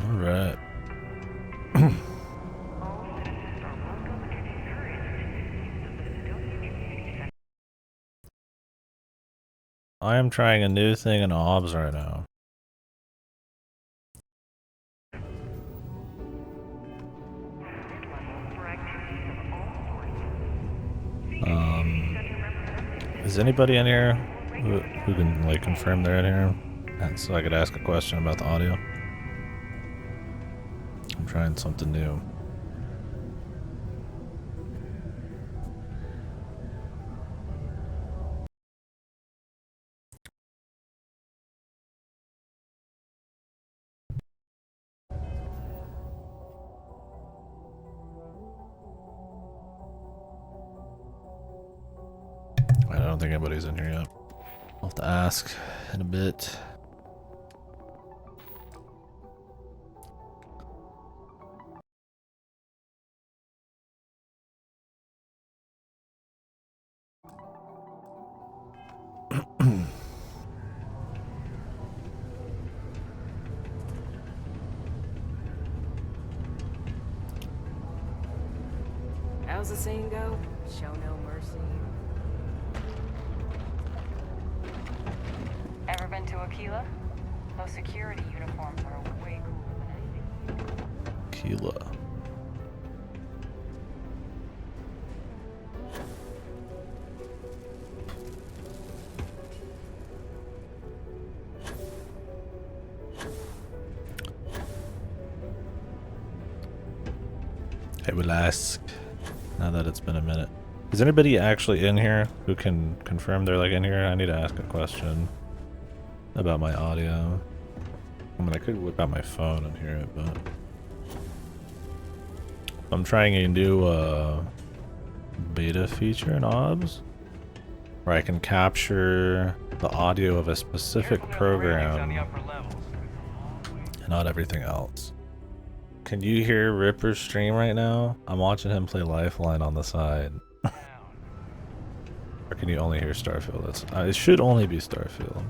All right. I am trying a new thing in OBS right now. Is anybody in here who can like confirm they're in here? And so I could ask a question about the audio. I'm trying something new. I don't think anybody's in here yet. I'll have to ask in a bit. How's the saying go? Show no mercy. Ever been to Aquila? Those security uniforms are way cooler than anything. Keela. I will ask now that it's been a minute. Is anybody actually in here who can confirm they're like in here? I need to ask a question about my audio. I mean, I could whip out my phone and hear it, but I'm trying a new beta feature in OBS where I can capture the audio of a specific program and not everything else. Can you hear Ripper's stream right now? I'm watching him play Lifeline on the side. Or can you only hear Starfield? That's, it should only be Starfield.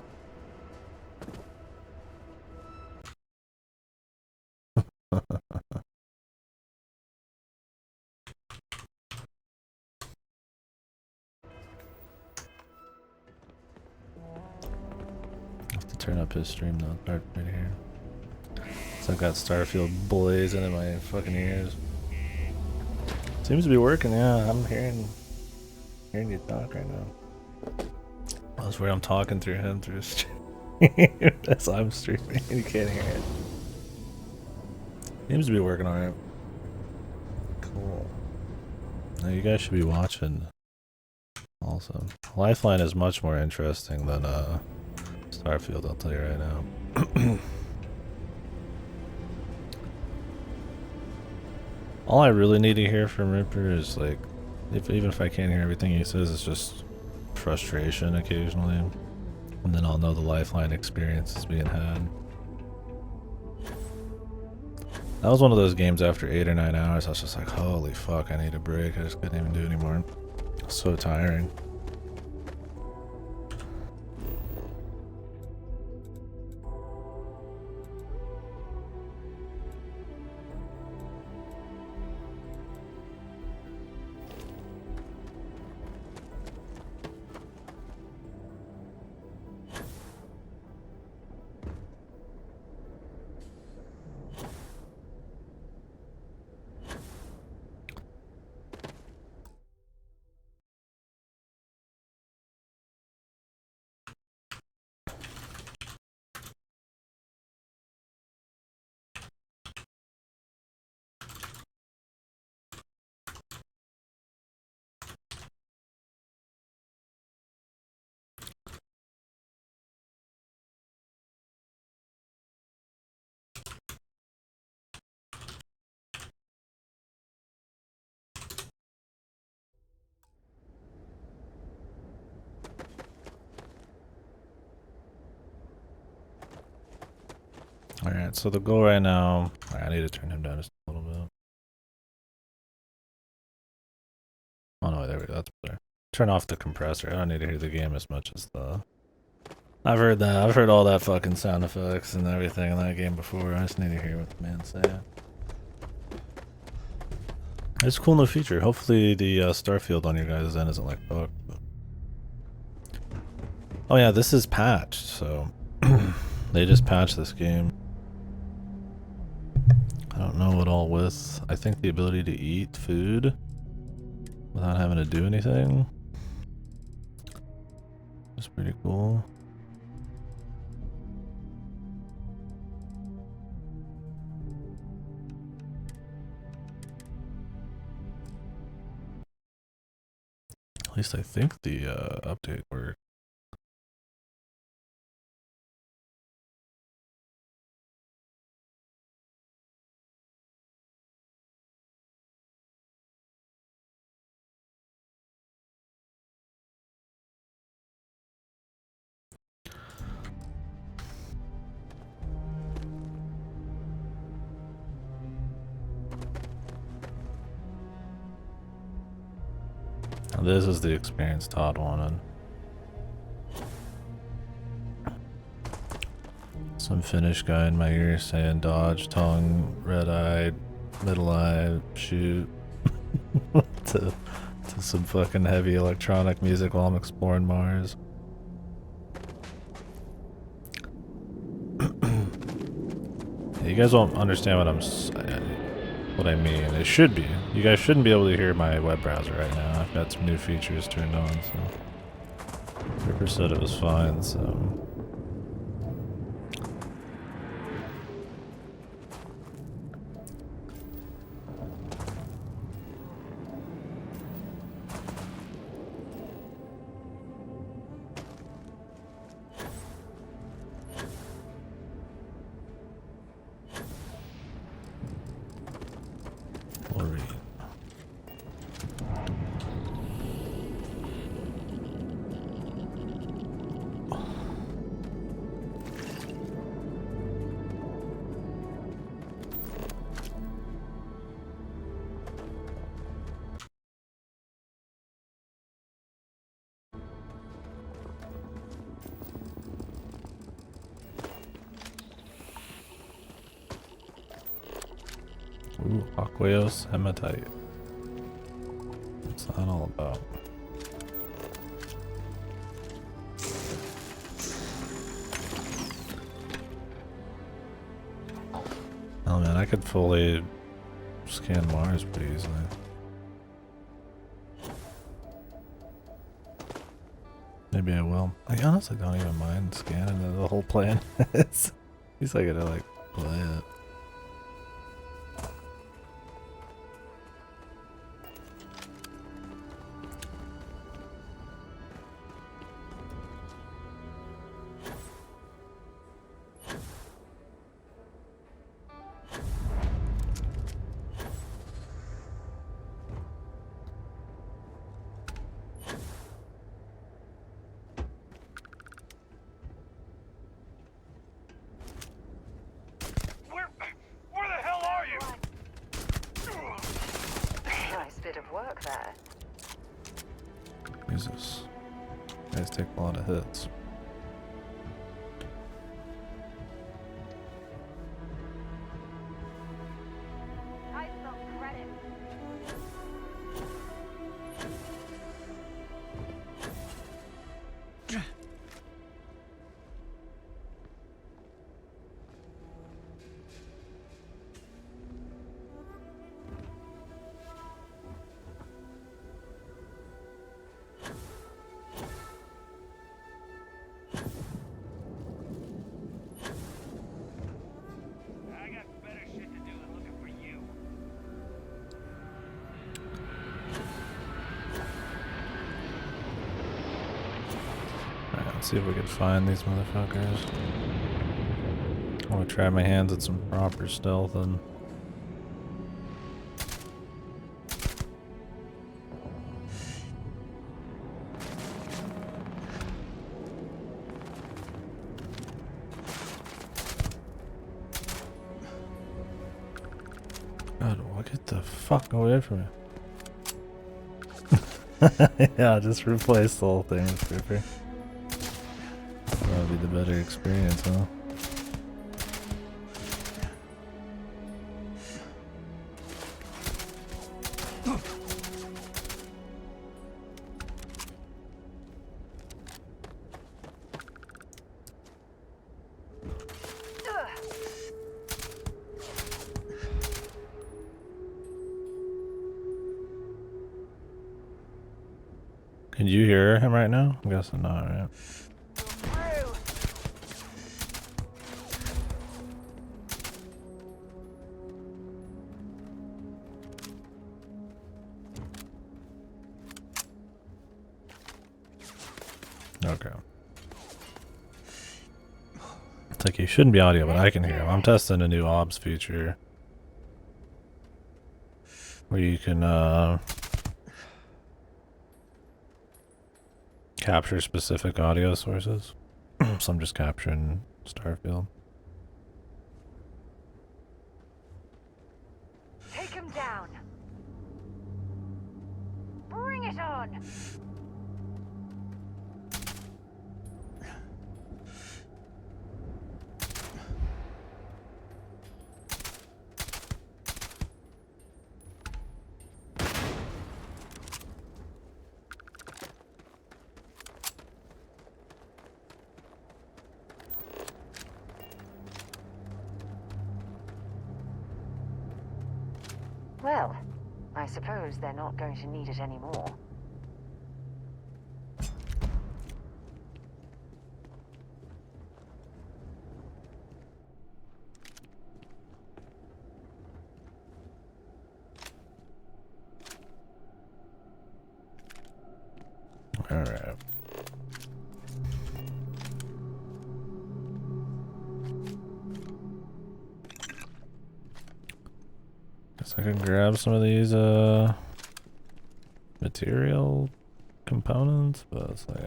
Have to turn up his stream though, right here. So I've got Starfield blazing in my fucking ears. Seems to be working, yeah. I'm hearing you talk right now. That's where I'm talking through him through his stream. That's I'm streaming. You can't hear it. Seems to be working alright. Cool. Now you guys should be watching. Also, Lifeline is much more interesting than Starfield. I'll tell you right now. All I really need to hear from Ripper is like, even if I can't hear everything he says, it's just frustration occasionally, and then I'll know the Lifeline experience is being had. That was one of those games after 8 or 9 hours, I was just like, holy fuck, I need a break. I just couldn't even do it anymore. So tiring. Alright, so the goal right now... I need to turn him down just a little bit. Oh no, there we go, that's better. Turn off the compressor. I don't need to hear the game as much as the... I've heard that. I've heard all that fucking sound effects and everything in that game before. I just need to hear what the man's saying. It's a cool new feature. Hopefully the Starfield on your guys' end isn't like fuck. But... Oh yeah, this is patched, so... They just patched this game. I don't know what all with. I think the ability to eat food without having to do anything is pretty cool. At least I think the update worked. Now this is the experience Todd wanted. Some Finnish guy in my ear saying dodge, tongue, red eye, middle eye, shoot. to some fucking heavy electronic music while I'm exploring Mars. You guys won't understand what I mean. It should be. You guys shouldn't be able to hear my web browser right now. I've got some new features turned on, so Ripper said it was fine, so we'll read. Ooh, Aqueous Hematite. What's that all about? Oh man, I could fully scan Mars pretty easily. Maybe I will. I honestly don't even mind scanning the whole planet. At least I gotta like play it. Where the hell are you? Nice bit of work there. Jesus. You guys take a lot of hits. I spell credit. I got better shit to do than looking for you. Alright, let's see if we can find these motherfuckers. I want to try my hands at some proper stealth and... God, well, get the fuck away from me. Yeah, just replace the whole thing with Creeper. That'll be the better experience, huh? Can you hear him right now? I'm guessing not, right? Okay. It's like you shouldn't be audio, but I can hear him. I'm testing a new OBS feature where you can capture specific audio sources. So I'm just capturing Starfield. Take him down. Bring it on. Well, I suppose they're not going to need it anymore. Alright. Guess I can grab some of these material components, but it's like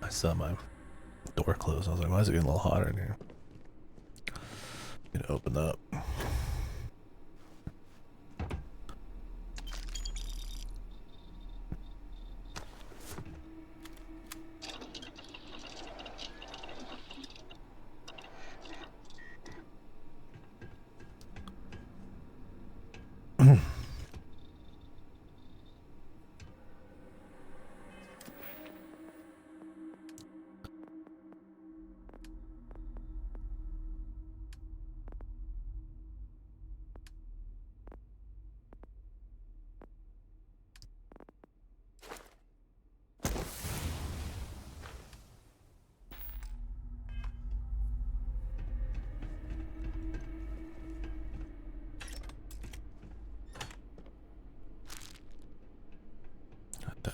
I saw my door closed. I was like, why is it getting a little hotter in here? Need to open up.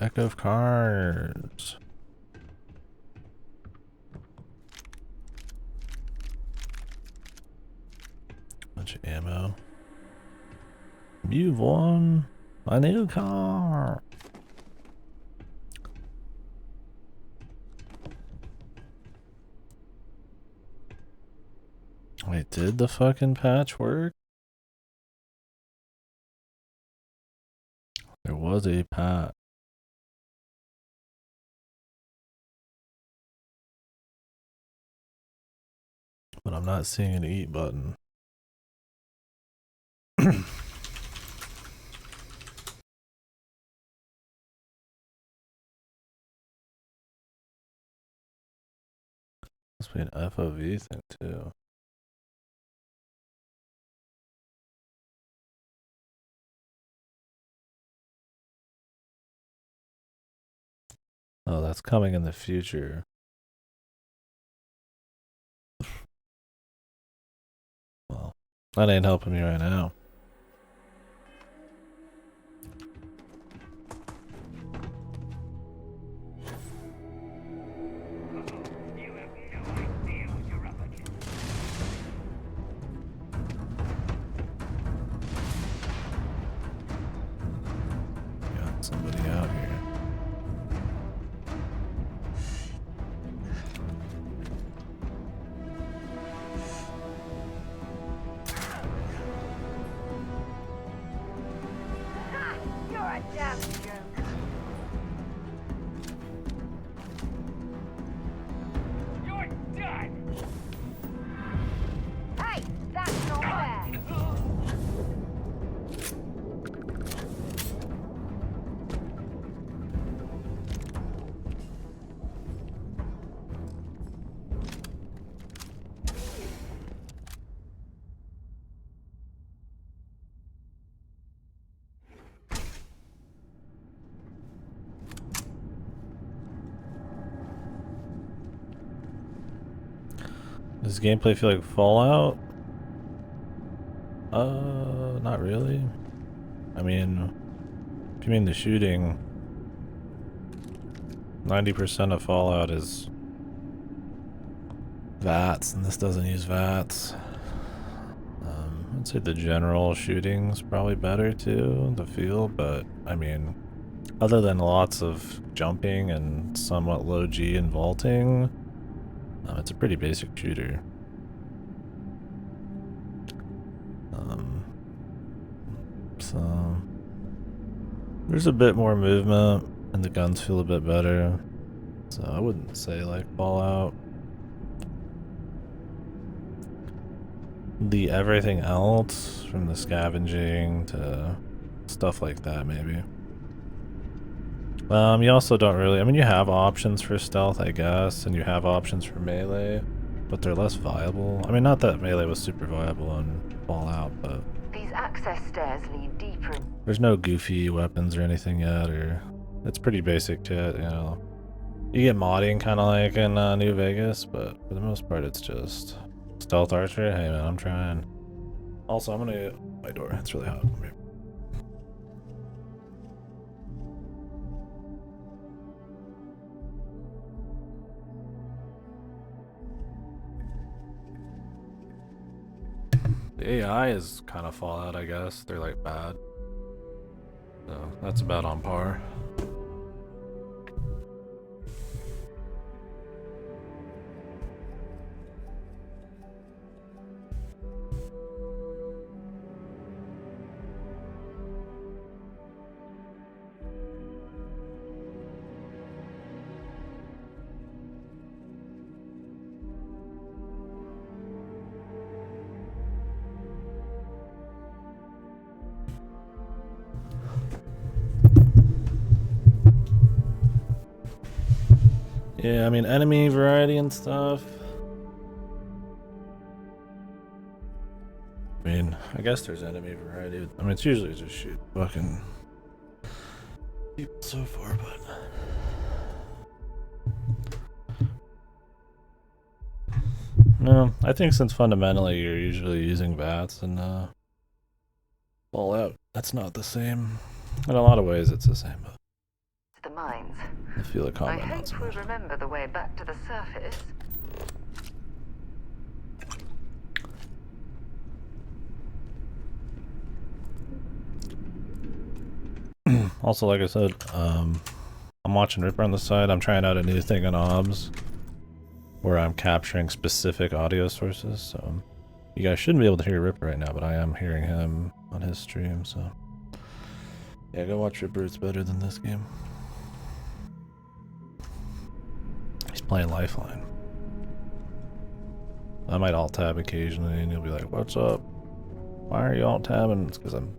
Deck of cards. Bunch of ammo. You've won a new car. Wait, did the fucking patch work? There was a patch. But I'm not seeing an eat button. Must be an FOV thing too. Oh, that's coming in the future. Well, that ain't helping me right now. goddamn joke. You're done! Hey, that's not fair. Does gameplay feel like Fallout? Not really. I mean, if you mean the shooting, 90% of Fallout is VATS, and this doesn't use VATS. I'd say the general shooting's probably better too, the feel, but I mean, other than lots of jumping and somewhat low G and vaulting, it's a pretty basic shooter. So there's a bit more movement and the guns feel a bit better. So I wouldn't say like Fallout. The everything else, from the scavenging to stuff like that, maybe. You also don't really, I mean, you have options for stealth, I guess, and you have options for melee, but they're less viable. I mean, not that melee was super viable on Fallout, but These access stairs lead deeper. there's no goofy weapons or anything yet, or it's pretty basic shit, you know. You get modding kind of like in New Vegas, but for the most part, it's just stealth archer. Hey man, I'm trying. Also, I'm gonna get my door. It's really hot. Okay. The AI is kind of Fallout, I guess. They're like bad. So that's about on par. Yeah, I mean, enemy variety and stuff. I mean, I guess there's enemy variety. I mean, it's usually just shoot fucking people so far, but no, I think since fundamentally you're usually using VATS and Fallout, that's not the same. In a lot of ways, it's the same, but The mines. I feel the I combat not hope so we'll much. remember the way back to the surface. Also, like I said, I'm watching Ripper on the side. I'm trying out a new thing on OBS where I'm capturing specific audio sources. So you guys shouldn't be able to hear Ripper right now, but I am hearing him on his stream. So yeah, go watch Ripper. It's better than this game. He's playing Lifeline. I might alt tab occasionally, and you'll be like, "What's up? Why are you alt tabbing?" It's because I'm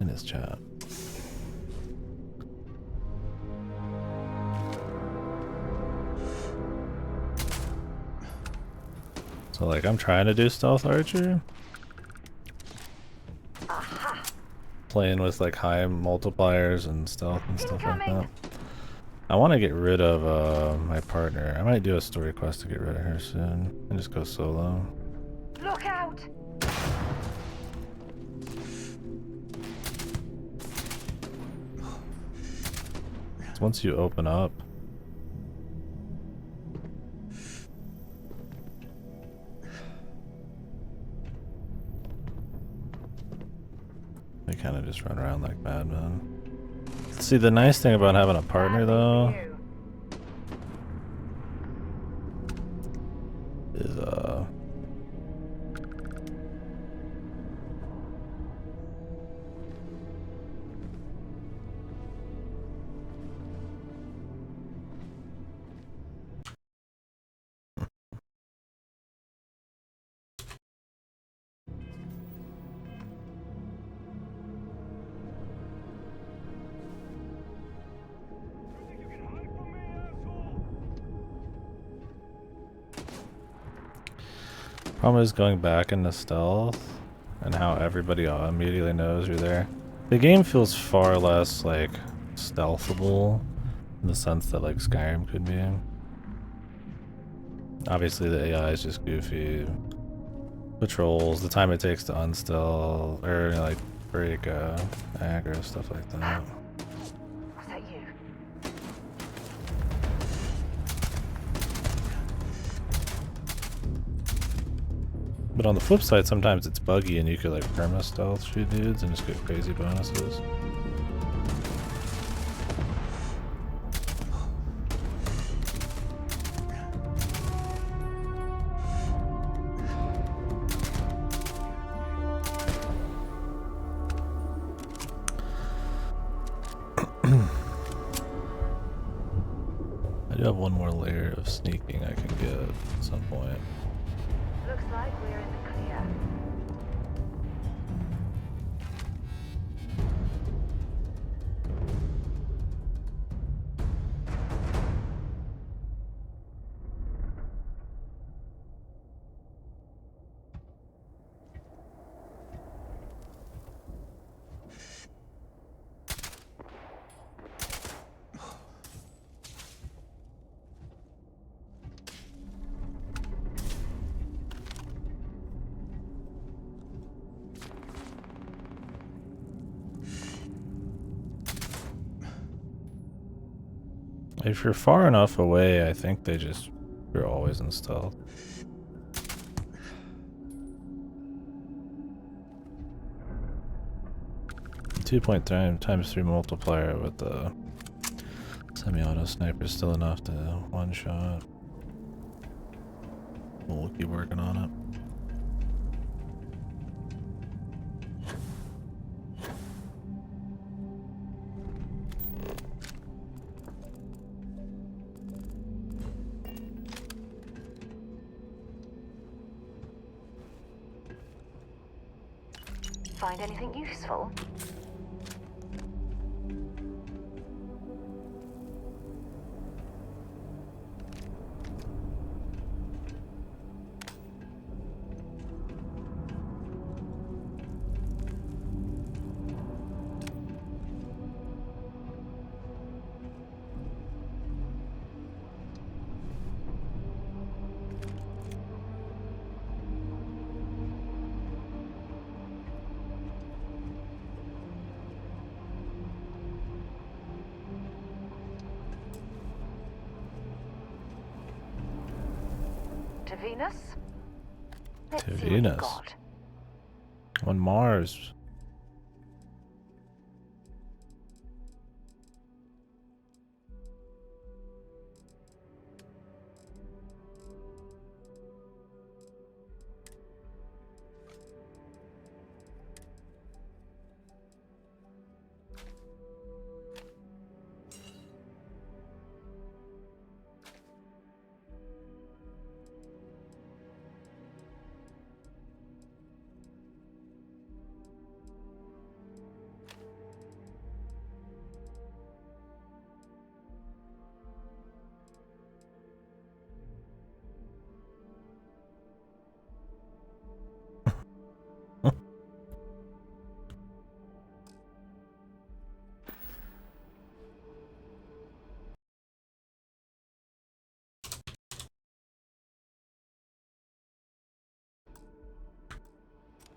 in his chat. So like I'm trying to do stealth archer. Playing with like high multipliers and stealth and stuff like that. I want to get rid of my partner. I might do a story quest to get rid of her soon and just go solo. Look out! Once you open up, they kind of just run around like madmen. See, the nice thing about having a partner though is Problem is going back into stealth and how everybody immediately knows you're there. The game feels far less like stealthable in the sense that like Skyrim could be. Obviously the AI is just goofy. Patrols, the time it takes to unstealth or like break aggro, stuff like that. Was that you? But on the flip side, sometimes it's buggy and you could like perma stealth shoot dudes and just get crazy bonuses. I do have one more layer of sneaking I can get at some point. Looks like we're in the clear. If you're far enough away, I think you're always in stealth. 2.3 times 3 multiplier with the semi-auto sniper is still enough to one shot. We'll keep working on it. Find anything useful? To Venus? Let's To see what you Venus. got. On Mars.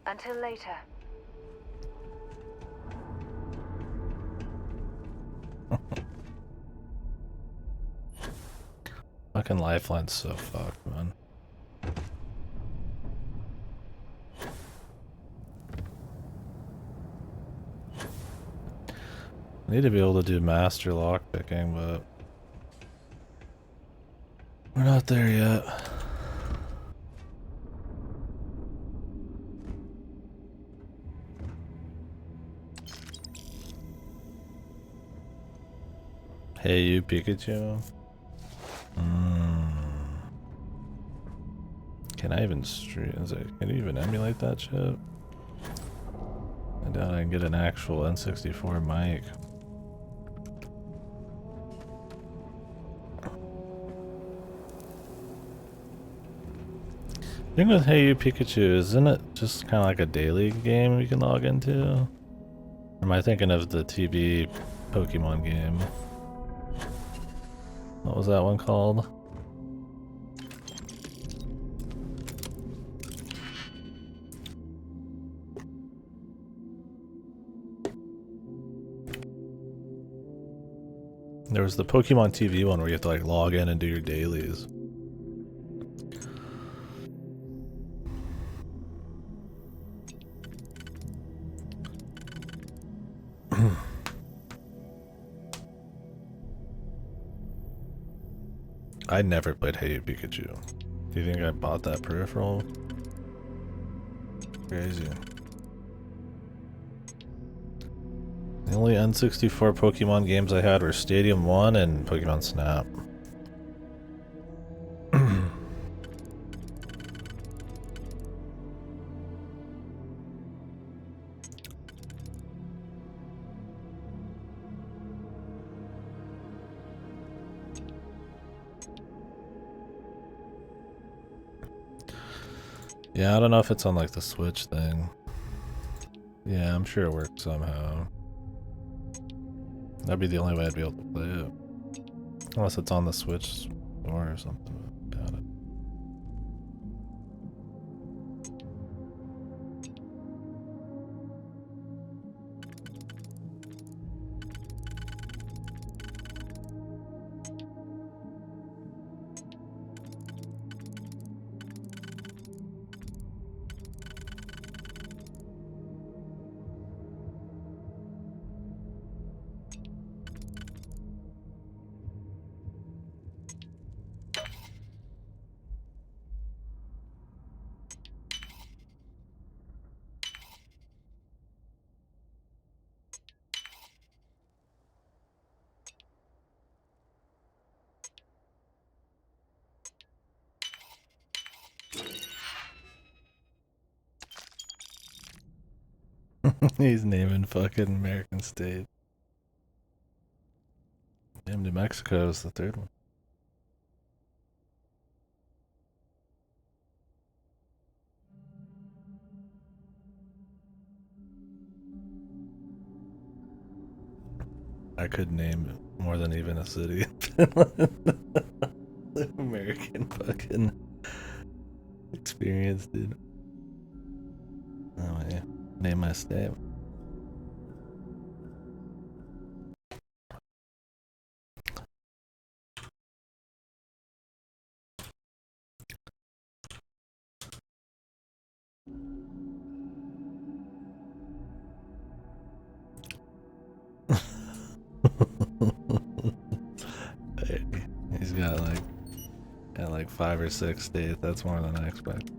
Until later. Fucking Lifeline's so fucked, man. I need to be able to do master lockpicking, but we're not there yet. Hey, you Pikachu. Can I even stream? Can you even emulate that shit? I doubt I can get an actual N64 mic. thing with Hey You Pikachu, isn't it just kind of like a daily game you can log into? Or am I thinking of the TV Pokemon game? What was that one called? There was the Pokemon TV one where you have to like log in and do your dailies. I never played Hey You Pikachu. Do you think I bought that peripheral? Crazy. The only N64 Pokemon games I had were Stadium 1 and Pokemon Snap. Yeah, I don't know if it's on like the Switch thing. Yeah, I'm sure it works somehow. That'd be the only way I'd be able to play it. Unless it's on the Switch store or something. Got it. He's naming fucking American state. Damn, New Mexico is the third one. I could name more than even a city in Finland. American fucking experience, dude. Oh yeah. Name my state. He's got like 5 or 6 states. That's more than I expect.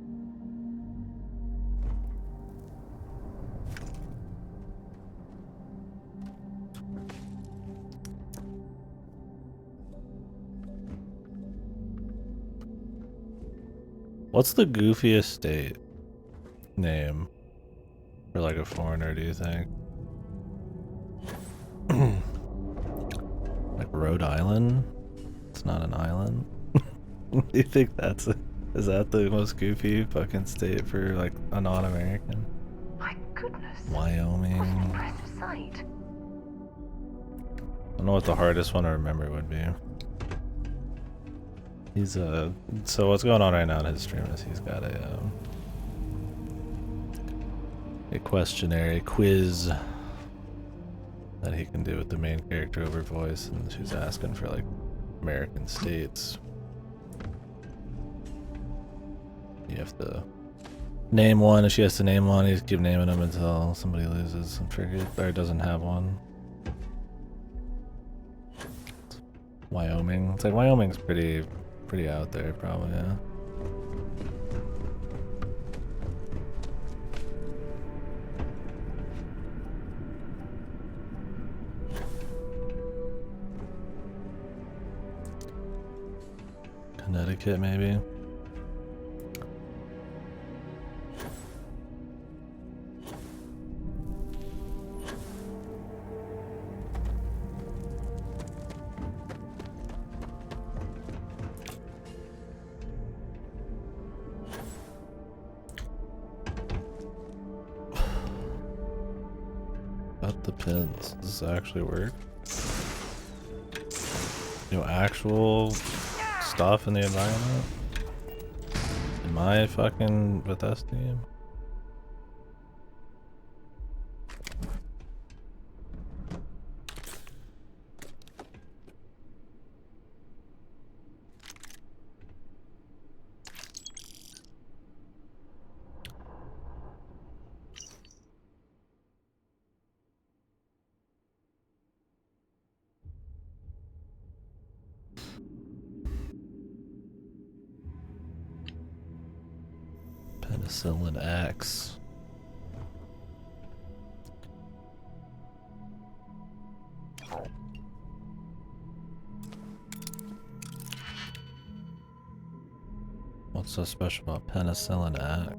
What's the goofiest state name for like a foreigner, do you think? Like Rhode Island? It's not an island. Do you think is that the most goofy fucking state for like a non-American? My goodness. Wyoming. What an impressive sight. I don't know what the hardest one to remember would be. He's so what's going on right now in his stream is he's got a questionnaire, a quiz that he can do with the main character over voice, and she's asking for like American states. You have to name one, and she has to name one. You just keep naming them until somebody loses and forget or doesn't have one. Wyoming. It's like Wyoming's pretty out there, probably. Yeah. Connecticut, maybe. Pins. Does this actually work? Actual stuff in the environment? In my fucking Bethesda game? Penicillin X. What's so special about Penicillin X?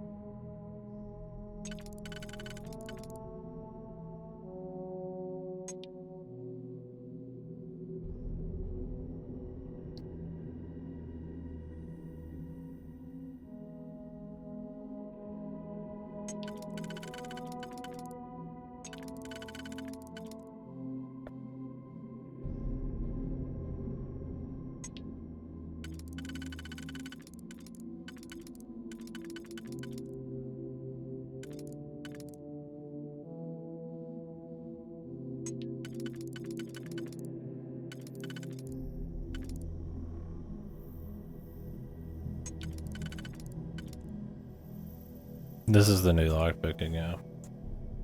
This is the new lockpicking, yeah.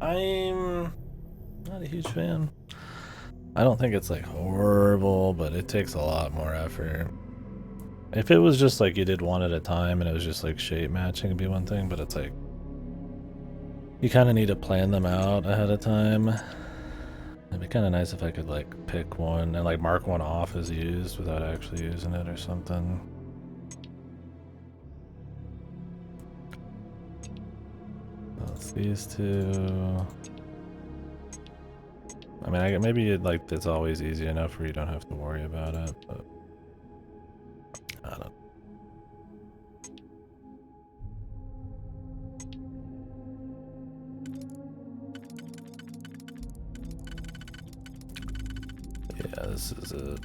I'm not a huge fan. I don't think it's like horrible, but it takes a lot more effort. If it was just like you did one at a time and it was just like shape matching, it'd be one thing, but it's like you kind of need to plan them out ahead of time. It'd be kind of nice if I could like pick one and like mark one off as used without actually using it or something. That's these two. I mean, maybe it's always easy enough where you don't have to worry about it, but I don't know. Yeah, this is it.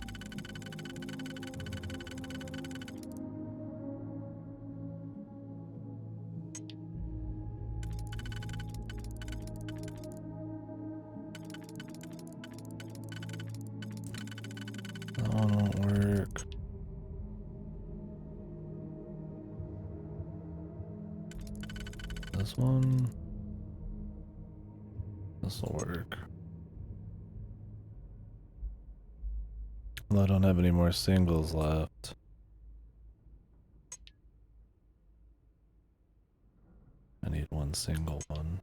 That one won't work. This one. This will work. Well, I don't have any more singles left. I need one single one.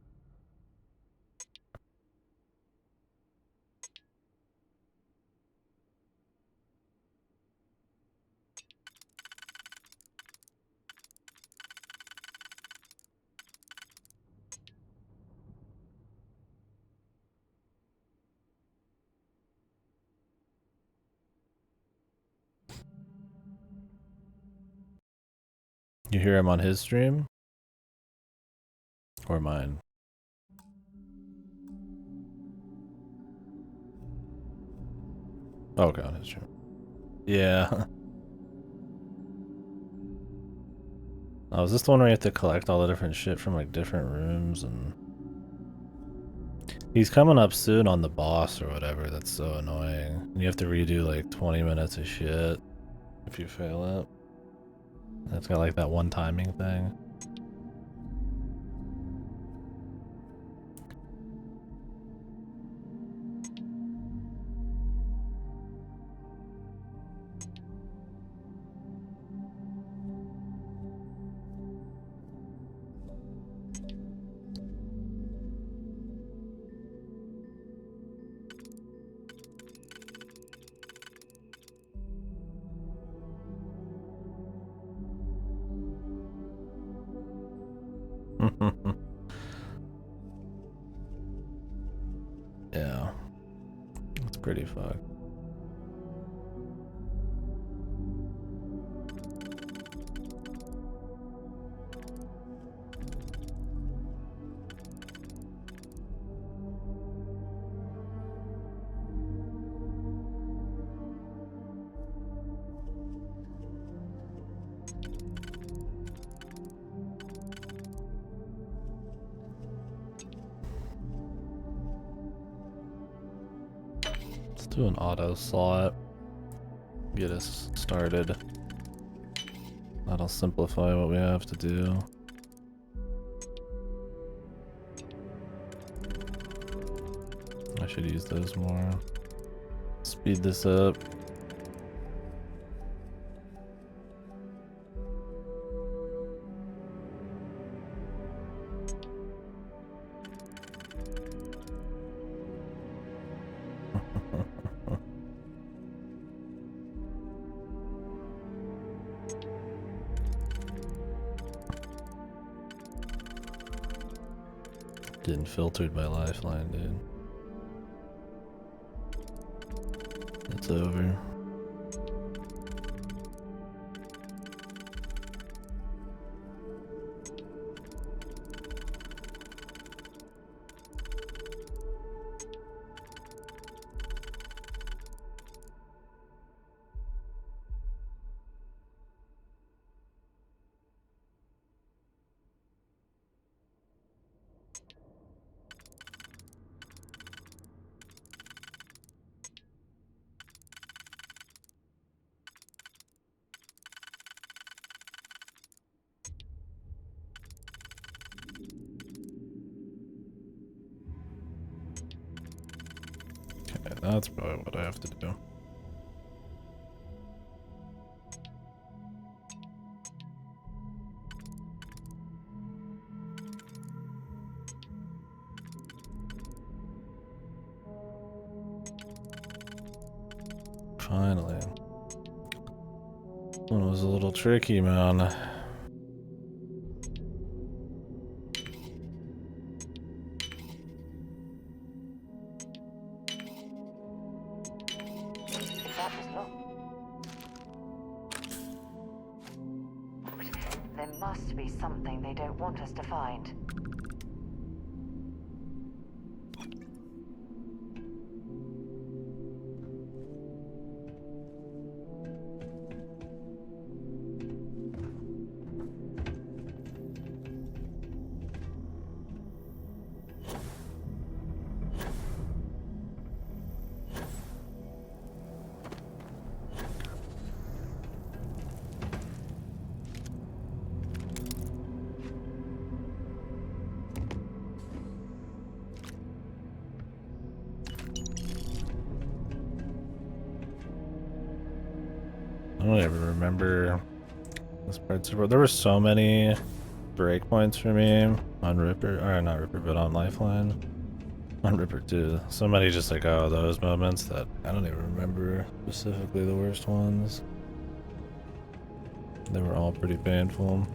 You hear him on his stream? Or mine? Okay, on his stream. Yeah. Oh, is this the one where you have to collect all the different shit from like different rooms and... He's coming up soon on the boss or whatever, that's so annoying. And you have to redo like 20 minutes of shit if you fail it. And it's got like that one timing thing. Yeah. It's pretty fucked. Let's do an auto slot. Get us started. That'll simplify what we have to do. I should use those more. Speed this up. Getting filtered by Lifeline, dude. It's over. Okay, that's probably what I have to do. Finally. One was a little tricky, man. There must be something they don't want us to find. I don't even remember this part. There were so many breakpoints for me on Ripper, or not Ripper, but on Lifeline. On Ripper too. So many just like, oh, those moments that I don't even remember specifically the worst ones. They were all pretty painful.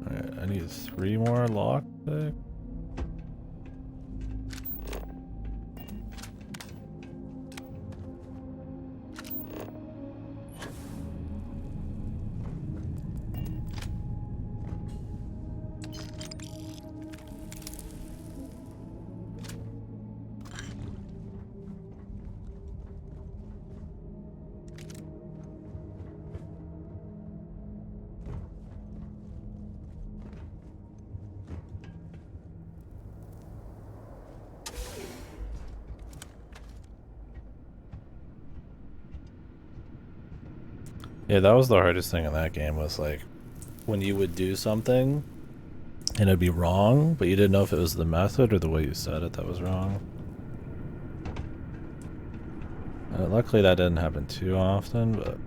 Alright, I need 3 more lockpick. Yeah, that was the hardest thing in that game, was like when you would do something and it'd be wrong, but you didn't know if it was the method or the way you said it that was wrong. Luckily that didn't happen too often, but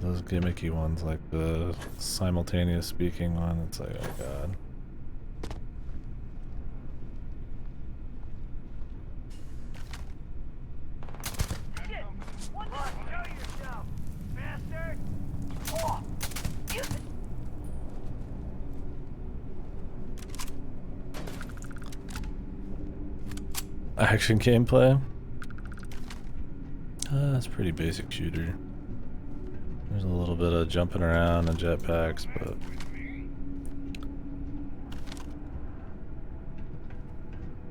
those gimmicky ones like the simultaneous speaking one, it's like, oh god. Action gameplay? That's pretty basic shooter. There's a little bit of jumping around and jetpacks, but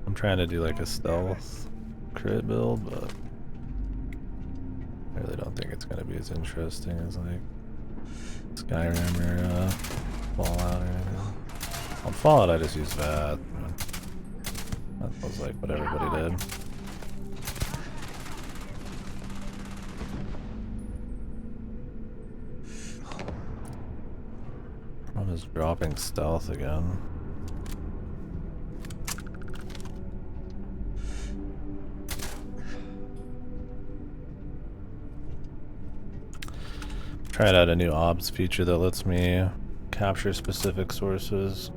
I'm trying to do like a stealth crit build, but I really don't think it's gonna be as interesting as like Skyrim or Fallout or anything. On Fallout I just use that. That was like what everybody did. I'm just dropping stealth again. Tried out a new obs feature that lets me capture specific sources.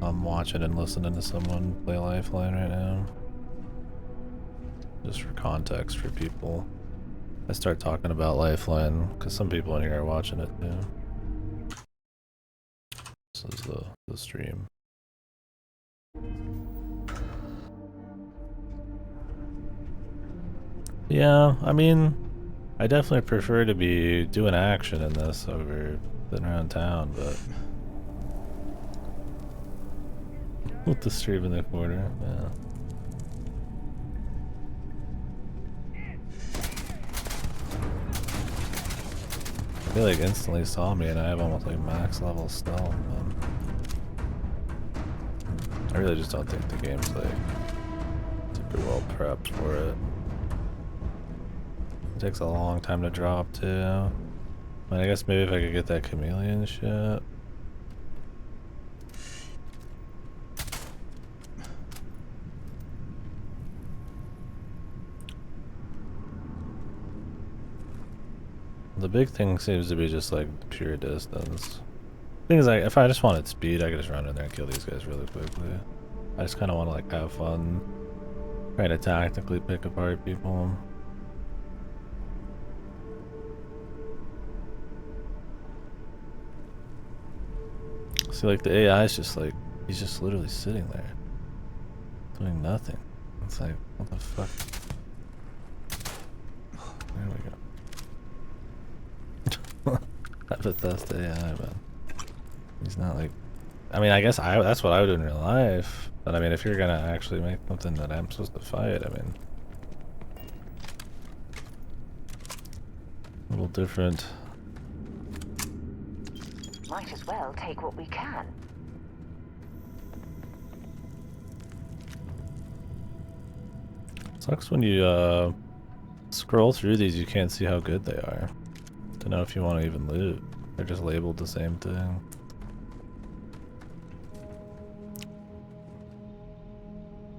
I'm watching and listening to someone play Lifeline right now. Just for context for people. I start talking about Lifeline because some people in here are watching it too. This is the stream. Yeah, I mean, I definitely prefer to be doing action in this over sitting around town, but with the stream in the corner, yeah. I feel like instantly saw me and I have almost like max level stealth. I really just don't think the game's like super well prepped for it. It takes a long time to drop too. I mean, I guess maybe if I could get that chameleon shit. The big thing seems to be just like pure distance. Thing is, like, if I just wanted speed, I could just run in there and kill these guys really quickly. I just kind of want to like have fun, trying to tactically pick apart people. See, like the AI is just like, he's just literally sitting there, doing nothing. It's like, what the fuck? There we go. That Bethesda AI, man. He's not like, I mean, I guess that's what I would do in real life. But I mean, if you're gonna actually make something that I'm supposed to fight, I mean, a little different. Might as well take what we can. Sucks when you scroll through these, you can't see how good they are. To know if you want to even loot. They're just labeled the same thing.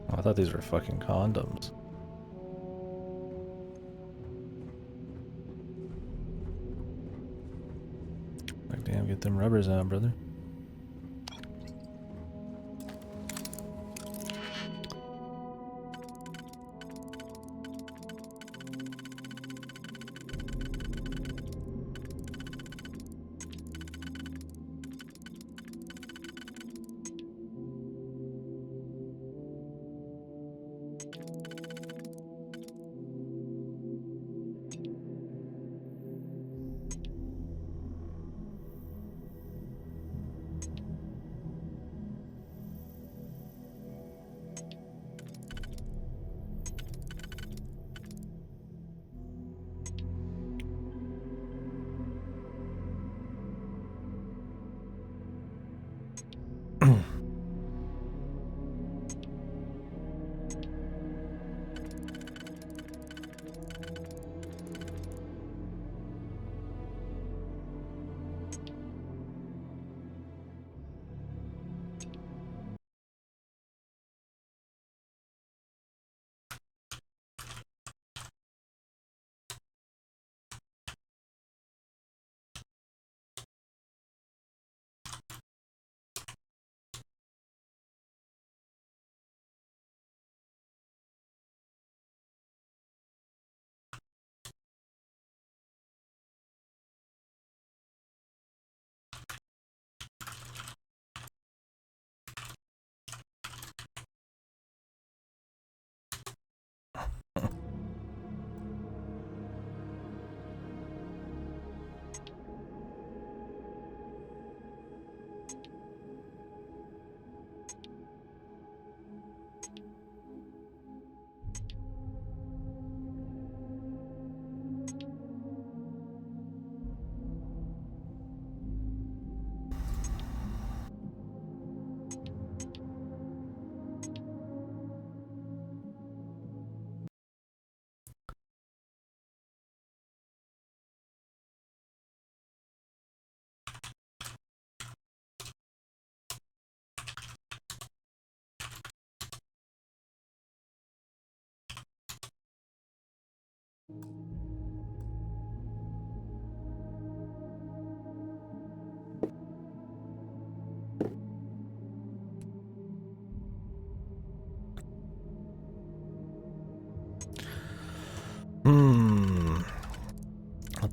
Oh, I thought these were fucking condoms. Like, damn, get them rubbers out, brother.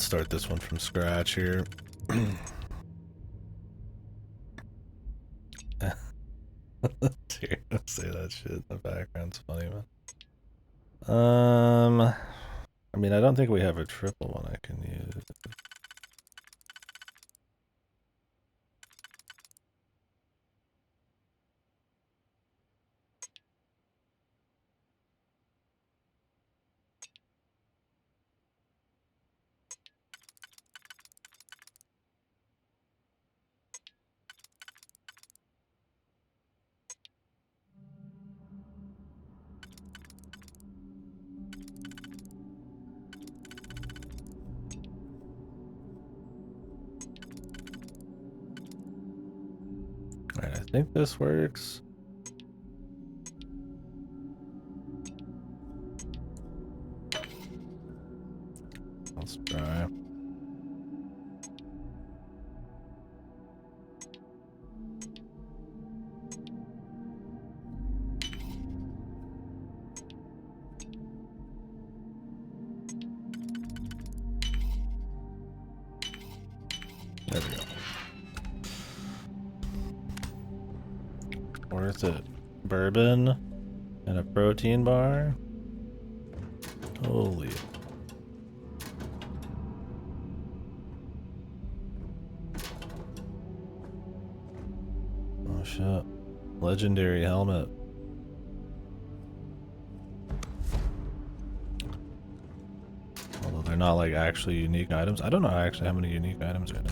start this one from scratch here. Dude, don't say that shit in the background's funny, man. I mean, I don't think we have a triple one I can use. Alright, I think this works. Let's try. There we go. Worth it. Bourbon and a protein bar. Holy. Oh shit. Legendary helmet. Although they're not like actually unique items. I don't know actually how many unique items are in it.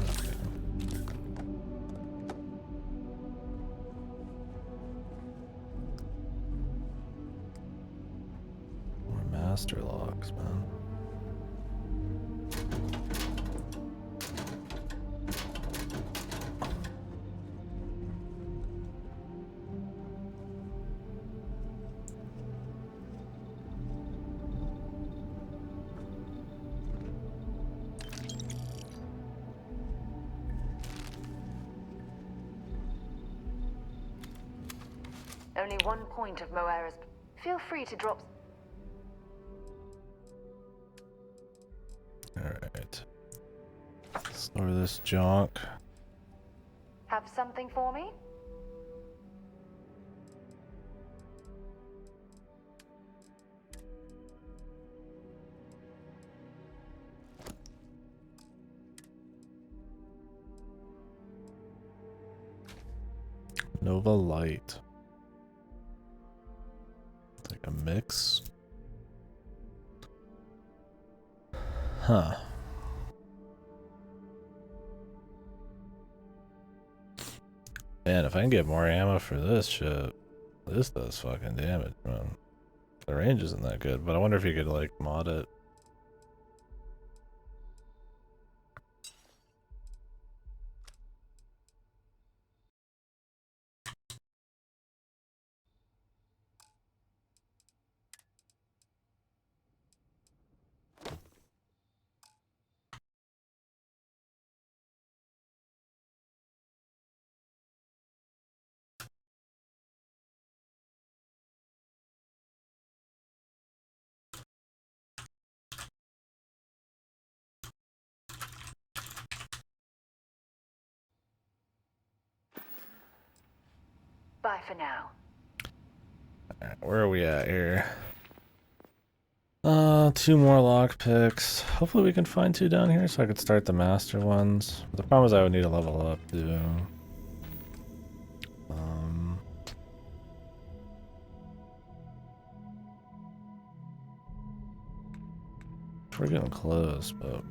More master locks, man. Only 1 point of Moera's. Feel free to drop. Alright. Store this junk. Have something for me? Nova Light. It's like a mix. Huh. Man, if I can get more ammo for this shit, this does fucking damage, man. The range isn't that good, but I wonder if you could like mod it. Bye for now. Alright, where are we at here? 2 more lockpicks. Hopefully we can find 2 down here so I could start the master ones. But the problem is I would need to level up too. We're getting close, but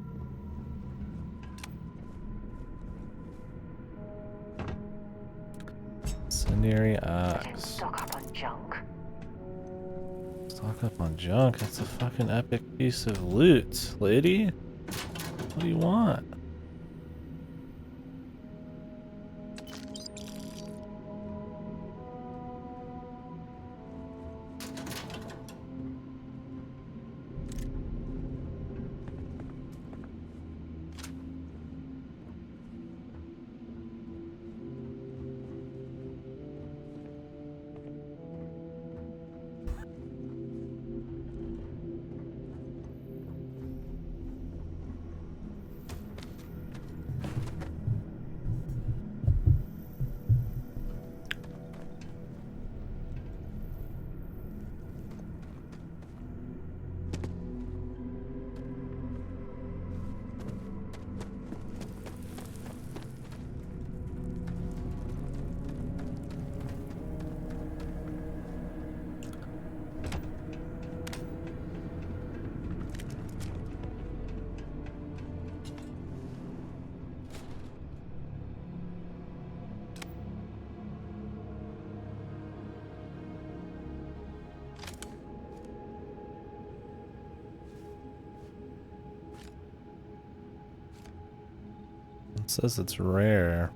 incendiary axe. Stock up on junk. Stock up on junk. That's a fucking epic piece of loot, lady. What do you want? It says it's rare.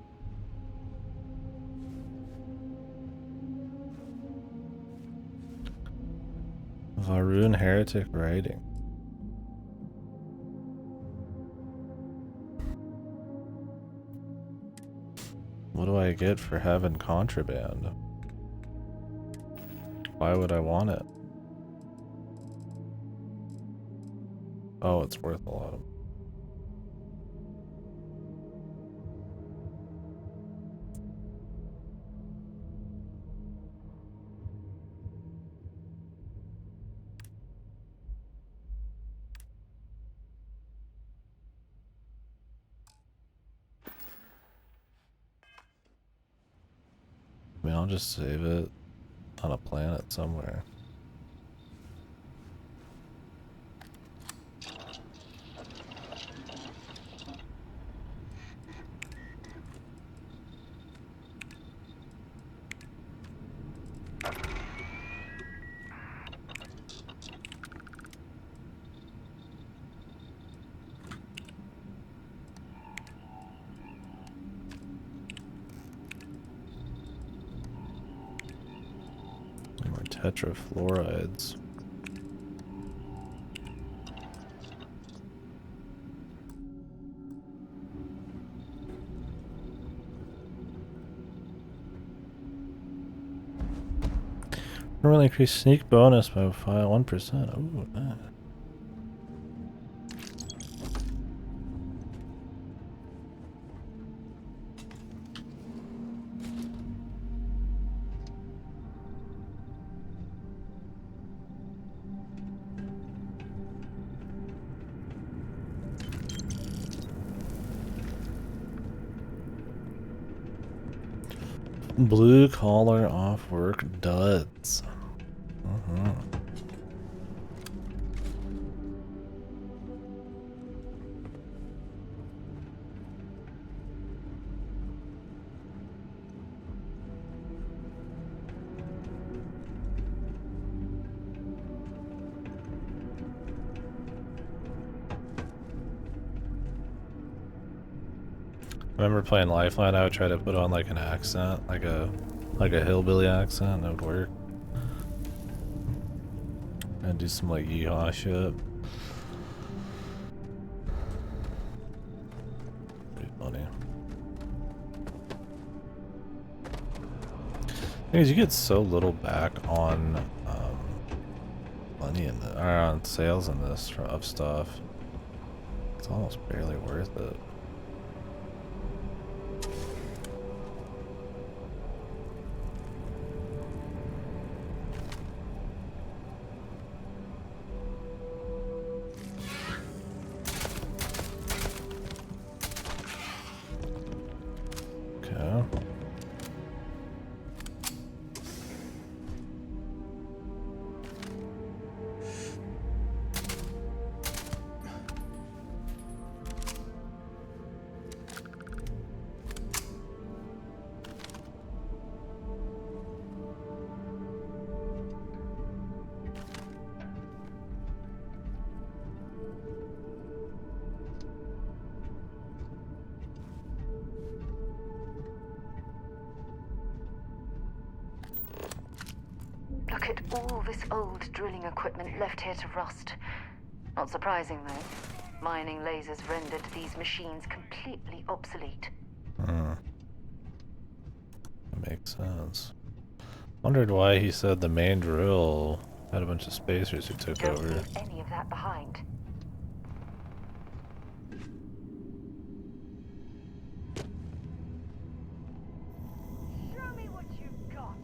Varun heretic writing. What do I get for having contraband? Why would I want it? Oh, it's worth a lot of. I mean, I'll just save it on a planet somewhere. More tetrafluorides. Normally increase sneak bonus by 1%. Ooh, nice. Blue collar off work duds. I remember playing Lifeline, I would try to put on like an accent, like a hillbilly accent, and it would work. And do some like yeehaw shit. Pretty funny. Because you get so little back on money in the, or on sales in this of stuff. It's almost barely worth it. Look at all this old drilling equipment left here to rust. Not surprising, though. Mining lasers rendered these machines completely obsolete. That makes sense. Wondered why he said the main drill had a bunch of spacers who took over. Don't leave any of that behind. Show me what you've got.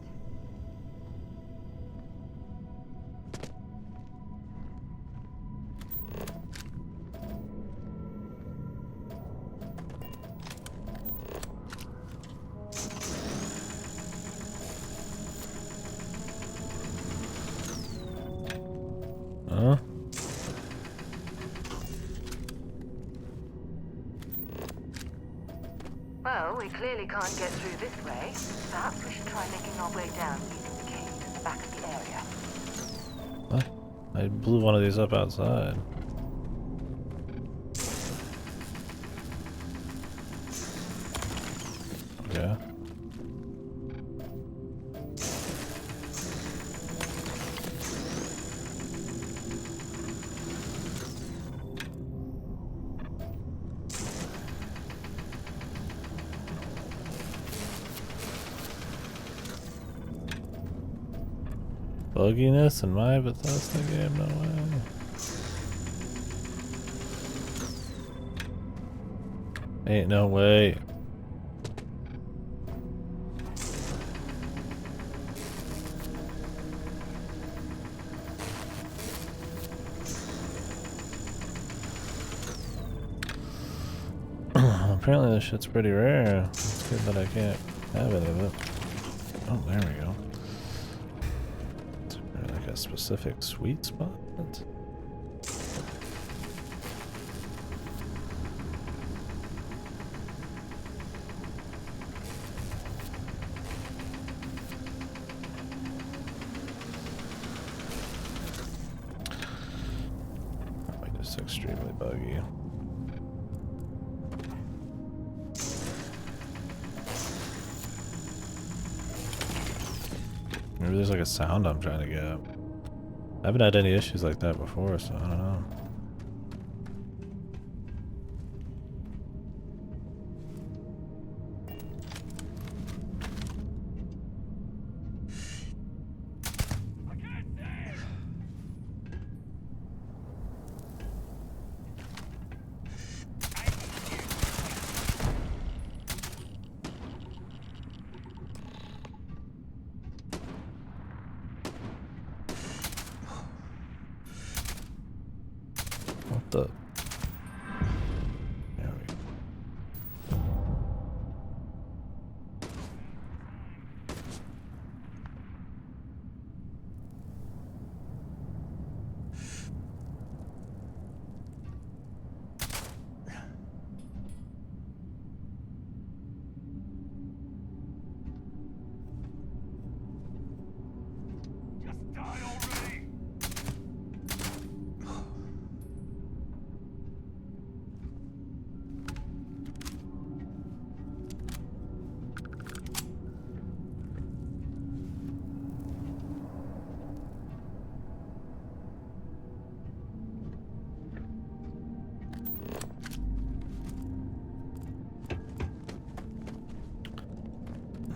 Huh? Well, we clearly can't get through this way. Perhaps we should try making our way down using the cave at the back of the area. What? I blew one of these up outside. Yeah. Bugginess in my Bethesda game? No way. Ain't no way. Apparently this shit's pretty rare. It's good that I can't have any of it. Oh, there we go. Is there like a specific sweet spot? Probably just extremely buggy. Maybe there's like a sound I'm trying to get. I haven't had any issues like that before, so I don't know. What the? There we go. Just die already!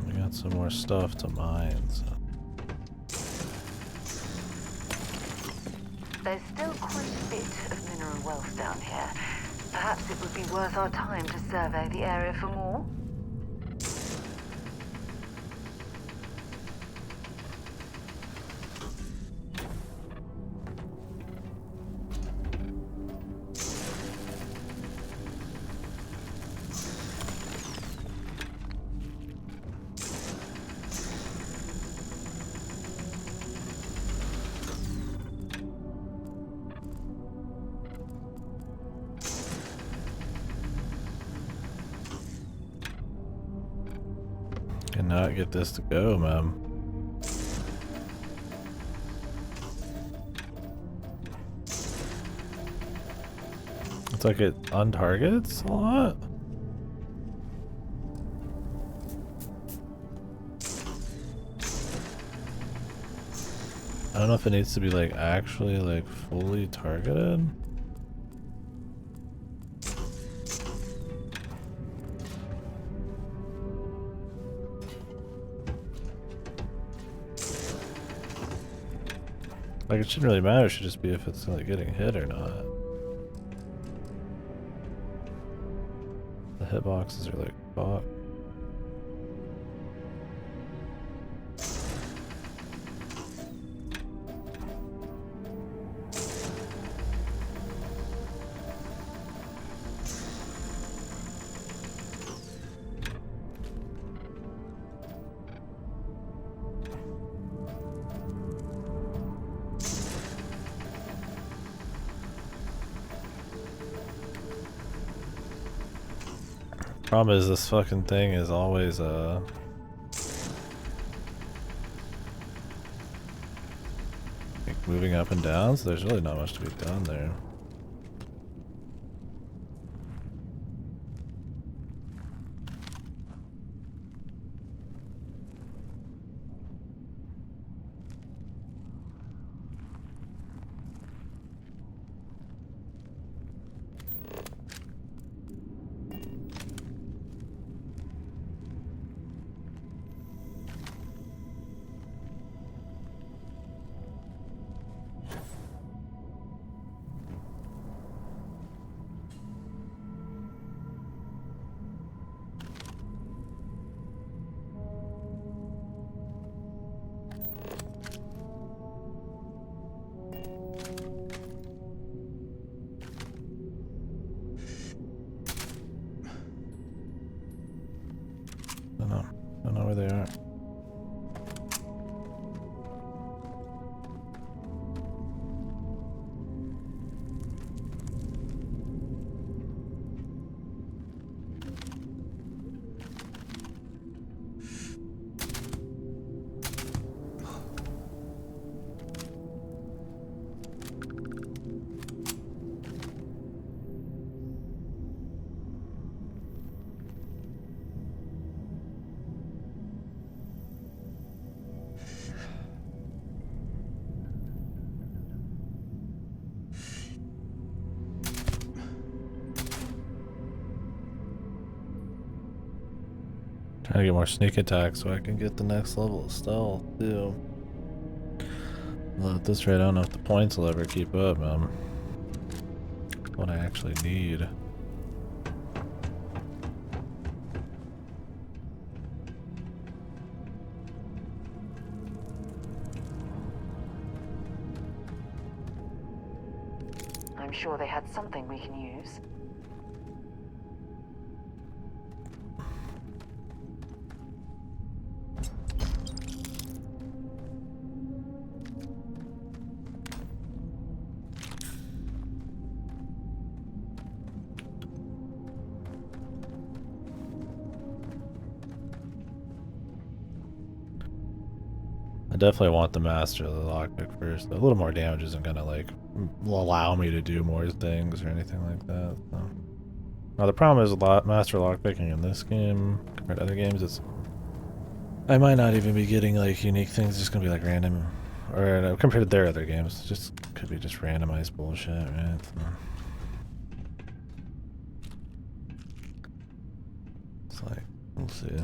We got some more stuff to mine, so. There's still quite a bit of mineral wealth down here. Perhaps it would be worth our time to survey the area for more. Cannot get this to go, man. It's like it untargets a lot. I don't know if it needs to be like actually like fully targeted. Like it shouldn't really matter, it should just be if it's like getting hit or not. The hitboxes are like fuck. Problem is this fucking thing is always like moving up and down, so there's really not much to be done there. Don't know where they are. Trying to get more sneak attacks so I can get the next level of stealth too. Although at this rate, I don't know if the points will ever keep up, man. What I actually need. I'm sure they had something we can use. I definitely want the master of the lockpick first. A little more damage isn't gonna like allow me to do more things or anything like that. So. Now the problem is master lockpicking in this game compared to other games. It's I might not even be getting like unique things. It's just gonna be like random, or compared to their other games, it just could be just randomized bullshit, right? So. It's like we'll see.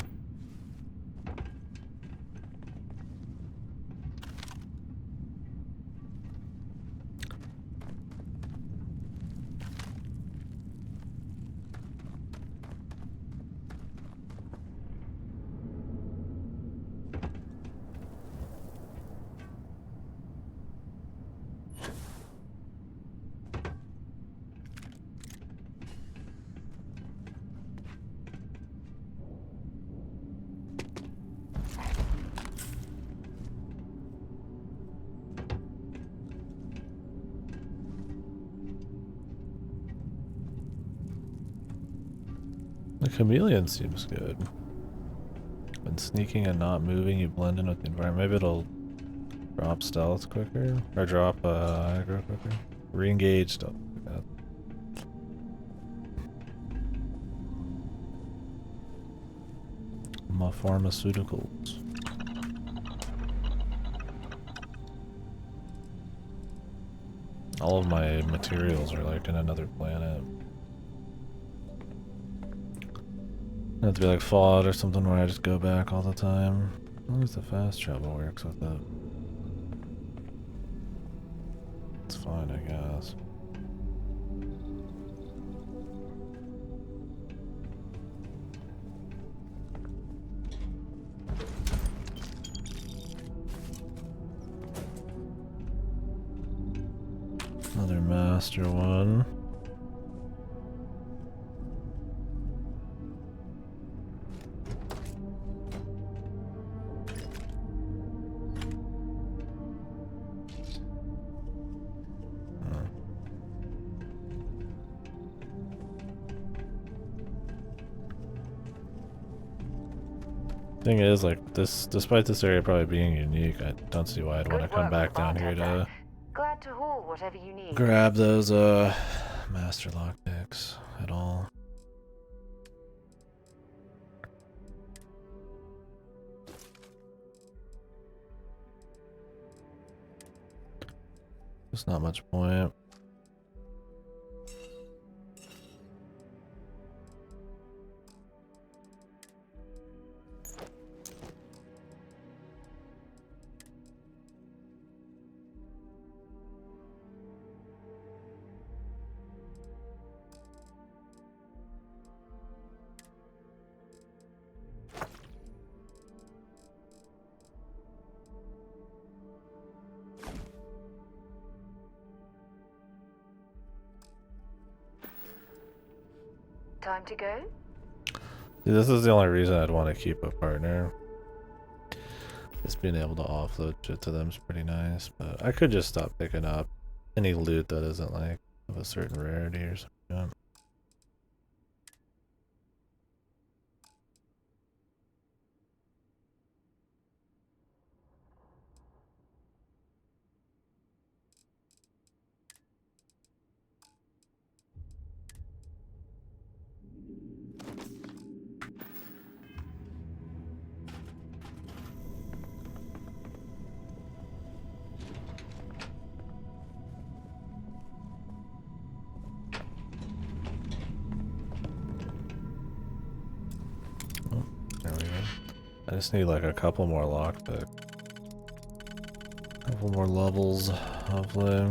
The chameleon seems good. When sneaking and not moving, you blend in with the environment. Maybe it'll drop stealth quicker, or drop aggro quicker. Re-engage stealth. Yeah. My pharmaceuticals. All of my materials are like in another planet. I have to be like Fallout or something where I just go back all the time. As long as the fast travel works with it. It's fine, I guess. Another master one. Thing is, like this, despite this area probably being unique, I don't see why I'd want to come back down here to Glad to haul whatever you need. grab those master lockpicks at all. There's not much point. Time to go? See, this is the only reason I'd want to keep a partner. Just being able to offload shit to them is pretty nice, but I could just stop picking up any loot that isn't like of a certain rarity or something. Oh, there we go. I just need like a couple more lockpick. Couple more levels, hopefully.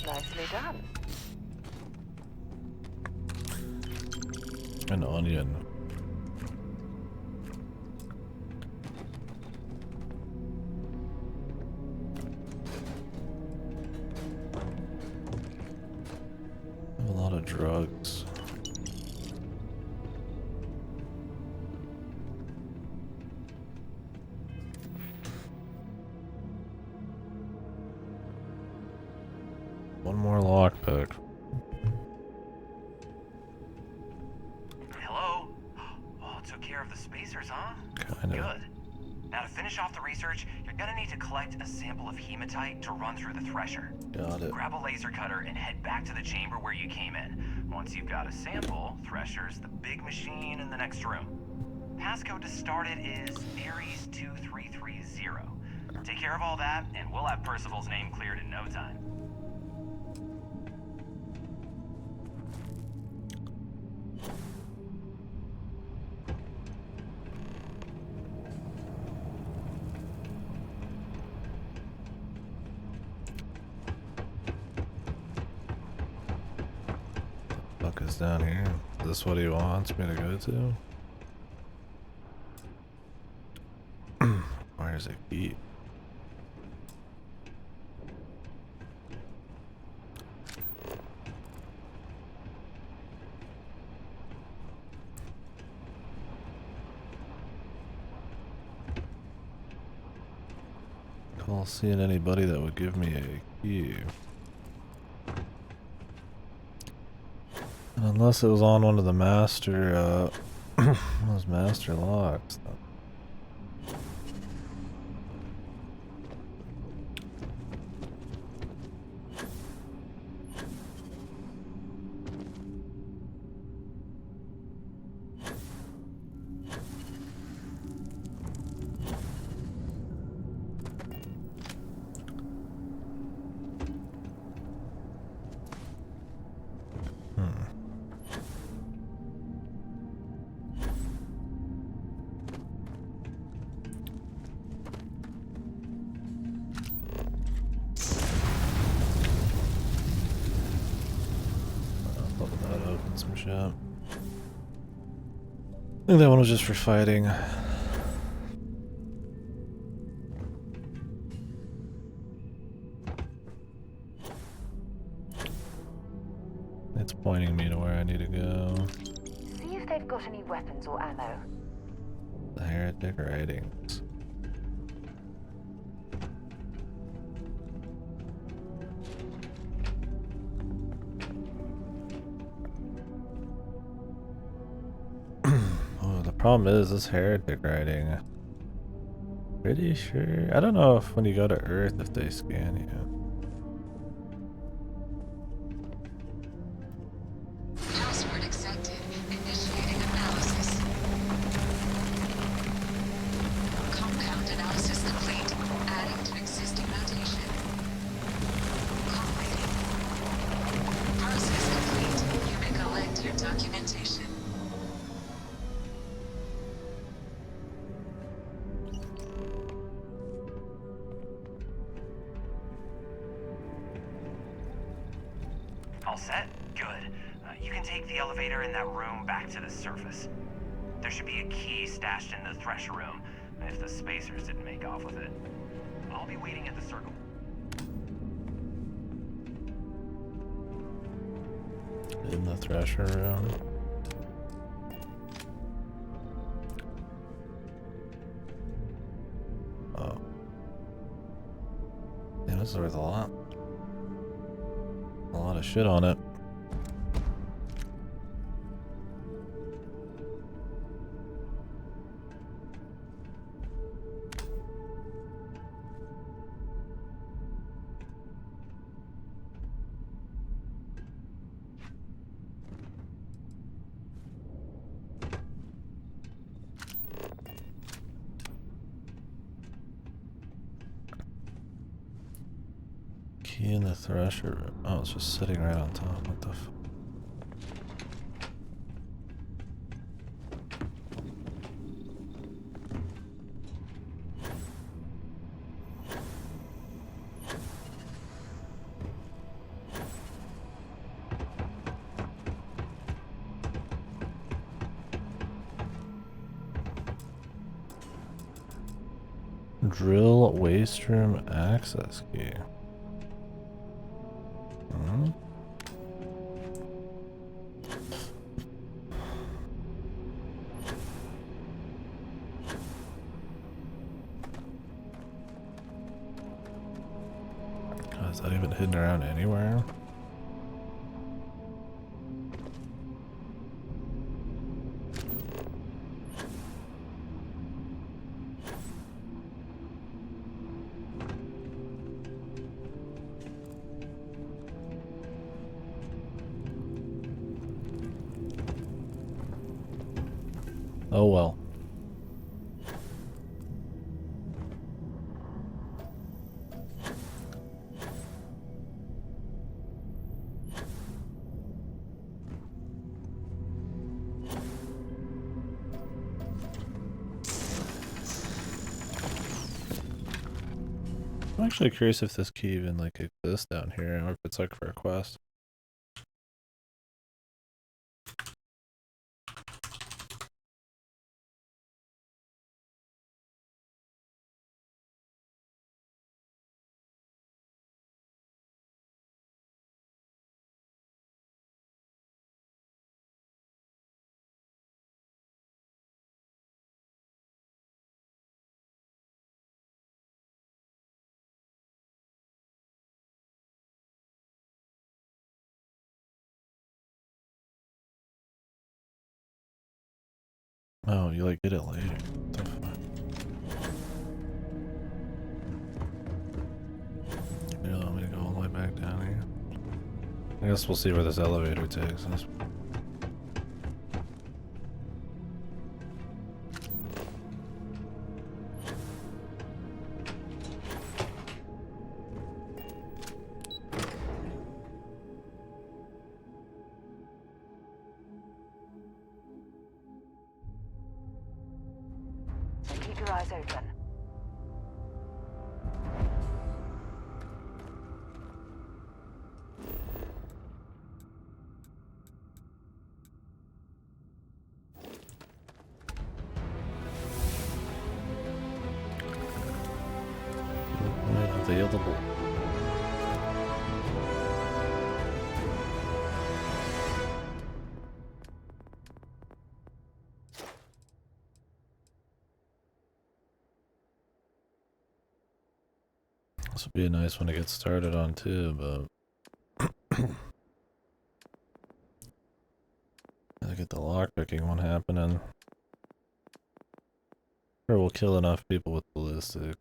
Nicely done. An onion. A lot of drugs. One more lockpick. Hello? Oh, took care of the spacers, huh? Kinda. Good. Now to finish off the research, you're gonna need to collect a sample of hematite to run through the thresher. Got it. Grab a laser cutter and head back to the chamber where you came in. Once you've got a sample, thresher's the big machine in the next room. Passcode to start it is Ares 2330. Take care of all that, and we'll have Percival's name cleared in no time. Fuck is down here? Is this what he wants me to go to? Where's a key? Call seeing anybody that would give me a key. And unless it was on one of the master, those master locks. Some shit. I think that one was just for fighting. It's pointing me to where I need to go. See if they've got any weapons or ammo. The heretic writings. Problem is this heretic writing. Pretty sure. I don't know if when you go to Earth if they scan you. Password accepted. Initiating analysis. Compound analysis complete. Adding to existing notation. Collating. Process complete. You may collect your documentation. All set? Good. You can take the elevator in that room back to the surface. There should be a key stashed in the thresher room, if the spacers didn't make off with it. I'll be waiting at the circle. In the thresher room. Oh. Yeah, this is worth a lot. A lot of shit on it. Key in the thresher room. Oh, it's just sitting right on top. What the f? Drill waste room access key. Hmm? God, is that even hidden around anywhere? Oh well. I'm actually curious if this key even like exists down here, or if it's like for a quest. Oh, you like get it later. What the fuck? You want me to go all the way back down here? I guess we'll see where this elevator takes us. Keep your eyes open. Available. This would be a nice one to get started on too, but gotta get the lockpicking one happening. Or we'll kill enough people with ballistic.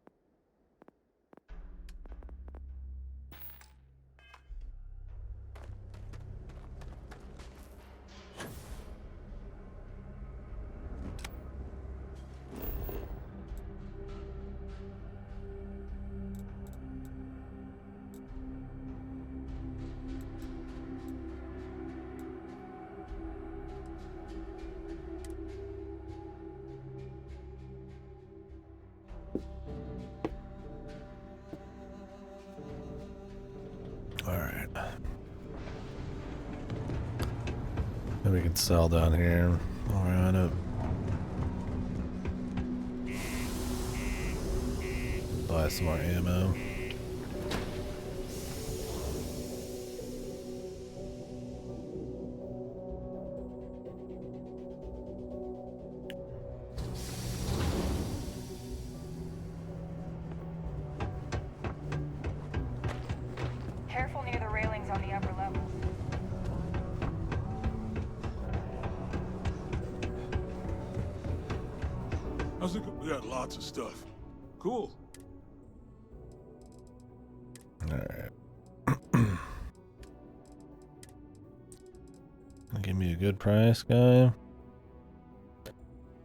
Alright. Then we can sell down here while we're on it. Buy some more ammo. Careful near the railings on the upper levels. How's it go? We got lots of stuff. Cool. Alright. Give me a good price, guy.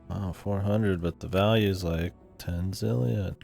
Oh, 400, but the value's like 10 zillion.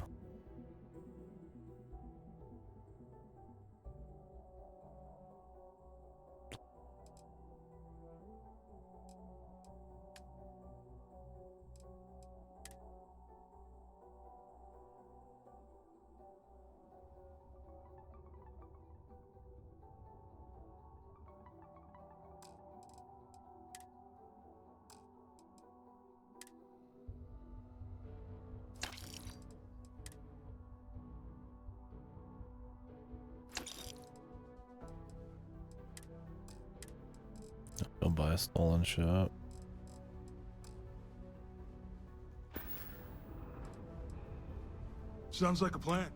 Go buy a stolen shop. Sounds like a plan.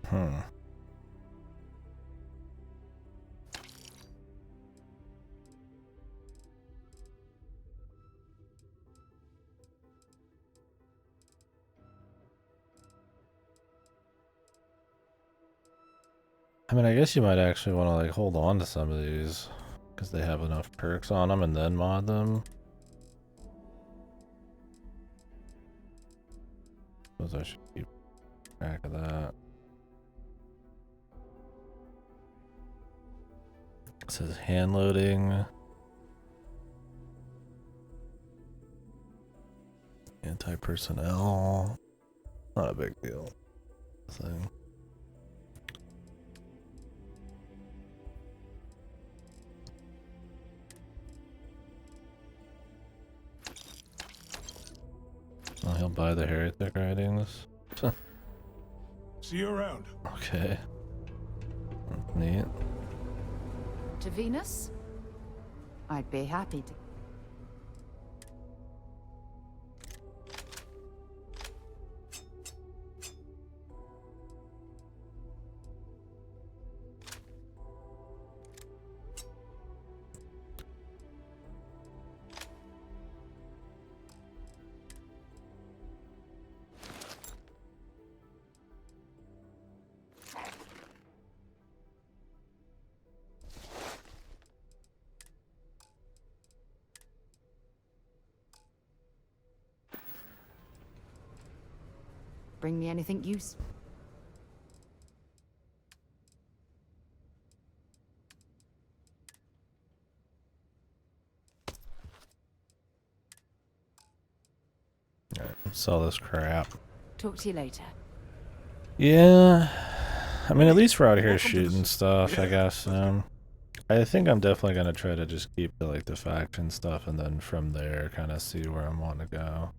Hmm. I mean, I guess you might actually want to like hold on to some of these because they have enough perks on them and then mod them. Suppose I should keep track of that. It says hand loading. Anti-personnel. Not a big deal. Thing. Oh, he'll buy the heretic writings. See you around. Okay. That's neat. To Venus? I'd be happy to. Bring me anything useful. Alright, let's sell this crap. Talk to you later. Yeah, I mean, at least we're out here shooting stuff, I guess. I think I'm definitely gonna try to just keep to like the faction stuff, and then from there, kind of see where I want to go.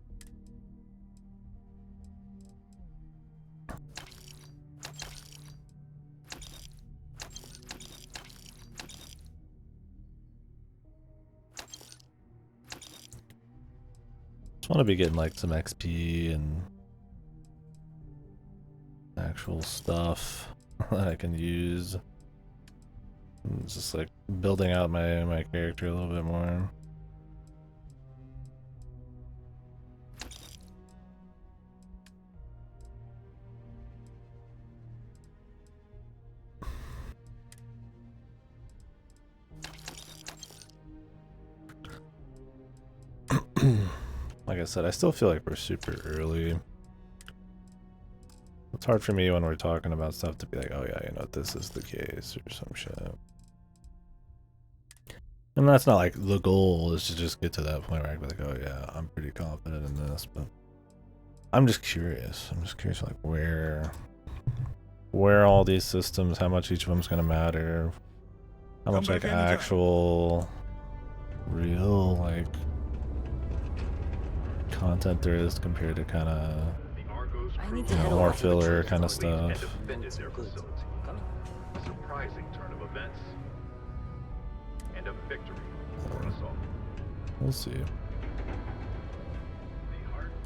Just want to be getting like some XP and actual stuff that I can use. And just like building out my character a little bit more. Like I said, I still feel like we're super early. It's hard for me when we're talking about stuff to be like, oh yeah, you know, this is the case or some shit. And that's not like the goal, is to just get to that point where I can be like, oh yeah, I'm pretty confident in this, but I'm just curious. I'm just curious like where all these systems, how much each of them's gonna matter, how much like actual real like content there is compared to kind of more filler kind of stuff. A surprising turn of events and a victory for us all. We'll see.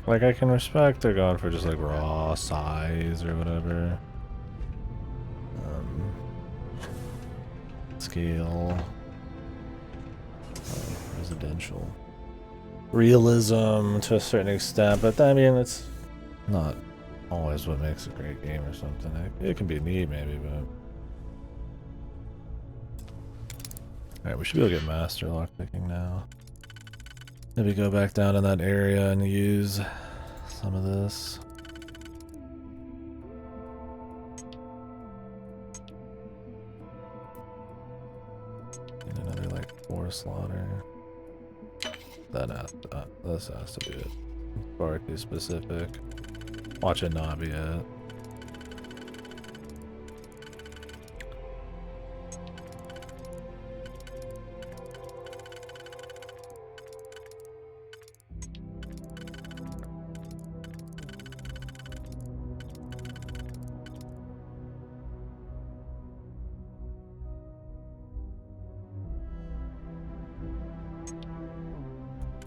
Like, I can respect they're going for just like raw size or whatever. Scale. Residential. Realism to a certain extent, but I mean, it's not always what makes a great game or something. It can be neat maybe, but... Alright, we should be able to get master lockpicking now. Maybe go back down in that area and use some of this. Need another like 4 slaughter. This has to be it. Far too specific. Watch it not be it.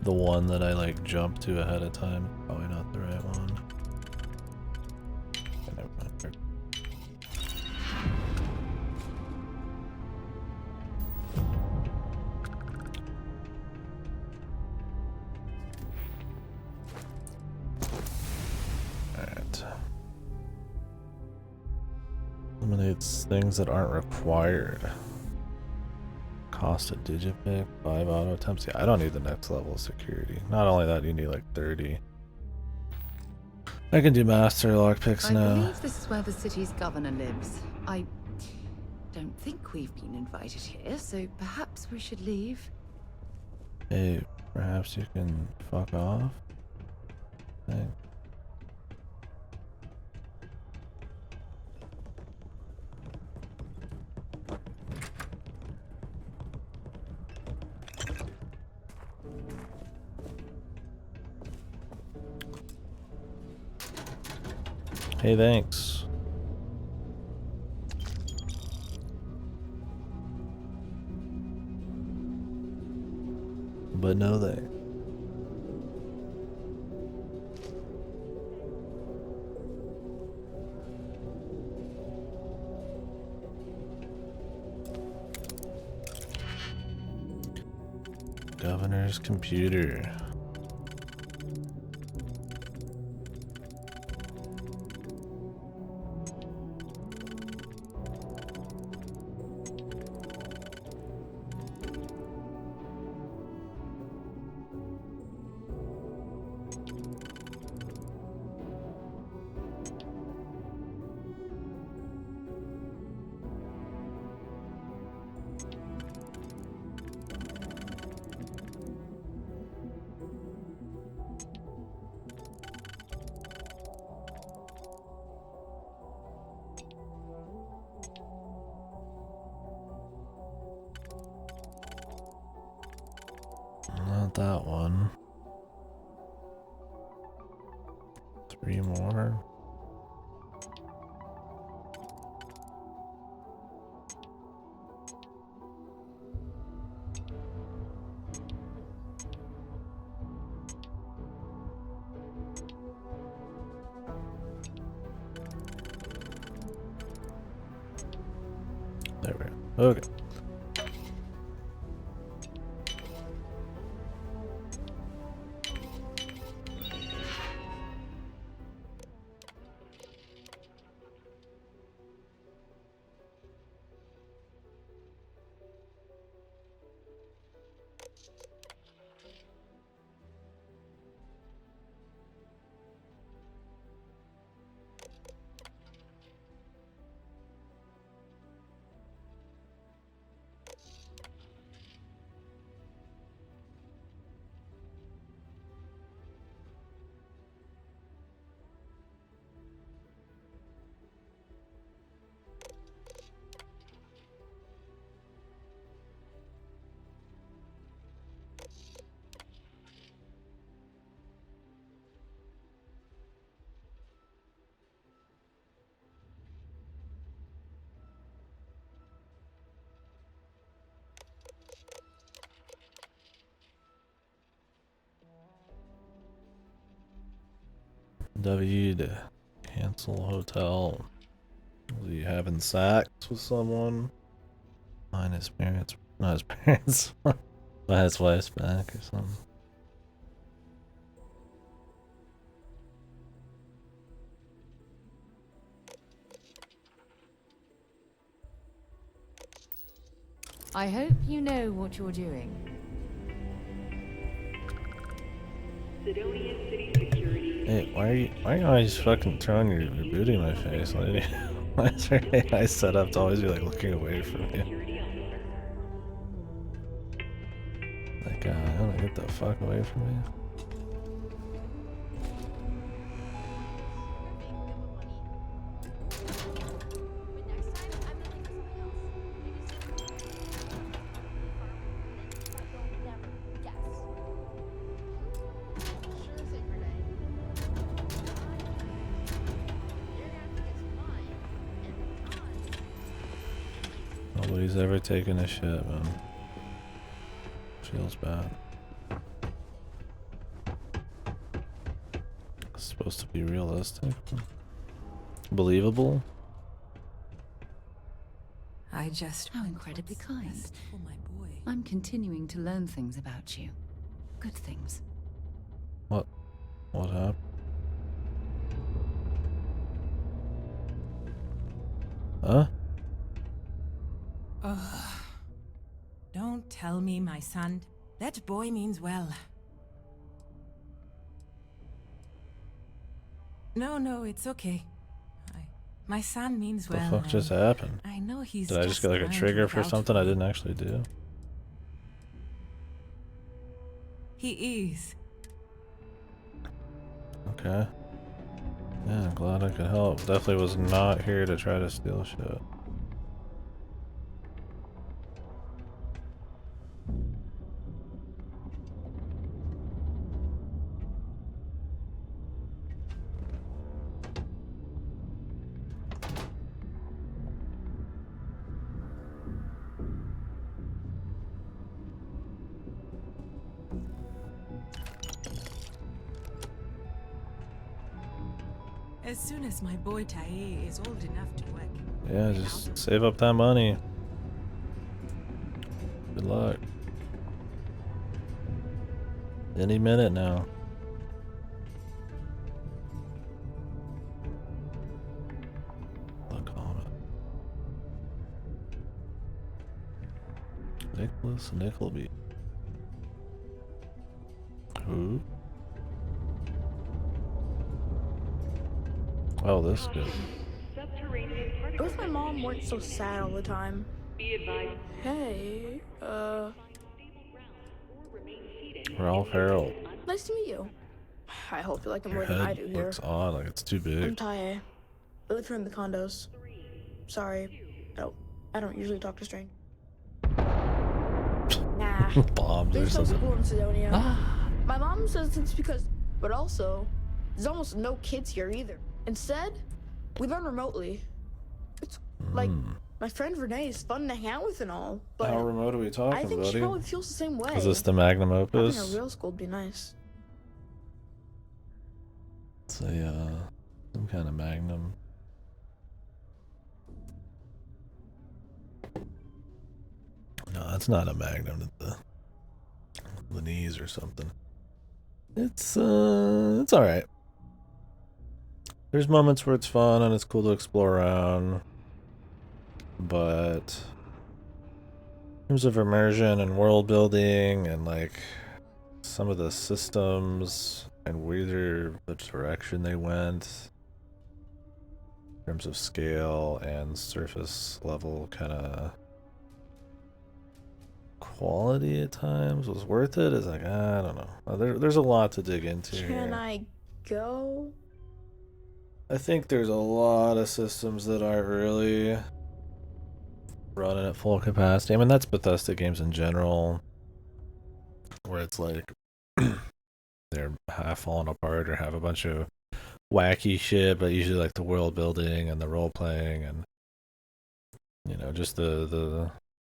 The one that I like jumped to ahead of time, probably not the right one. Okay, never mind. Alright. Eliminates things that aren't required. Cost a digipick, 5 auto attempts. Yeah, I don't need the next level of security. Not only that, you need like 30. I can do master lockpicks now. I believe this is where the city's governor lives. I don't think we've been invited here, so perhaps we should leave. Hey, perhaps you can fuck off? Thanks. Hey, thanks. But no thanks. Governor's computer. that one. 3 more. There we go. Okay. W to cancel hotel. Was he having sex with someone? Find his parents. Not his parents. Buy his wife's back or something. I hope you know what you're doing. Hey, why are you always fucking throwing your booty in my face, lady? Why is your AI set up to always be like looking away from you? Like, I wanna get the fuck away from me. Nobody's ever taken a shit, man. Feels bad. It's supposed to be realistic. Believable. I just How incredibly kind. for my boy. I'm continuing to learn things about you. Good things. What happened? Huh? Ugh. Don't tell me, my son. That boy means well. No, it's okay. My son means well. The fuck just happened? I know he's Did I just get like a trigger for something I didn't actually do? He is. Okay. Yeah, I'm glad I could help. Definitely was not here to try to steal shit. As soon as my boy Tae is old enough to work. Yeah, just save up that money. Good luck. Any minute now. Look on it. Nicholas Nickleby. Who? Oh, this is good. I wish my mom weren't so sad all the time. Hey, Ralph Harold. nice to meet you. I hope you like it Your more than I head do here. looks odd, like it's too big. I'm Tae. I live here in the condos. Sorry, I don't usually talk to strangers. Nah, Bombs or There's no something. school in Sidonia. My mom says it's because, but also, there's almost no kids here either. Instead, we learn remotely. It's like, my friend Renee is fun to hang out with and all, but How remote are we talking, I think buddy? she probably feels the same way. Is this the magnum Having a opus? real school would be nice. It's a, some kind of magnum. No, that's not a magnum. It's the knees or something. It's alright. There's moments where it's fun and it's cool to explore around, but in terms of immersion and world building and like some of the systems and whether the direction they went in terms of scale and surface level kind of quality at times was worth it. It's like, I don't know. There's a lot to dig into here. Can I go? I think there's a lot of systems that aren't really running at full capacity. I mean, that's Bethesda games in general, where it's like they're half falling apart or have a bunch of wacky shit, but usually like the world building and the role playing and just the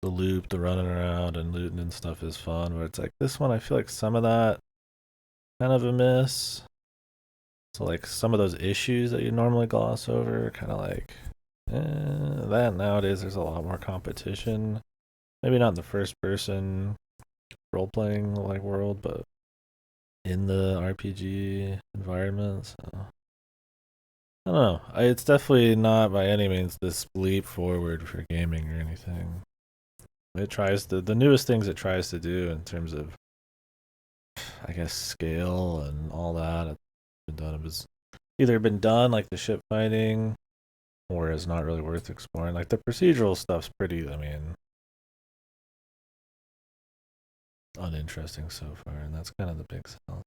loop, the running around and looting and stuff is fun. Where it's like this one, I feel like some of that kind of a miss. So like some of those issues that you normally gloss over, kind of like that nowadays there's a lot more competition. Maybe not in the first person role playing like world, but in the RPG environment. So I don't know. It's definitely not by any means this leap forward for gaming or anything. It tries the newest things it tries to do in terms of, I guess, scale and all that. It's either been done like the ship fighting, or is not really worth exploring. Like the procedural stuff's pretty, I mean, uninteresting so far, and that's kind of the big sell.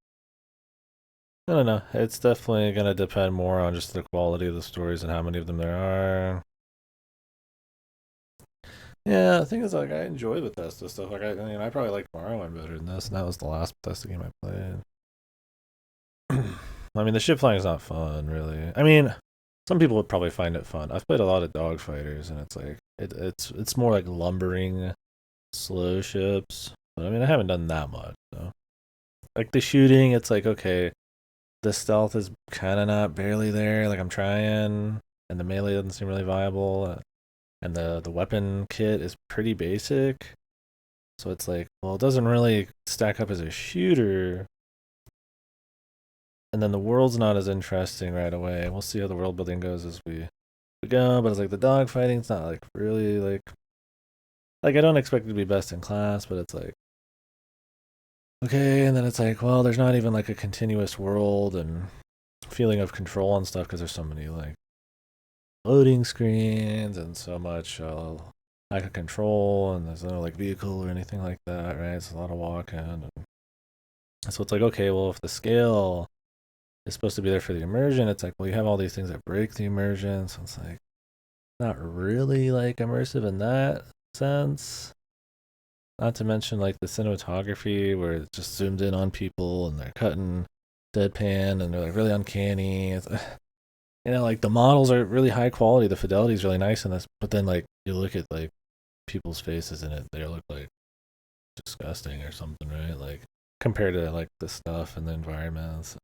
I don't know. It's definitely gonna depend more on just the quality of the stories and how many of them there are. Yeah, the thing is, like, I enjoy Bethesda stuff. Like, I probably like Morrowind better than this, and that was the last Bethesda game I played. I mean, the ship flying is not fun, really. I mean, some people would probably find it fun. I've played a lot of dogfighters, and it's like it's more like lumbering, slow ships. But I mean, I haven't done that much. So, like the shooting, it's like okay, the stealth is kind of not barely there. Like I'm trying, and the melee doesn't seem really viable, and the weapon kit is pretty basic. So it's like, well, it doesn't really stack up as a shooter. And then the world's not as interesting right away. We'll see how the world building goes as we go. But it's like the dog fighting's not like really like I don't expect it to be best in class, but it's like okay. And then it's like, well, there's not even like a continuous world and feeling of control and stuff because there's so many like loading screens and so much lack of control, and there's no like vehicle or anything like that, right? It's a lot of walking. And so it's like, okay, well, if the scale is supposed to be there for the immersion, it's like, well, you have all these things that break the immersion, so it's like not really like immersive in that sense. Not to mention like the cinematography where it's just zoomed in on people and they're cutting deadpan and they're like really uncanny. It's, like the models are really high quality, the fidelity is really nice in this, but then like you look at like people's faces in it, they look like disgusting or something, right? Like compared to like the stuff and the environments.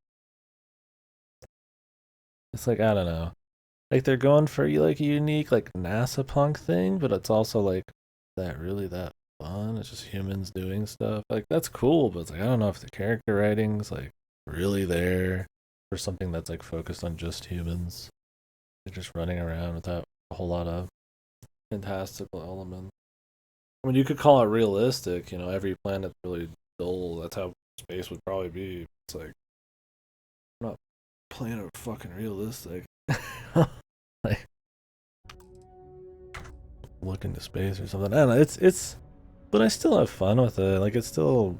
It's like, I don't know. Like they're going for like a unique like NASA punk thing, but it's also like that really that fun. It's just humans doing stuff. Like that's cool, but it's like I don't know if the character writing's like really there for something that's like focused on just humans. They're just running around without a whole lot of fantastical elements. I mean, you could call it realistic, every planet's really dull. That's how space would probably be. It's like I'm not playing it fucking realistic. Like look into space or something. I don't know. It's but I still have fun with it. Like it's still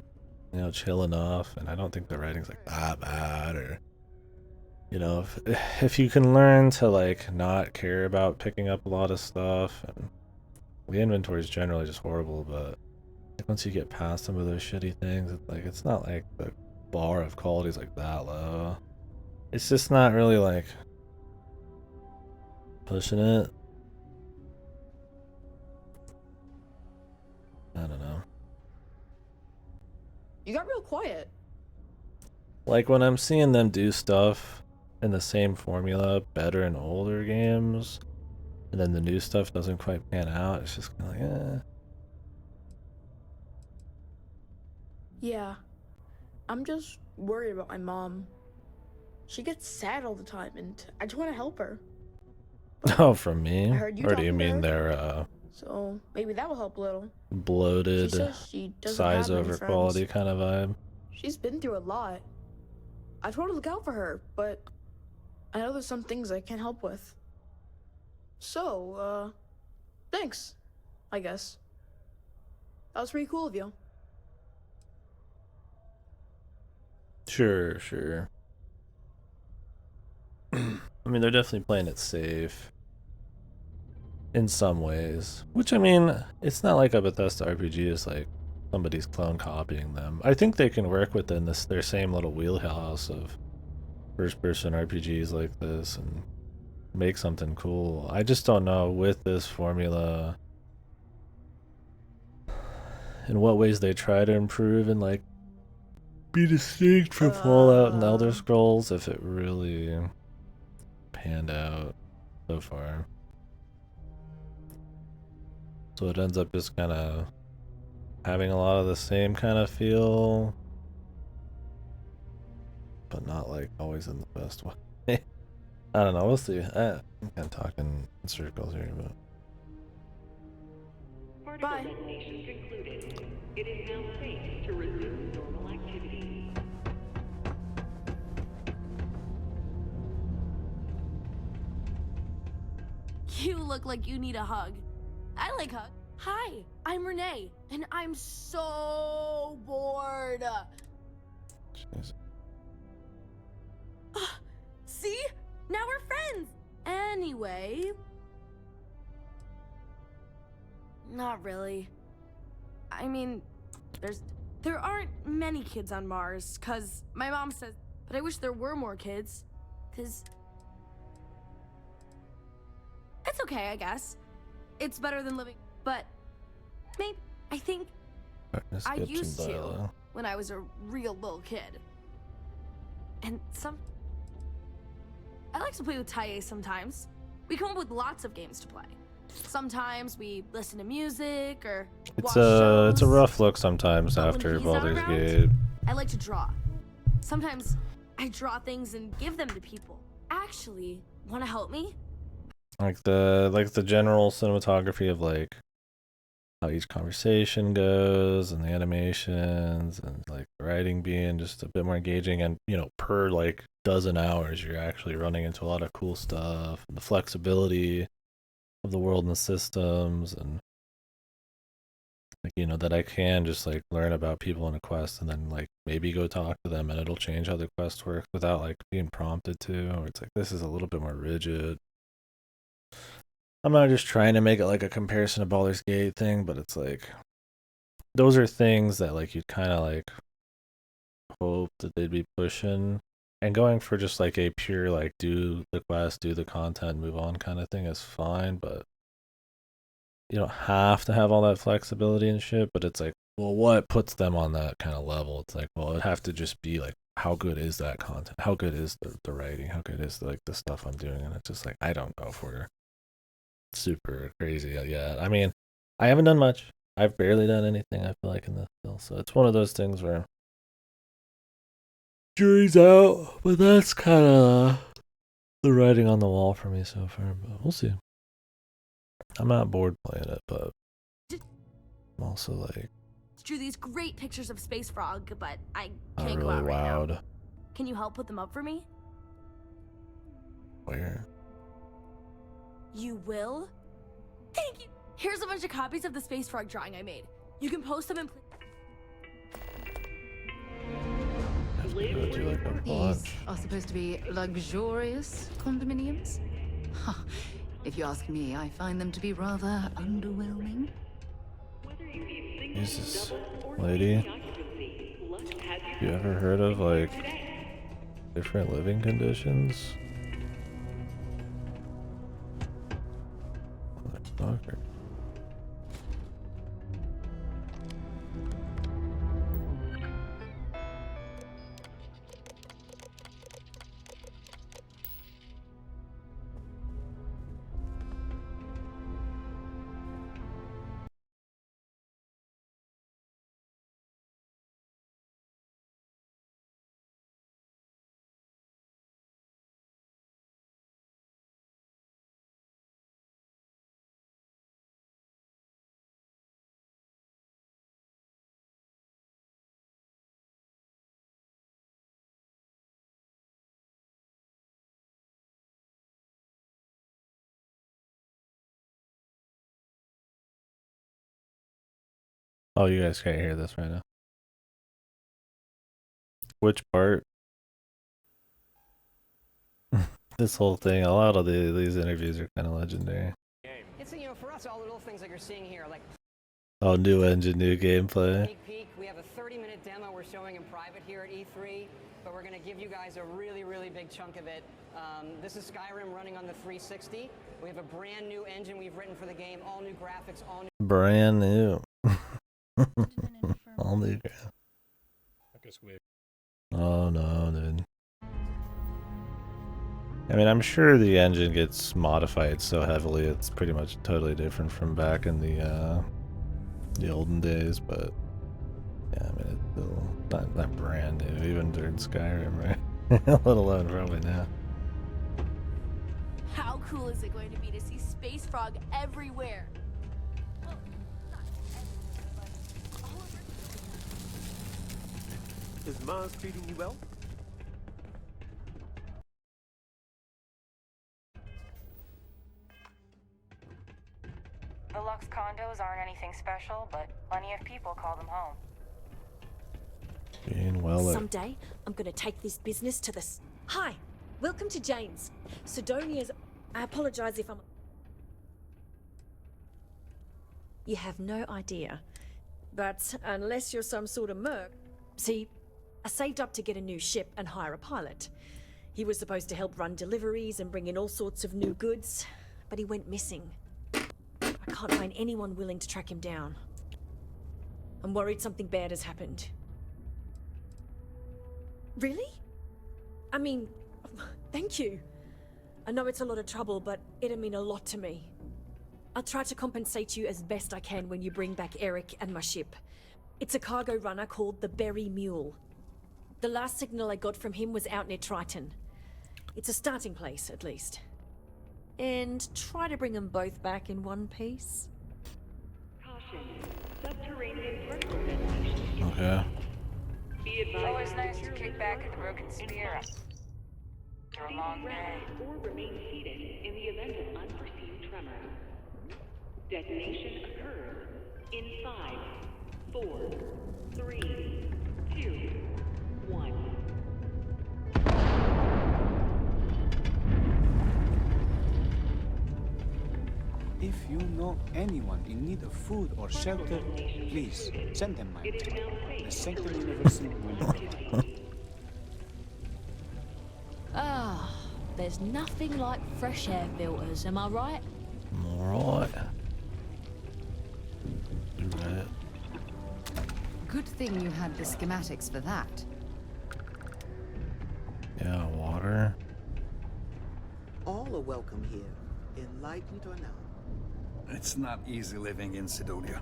chill enough, and I don't think the writing's like that bad. Or if you can learn to like not care about picking up a lot of stuff, and the inventory is generally just horrible, but Like once you get past some of those shitty things, it's like it's not like the bar of quality is like that low. It's just not really like pushing it. I don't know. You got real quiet. Like when I'm seeing them do stuff in the same formula better in older games, and then the new stuff doesn't quite pan out, it's just kind of like, eh. Yeah. I'm just worried about my mom. She gets sad all the time, and I just want to help her. Oh, from me? I heard you Or do you talking to mean her. their So maybe that will help a little. bloated, She says she doesn't size have many over friends. quality kind of vibe? She's been through a lot. I told her to look out for her, but I know there's some things I can't help with. So, thanks, I guess. That was pretty cool of you. Sure, sure. I mean, they're definitely playing it safe in some ways. Which, I mean, it's not like a Bethesda RPG is like somebody's clone copying them. I think they can work within their same little wheelhouse of first-person RPGs like this and make something cool. I just don't know with this formula in what ways they try to improve and like be distinct from Fallout and Elder Scrolls if it really panned out so far. So it ends up just kind of having a lot of the same kind of feel, but not like always in the best way. I don't know, we'll see. I'm kind of talking in circles here, but Bye. Concluded. It is now safe to resume normal activity. You look like you need a hug. I like hugs. Hi, I'm Renee, and I'm so bored. jeez. See? Now we're friends. Anyway. Not really. I mean, there aren't many kids on Mars, 'cause my mom says, but I wish there were more kids, 'cause it's okay, I guess. It's better than living, but maybe I think I used to when I was a real little kid. And I like to play with Taye sometimes. We come up with lots of games to play. Sometimes we listen to music or watch shows. It's a rough look sometimes But when after he's not Baldur's around, Gate. I like to draw. Sometimes I draw things and give them to people. Actually, want to help me? Like the general cinematography of like how each conversation goes and the animations and like the writing being just a bit more engaging, and you know, per like dozen hours you're actually running into a lot of cool stuff, and the flexibility of the world and the systems, and like, you know, that I can just like learn about people in a quest and then like maybe go talk to them and it'll change how the quest works without like being prompted to, or it's like this is a little bit more rigid. I'm not just trying to make it like a comparison to Baldur's Gate thing, but it's like those are things that like you'd kind of like hope that they'd be pushing, and going for just like a pure like do the quest, do the content, move on kind of thing is fine, but you don't have to have all that flexibility and shit. But it's like, well, what puts them on that kind of level? It's like, well, it'd have to just be like, how good is that content? How good is the writing? How good is like the stuff I'm doing? And it's just like, I don't know for super crazy yet. I mean, I haven't done much. I've barely done anything, I feel like, in this still. So it's one of those things where jury's out, but that's kind of the writing on the wall for me so far. But we'll see. I'm not bored playing it, but I'm also like Drew these great pictures of Space Frog, but I not can't really go out right now. wowed. Can you help put them up for me? Where? You will? Thank you! Here's a bunch of copies of the Space Frog drawing I made. You can post them in... Have to go do like a These bunch. are supposed to be luxurious condominiums? Huh. If you ask me, I find them to be rather underwhelming. Whether you need Jesus, lady. You ever heard of like different living conditions? Motherfucker. Oh, you guys can't hear this right now. Which part? This whole thing, a lot of these interviews are kind of legendary. It's, you know, for us, all the little things that you're seeing here, like Oh, new engine, new gameplay. peek. We have a 30-minute demo we're showing in private here at E3, but we're going to give you guys a really, really big chunk of it. This is Skyrim running on the 360. We have a brand new engine we've written for the game, all new graphics, all new... Brand new. All new. Oh no, dude. I mean, I'm sure the engine gets modified so heavily it's pretty much totally different from back in the olden days, but yeah, I mean, it's still not brand new, even during Skyrim, right? Let alone probably now. How cool is it going to be to see Space Frog everywhere? Well, not everywhere, but all over. Is Mars treating you well? The Lux condos aren't anything special, but plenty of people call them home. Being well. Someday, I'm gonna take this business to the... Hi, welcome to James. Sidonia's... I apologize if I'm... You have no idea. But unless you're some sort of merc... See, I saved up to get a new ship and hire a pilot. He was supposed to help run deliveries and bring in all sorts of new goods, but he went missing. I can't find anyone willing to track him down. I'm worried something bad has happened. Really? I mean, thank you. I know it's a lot of trouble, but it'll mean a lot to me. I'll try to compensate you as best I can when you bring back Eric and my ship. It's a cargo runner called the Berry Mule. The last signal I got from him was out near Triton. It's a starting place, at least. And try to bring them both back in one piece. Caution. Subterranean vertical detonation. Okay. Be advised. Always nice to kick back at the broken spear. After a long day. Or remain seated in the event of unforeseen tremor. Detonation occurs in 5, 4, 3, 2, 1. If you know anyone in need of food or shelter, please send them my way. The Sanctum University will provide. Ah, there's nothing like fresh air filters, am I right? Alright. Right. Good thing you had the schematics for that. Yeah, water. All are welcome here, enlightened or not. It's not easy living in Sidonia.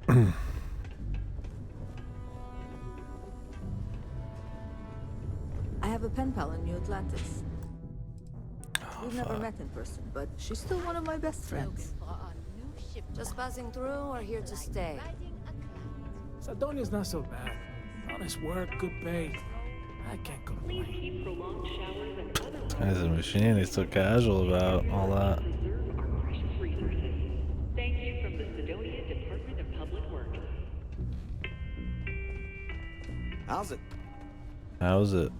I have a pen pal in New Atlantis. We've never met in person, but she's still one of my best friends. Just passing through or here to stay? Sidonia's not so bad. Honest work, good pay. I can't complain. Please keep prolonged showers and other This guy's a machine. He's so casual about all that. preserve our precious resources. Thank you from the Sidonia Department of Public Works. How's it? How's it?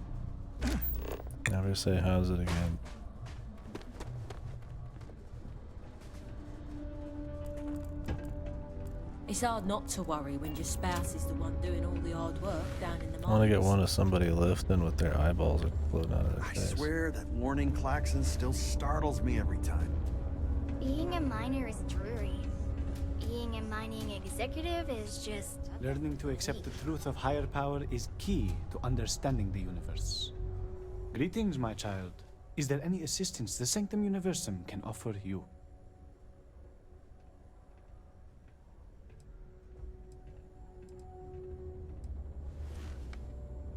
Never say how's it again. It's hard not to worry when your spouse is the one doing all the hard work down in the mines. I want to get one of somebody lifting with their eyeballs exploding out of their face. I swear that warning klaxon still startles me every time. Being a miner is dreary. Being a mining executive is just... Learning to accept the truth of higher power is key to understanding the universe. Greetings, my child. Is there any assistance the Sanctum Universum can offer you?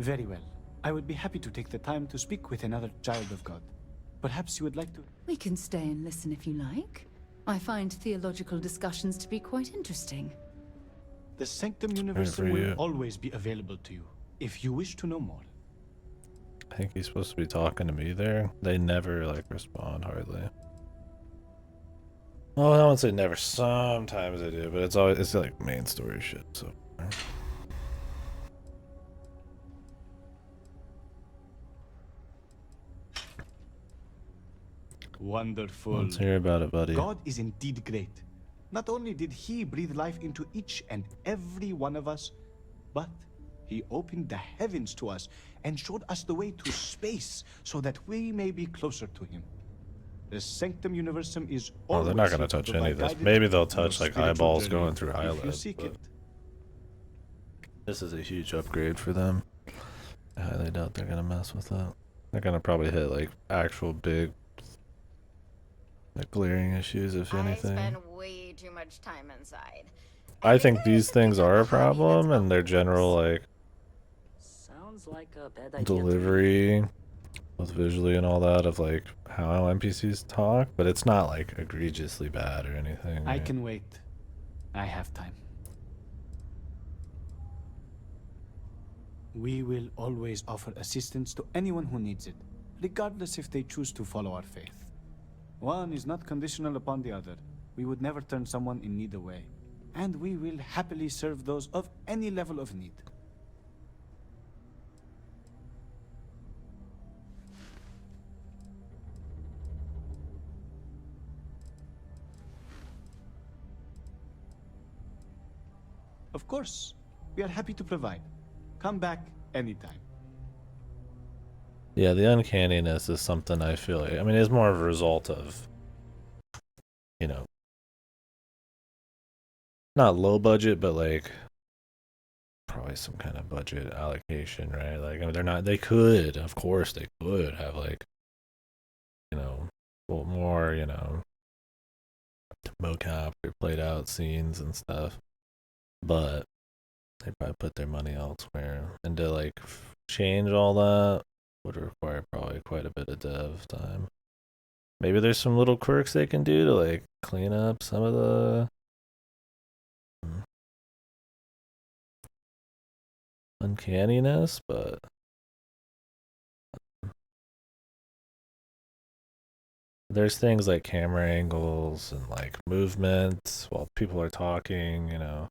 Very well. I would be happy to take the time to speak with another child of God. Perhaps you would like to... We can stay and listen if you like. I find theological discussions to be quite interesting. The Sanctum Universum will always be available to you, if you wish to know more. I think he's supposed to be talking to me there. They never, like, respond, hardly. Well, I won't say never. Sometimes they do, but it's always, it's like main story shit, so... Wonderful. Let's hear about it, buddy. God is indeed great. Not only did he breathe life into each and every one of us, but he opened the heavens to us and showed us the way to space so that we may be closer to him. The Sanctum Universum is Oh, they're not going to touch any of this. Maybe they'll touch like eyeballs going through eyelids. This is a huge upgrade for them. I highly doubt they're going to mess with that. They're going to probably hit like actual big glaring issues, if anything. I spend way too much time inside. I think these things are a problem, and their general like Sounds like a bad idea. delivery with visually and all that of like how NPCs talk, but it's not like egregiously bad or anything. I can wait. I have time. We will always offer assistance to anyone who needs it, regardless if they choose to follow our faith. One is not conditional upon the other. We would never turn someone in need away. And we will happily serve those of any level of need. Of course, we are happy to provide. Come back anytime. Yeah, the uncanniness is something I feel like, I mean, it's more of a result of, you know, not low budget, but like probably some kind of budget allocation, right? Like, I mean, they're not, they could, of course, they could have like, you know, well, more, you know, mocap or played out scenes and stuff, but they probably put their money elsewhere, and to like change all that would require probably quite a bit of dev time. Maybe there's some little quirks they can do to like clean up some of the uncanniness, but there's things like camera angles and like movement while people are talking, you know.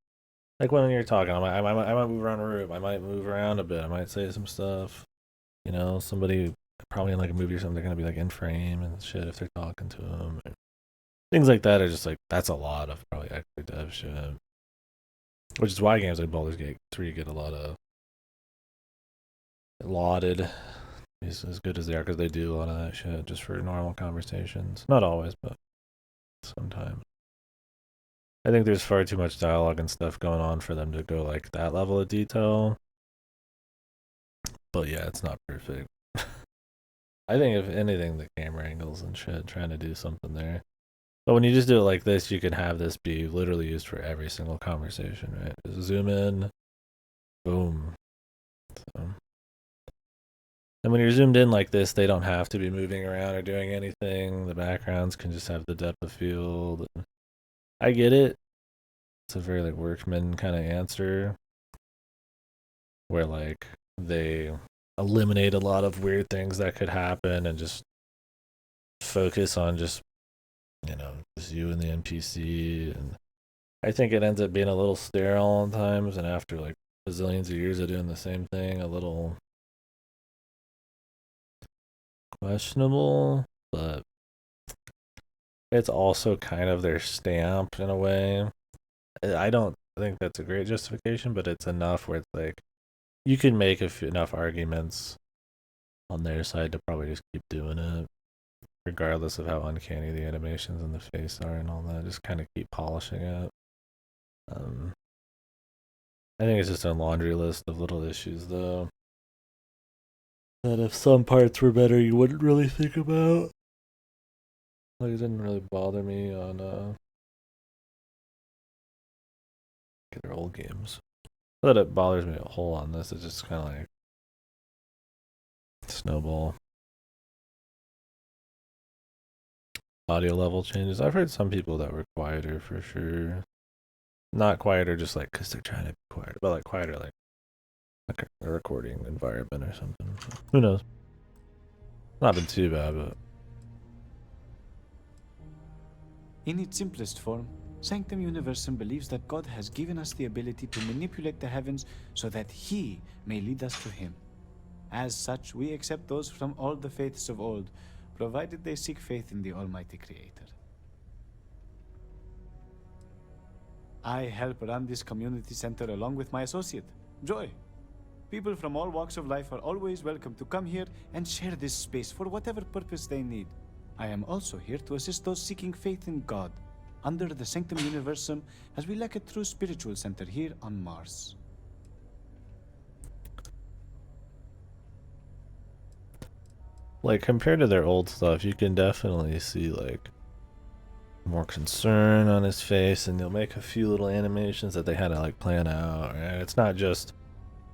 Like when you're talking, I might move around a room, I might move around a bit, I might say some stuff. You know, somebody probably in like a movie or something, they're gonna be like in frame and shit if they're talking to them. Things like that are just like, that's a lot of probably extra dev shit. Which is why games like Baldur's Gate 3 get a lot of lauded as good as they are, because they do a lot of that shit just for normal conversations. Not always, but sometimes. I think there's far too much dialogue and stuff going on for them to go like that level of detail. But yeah, it's not perfect. I think if anything, the camera angles and shit, trying to do something there. But when you just do it like this, you can have this be literally used for every single conversation, right? Just zoom in, boom. So. And when you're zoomed in like this, they don't have to be moving around or doing anything. The backgrounds can just have the depth of field. I get it. It's a very like workman kind of answer, where like they eliminate a lot of weird things that could happen and just focus on just, you know, just you and the NPC. And I think it ends up being a little sterile at times, and after like bazillions of years of doing the same thing, a little questionable, but it's also kind of their stamp in a way. I don't I think that's a great justification, but it's enough where it's like you can make enough arguments on their side to probably just keep doing it, regardless of how uncanny the animations in the face are and all that. Just kind of keep polishing it. I think it's just a laundry list of little issues, though, that if some parts were better, you wouldn't really think about. Like, it didn't really bother me on their old games. But it bothers me a whole on this. It's just kind of like snowball. Audio level changes. I've heard some people that were quieter for sure. Not quieter just like because they're trying to be quieter, but like quieter like a recording environment or something. Who knows? Not been too bad, but in its simplest form, Sanctum Universum believes that God has given us the ability to manipulate the heavens so that He may lead us to Him. As such, we accept those from all the faiths of old, provided they seek faith in the Almighty Creator. I help run this community center along with my associate, Joy. People from all walks of life are always welcome to come here and share this space for whatever purpose they need. I am also here to assist those seeking faith in God, under the Sanctum Universum, as we lack a true spiritual center here on Mars. like compared to their old stuff, you can definitely see like more concern on his face, and they'll make a few little animations that they had to like plan out. Right? It's not just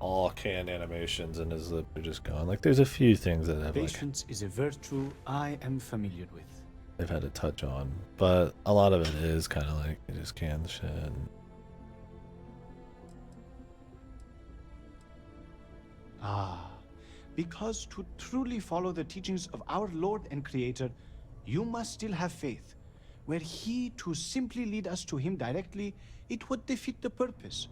all canned animations and his lips are just gone. Like there's a few things that have patience is a virtue I am familiar with. They've had to touch on, but a lot of it is kind of like you just canned shit. Because to truly follow the teachings of our Lord and Creator, you must still have faith. Were He to simply lead us to Him directly, it would defeat the purpose.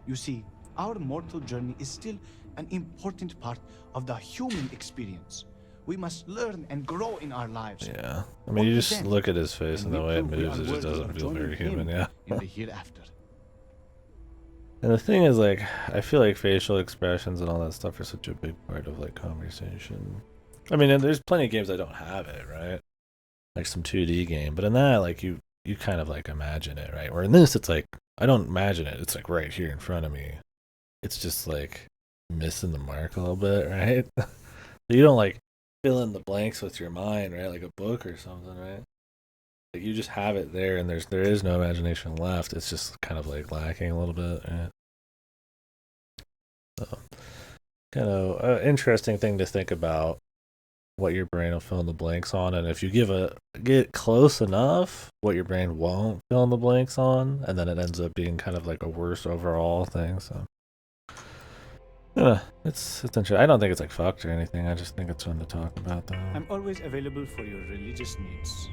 You see, our mortal journey is still an important part of the human experience. We must learn and grow in our lives. Yeah, I mean, you just look at his face and the way it moves, it just doesn't feel very human, yeah. In the hereafter. And the thing is, like, I feel like facial expressions and all that stuff are such a big part of, like, conversation. I mean, and there's plenty of games that don't have it, right? Like some 2D game, but in that, like, you kind of, like, imagine it, right? Where in this, it's like, I don't imagine it. It's, like, right here in front of me. It's just, like, missing the mark a little bit, right? You don't, like, fill in the blanks with your mind, right? Like a book or something, right? Like you just have it there, and there is no imagination left. It's just kind of like lacking a little bit, right? So, kind of interesting thing to think about what your brain will fill in the blanks on, and if you get close enough, what your brain won't fill in the blanks on, and then it ends up being kind of like a worse overall thing. So, it's interesting. I don't think it's like fucked or anything. I just think it's fun to talk about, though. I'm always available for your religious needs.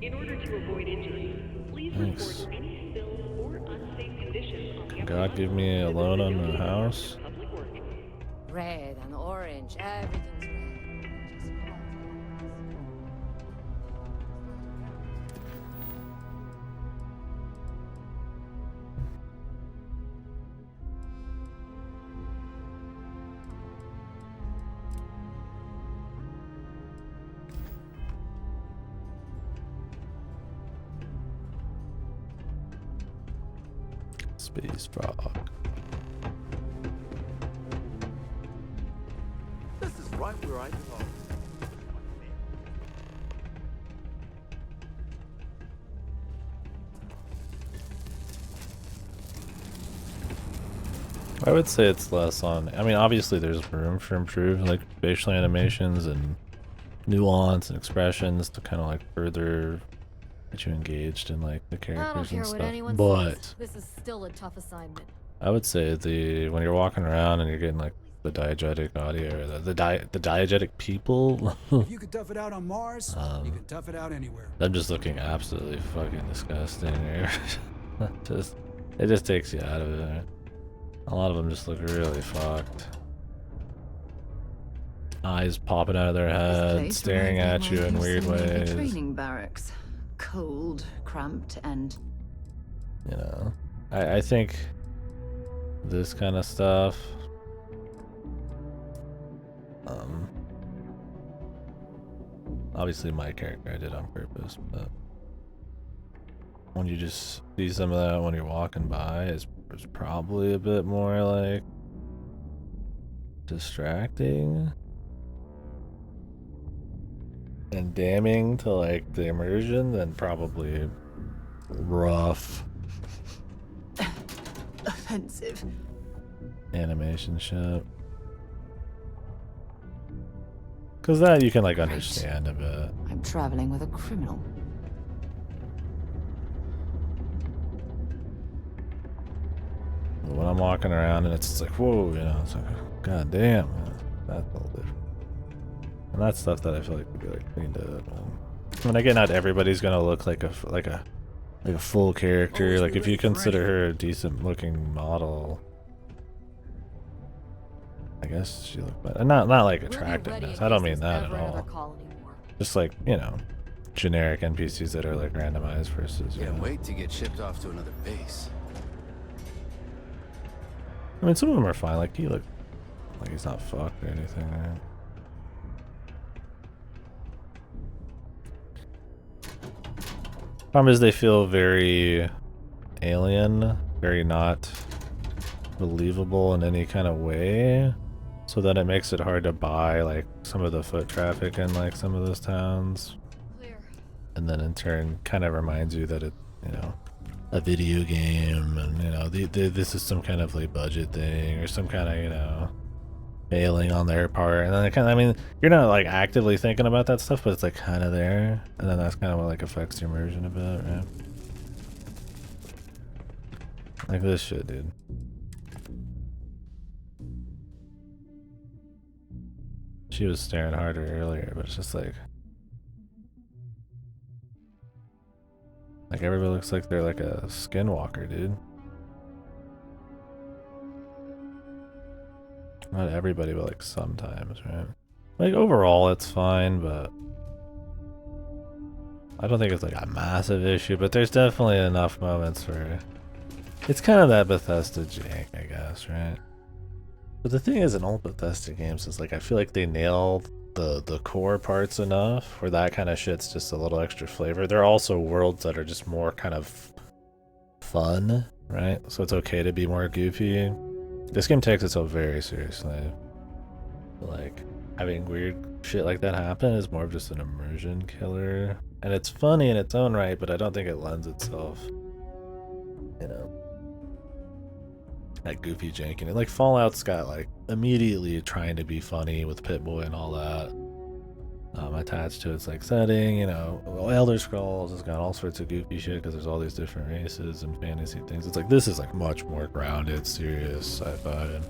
In order to avoid injury, please report any spills or unsafe conditions on the God, give me a loan on the house. Red and orange, everything's red. Space frog. This is right where I belong. I would say it's less on. I mean, obviously there's room for improved, like facial animations and nuance and expressions to kind of like further get you engaged in like the characters and stuff. But this is still a tough assignment. I would say when you're walking around and you're getting like the diegetic audio, or the diegetic people. If you could tough it out on Mars, you can tough it out anywhere. I'm just looking absolutely fucking disgusting here. It just takes you out of it. A lot of them just look really fucked. Eyes popping out of their heads, staring at you in weird ways. Training barracks, cold, cramped, and you know, I think this kind of stuff. Obviously my character I did on purpose, but when you just see some of that when you're walking by, it's probably a bit more like distracting and damning to like the immersion than probably rough Offensive. animation shit. Cause that you can like understand a bit. I'm traveling with a criminal. But when I'm walking around and it's just like, whoa, you know, it's like, god damn, that's a little different. And that's stuff that I feel like would be like cleaned up. And again, not everybody's gonna look like a full character. Like if you consider her a decent looking model, I guess she looked better. Not like attractiveness. I don't mean that at all. Just like, you know, generic NPCs that are like randomized versus. Can't wait to get shipped off to another base. I mean, some of them are fine. Like he looked like he's not fucked or anything, right? Problem is they feel very alien, very not believable in any kind of way, so that it makes it hard to buy like some of the foot traffic in like some of those towns. Clear. And then in turn kind of reminds you that it, you know, a video game, and you know this is some kind of like budget thing or some kind of, you know, failing on their part. And then it kind of, I mean, you're not like actively thinking about that stuff, but it's like kind of there, and then that's kind of what like affects your immersion a bit, right? Like this shit, dude. She was staring harder earlier, but it's just like everybody looks like they're like a skinwalker, dude. Not everybody, but like sometimes, right? Like overall it's fine, but I don't think it's like a massive issue, but there's definitely enough moments where it's kind of that Bethesda jank, I guess, right? But the thing is, in old Bethesda games is like I feel like they nail the core parts enough where that kind of shit's just a little extra flavor. There are also worlds that are just more kind of fun, right? So it's okay to be more goofy. This game takes itself very seriously. Like, having weird shit like that happen is more of just an immersion killer. And it's funny in its own right, but I don't think it lends itself, you know, that goofy jankiness. Like, Fallout's got, like, immediately trying to be funny with Pit-Boy and all that. Attached to its, like, setting, you know. Elder Scrolls has got all sorts of goofy shit because there's all these different races and fantasy things. It's like, this is, like, much more grounded, serious sci-fi. And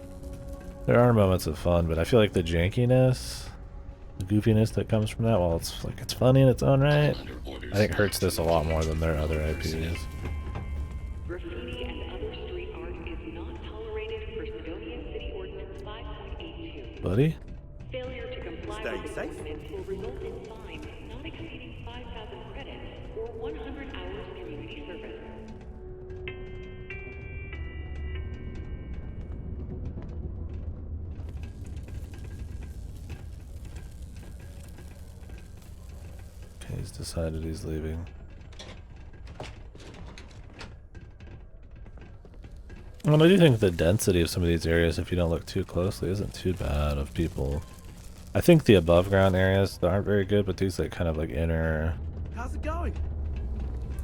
there are moments of fun, but I feel like the jankiness, the goofiness that comes from that, while it's, like, it's funny in its own right, I think hurts this a lot more than their other IPs. Graffiti and other street art is not tolerated per Sidonian City Ordinance 5.82. Buddy? Failure to comply with the ordinance will result in fines not exceeding 5,000 credits or 100 hours community service. Okay, he's decided he's leaving. Well, I do think the density of some of these areas, if you don't look too closely, isn't too bad of people. I think the above ground areas aren't very good, but these like kind of like inner, How's it going?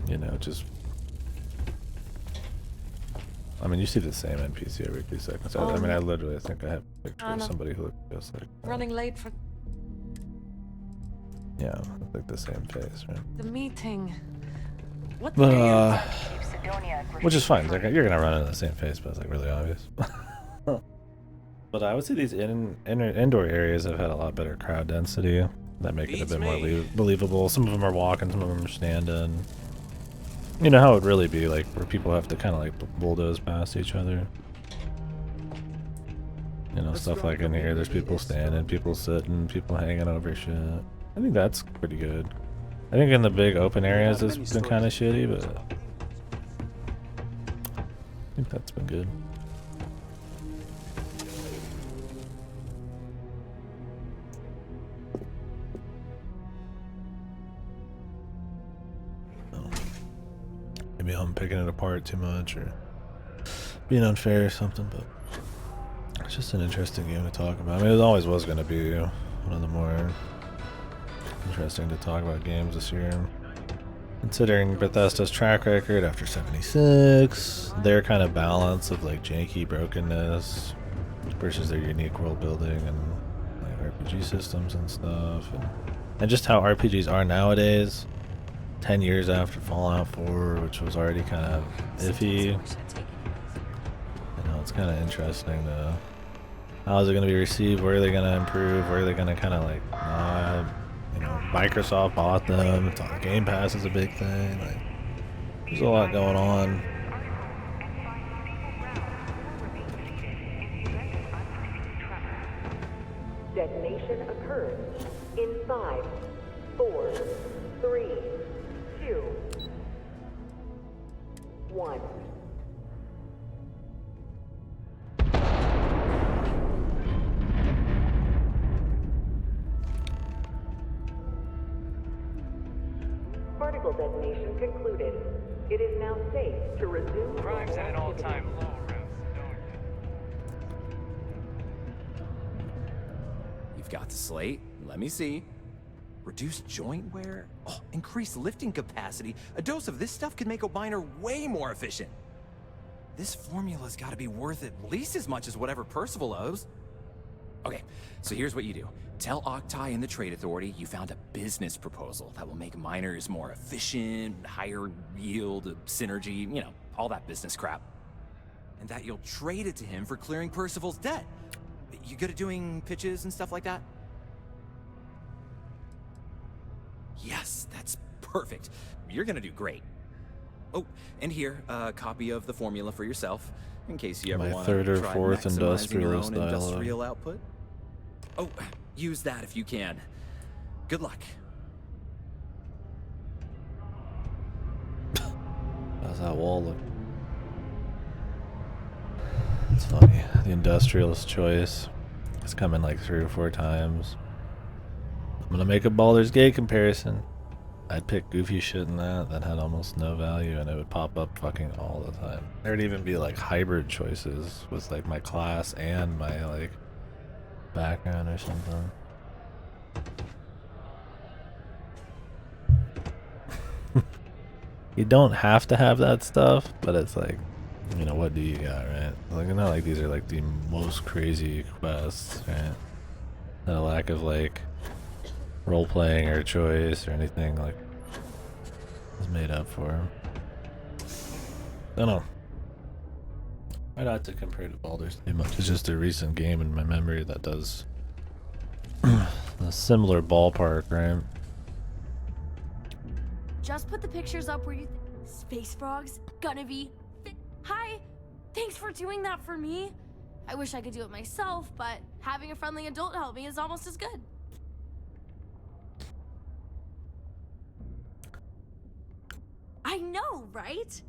you know, just, I mean, you see the same NPC every 2 seconds. I mean, I literally think I have a picture of somebody who looked just like running late for yeah, like the same face, right? the meeting. What But which is fine. Like, you're gonna run into the same face, but it's like really obvious. But I would say these indoor areas have had a lot better crowd density that make it a bit more believable. Some of them are walking, some of them are standing. You know how it would really be, like where people have to kind of like bulldoze past each other. You know, stuff like in here. There's people standing, people sitting, people hanging over shit. I think that's pretty good. I think in the big open areas it's been kind of shitty, but think that's been good. Maybe I'm picking it apart too much or being unfair or something, but it's just an interesting game to talk about. I mean, it always was going to be one of the more interesting to talk about games this year. Considering Bethesda's track record after 76, their kind of balance of like janky brokenness versus their unique world building and like RPG systems and stuff, and just how RPGs are nowadays. 10 years after Fallout 4, which was already kind of iffy. You know, it's kind of interesting to how is it going to be received, where are they going to improve, where are they going to kind of like you know, Microsoft bought them, Game Pass is a big thing, like there's a lot going on. Detonation occurs in 5, 4, 3, 2, 1. Particle detonation concluded. It is now safe to resume. Crime's at an all-time low. You've got the slate. Let me see. Reduced joint wear? Oh, increased lifting capacity. A dose of this stuff could make a miner way more efficient. This formula's got to be worth at least as much as whatever Percival owes. Okay, so here's what you do. Tell Octai and the Trade Authority you found a business proposal that will make miners more efficient, higher yield, synergy, you know, all that business crap. And that you'll trade it to him for clearing Percival's debt. You good at doing pitches and stuff like that? Yes, that's perfect. You're gonna do great. Oh, and here, a copy of the formula for yourself, in case you ever want to third or try fourth maximizing your own industrialist industrial output. Oh, use that if you can. Good luck. How's that wall look? It's funny. The industrialist choice has come in like 3 or 4 times. I'm gonna make a Baldur's Gate comparison. I'd pick goofy shit in that had almost no value, and it would pop up fucking all the time. There'd even be like hybrid choices with like my class and my like background or something. You don't have to have that stuff, but it's like, you know, what do you got, right? Like, not like these are like the most crazy quests, right? Not a lack of like role-playing or choice or anything like is made up for him. I don't know. Try not to compare to Baldur's too much. It's just a recent game in my memory that does a similar ballpark, right? Just put the pictures up where you think Space Frog's gonna be. Hi! Thanks for doing that for me. I wish I could do it myself, but having a friendly adult help me is almost as good. I know, right?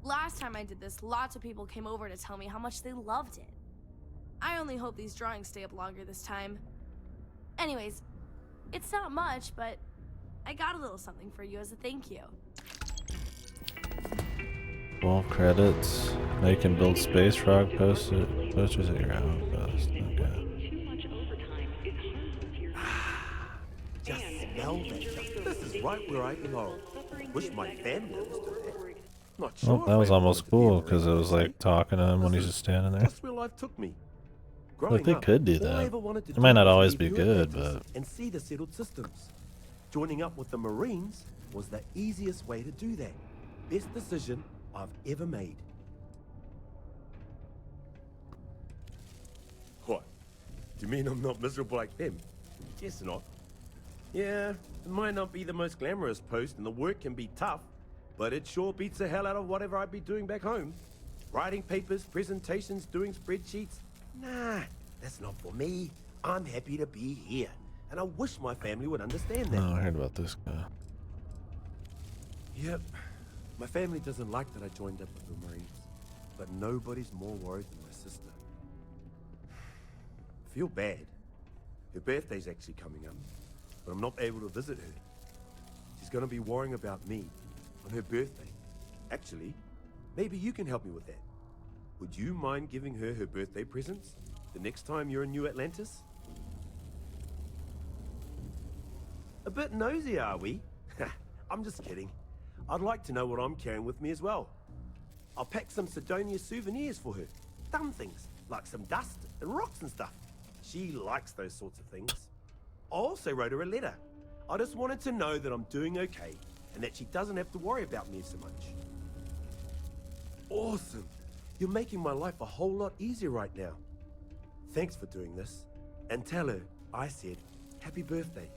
Last time I did this, lots of people came over to tell me how much they loved it. I only hope these drawings stay up longer this time. Anyways, it's not much, but I got a little something for you as a thank you. 12 credits. Now you can build Space Frog posters at your outpost. Okay. Just smell that. This is right where I belong. Wish my family was still there. Not sure. Well, that was almost cool because it was like talking to him when he's just standing there. That's where life took me. Like they could do that. It might not always be good, but and see the settled systems. Joining up with the Marines was the easiest way to do that. Best decision I've ever made. What? Do you mean I'm not miserable like them? Guess not. Yeah, it might not be the most glamorous post and the work can be tough, but it sure beats the hell out of whatever I'd be doing back home. Writing papers, presentations, doing spreadsheets. Nah, that's not for me. I'm happy to be here, and I wish my family would understand that. Oh, I heard about this guy. Yep. My family doesn't like that I joined up with the Marines. but nobody's more worried than my sister. I feel bad. Her birthday's actually coming up, but I'm not able to visit her. She's gonna be worrying about me on her birthday. Actually, maybe you can help me with that. Would you mind giving her her birthday presents the next time you're in New Atlantis? A bit nosy, are we? I'm just kidding. I'd like to know what I'm carrying with me as well. I'll pack some Sidonia souvenirs for her. Dumb things, like some dust and rocks and stuff. She likes those sorts of things. I also wrote her a letter. I just wanted to know that I'm doing okay and that she doesn't have to worry about me so much. Awesome. You're making my life a whole lot easier right now. Thanks for doing this. And tell her I said happy birthday.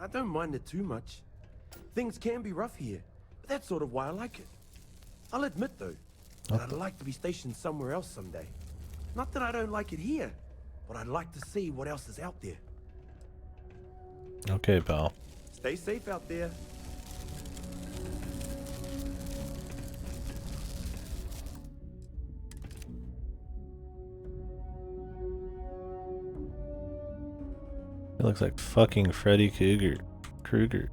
I don't mind it too much. Things can be rough here, but that's sort of why I like it. I'll admit, though, that I'd like to be stationed somewhere else someday. Not that I don't like it here, but I'd like to see what else is out there. Okay, pal. Stay safe out there. It looks like fucking Freddy Krueger.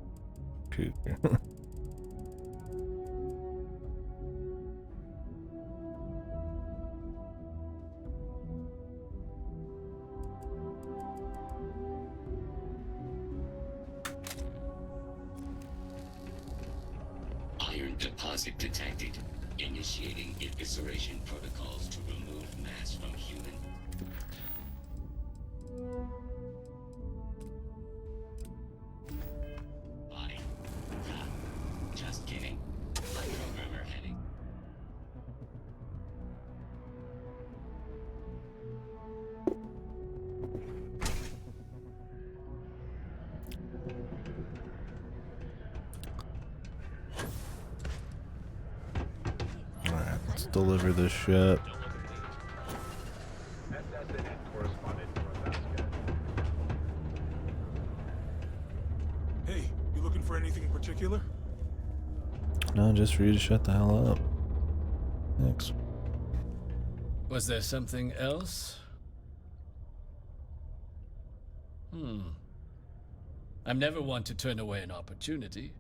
Iron deposit detected. Initiating evisceration protocols to remove mass from human. Just kidding. Programmer heading. Alright, let's deliver this shit. Hey, you looking for anything in particular? No, just for you to shut the hell up. Thanks. Was there something else? I'm never one to turn away an opportunity,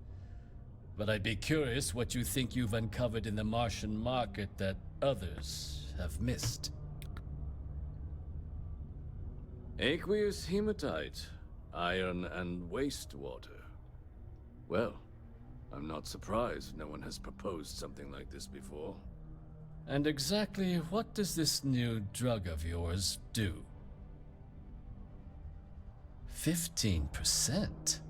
but I'd be curious what you think you've uncovered in the Martian market that others have missed. Aqueous hematite, iron and wastewater. Well, I'm not surprised no one has proposed something like this before. And exactly what does this new drug of yours do? 15%?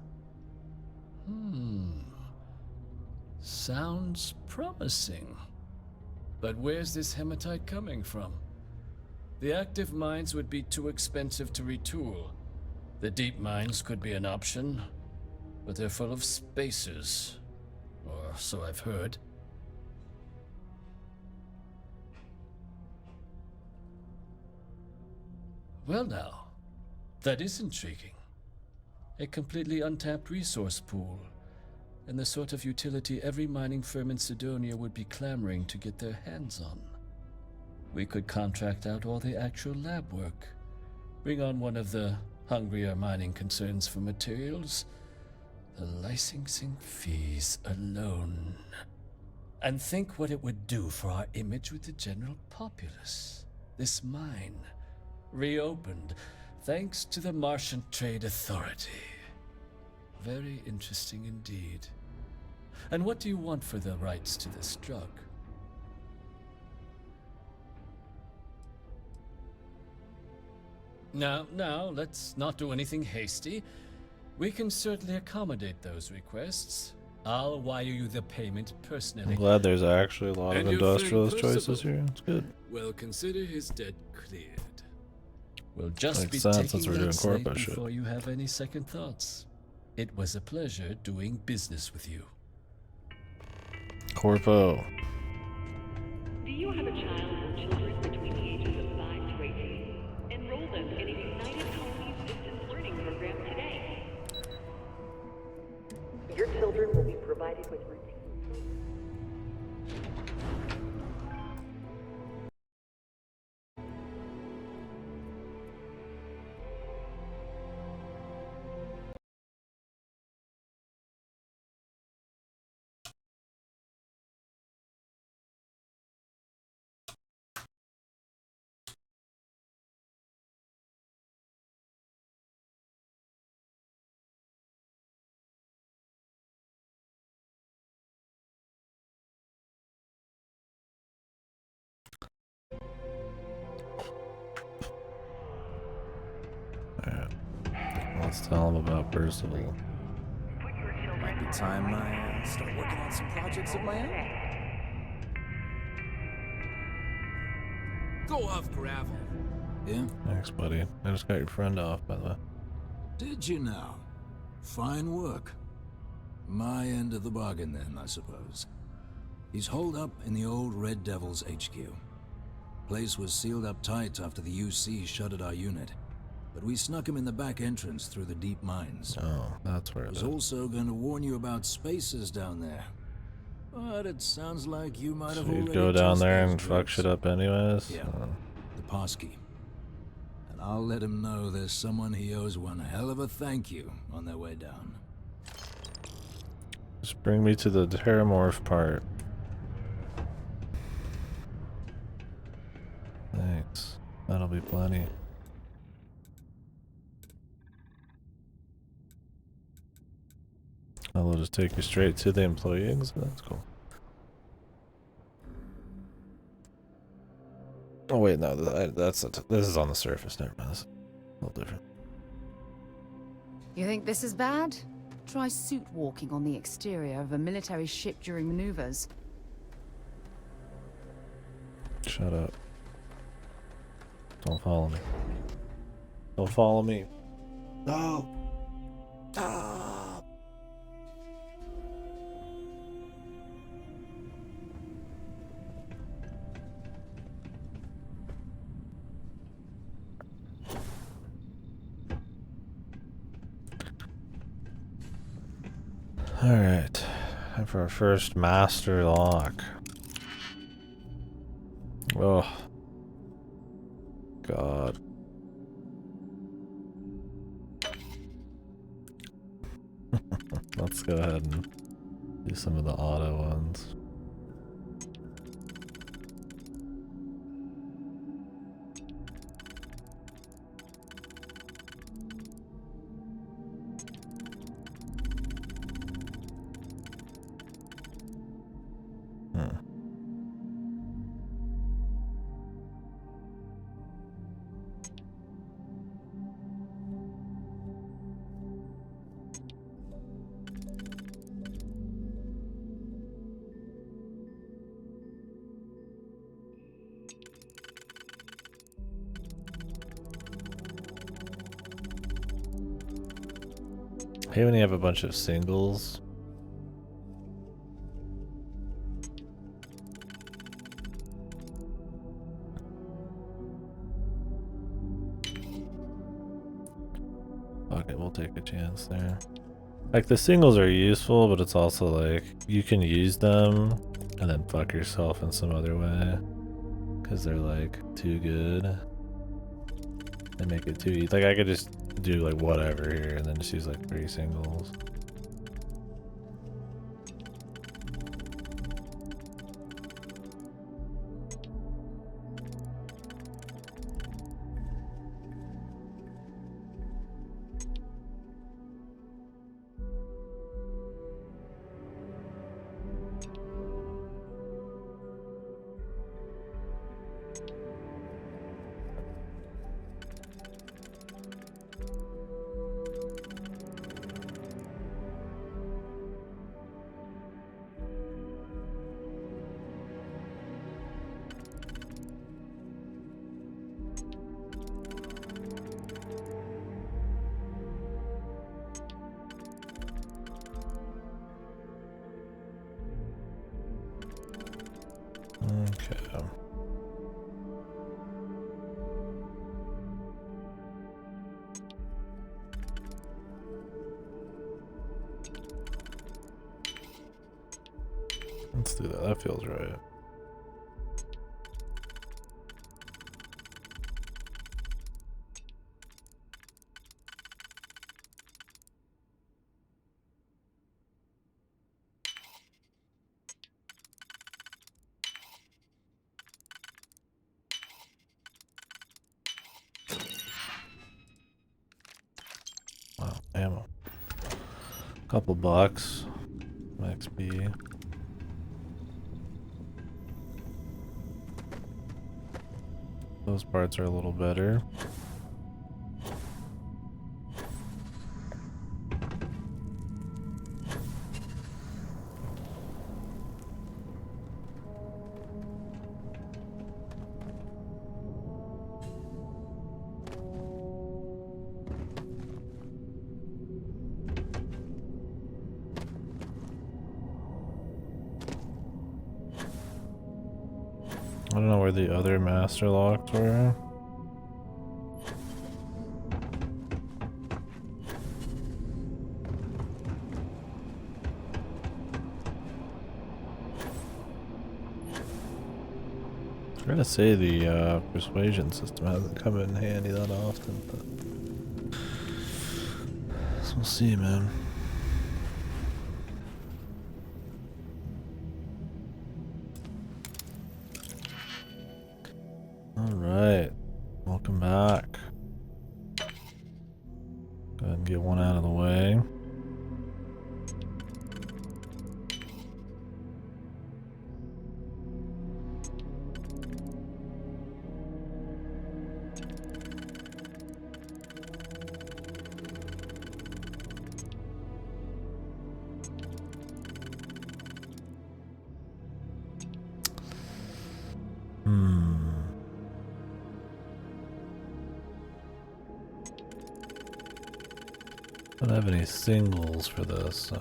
Sounds promising. But where's this hematite coming from? The active mines would be too expensive to retool. The deep mines could be an option, but they're full of spacers. Or so I've heard. Well now, that is intriguing. A completely untapped resource pool, and the sort of utility every mining firm in Sidonia would be clamoring to get their hands on. We could contract out all the actual lab work, bring on one of the hungrier mining concerns for materials, the licensing fees alone. And think what it would do for our image with the general populace. This mine, reopened thanks to the Martian Trade Authority. Very interesting indeed. And what do you want for the rights to this drug? Now, let's not do anything hasty. We can certainly accommodate those requests. I'll wire you the payment personally. I'm glad there's actually a lot of industrialist choices here. It's good. We'll consider his debt cleared. We'll just Makes be sense taking since we're that doing slate corpo shit. before you have any second thoughts. It was a pleasure doing business with you. Corpo. Do you have a child or children between the ages of 5 to 18? Enroll them in a United Colonies distance learning program today. Your children will be provided provided with routine. Alright. Let's tell him about Percival. Might be time I start working on some projects of my own. Go off gravel. Yeah? Thanks, buddy. I just got your friend off, by the way. Did you now? Fine work. My end of the bargain then, I suppose. He's holed up in the old Red Devil's HQ. Place was sealed up tight after the UC shuttered our unit. But we snuck him in the back entrance through the deep mines. Oh, that's where it was is. also going to warn you about spaces down there. But it sounds like you might have So already you'd go down tossed there those and fuck drugs. shit up anyways? Yeah, the passkey. And I'll let him know there's someone he owes one hell of a thank you on their way down. Just bring me to the Terramorph part. Thanks. That'll be plenty. I'll just take you straight to the employee exit. That's cool. Oh wait, no, this is on the surface. Never mind. That's a little different. You think this is bad? Try suit walking on the exterior of a military ship during maneuvers. Shut up. Don't follow me. Don't follow me. No. Stop. Alright. Time for our first master lock. Oh. God. Let's go ahead and do some of the auto ones. I hate when you have a bunch of singles. Okay, we'll take a chance there. Like, the singles are useful, but it's also like, you can use them and then fuck yourself in some other way. Because they're like, too good. They make it too easy. Like, I could just do like whatever here and then just use like 3 singles. Okay. Let's do that. That feels right. Wow, ammo. Couple bucks. XP. Those parts are a little better. I don't know where the other master locks were. I'm trying to say the persuasion system hasn't come in handy that often, but we'll see, man. Alright, welcome back. Go ahead and get one out of the way. Don't have any singles for this, so.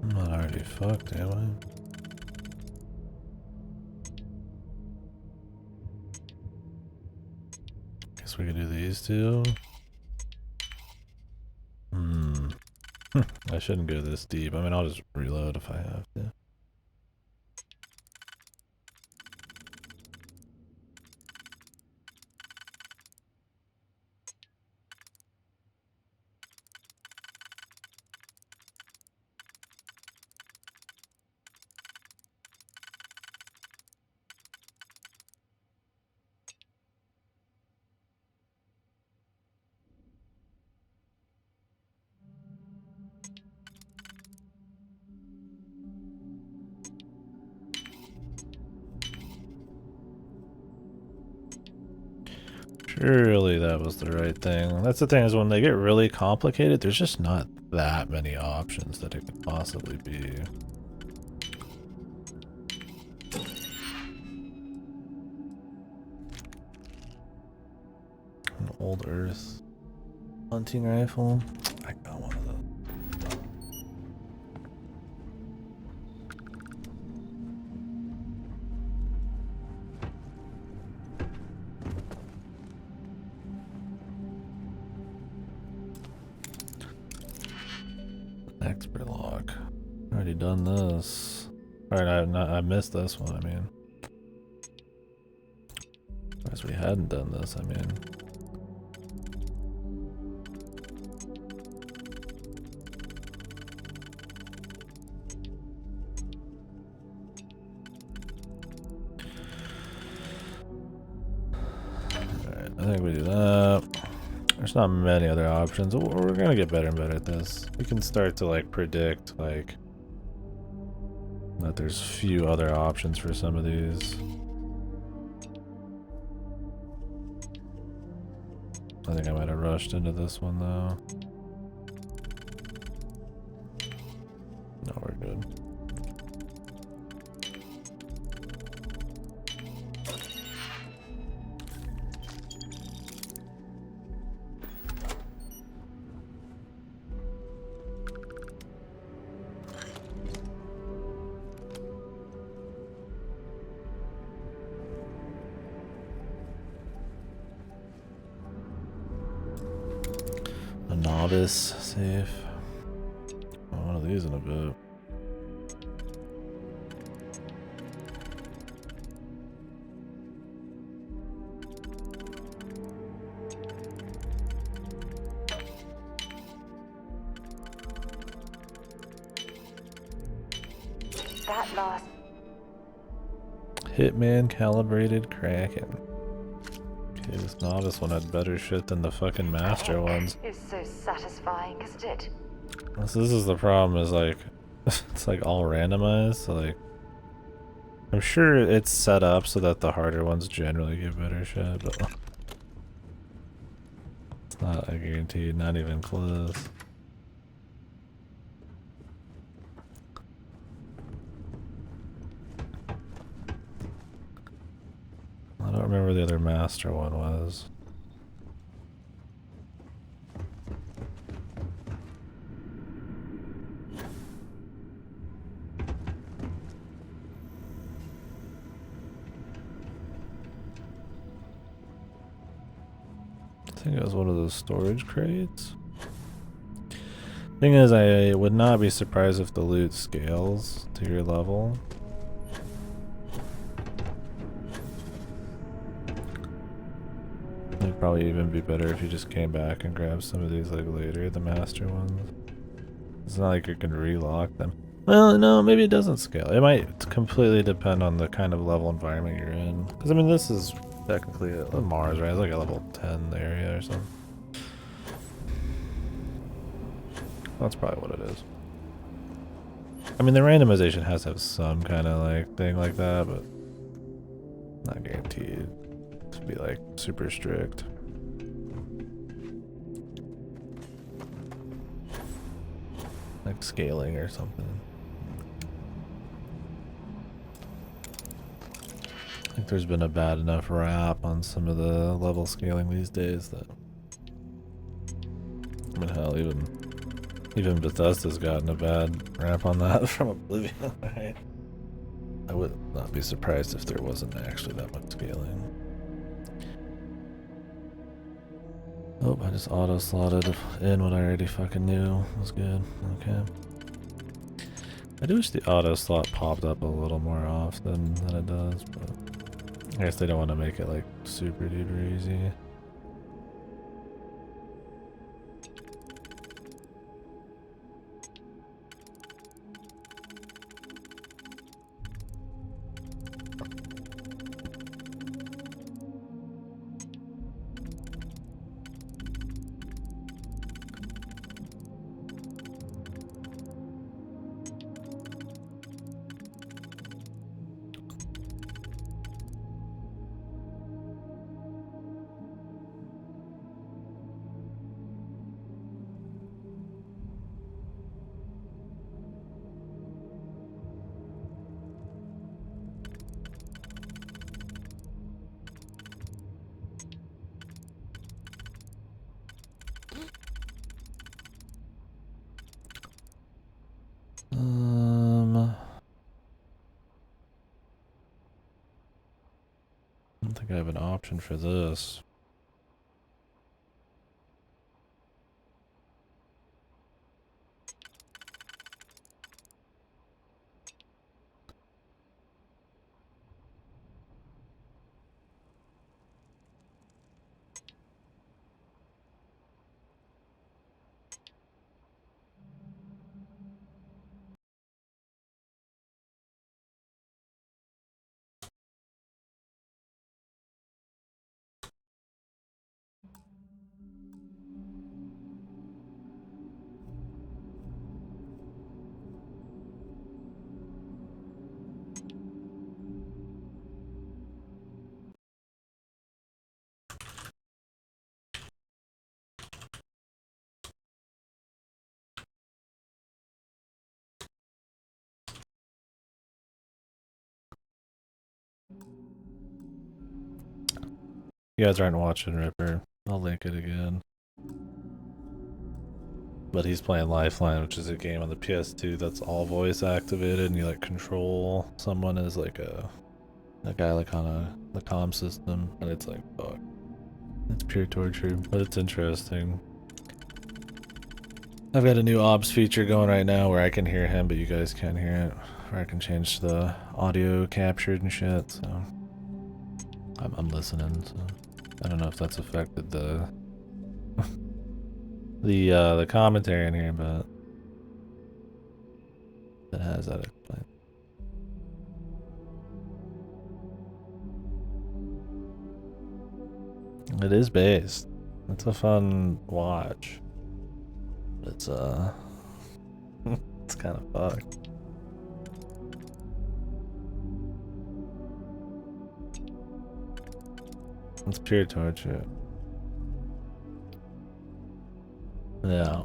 I'm not already fucked, am I? Guess we could do these two. I shouldn't go this deep. I mean, I'll just reload if I have to. Surely that was the right thing. That's the thing, is when they get really complicated, there's just not that many options that it could possibly be. An old Earth hunting rifle. I got one of those. Expert log. Already done this. Alright, I missed this one, I mean. As we hadn't done this, I mean. Alright, I think we do that. There's not many other options. We're gonna get better and better at this. We can start to like predict like that there's few other options for some of these. I think I might have rushed into this one though. No, we're good. A novice safe. Oh, one of these in a bit. That last Hitman calibrated Kraken. Okay, this novice one had better shit than the fucking master ones. is so satisfying, isn't it? This is the problem, is like it's like all randomized, so like I'm sure it's set up so that the harder ones generally get better shit, but it's not a guarantee, not even close. I don't remember the other master one was. I think it was one of those storage crates. Thing is, I would not be surprised if the loot scales to your level. It'd probably even be better if you just came back and grabbed some of these like later, the master ones. It's not like you can relock them. Well, no, maybe it doesn't scale. It might completely depend on the kind of level environment you're in. Because I mean, this is technically a Mars, right? It's like a level 10 area or something. That's probably what it is. I mean, the randomization has to have some kind of like thing like that, but not guaranteed to be like super strict. Like scaling or something. I think there's been a bad enough rap on some of the level scaling these days that, I mean, hell, even Bethesda's gotten a bad rap on that from Oblivion, right? I would not be surprised if there wasn't actually that much scaling. Oh, I just auto-slotted in what I already fucking knew was good. Okay. I do wish the auto-slot popped up a little more often than it does, but I guess they don't want to make it like super duper easy. I don't think I have an option for this. you guys aren't watching Ripper, I'll link it again. But he's playing Lifeline, which is a game on the PS2 that's all voice activated, and you like control someone as like a guy like on the comm system, and it's like, fuck. It's pure torture, but it's interesting. I've got a new ops feature going right now where I can hear him, but you guys can't hear it. Where I can change the audio captured and shit, so I'm listening, so I don't know if that's affected the the commentary in here, but it has that explained. It is based. It's a fun watch. It's it's kind of fucked. It's pure torture. Yeah.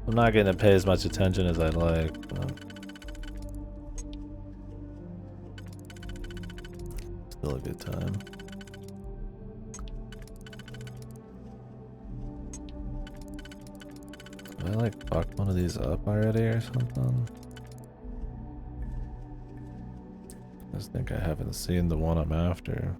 I'm not getting to pay as much attention as I'd like, but still a good time. Did I like fuck one of these up already or something? I just think I haven't seen the one I'm after.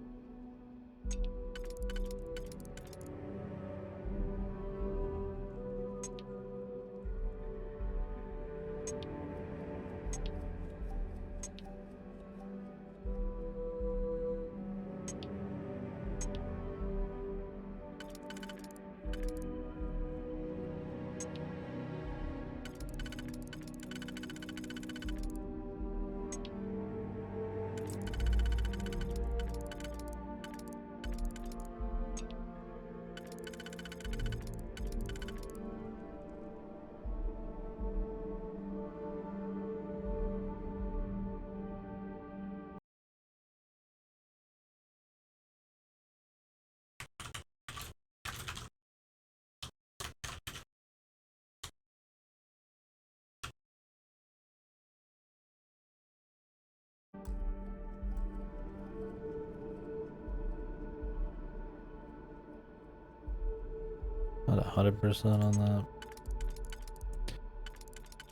Not 100% on that.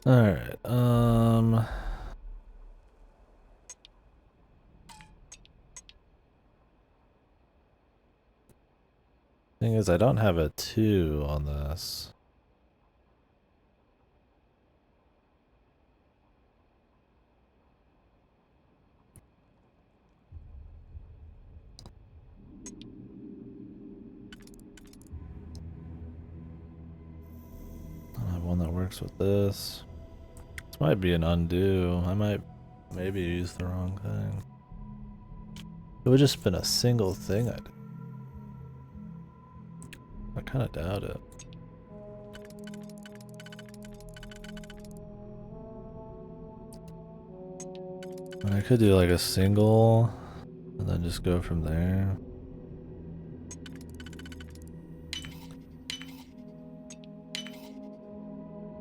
Alright, thing is, I don't have a 2 on this. I don't have one that works with this. This might be an undo. I might maybe use the wrong thing. It would just been a single thing I did. I kind of doubt it. And I could do like a single and then just go from there.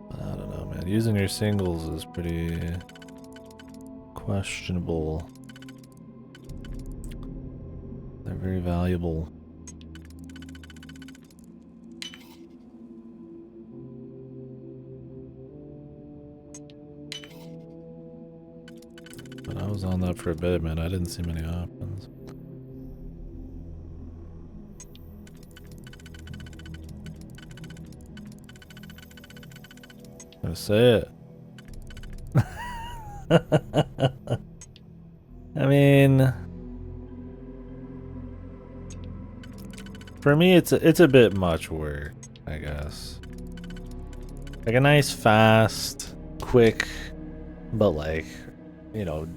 But I don't know, man. Using your singles is pretty questionable. They're very valuable. But I was on that for a bit, man. I didn't see many options. I say it. I mean, for me, it's a bit much work, I guess. Like a nice, fast, quick, but like, you know,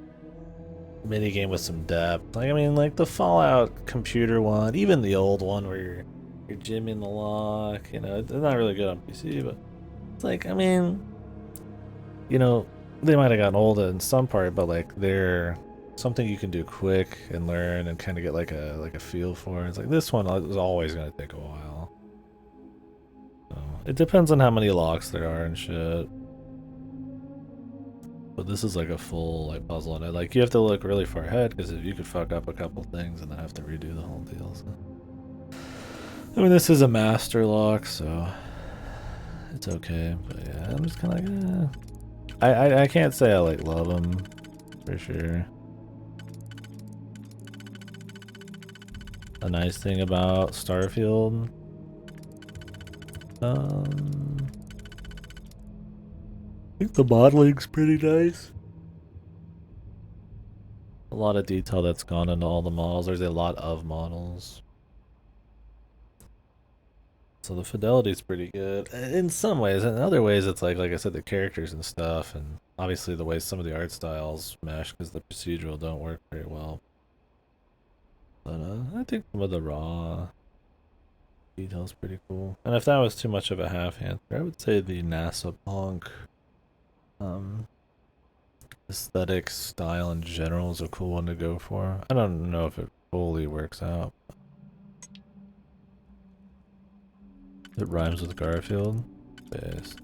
mini game with some depth. Like I mean, like the Fallout computer one, even the old one where you're jimming the lock. You know, it's not really good on PC, but it's like, I mean, you know, they might have gotten old in some part, but like they're something you can do quick and learn and kind of get like a feel for. It's like this one is always gonna take a while. So it depends on how many locks there are and shit. But this is like a full like puzzle, and like you have to look really far ahead because you could fuck up a couple things and then have to redo the whole deal. So. I mean, this is a master lock, so it's okay. But yeah, I'm just kind of like, I can't say I like love them for sure. A nice thing about Starfield, I think the modeling's pretty nice. A lot of detail that's gone into all the models. There's a lot of models. So the fidelity's pretty good in some ways. In other ways, it's like I said, the characters and stuff, and obviously the way some of the art styles mesh because the procedural don't work very well. But I think some of the raw detail's pretty cool. And if that was too much of a half answer, I would say the NASA punk aesthetic style in general is a cool one to go for. I don't know if it fully works out. It rhymes with Garfield. Yes.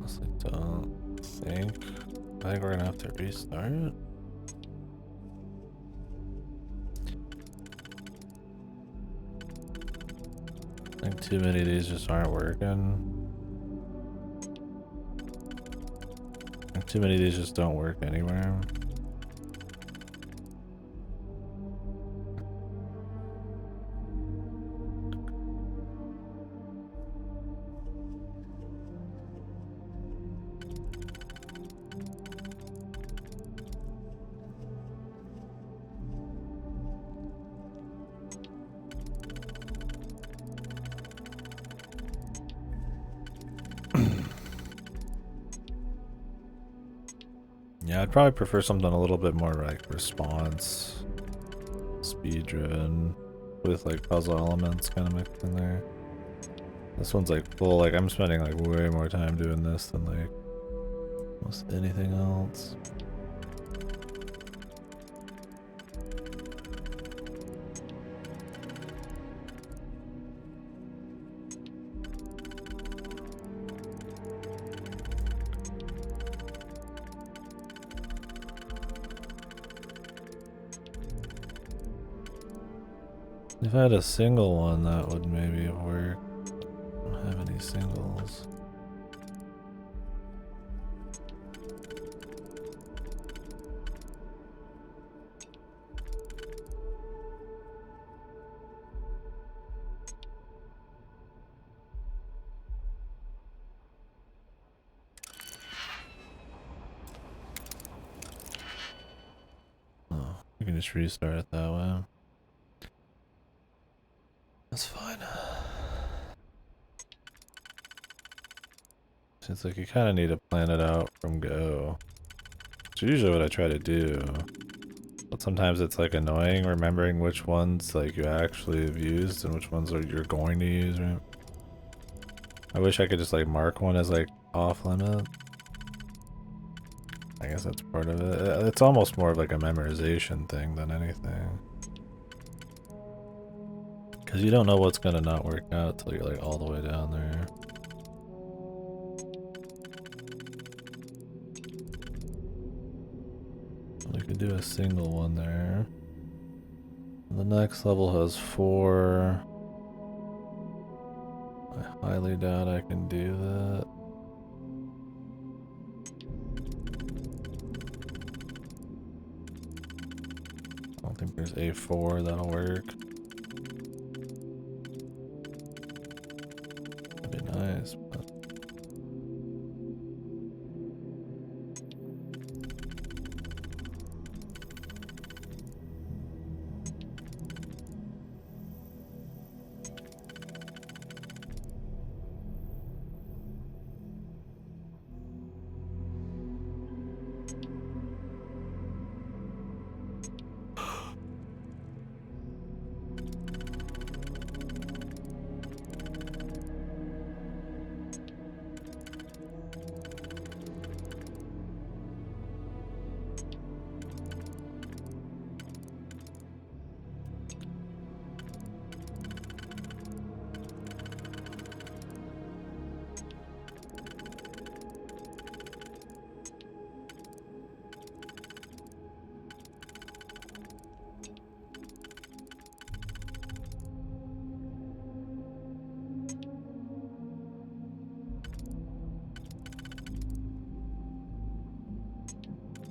Honestly, don't think. I think we're gonna have to restart it. I think too many of these just aren't working. I think too many of these just don't work anywhere. Yeah, I'd probably prefer something a little bit more like response, speed driven, with like puzzle elements kind of mixed in there. This one's like full, like I'm spending like way more time doing this than like almost anything else. If I had a single one, that would maybe work. I don't have any singles. Oh, you can just restart it that way. That's fine. It's like you kind of need to plan it out from go. It's usually what I try to do. But sometimes it's like annoying remembering which ones like you actually have used and which ones are you're going to use, right? I wish I could just like mark one as like off limit. I guess that's part of it. It's almost more of like a memorization thing than anything. Because you don't know what's gonna not work out till you're like all the way down there. We could do a single one there. The next level has 4. I highly doubt I can do that. I don't think there's A4 that'll work. nice. But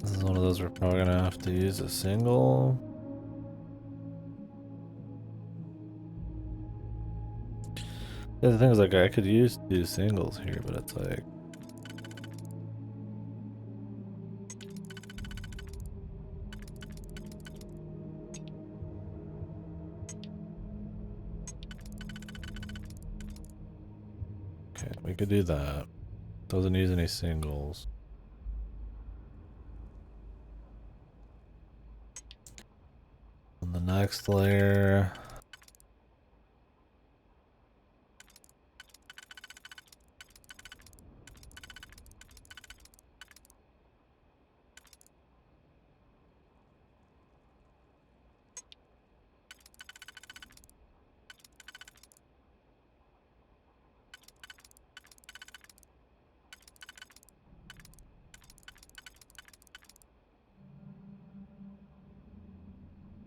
this is one of those we're probably gonna have to use a single. Yeah, the thing is, like, I could use 2 singles here, but it's like, okay, we could do that. Doesn't use any singles. On the next layer,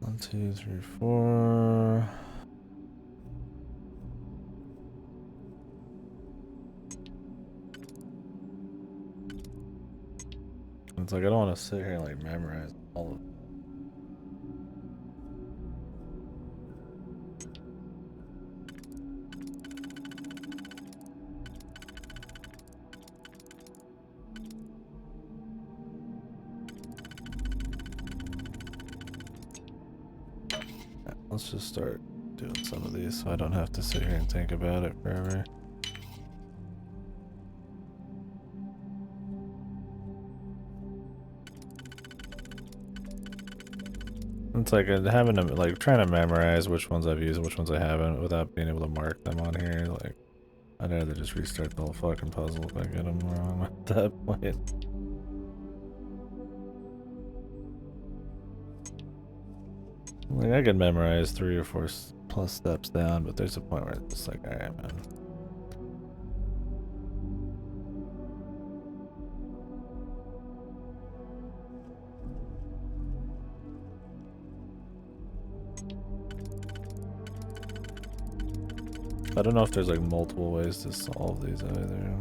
one, 2, 3, 4. It's like I don't want to sit here and like memorize all of. Let's just start doing some of these so I don't have to sit here and think about it forever. It's like having to, like, trying to memorize which ones I've used and which ones I haven't without being able to mark them on here. Like, I'd rather just restart the whole fucking puzzle if I get them wrong at that point. Like, I could memorize 3 or 4 plus steps down, but there's a point where it's just like, alright, man. I don't know if there's like multiple ways to solve these either.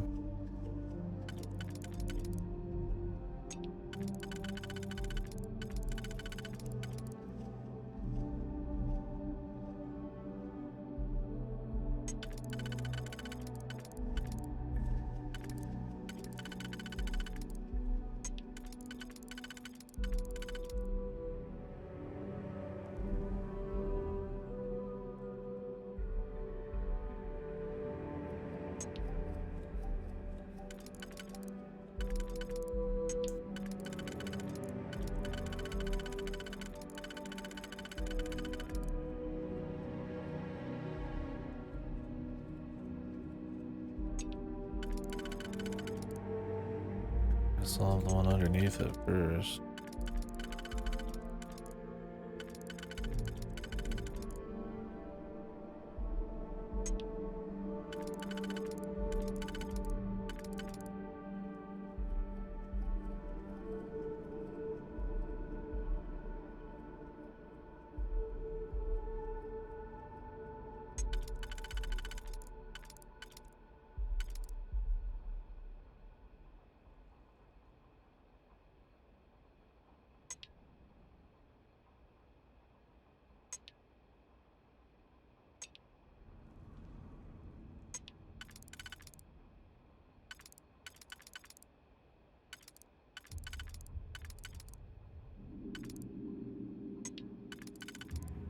Solve the one underneath it first.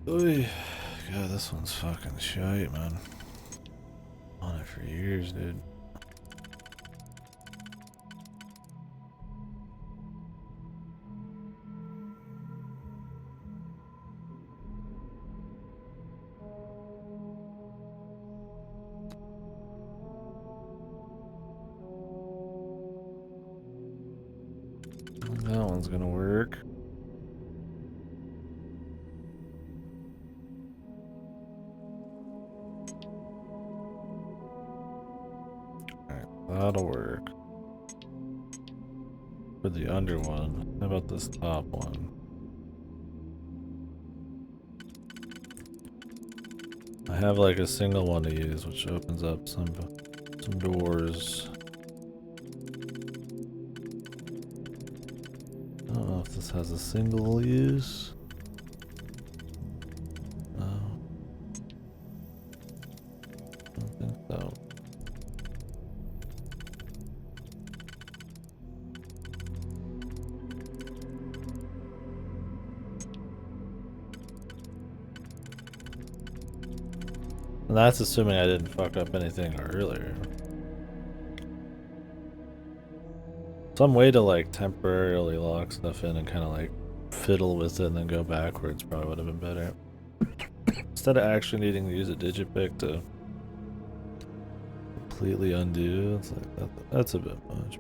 Oy. God, this one's fucking shite, man. On it for years, dude. That one's gonna work. Alright, that'll work. For the under one, how about this top one? I have like a single one to use, which opens up some doors. I don't know if this has a single use. No. I don't think so. And that's assuming I didn't fuck up anything earlier. Some way to like temporarily lock stuff in and kind of like fiddle with it and then go backwards probably would have been better. Instead of actually needing to use a digipick to completely undo, it's like that's a bit much.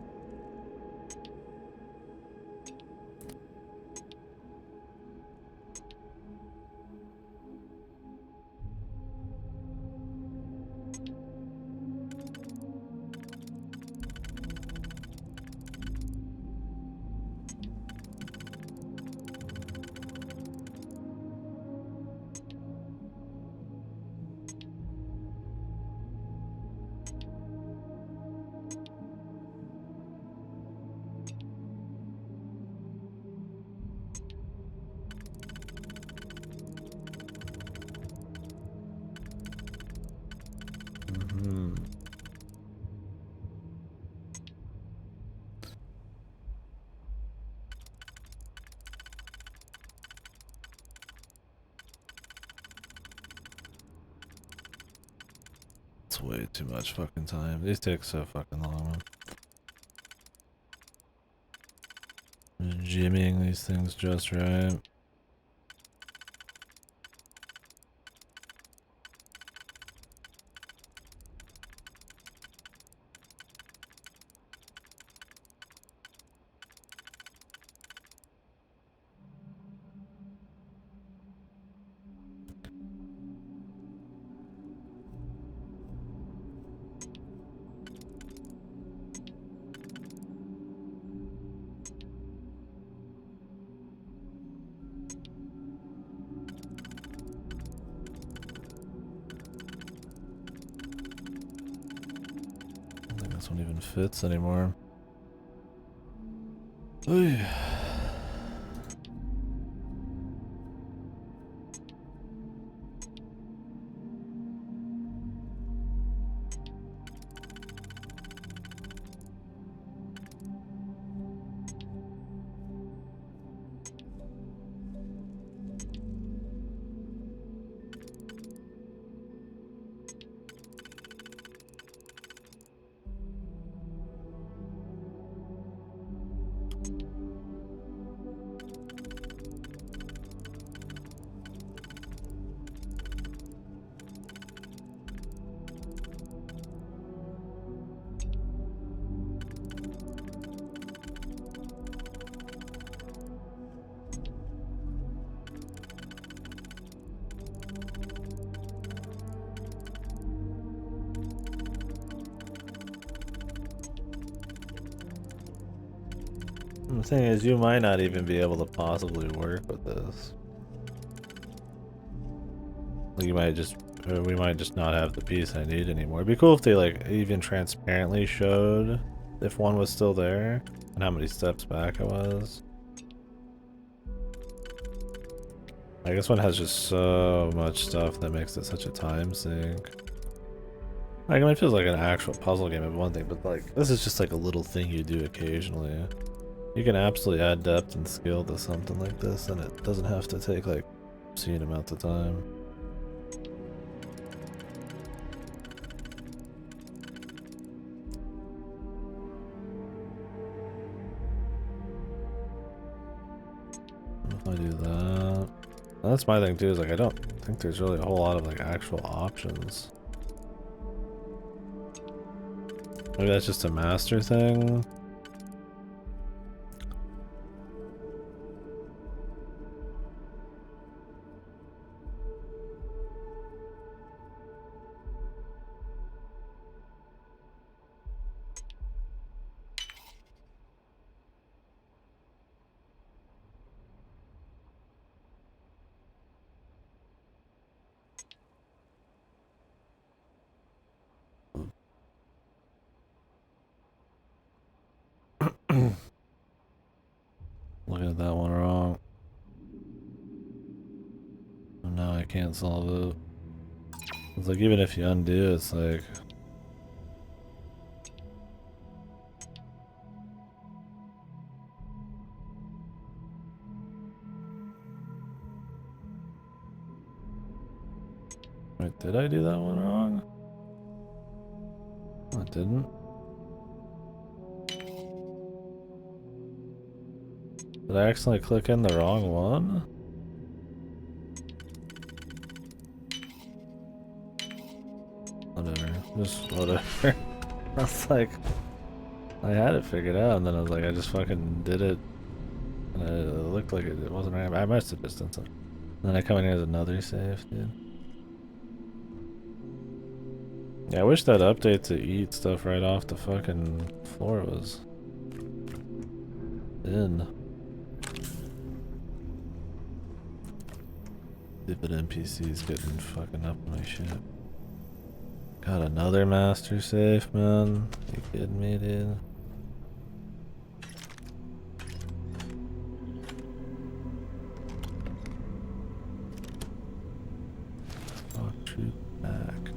It's way too much fucking time. These take so fucking long, man. Just jimmying these things just right. This one even fits anymore. Oy. The thing is, you might not even be able to possibly work with this. You might just, or we might just not have the piece I need anymore. It'd be cool if they like even transparently showed if one was still there and how many steps back it was. I guess one has just so much stuff that makes it such a time sink. Like, I mean, it feels like an actual puzzle game of one thing, but like, this is just like a little thing you do occasionally. You can absolutely add depth and skill to something like this, and it doesn't have to take like seeing him at the time. If I do that, that's my thing too. Is like I don't think there's really a whole lot of like actual options. Maybe that's just a master thing. Looking at that one wrong. No, I can't solve it. It's like even if you undo, it's like wait, did I do that one wrong? No, I didn't. Did I accidentally click in the wrong one? Whatever. Just whatever. I was like, I had it figured out, and then I was like, I just fucking did it. And it looked like it wasn't right. I must have just done something. And then I come in here as another save, dude. Yeah, I wish that update to eat stuff right off the fucking floor was in. Stupid NPCs getting fucking up my shit. Got another master safe, man. You kidding me, dude? Oh, troop back.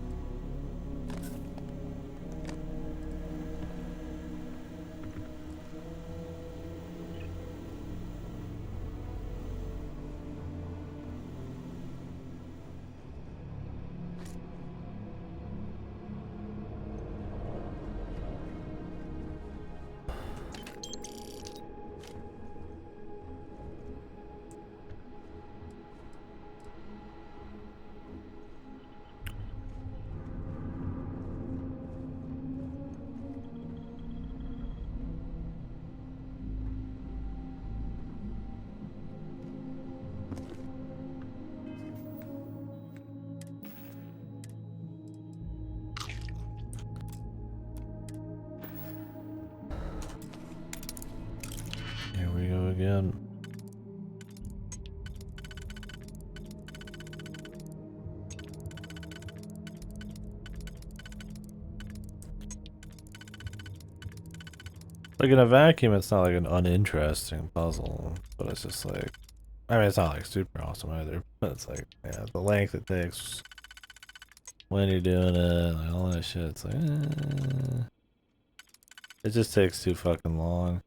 Here we go again. Like in a vacuum, it's not like an uninteresting puzzle, but it's just like, I mean, it's not like super awesome either, but it's like, yeah, the length it takes when you're doing it, like all that shit, it's like, it just takes too fucking long.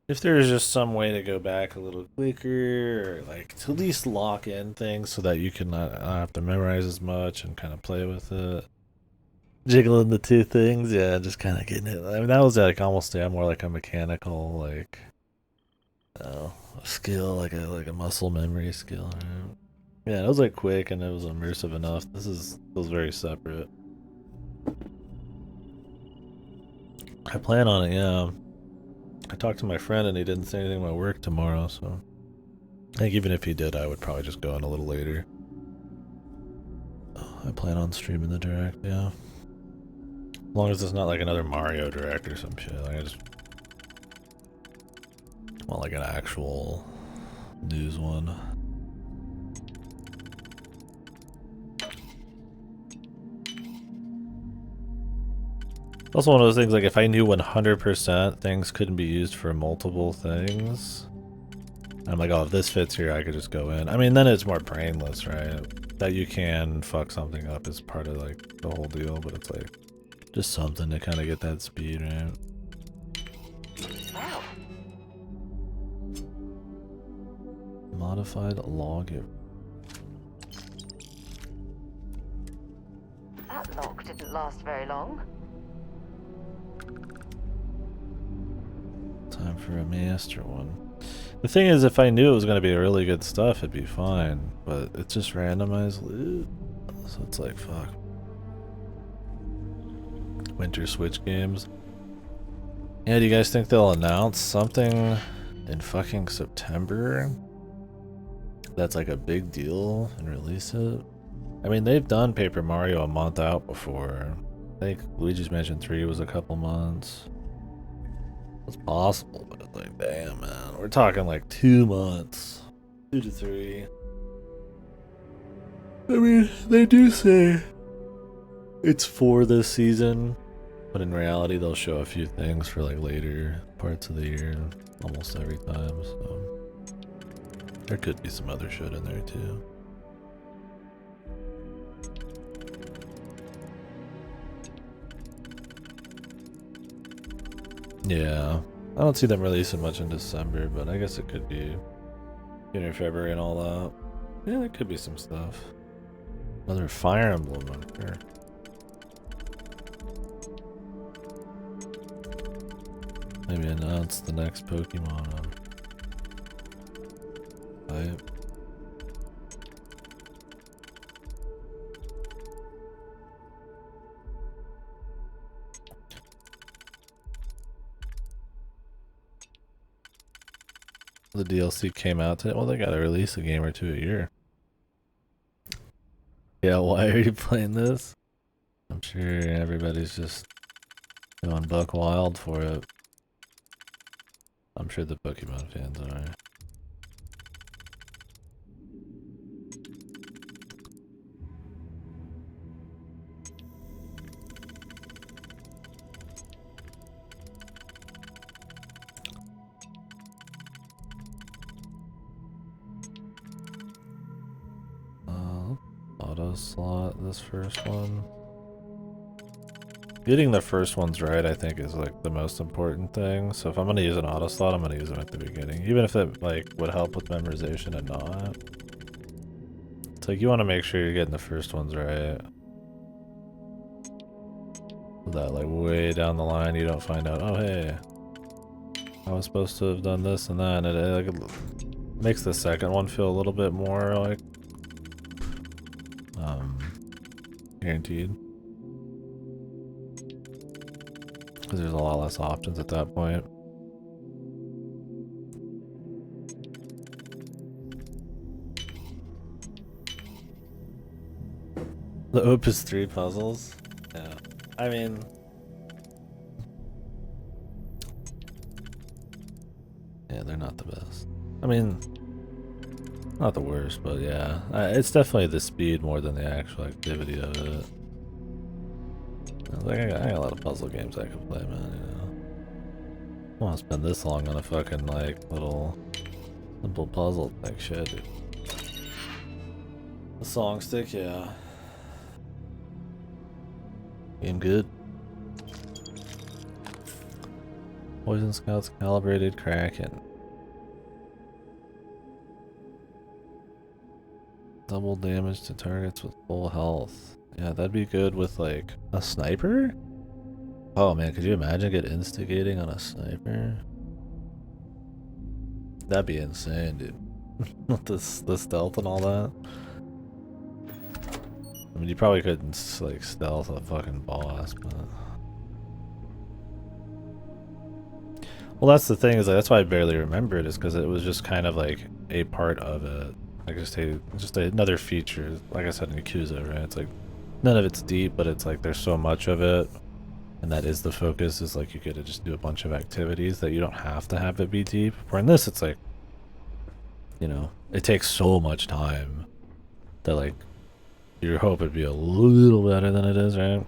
If there's just some way to go back a little quicker, or like to at least lock in things so that you can not have to memorize as much and kind of play with it. Jiggling the two things, yeah, just kind of getting it. I mean, that was like almost, yeah, more like a mechanical, like, a skill, like a muscle memory skill. Right? Yeah, it was like quick and it was immersive enough. Feels very separate. I plan on it, yeah. I talked to my friend and he didn't say anything about work tomorrow, so I think even if he did, I would probably just go in a little later. I plan on streaming the direct, yeah. As long as it's not like another Mario direct or some shit. Like I just want like an actual news one. Also one of those things, like if I knew 100% things couldn't be used for multiple things, I'm like, oh, if this fits here, I could just go in. I mean, then it's more brainless, right? That you can fuck something up is part of like the whole deal, but it's like just something to kind of get that speed, right? Wow. Modified logger. That lock didn't last very long. Time for a master one. The thing is, if I knew it was going to be really good stuff, it'd be fine. But it's just randomized loot. So it's like, fuck. Winter Switch games. Yeah, do you guys think they'll announce something in fucking September that's like a big deal and release it? I mean, they've done Paper Mario a month out before. I think Luigi's Mansion 3 was a couple months. It's possible, but like, damn, man. We're talking like 2 months. 2 to 3. I mean, they do say it's for this season, but in reality, they'll show a few things for like later parts of the year almost every time, so there could be some other shit in there too. Yeah, I don't see them releasing much in December, but I guess it could be January, February, and all that. Yeah, there could be some stuff. Another Fire Emblem, I'm sure. Maybe announce the next Pokemon on hype. The DLC came out today. Well, they gotta release a game or two a year. Yeah, why are you playing this? I'm sure everybody's just going buck wild for it. I'm sure the Pokemon fans are. Auto slot this first one. Getting the first ones right, I think, is like the most important thing. So if I'm gonna use an auto slot, I'm gonna use them at the beginning, even if it like would help with memorization and not. It's like you want to make sure you're getting the first ones right. So that like way down the line, you don't find out, oh hey, I was supposed to have done this and that, and it like, makes the second one feel a little bit more like guaranteed. Because there's a lot less options at that point. The Opus 3 puzzles? Yeah. I mean... yeah, they're not the best. I mean... not the worst, but yeah. It's definitely the speed more than the actual activity of it. Like, I got a lot of puzzle games I could play, man, you know. I don't want to spend this long on a fucking, like, little simple puzzle like shit, dude. The song stick, yeah. Game good. Poison Scouts calibrated Kraken. Double damage to targets with full health. Yeah, that'd be good with like a sniper? Oh man, could you imagine get instigating on a sniper? That'd be insane, dude. With the stealth and all that. I mean, you probably couldn't like stealth a fucking boss, but... well, that's the thing, is like, that's why I barely remember it, is because it was just kind of like a part of it. Like just another feature, like I said in Yakuza, right? It's like none of it's deep, but it's like there's so much of it, and that is the focus. Is like you get to just do a bunch of activities that you don't have to have it be deep. Where in this, it's like, you know, it takes so much time that like you hope it'd be a little better than it is, right?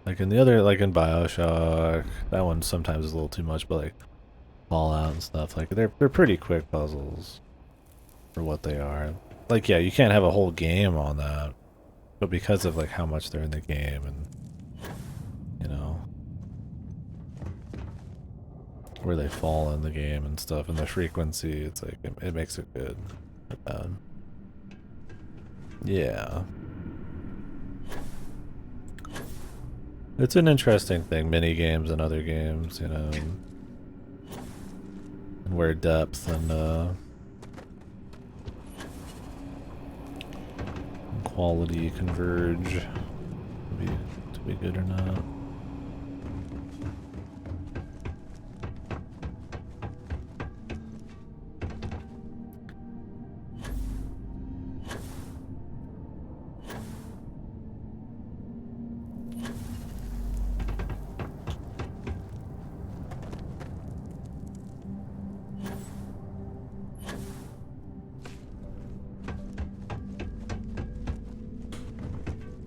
Like in the other, like in BioShock, that one sometimes is a little too much, but like Fallout and stuff, like they're pretty quick puzzles for what they are. Like, yeah, you can't have a whole game on that, but because of like how much they're in the game and, you know, where they fall in the game and stuff and the frequency, it's like it makes it good or bad. Yeah. It's an interesting thing, mini games and other games, you know, and where depth and quality converge to be good or not.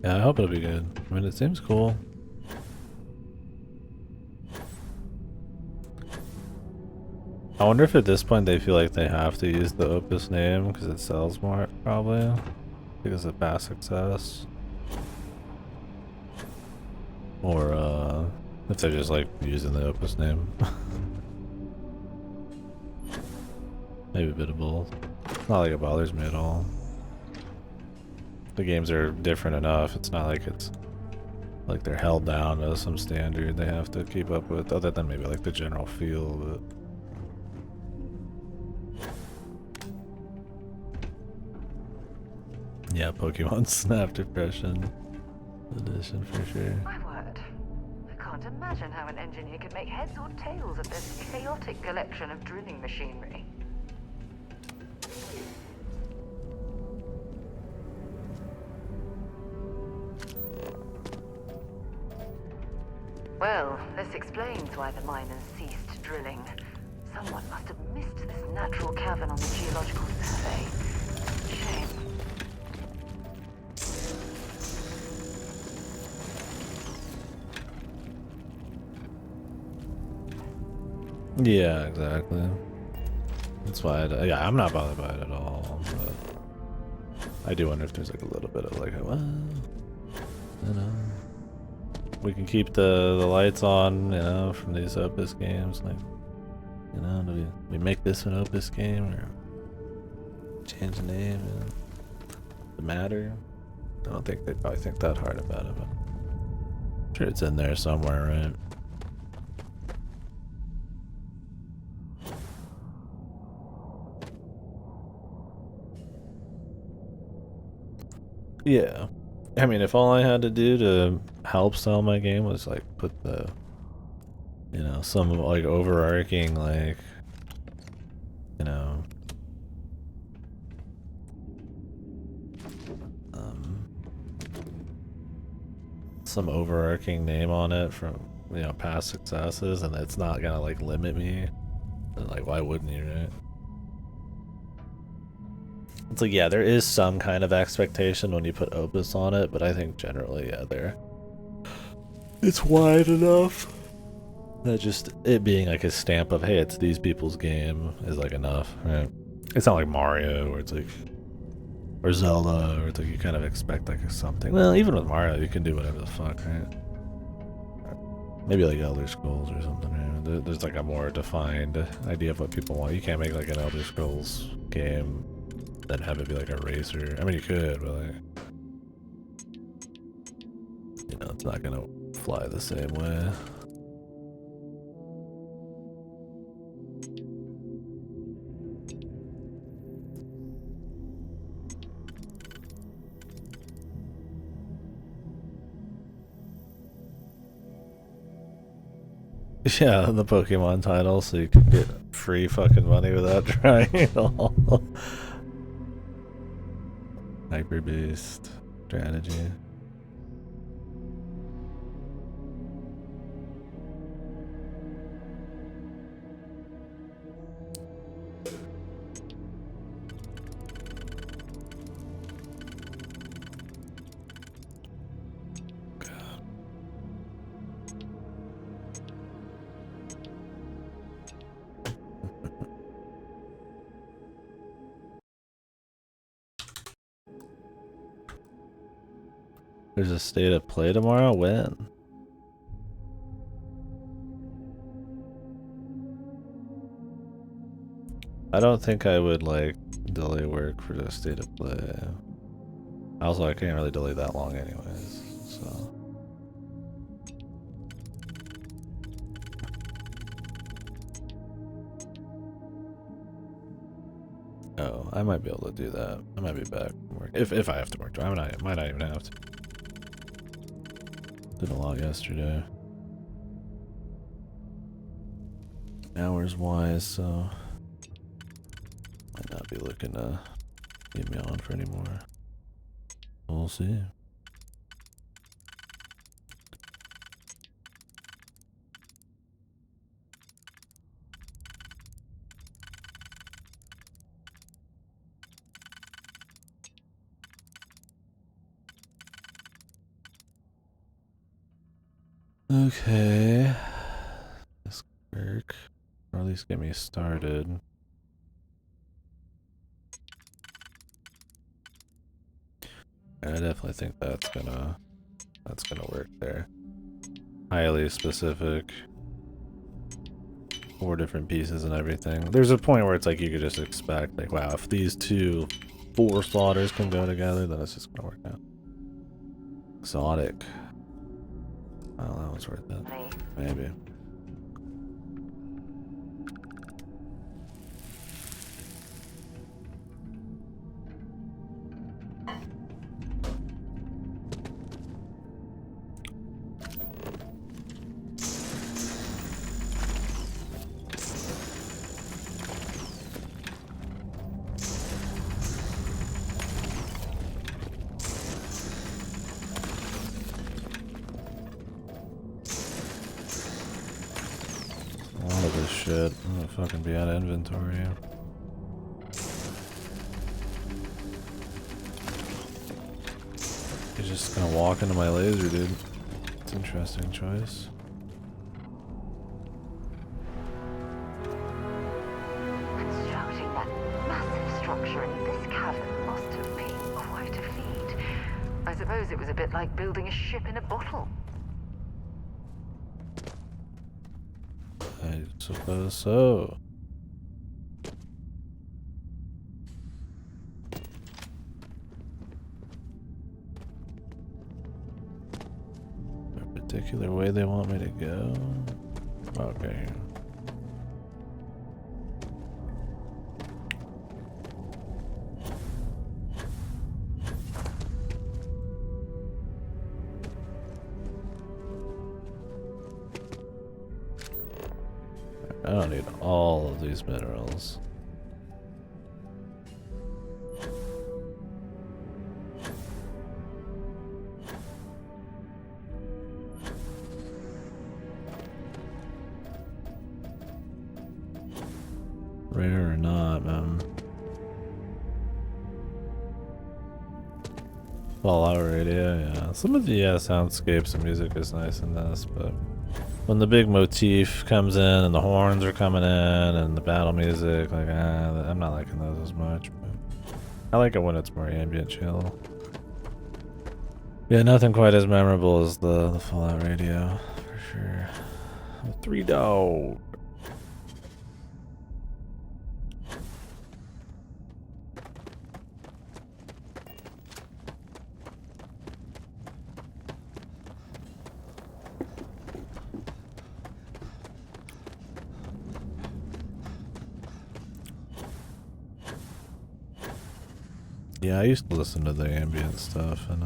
Yeah, I hope it'll be good. I mean, it seems cool. I wonder if at this point they feel like they have to use the Opus name because it sells more, probably. Because of past success. Or, if they're just like using the Opus name. Maybe a bit of both. It's not like it bothers me at all. The games are different enough. It's not like it's like they're held down to some standard they have to keep up with, other than maybe like the general feel of it. Yeah, Pokemon Snap Depression edition for sure. My word. I can't imagine how an engineer could make heads or tails of this chaotic collection of drilling machinery. Well, this explains why the miners ceased drilling. Someone must have missed this natural cavern on the geological survey. Shame. Yeah, exactly. That's why yeah, I'm not bothered by it at all, but I do wonder if there's like a little bit of like, well, you know, we can keep the lights on, you know, from these Opus games, like, you know, do we make this an Opus game or change the name? The matter? I don't think they probably think that hard about it, but I'm sure it's in there somewhere, right? Yeah. I mean, if all I had to do to help sell my game was like put the, you know, some like overarching, like, you know, some overarching name on it from, you know, past successes, and it's not gonna like limit me, then like why wouldn't you, right? It's like, yeah, there is some kind of expectation when you put Opus on it, but I think generally, yeah, it's wide enough that just it being like a stamp of, hey, it's these people's game is like enough, right? It's not like Mario where it's like, or Zelda, or it's like you kind of expect like something. Well, even with Mario, you can do whatever the fuck, right? Maybe like Elder Scrolls or something, right? There's like a more defined idea of what people want. You can't make like an Elder Scrolls game then have it be like a racer. I mean, you could, but like, you know, it's not gonna fly the same way. Yeah, the Pokemon title, so you can get free fucking money without trying at all. Hyper-based strategy. There's a state of play tomorrow? When? I don't think I would like delay work for the state of play. Also, I can't really delay that long anyways, so. I might be able to do that. I might be back from work. If I have to work. I might not even have to. Did a lot yesterday. Hours wise, so might not be looking to keep me on for any more. We'll see. Okay. This work. Or at least get me started. I definitely think that's gonna work there. Highly specific. 4 different pieces and everything. There's a point where it's like you could just expect, like, wow, if these 4 slaughters can go together, then it's just gonna work out. Exotic. Oh, that was worth it. Maybe. All of this shit. I'm gonna fucking be out of inventory. He's just gonna walk into my laser, dude. It's an interesting choice. Constructing that massive structure in this cavern must have been quite a feat. I suppose it was a bit like building a ship in a bottle. I suppose so. A particular way they want me to go? Okay. I don't need all of these minerals. Rare or not, man. Fallout radio, yeah. Some of the soundscapes and music is nice in this, but when the big motif comes in and the horns are coming in and the battle music, like, I'm not liking those as much. But I like it when it's more ambient chill. Yeah, nothing quite as memorable as the Fallout radio, for sure. 3 dog. Yeah, I used to listen to the ambient stuff in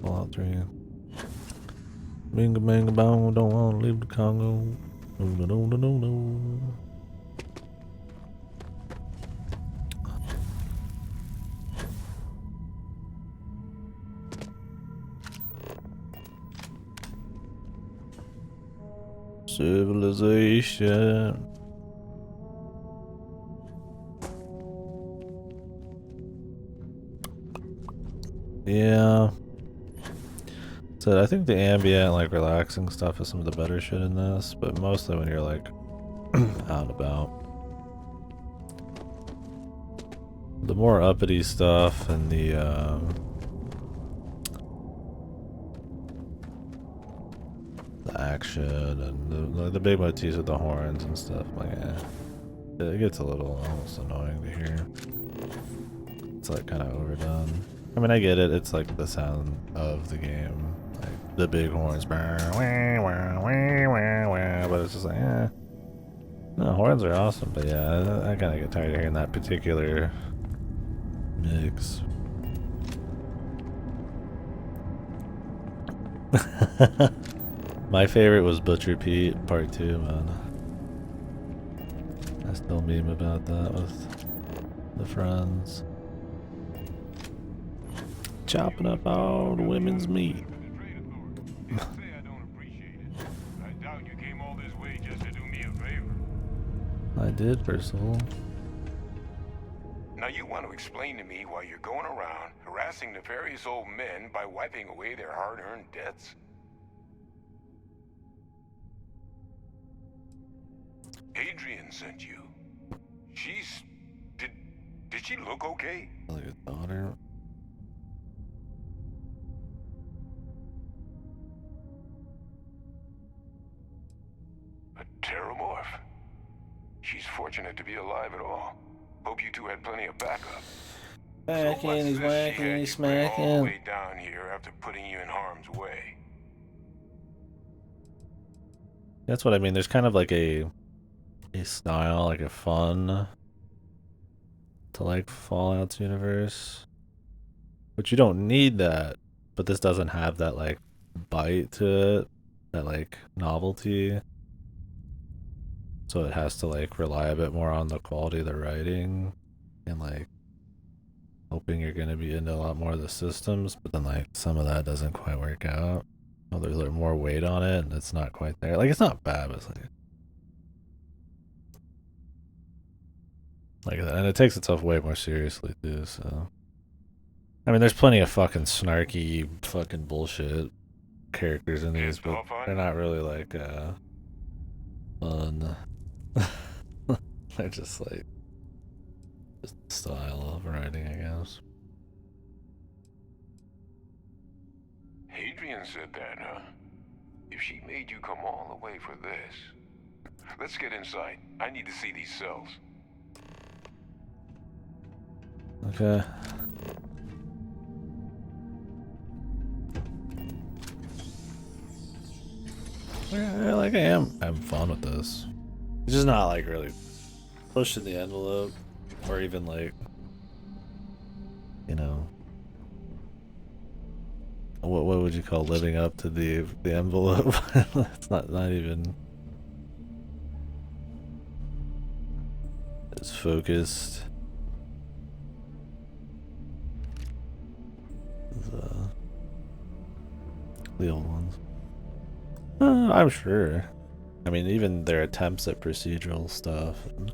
Fallout 3. Binga banga bong, don't wanna leave the Congo. No, no, no, no, no. Civilization. Yeah. So I think the ambient, like, relaxing stuff is some of the better shit in this, but mostly when you're, like, out and about. The more uppity stuff and the action and the big motifs with the horns and stuff, like, it gets a little almost annoying to hear. It's, like, kind of overdone. I mean, I get it, it's like the sound of the game, like the big horns, but it's just like, no, horns are awesome, but yeah, I kind of get tired of hearing that particular Mix. My favorite was Butcher Pete Part 2, man. I still meme about that with the friends. Chopping up all the women's meat. I did, Percival. Now you want to explain to me why you're going around harassing nefarious old men by wiping away their hard-earned debts? Adrian sent you. She's... Did she look okay? Like a daughter. A terramorph. She's fortunate to be alive at all. Hope you two had plenty of backup. Smacking, he's whacking, he's All the smacking. way down here after putting you in harm's way. That's what I mean. There's kind of like a style, like a fun to like Fallout's universe. But you don't need that. But this doesn't have that like bite to it, that like novelty. So it has to like rely a bit more on the quality of the writing and like hoping you're gonna be into a lot more of the systems, but then like some of that doesn't quite work out. Well, there's like more weight on it and it's not quite there. Like it's not bad, but it's like that. And it takes itself way more seriously too, so I mean there's plenty of fucking snarky fucking bullshit characters in these, but they're not really like fun. They're just like just style of writing, I guess. Adrian said that, huh? If she made you come all the way for this. Let's get inside. I need to see these cells. Okay. Yeah, like I am having fun with this. It's just not like really pushing the envelope or even like, you know, what would you call living up to the envelope? It's not even as focused as the old ones. I'm sure. I mean, even their attempts at procedural stuff and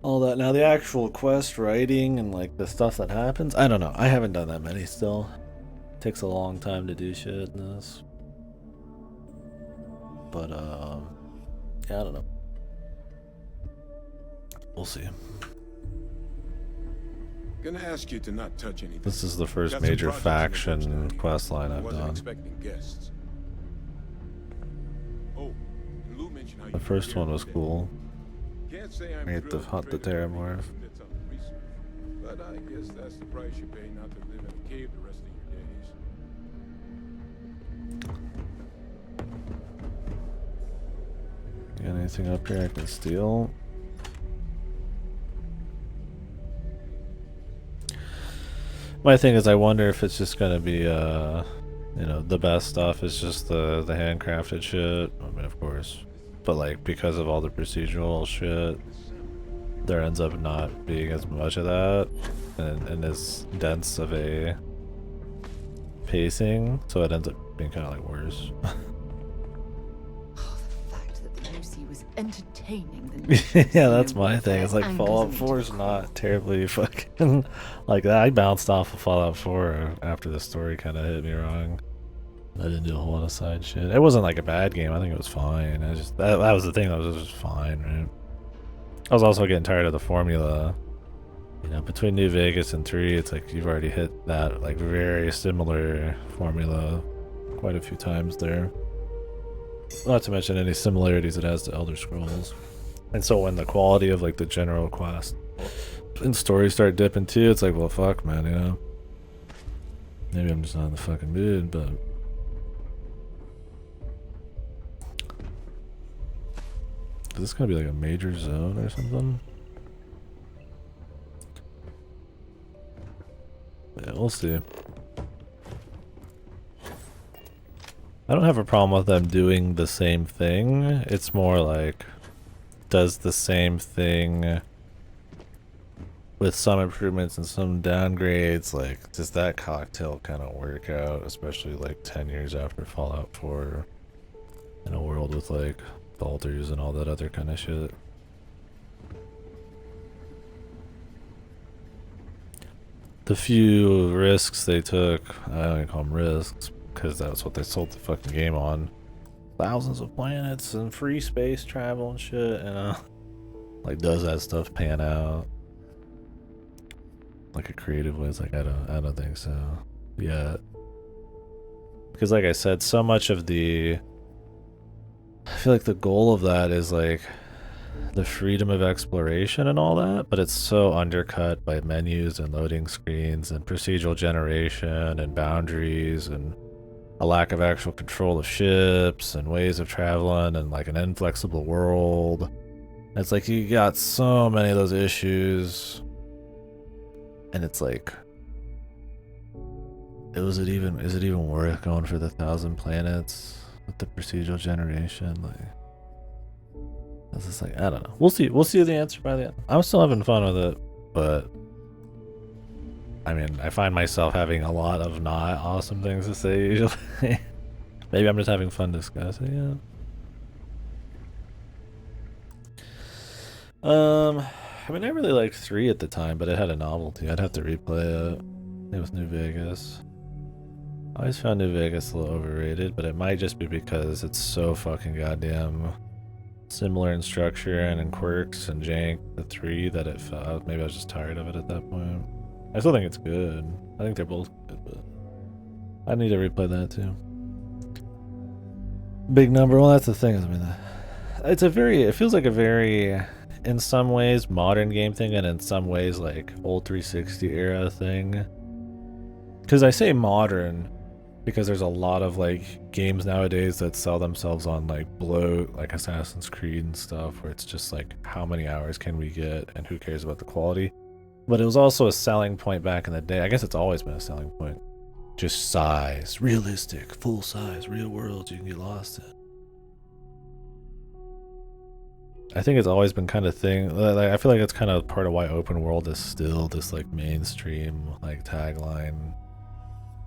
all that. Now, the actual quest writing and like the stuff that happens, I don't know. I haven't done that many still. It takes a long time to do shit in this. But, yeah, I don't know. We'll see. Gonna ask you to not touch anything. This is the first Got some major projects in the faction works quest line I've Wasn't done. expecting guests. Oh, and Lou mentioned how The first one was cool. Can't say I'm I get to thrilled hunt the trade Terramorph. bits on the research, but I guess that's the price you pay not to live in a cave the rest of your days. You got anything up here I can steal? My thing is, I wonder if it's just gonna be, you know, the best stuff is just the handcrafted shit. I mean, of course, but like because of all the procedural shit, there ends up not being as much of that, and as dense of a pacing, so it ends up being kind of like worse. Lucy was entertaining the Yeah, that's my thing. It's like Fallout 4 is not terribly fucking like that. I bounced off of Fallout 4 after the story kind of hit me wrong. I didn't do a whole lot of side shit. It wasn't like a bad game. I think it was fine. I just that was the thing. That was just fine, right? I was also getting tired of the formula. You know, between New Vegas and 3, it's like you've already hit that like very similar formula quite a few times there. Not to mention any similarities it has to Elder Scrolls. And so when the quality of like the general quest and story start dipping too, it's like, well, fuck, man, you know. Maybe I'm just not in the fucking mood, but is this gonna be like a major zone or something? we'll see. I don't have a problem with them doing the same thing. It's more like, does the same thing with some improvements and some downgrades, like, does that cocktail kind of work out, especially like 10 years after Fallout 4 in a world with like bolters and all that other kind of shit. The few risks they took, I don't even call them risks, because that's what they sold the fucking game on. Thousands of planets and free space travel and shit, and like, does that stuff pan out? Like a creative way? It's like, I don't think so. Yeah. Because like I said, so much of I feel like the goal of that is like the freedom of exploration and all that, but it's so undercut by menus and loading screens and procedural generation and boundaries and a lack of actual control of ships and ways of traveling and like an inflexible world. It's like you got so many of those issues, and it's like, is it even worth going for the 1,000 planets with the procedural generation? Like, it's just like, I don't know. We'll see the answer by the end. I'm still having fun with it, but I mean, I find myself having a lot of not awesome things to say usually. Maybe I'm just having fun discussing it. I mean, I really liked 3 at the time, but it had a novelty. I'd have to replay it. It was New Vegas. I always found New Vegas a little overrated, but it might just be because it's so fucking goddamn similar in structure and in quirks and jank, the 3, that it felt, maybe I was just tired of it at that point. I still think it's good. I think they're both good, but I need to replay that too. Big number, well, that's the thing. I mean, it feels like a very, in some ways, modern game thing, and in some ways, like, old 360 era thing. Because I say modern because there's a lot of like games nowadays that sell themselves on like bloat, like Assassin's Creed and stuff, where it's just like, how many hours can we get and who cares about the quality? But it was also a selling point back in the day. I guess it's always been a selling point. Just size, realistic, full size, real world you can get lost in. I think it's always been kind of thing. Like, I feel like it's kind of part of why open world is still this like mainstream like tagline.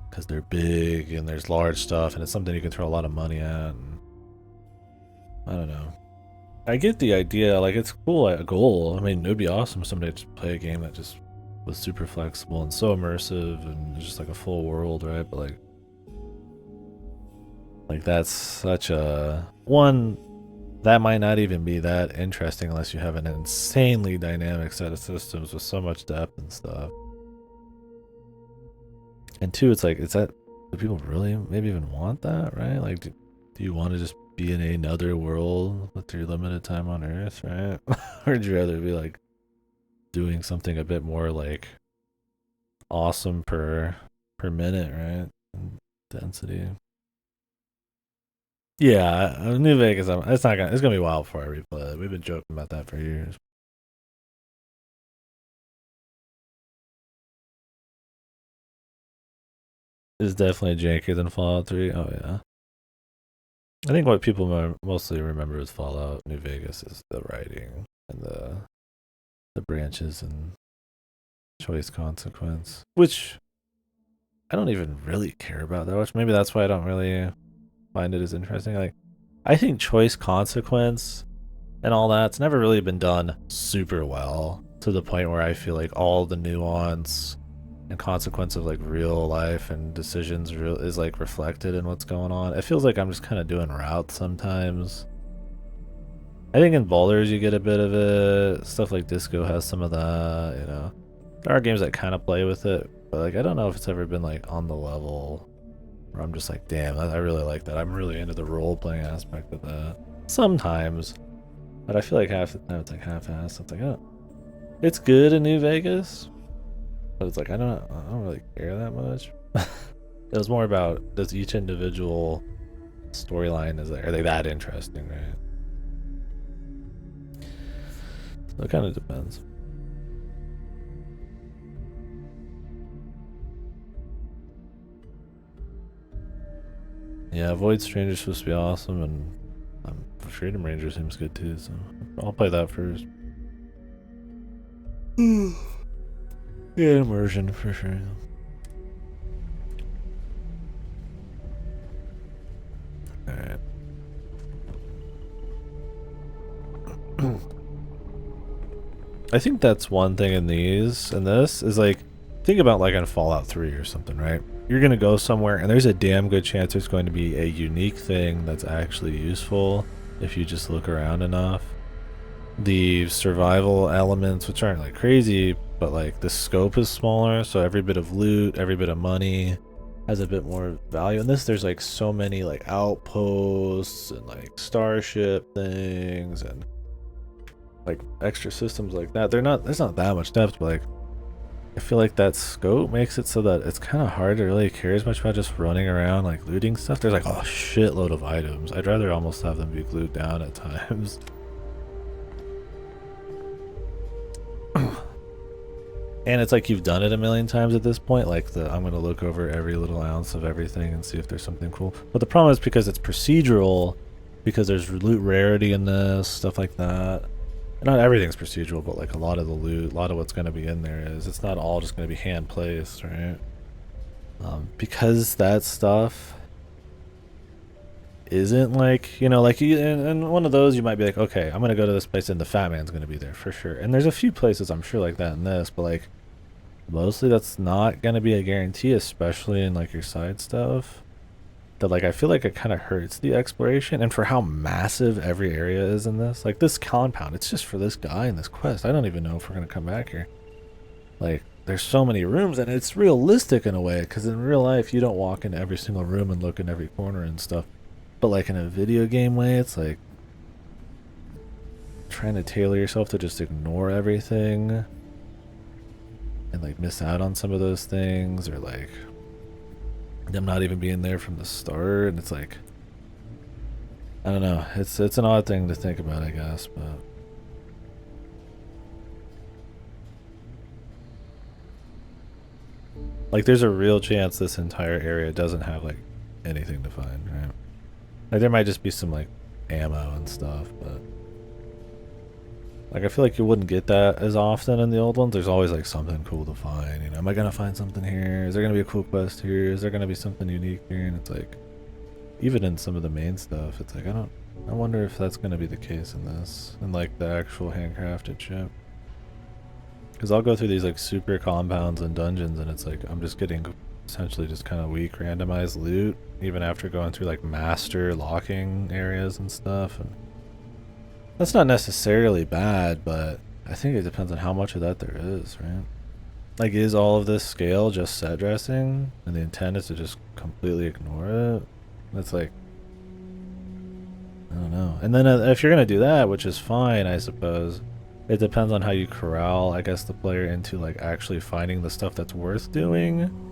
Because they're big and there's large stuff and it's something you can throw a lot of money at. And I don't know. I get the idea, like, it's cool, a goal. I mean, it would be awesome someday to play a game that just was super flexible and so immersive and just like a full world, right? But like that's such a one that might not even be that interesting unless you have an insanely dynamic set of systems with so much depth and stuff. And 2, it's like, do people really maybe even want that, right? Like, do you want to just be in another world with your limited time on Earth, right? Or would you rather be like doing something a bit more like awesome per minute, right? And density. Yeah, New Vegas. It's gonna be wild before I replay it. We've been joking about that for years. It's definitely jankier than Fallout 3. Oh yeah. I think what people mostly remember as Fallout New Vegas is the writing and the branches and choice consequence, which I don't even really care about that much. Maybe that's why I don't really find it as interesting. Like, I think choice consequence and all that's never really been done super well, to the point where I feel like all the nuance and consequence of like real life and decisions is like reflected in what's going on. It feels like I'm just kind of doing routes sometimes. I think in Boulders you get a bit of it. Stuff like Disco has some of that, you know. There are games that kind of play with it, but like, I don't know if it's ever been like on the level where I'm just like, damn, I really like that. I'm really into the role-playing aspect of that. Sometimes, but I feel like half the time it's like half-assed. It's like, oh, it's good in New Vegas, but it's like, I don't really care that much. It was more about, does each individual storyline, are they that interesting, right? So it kind of depends. Yeah, Void Stranger's supposed to be awesome, and Freedom Ranger seems good too, so I'll play that first. Yeah, immersion for sure. Alright. I think that's one thing in this is like, think about like in Fallout 3 or something, right? You're gonna go somewhere and there's a damn good chance there's going to be a unique thing that's actually useful if you just look around enough. The survival elements, which aren't like crazy, but like the scope is smaller, so every bit of loot, every bit of money has a bit more value. In this, there's like so many like outposts and like starship things and like extra systems like that. There's not that much depth, but like I feel like that scope makes it so that it's kind of hard to really care as much about just running around like looting stuff. There's like a shitload of items. I'd rather almost have them be glued down at times. And it's like you've done it a million times at this point, like I'm gonna look over every little ounce of everything and see if there's something cool. But the problem is because it's procedural, because there's loot rarity in this, stuff like that. Not everything's procedural, but like a lot of the loot, a lot of what's gonna be in there is, it's not all just gonna be hand placed, right? Because that stuff isn't like, you know, like and one of those you might be like, okay, I'm gonna go to this place and the fat man's gonna be there for sure. And there's a few places I'm sure like that in this, but like mostly that's not gonna be a guarantee, especially in like your side stuff. That like I feel like it kind of hurts the exploration, and for how massive every area is in this, like this compound, it's just for this guy in this quest. I don't even know if we're gonna come back here. Like there's so many rooms, and it's realistic in a way, because in real life you don't walk into every single room and look in every corner and stuff. But like in a video game way, it's like trying to tailor yourself to just ignore everything and like miss out on some of those things, or like them not even being there from the start. And it's like, I don't know, it's an odd thing to think about, I guess, but like there's a real chance this entire area doesn't have like anything to find, right? Like there might just be some like ammo and stuff, but like I feel like you wouldn't get that as often in the old ones. There's always like something cool to find, you know. Am I gonna find something here? Is there gonna be a cool quest here? Is there gonna be something unique here? And it's like, even in some of the main stuff, it's like I wonder if that's gonna be the case in this, in like the actual handcrafted ship. Because I'll go through these like super compounds and dungeons, and it's like I'm just getting essentially just kind of weak randomized loot, even after going through like master locking areas and stuff. And that's not necessarily bad, but I think it depends on how much of that there is, right? Like, is all of this scale just set dressing, and the intent is to just completely ignore it? That's like, I don't know. And then if you're gonna do that, which is fine, I suppose, it depends on how you corral, I guess, the player into like actually finding the stuff that's worth doing,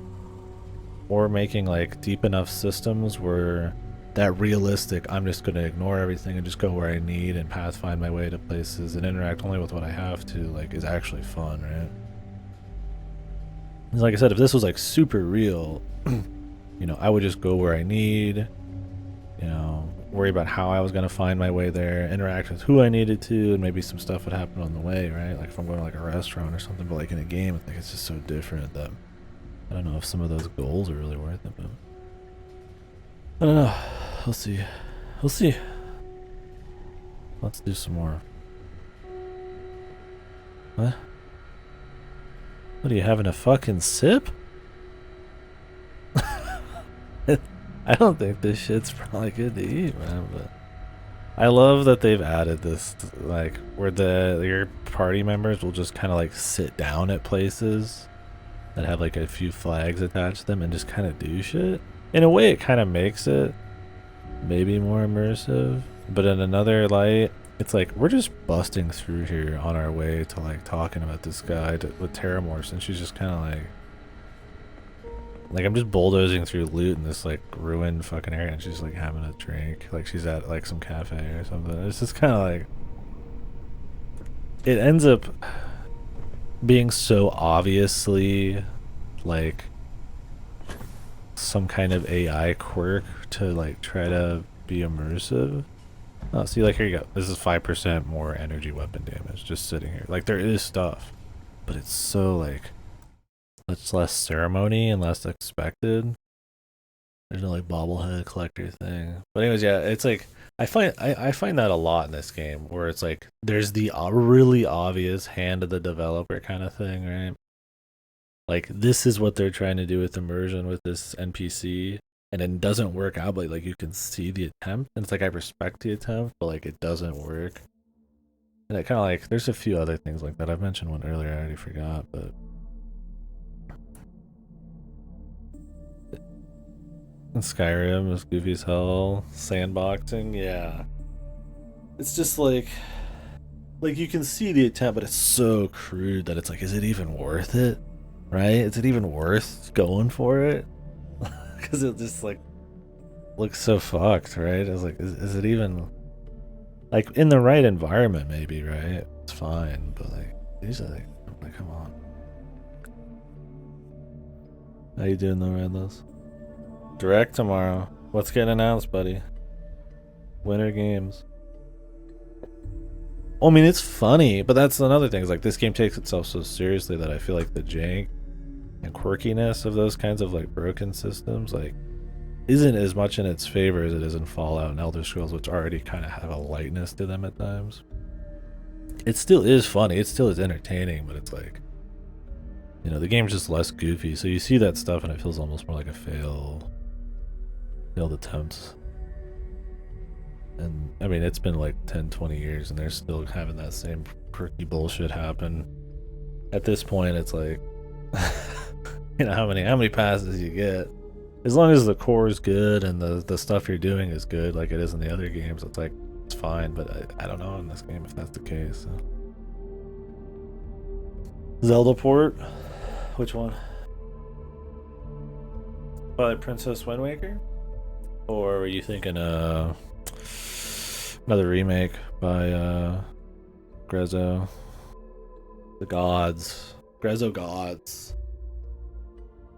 or making like deep enough systems where that realistic, I'm just gonna ignore everything and just go where I need and pathfind my way to places and interact only with what I have to, like, is actually fun, right? Like I said, if this was like super real, you know, I would just go where I need, you know, worry about how I was gonna find my way there, interact with who I needed to, and maybe some stuff would happen on the way, right? Like if I'm going to like a restaurant or something. But like in a game, I think it's just so different that I don't know if some of those goals are really worth it, but I don't know. We'll see. We'll see. Let's do some more. What? What are you having, a fucking sip? I don't think this shit's probably good to eat, man, but I love that they've added this, like, where your party members will just kind of like sit down at places that have like a few flags attached to them and just kind of do shit. In a way, it kind of makes it maybe more immersive, but in another light, it's like we're just busting through here on our way to like talking about this guy with Terramorphs, and she's just kind of like I'm just bulldozing through loot in this like ruined fucking area, and she's like having a drink, like she's at like some cafe or something. It's just kind of like, it ends up being so obviously like some kind of AI quirk to like try to be immersive. Oh, see, like here you go. This is 5% more energy weapon damage just sitting here. Like there is stuff, but it's so like much less ceremony and less expected. There's no like bobblehead collector thing. But anyways, yeah, it's like I find that a lot in this game where it's like there's the really obvious hand of the developer kind of thing, right? Like this is what they're trying to do with immersion with this NPC, and it doesn't work out, but like you can see the attempt, and it's like I respect the attempt, but like it doesn't work. And it kind of like there's a few other things like that. I've mentioned one earlier, I already forgot, but in Skyrim is goofy as hell. Sandboxing, yeah. It's just like you can see the attempt, but it's so crude that it's like, is it even worth it? Right? Is it even worth going for it? Because it just like looks so fucked, right? It's like, is it even like in the right environment? Maybe, right? It's fine, but like these are like come on. How you doing though, Redless? Direct tomorrow. What's getting announced, buddy? Winter Games. I mean, it's funny, but that's another thing. Is like this game takes itself so seriously that I feel like the jank and quirkiness of those kinds of like broken systems like isn't as much in its favor as it is in Fallout and Elder Scrolls, which already kind of have a lightness to them at times. It still is funny. It still is entertaining, but it's like, you know, the game's just less goofy. So you see that stuff and it feels almost more like a failed attempt. And I mean, it's been like 10, 20 years and they're still having that same quirky bullshit happen. At this point, it's like, you know, how many passes you get. As long as the core is good and the stuff you're doing is good, like it is in the other games, it's like, it's fine. But I don't know in this game if that's the case. So. Zelda port? Which one? By Princess Wind Waker? Or were you thinking another remake by Grezzo? The Gods. Grezzo Gods.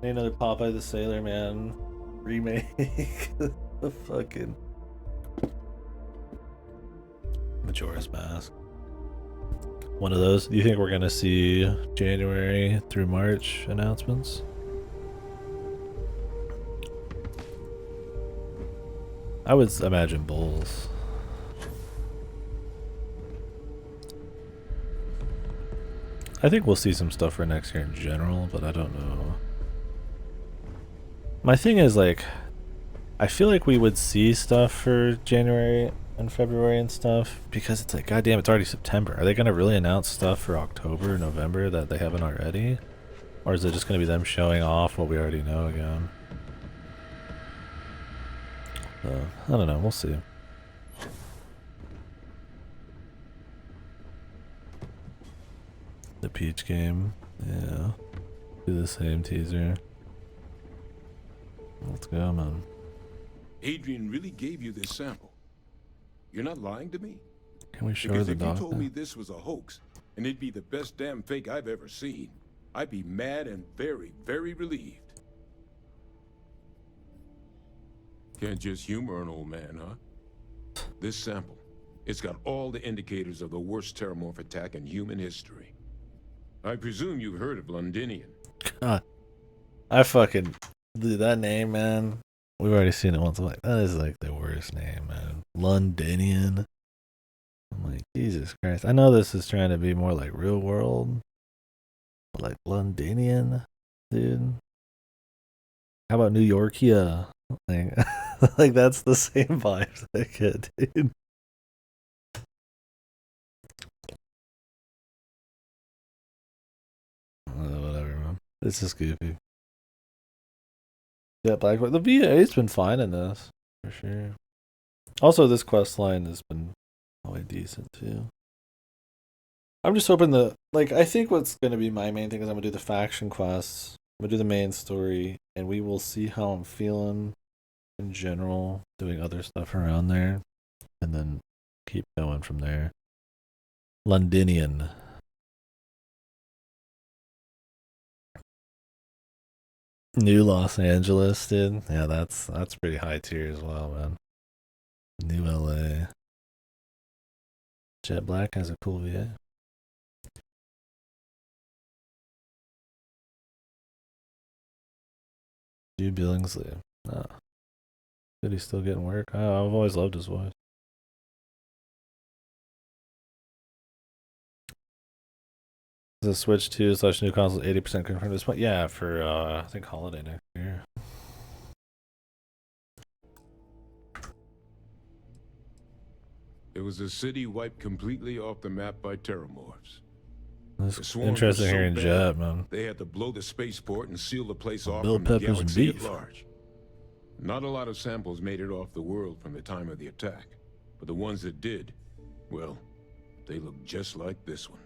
Ain't another Popeye the Sailor Man remake. The fucking Majora's Mask. One of those. Do you think we're gonna see January through March announcements? I would imagine Bulls. I think we'll see some stuff for next year in general, but I don't know. My thing is like, I feel like we would see stuff for January and February and stuff because it's like, goddamn, it's already September. Are they gonna really announce stuff for October, November that they haven't already? Or is it just gonna be them showing off what we already know again? I don't know, we'll see. The Peach game, yeah. Do the same teaser. Let's go, man. Adrian really gave you this sample. You're not lying to me? Can we show her the doctor? If you told doctor? me this was a hoax, and it'd be the best damn fake I've ever seen, I'd be mad and very, very relieved. Can't just humor an old man, huh? This sample, it's got all the indicators of the worst terramorph attack in human history. I presume you've heard of Londinian. God, I fucking that name, man. We've already seen it once. I'm like, that is like the worst name, man. Londinian. I'm like, Jesus Christ. I know this is trying to be more like real world, but like Londinian, dude. How about New Yorkia? Like, like that's the same vibes I get, dude. Whatever, man. This is goofy. Yeah, Blackwood. The VA's been fine in this, for sure. Also, this quest line has been probably decent, too. I'm just hoping that, like, I think what's going to be my main thing is I'm going to do the faction quests. I'm going to do the main story, and we will see how I'm feeling in general, doing other stuff around there, and then keep going from there. Londinian. New Los Angeles, dude. Yeah, that's pretty high tier as well, man. New LA. Jet Black has a cool VA. Hugh Billingsley. Oh. Good, he's still getting work. Oh, I've always loved his voice. The Switch 2/new console 80% confirmed at this point. Yeah, for I think holiday next year. It was a city wiped completely off the map by terramorphs. It's interesting hearing Jet, man. They had to blow the spaceport and seal the place off Bill from the Peppers and galaxy at beef. large. Not a lot of samples made it off the world from the time of the attack, but the ones that did, well, they look just like this one.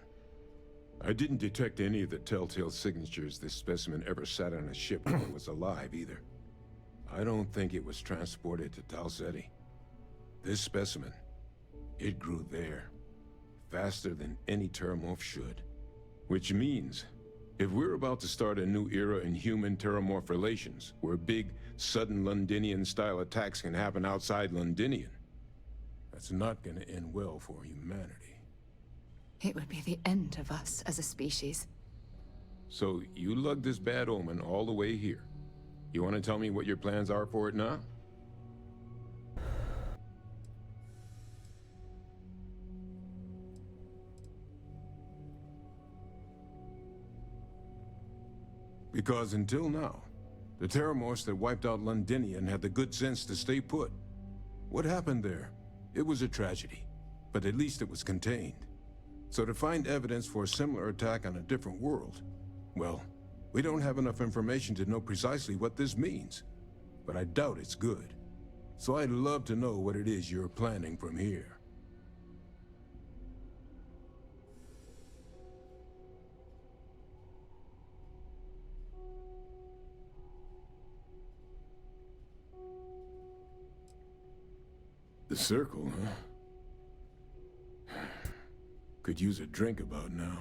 I didn't detect any of the telltale signatures this specimen ever sat on a ship when it was alive either. I don't think it was transported to Tal Ceti. This specimen, it grew there, faster than any terramorph should. Which means, if we're about to start a new era in human-terramorph relations, where big, sudden Londinian-style attacks can happen outside Londinian, that's not gonna end well for humanity. It would be the end of us as a species. So, you lugged this bad omen all the way here. You want to tell me what your plans are for it now? Because until now, the terramorphs that wiped out Londinian had the good sense to stay put. What happened there? It was a tragedy, but at least it was contained. So to find evidence for a similar attack on a different world, well, we don't have enough information to know precisely what this means. But I doubt it's good. So I'd love to know what it is you're planning from here. The circle, huh? Could use a drink about now.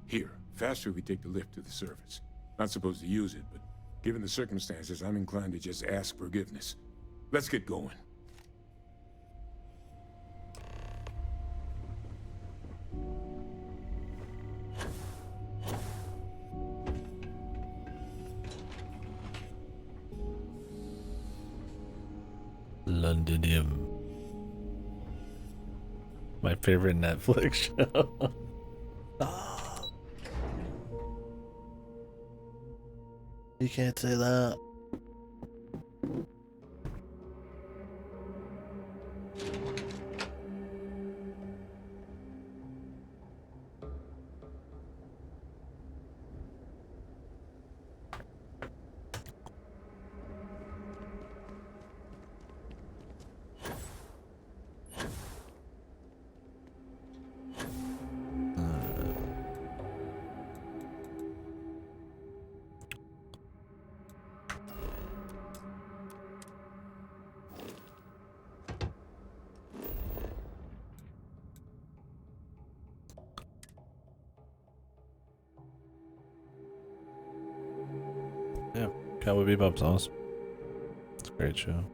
Here, faster we take the lift to the surface. Not supposed to use it, but given the circumstances, I'm inclined to just ask forgiveness. Let's get going. Londinium. My favorite Netflix show. You can't say that. Yeah, Cowboy Bebop's awesome. It's a great show.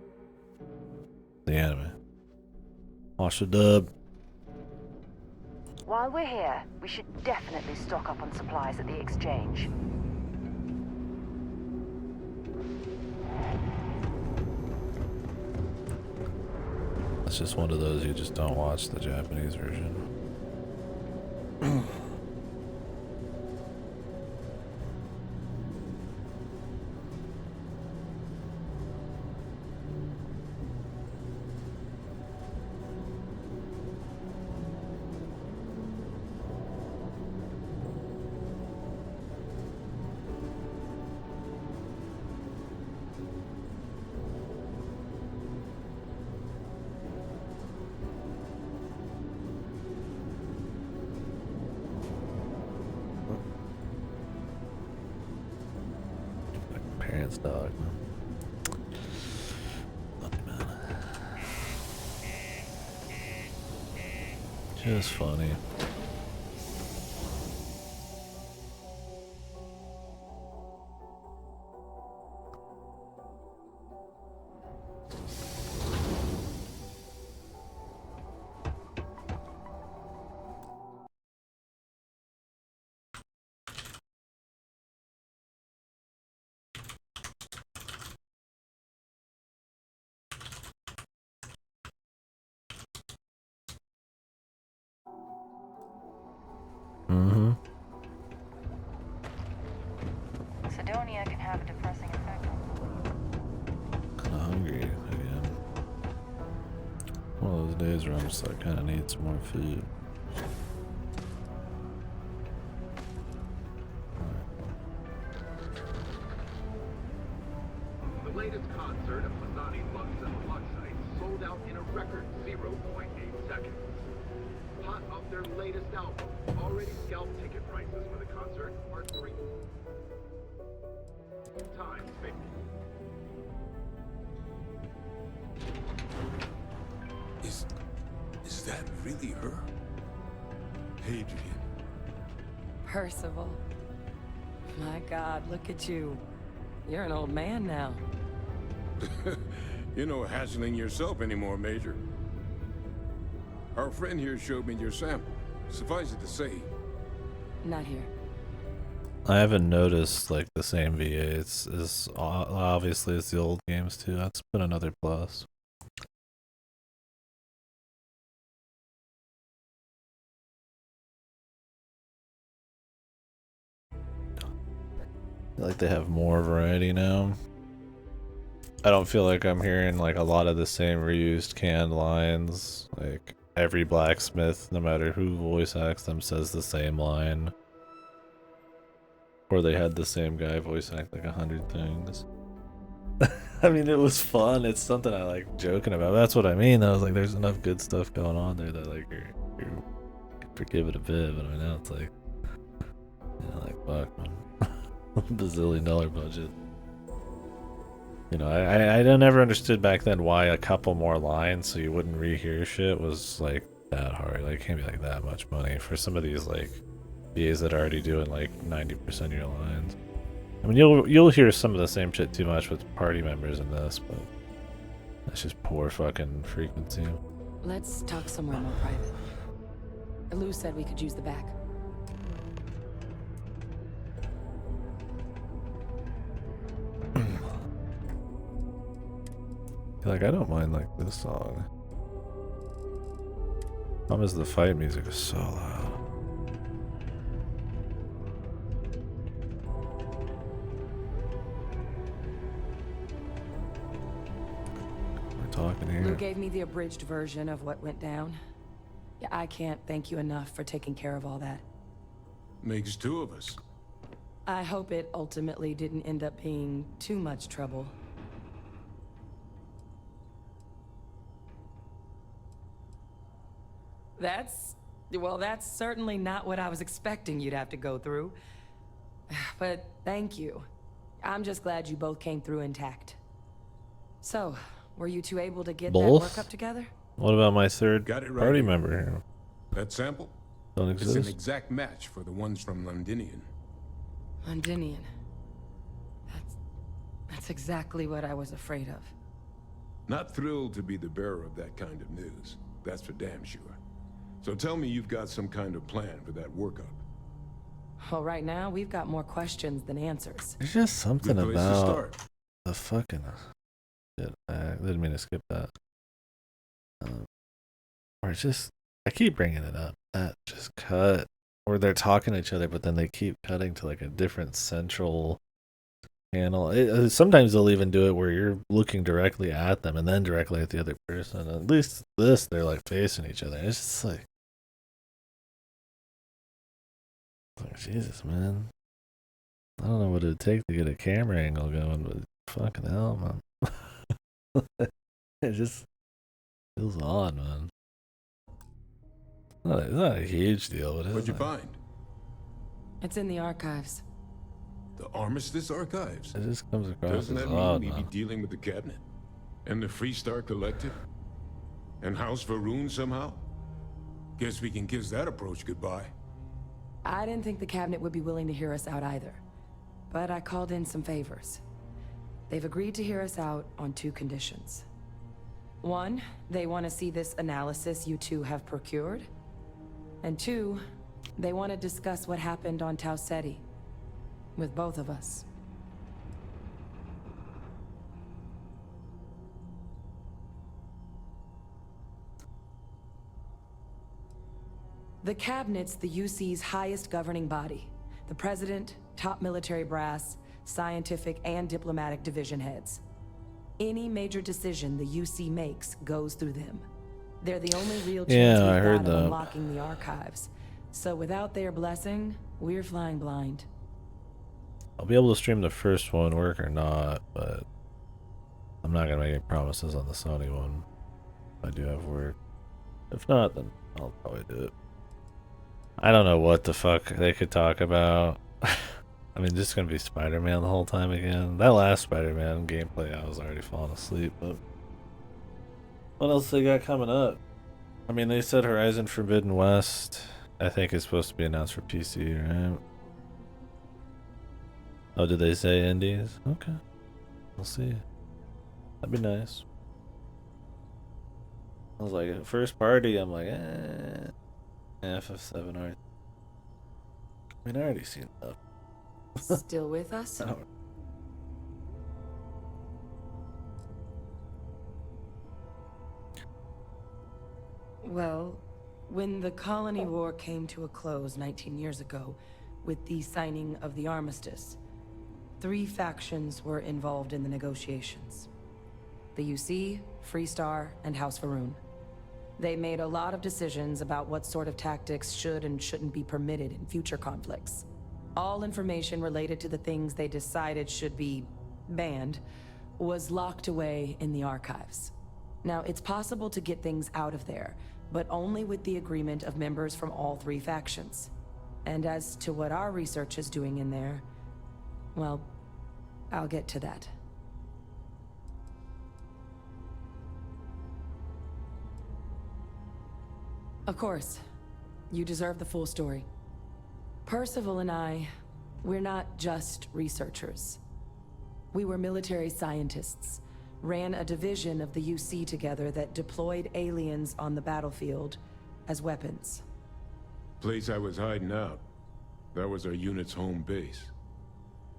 The anime. Watch the dub. While we're here, we should definitely stock up on supplies at the exchange. It's just one of those you just don't watch the Japanese version. Parents' dog, man. Funny, man. Just funny. Mm-hmm. Sidonia can have a depressing effect on Kinda hungry again. One of those days where I'm just like kinda need some more food. The latest concert of Masani Lux and Luxite sold out in a record 0.8 seconds. Hot off their latest album, already scalp ticket prices for the concert are 3 times big. Is that really her? Adrian. Percival. My God, look at you. You're an old man now. You're no hassling yourself anymore, Major. Our friend here showed me your sample. Suffice it to say, Not here. I haven't noticed like the same VA. It's obviously it's the old games too. That's been another plus. I feel like they have more variety now. I don't feel like I'm hearing like a lot of the same reused canned lines. Like every blacksmith, no matter who voice acts them, says the same line. Or they had the same guy voice act like 100 things. I mean, it was fun. It's something I like joking about. That's what I mean. I was like, there's enough good stuff going on there that like you forgive it a bit. But I mean, now it's like, you know, like fuck, man. $bazillion budget. You know, I never understood back then why a couple more lines so you wouldn't rehear shit was like that hard. Like, it can't be like that much money for some of these like VAs that are already doing like 90% of your lines. I mean, you'll hear some of the same shit too much with party members in this, but that's just poor fucking frequency. Let's talk somewhere more private. Lou said we could use the back. Like, I don't mind like this song. Problem is the fight music is so loud. We're talking here. Lou gave me the abridged version of what went down. Yeah, I can't thank you enough for taking care of all that. makes two of us. I hope it ultimately didn't end up being too much trouble. That's certainly not what I was expecting you'd have to go through. But thank you. I'm just glad you both came through intact. So, were you two able to get that work up together? What about my third Got it right party here. member here? That sample? Don't It's exist? an exact match for the ones from Londinian. Londinian. That's exactly what I was afraid of. Not thrilled to be the bearer of that kind of news. That's for damn sure. So tell me you've got some kind of plan for that workup. Well, right now, we've got more questions than answers. There's just something Good place to about start. the fucking shit. I didn't mean to skip that. Or it's just, I keep bringing it up. That just cut. Or they're talking to each other, but then they keep cutting to like a different central panel. Sometimes they'll even do it where you're looking directly at them and then directly at the other person. At least this, they're like facing each other. It's just like Jesus, man. I don't know what it'd take to get a camera angle going, but fucking hell, man. It just feels odd, man. It's not a huge deal, but What'd you find? It's in the archives. The Armistice Archives? It just comes across Doesn't as that mean odd, we be man. dealing with the cabinet? And the Freestar Collective? And House Varun somehow? Guess we can kiss that approach goodbye. I didn't think the cabinet would be willing to hear us out either. But I called in some favors. They've agreed to hear us out on 2 conditions. 1, they want to see this analysis you two have procured. And 2, they want to discuss what happened on Tau Ceti. With both of us. The Cabinet's the UC's highest governing body. The President, top military brass, scientific and diplomatic division heads. Any major decision the UC makes goes through them. They're the only real chance I we've heard got of that. unlocking the archives. So without their blessing, we're flying blind. I'll be able to stream the first one, work or not, but I'm not gonna make any promises on the Sony one. I do have work. If not, then I'll probably do it. I don't know what the fuck they could talk about. I mean, just gonna be Spider-Man the whole time again. That last Spider-Man gameplay, I was already falling asleep, but what else they got coming up? I mean, they said Horizon Forbidden West, I think is supposed to be announced for PC, right? Oh, did they say indies? Okay. We'll see. That'd be nice. I was like, first party, I'm like, FF7 already. I mean, I already seen that. Still with us? Oh. Well, when the Colony War came to a close 19 years ago, with the signing of the armistice, 3 factions were involved in the negotiations. The UC, Freestar, and House Va'ruun. They made a lot of decisions about what sort of tactics should and shouldn't be permitted in future conflicts. All information related to the things they decided should be banned was locked away in the archives. Now, it's possible to get things out of there, but only with the agreement of members from all 3 factions. And as to what our research is doing in there, well, I'll get to that. Of course, you deserve the full story. Percival and I, we're not just researchers. We were military scientists, ran a division of the UC together that deployed aliens on the battlefield as weapons. Place I was hiding out. That was our unit's home base.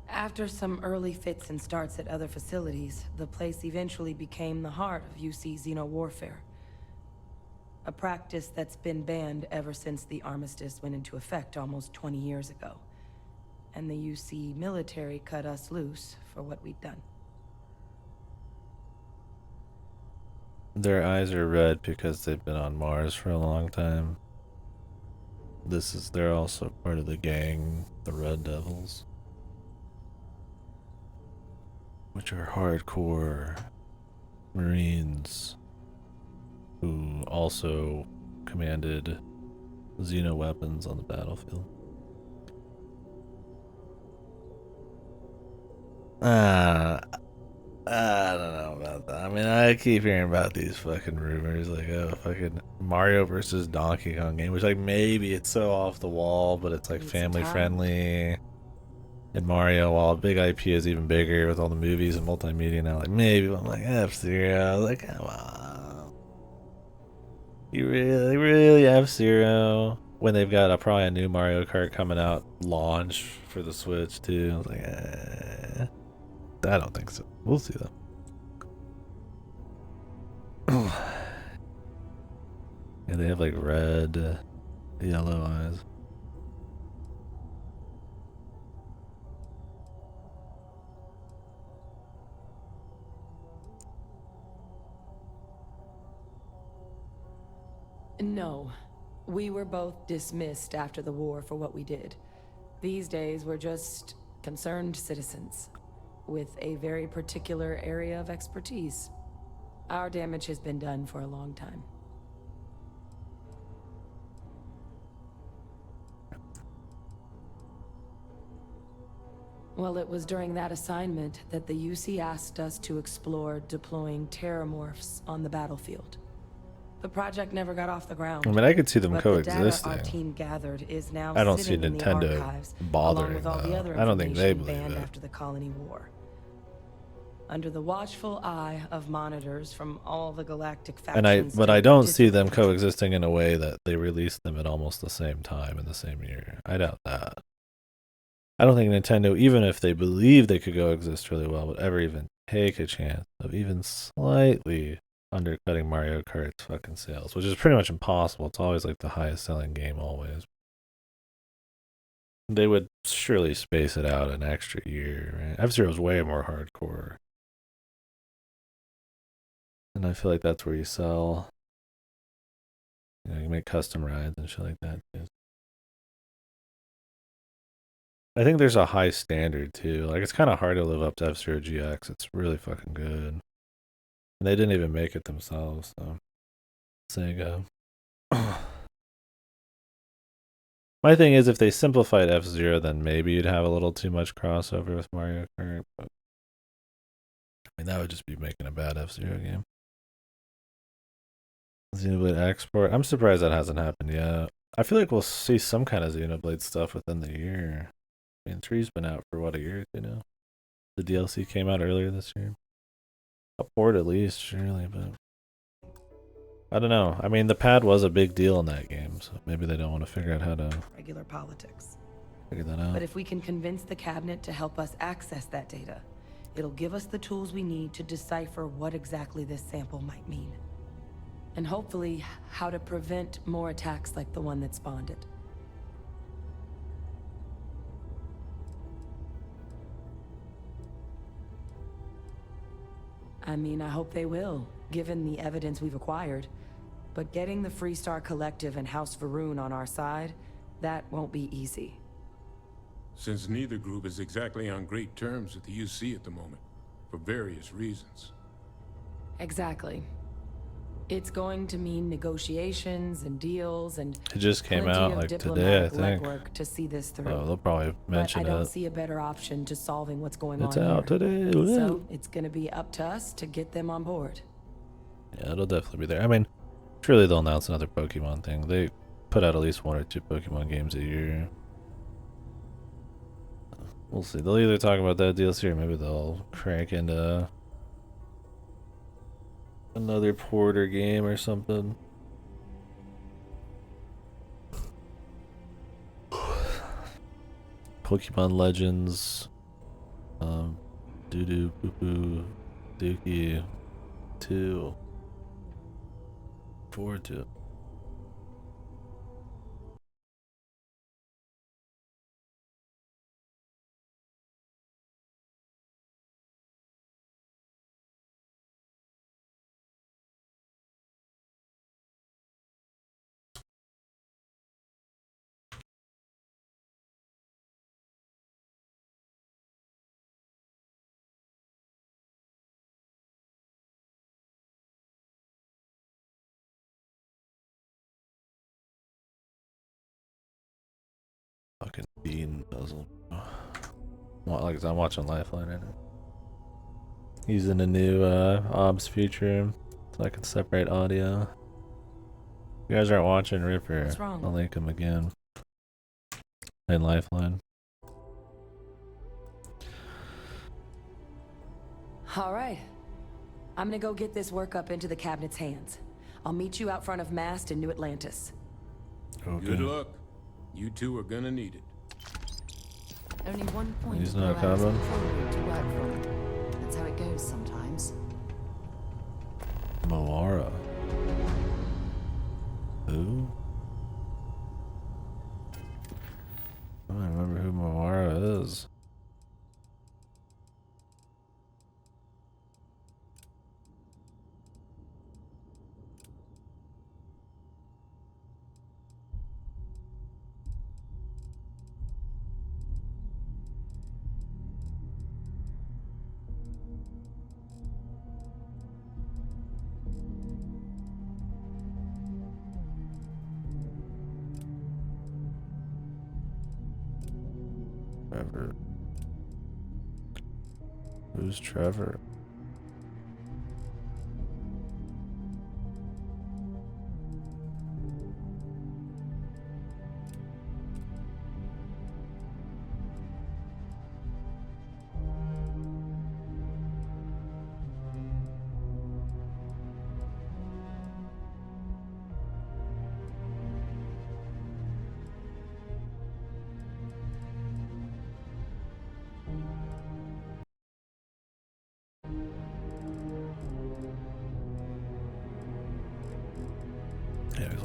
After some early fits and starts at other facilities, the place eventually became the heart of UC xeno-warfare. A practice that's been banned ever since the armistice went into effect almost 20 years ago. And the UC military cut us loose for what we'd done. Their eyes are red because they've been on Mars for a long time. They're also part of the gang, the Red Devils, which are hardcore Marines who also commanded xeno weapons on the battlefield. I don't know about that. I mean, I keep hearing about these fucking rumors, like, oh, fucking Mario versus Donkey Kong game, which, like, maybe it's so off the wall, but it's, like, family friendly. And Mario, while a big IP is even bigger with all the movies and multimedia now, like, maybe, but I'm like, F-Zero, like, come on. You really F-Zero? When they've got probably a new Mario Kart coming out, launch for the Switch, too. I was like, I don't think so. We'll see though. Yeah, they have like red, yellow eyes. No. We were both dismissed after the war for what we did. These days, we're just concerned citizens with a very particular area of expertise. Our damage has been done for a long time. Well, it was during that assignment that the UC asked us to explore deploying terramorphs on the battlefield. The project never got off the ground. I mean, I could see them but coexisting. The data our team gathered is now I don't see sitting in the Nintendo archives, bothering along with all the other I don't think they information believe banned it. after the Colony War. Under the watchful eye of monitors from all the galactic factions. But I don't see them coexisting in a way that they released them at almost the same time in the same year. I doubt that. I don't think Nintendo, even if they believe they could coexist really well, would ever even take a chance of even slightly undercutting Mario Kart's fucking sales, which is pretty much impossible. It's always like the highest selling game always. They would surely space it out an extra year, right? F-Zero's way more hardcore. And I feel like that's where you sell. You know, you make custom rides and shit like that. Too. I think there's a high standard too. Like it's kind of hard to live up to F-Zero GX. It's really fucking good. And they didn't even make it themselves, so Sega. My thing is if they simplified F-Zero, then maybe you'd have a little too much crossover with Mario Kart, but I mean that would just be making a bad F-Zero game. Xenoblade export. I'm surprised that hasn't happened yet. I feel like we'll see some kind of Xenoblade stuff within the year. I mean, 3's been out for what, a year or two now? The DLC came out earlier this year. A port at least, surely, but I don't know. I mean, the pad was a big deal in that game, so maybe they don't want to figure out how to Regular politics. figure that out. But if we can convince the cabinet to help us access that data, it'll give us the tools we need to decipher what exactly this sample might mean. And hopefully, how to prevent more attacks like the one that spawned it. I mean, I hope they will, given the evidence we've acquired. But getting the Freestar Collective and House Varun on our side, that won't be easy. Since neither group is exactly on great terms with the UC at the moment, for various reasons. Exactly. It's going to mean negotiations and deals and it just came plenty out of like today, I diplomatic think. legwork to see this through. Oh, they'll probably mention but I don't it. see a better option to solving what's going It's on out here. today. So it's going to be up to us to get them on board. Yeah, it'll definitely be there. I mean, surely they'll announce another Pokemon thing. They put out at least 1 or 2 Pokemon games a year. We'll see. They'll either talk about that DLC or maybe they'll crank into another porter game or something. Pokemon Legends, Doodoo Poo Poo Dookie 2. Forward to it. Fucking bean puzzle. Well, like I'm watching Lifeline right now. Using a new OBS feature so I can separate audio. If you guys aren't watching Ripper, What's wrong? I'll link him again. In Lifeline. All right. I'm gonna go get this work up into the cabinet's hands. I'll meet you out front of Mast in New Atlantis. Okay. Good luck. You two are gonna need it. Only one point He's of not Morad's coming. control room to work from. That's how it goes sometimes. Moara. Who? I don't remember who Moara is. Trevor. Who's Trevor?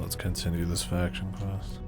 let's continue this faction quest.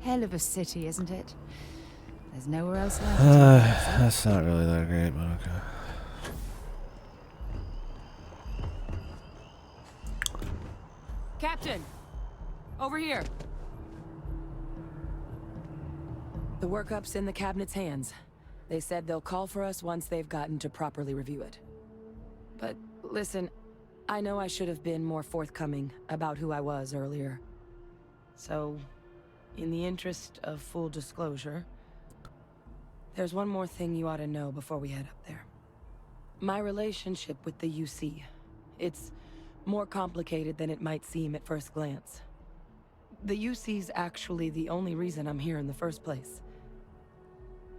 Hell of a city, isn't it? There's nowhere else like it. That's not really that great, but okay. Captain! Over here! The workup's in the cabinet's hands. They said they'll call for us once they've gotten to properly review it. But listen, I know I should have been more forthcoming about who I was earlier. So, in the interest of full disclosure, there's one more thing you ought to know before we head up there. My relationship with the UC. It's more complicated than it might seem at first glance. The UC's actually the only reason I'm here in the first place.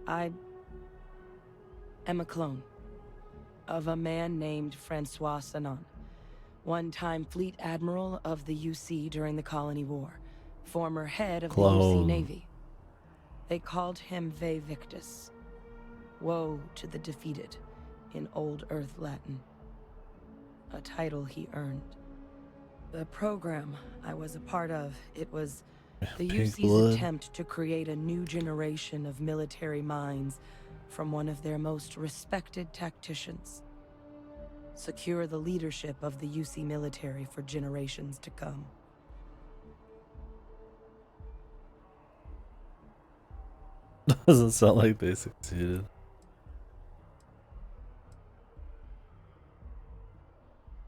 I am a clone of a man named Francois Sanon, one-time fleet admiral of the UC during the Colony War, former head of the UC Navy. They called him Ve Victus, woe to the defeated, in Old Earth Latin, a title he earned. The program I was a part of, it was the UC's attempt to create a new generation of military minds from one of their most respected tacticians. Secure the leadership of the UC military for generations to come. Doesn't sound like they succeeded.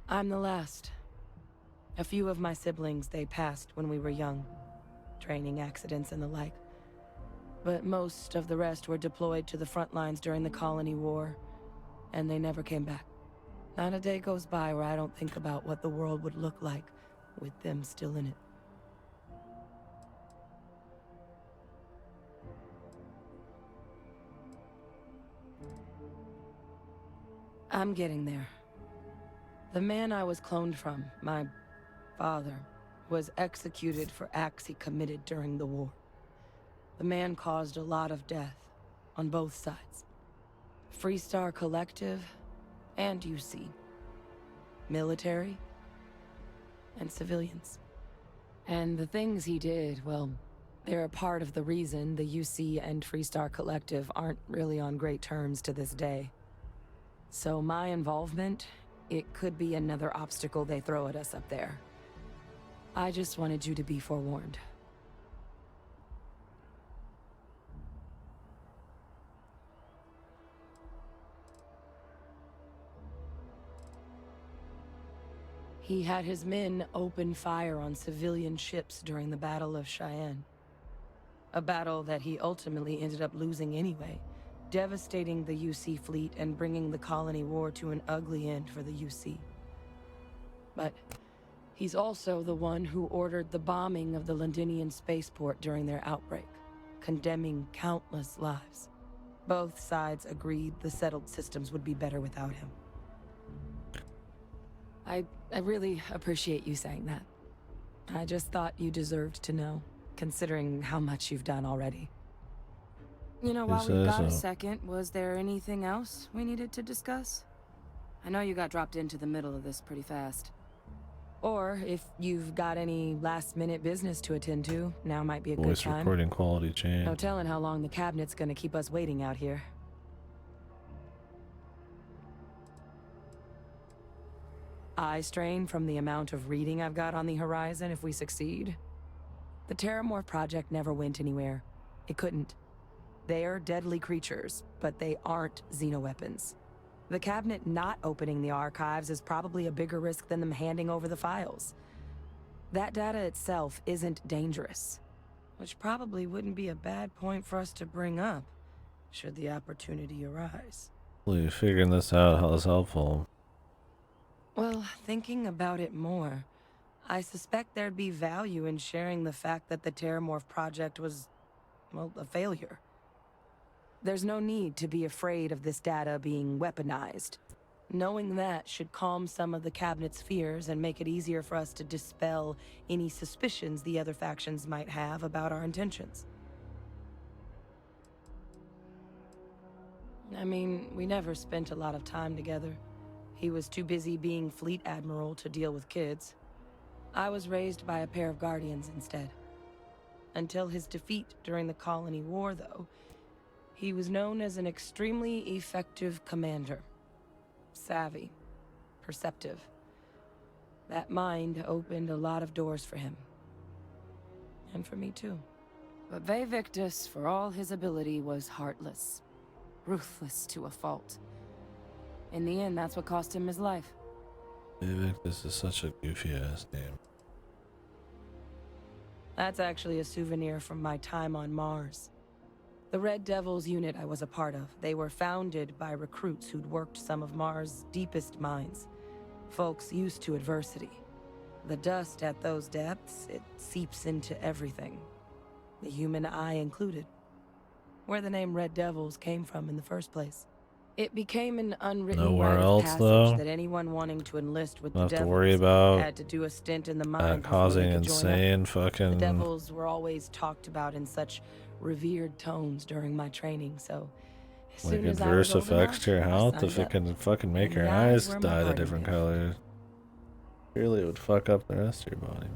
I'm the last. A few of my siblings, they passed when we were young. Training accidents and the like. But most of the rest were deployed to the front lines during the Colony War, and they never came back. Not a day goes by where I don't think about what the world would look like with them still in it. I'm getting there. The man I was cloned from, my father, was executed for acts he committed during the war. The man caused a lot of death on both sides. Freestar Collective and UC. Military and civilians. And the things he did, well, they're a part of the reason the UC and Freestar Collective aren't really on great terms to this day. So my involvement, it could be another obstacle they throw at us up there. I just wanted you to be forewarned. He had his men open fire on civilian ships during the Battle of Cheyenne. A battle that he ultimately ended up losing anyway, devastating the UC fleet and bringing the Colony War to an ugly end for the UC. But he's also the one who ordered the bombing of the Londinian spaceport during their outbreak, condemning countless lives. Both sides agreed the settled systems would be better without him. I really appreciate you saying that. I just thought you deserved to know, considering how much you've done already. You know, while we've got a second, was there anything else we needed to discuss? I know you got dropped into the middle of this pretty fast. Or, if you've got any last-minute business to attend to, now might be a good time. Voice recording quality change. No telling how long the cabinet's gonna keep us waiting out here. eye strain from the amount of reading I've got on the horizon if we succeed. The Terramorph project never went anywhere. It couldn't. They're deadly creatures, but they aren't xenoweapons. The cabinet not opening the archives is probably a bigger risk than them handing over the files. That data itself isn't dangerous, which probably wouldn't be a bad point for us to bring up, should the opportunity arise. Well, figuring this out, how is helpful? Well, thinking about it more, I suspect there'd be value in sharing the fact that the Terramorph project was, well, a failure. There's no need to be afraid of this data being weaponized. Knowing that should calm some of the cabinet's fears and make it easier for us to dispel any suspicions the other factions might have about our intentions. I mean, we never spent a lot of time together. He was too busy being Fleet Admiral to deal with kids. I was raised by a pair of Guardians instead. Until his defeat during the Colony War, though, he was known as an extremely effective commander. Savvy, perceptive. That mind opened a lot of doors for him. And for me too. But Ve Victus, for all his ability, was heartless. Ruthless to a fault. In the end, that's what cost him his life. This is such a goofy ass name. That's actually a souvenir from my time on Mars. The Red Devils unit I was a part of, they were founded by recruits who'd worked some of Mars' deepest mines. Folks used to adversity. The dust at those depths, it seeps into everything. The human eye included. Where the name Red Devils came from in the first place. It became an unwritten rite of passage that anyone wanting to enlist with the Devils had to do a stint in the mine causing insane fucking. The Devils were always talked about in such revered tones during my training, so as like soon as adverse I was effects to your health if signed it can fucking make And your the eyes eyes were my dye the parting different gift. colors. Really, it would fuck up the rest of your body.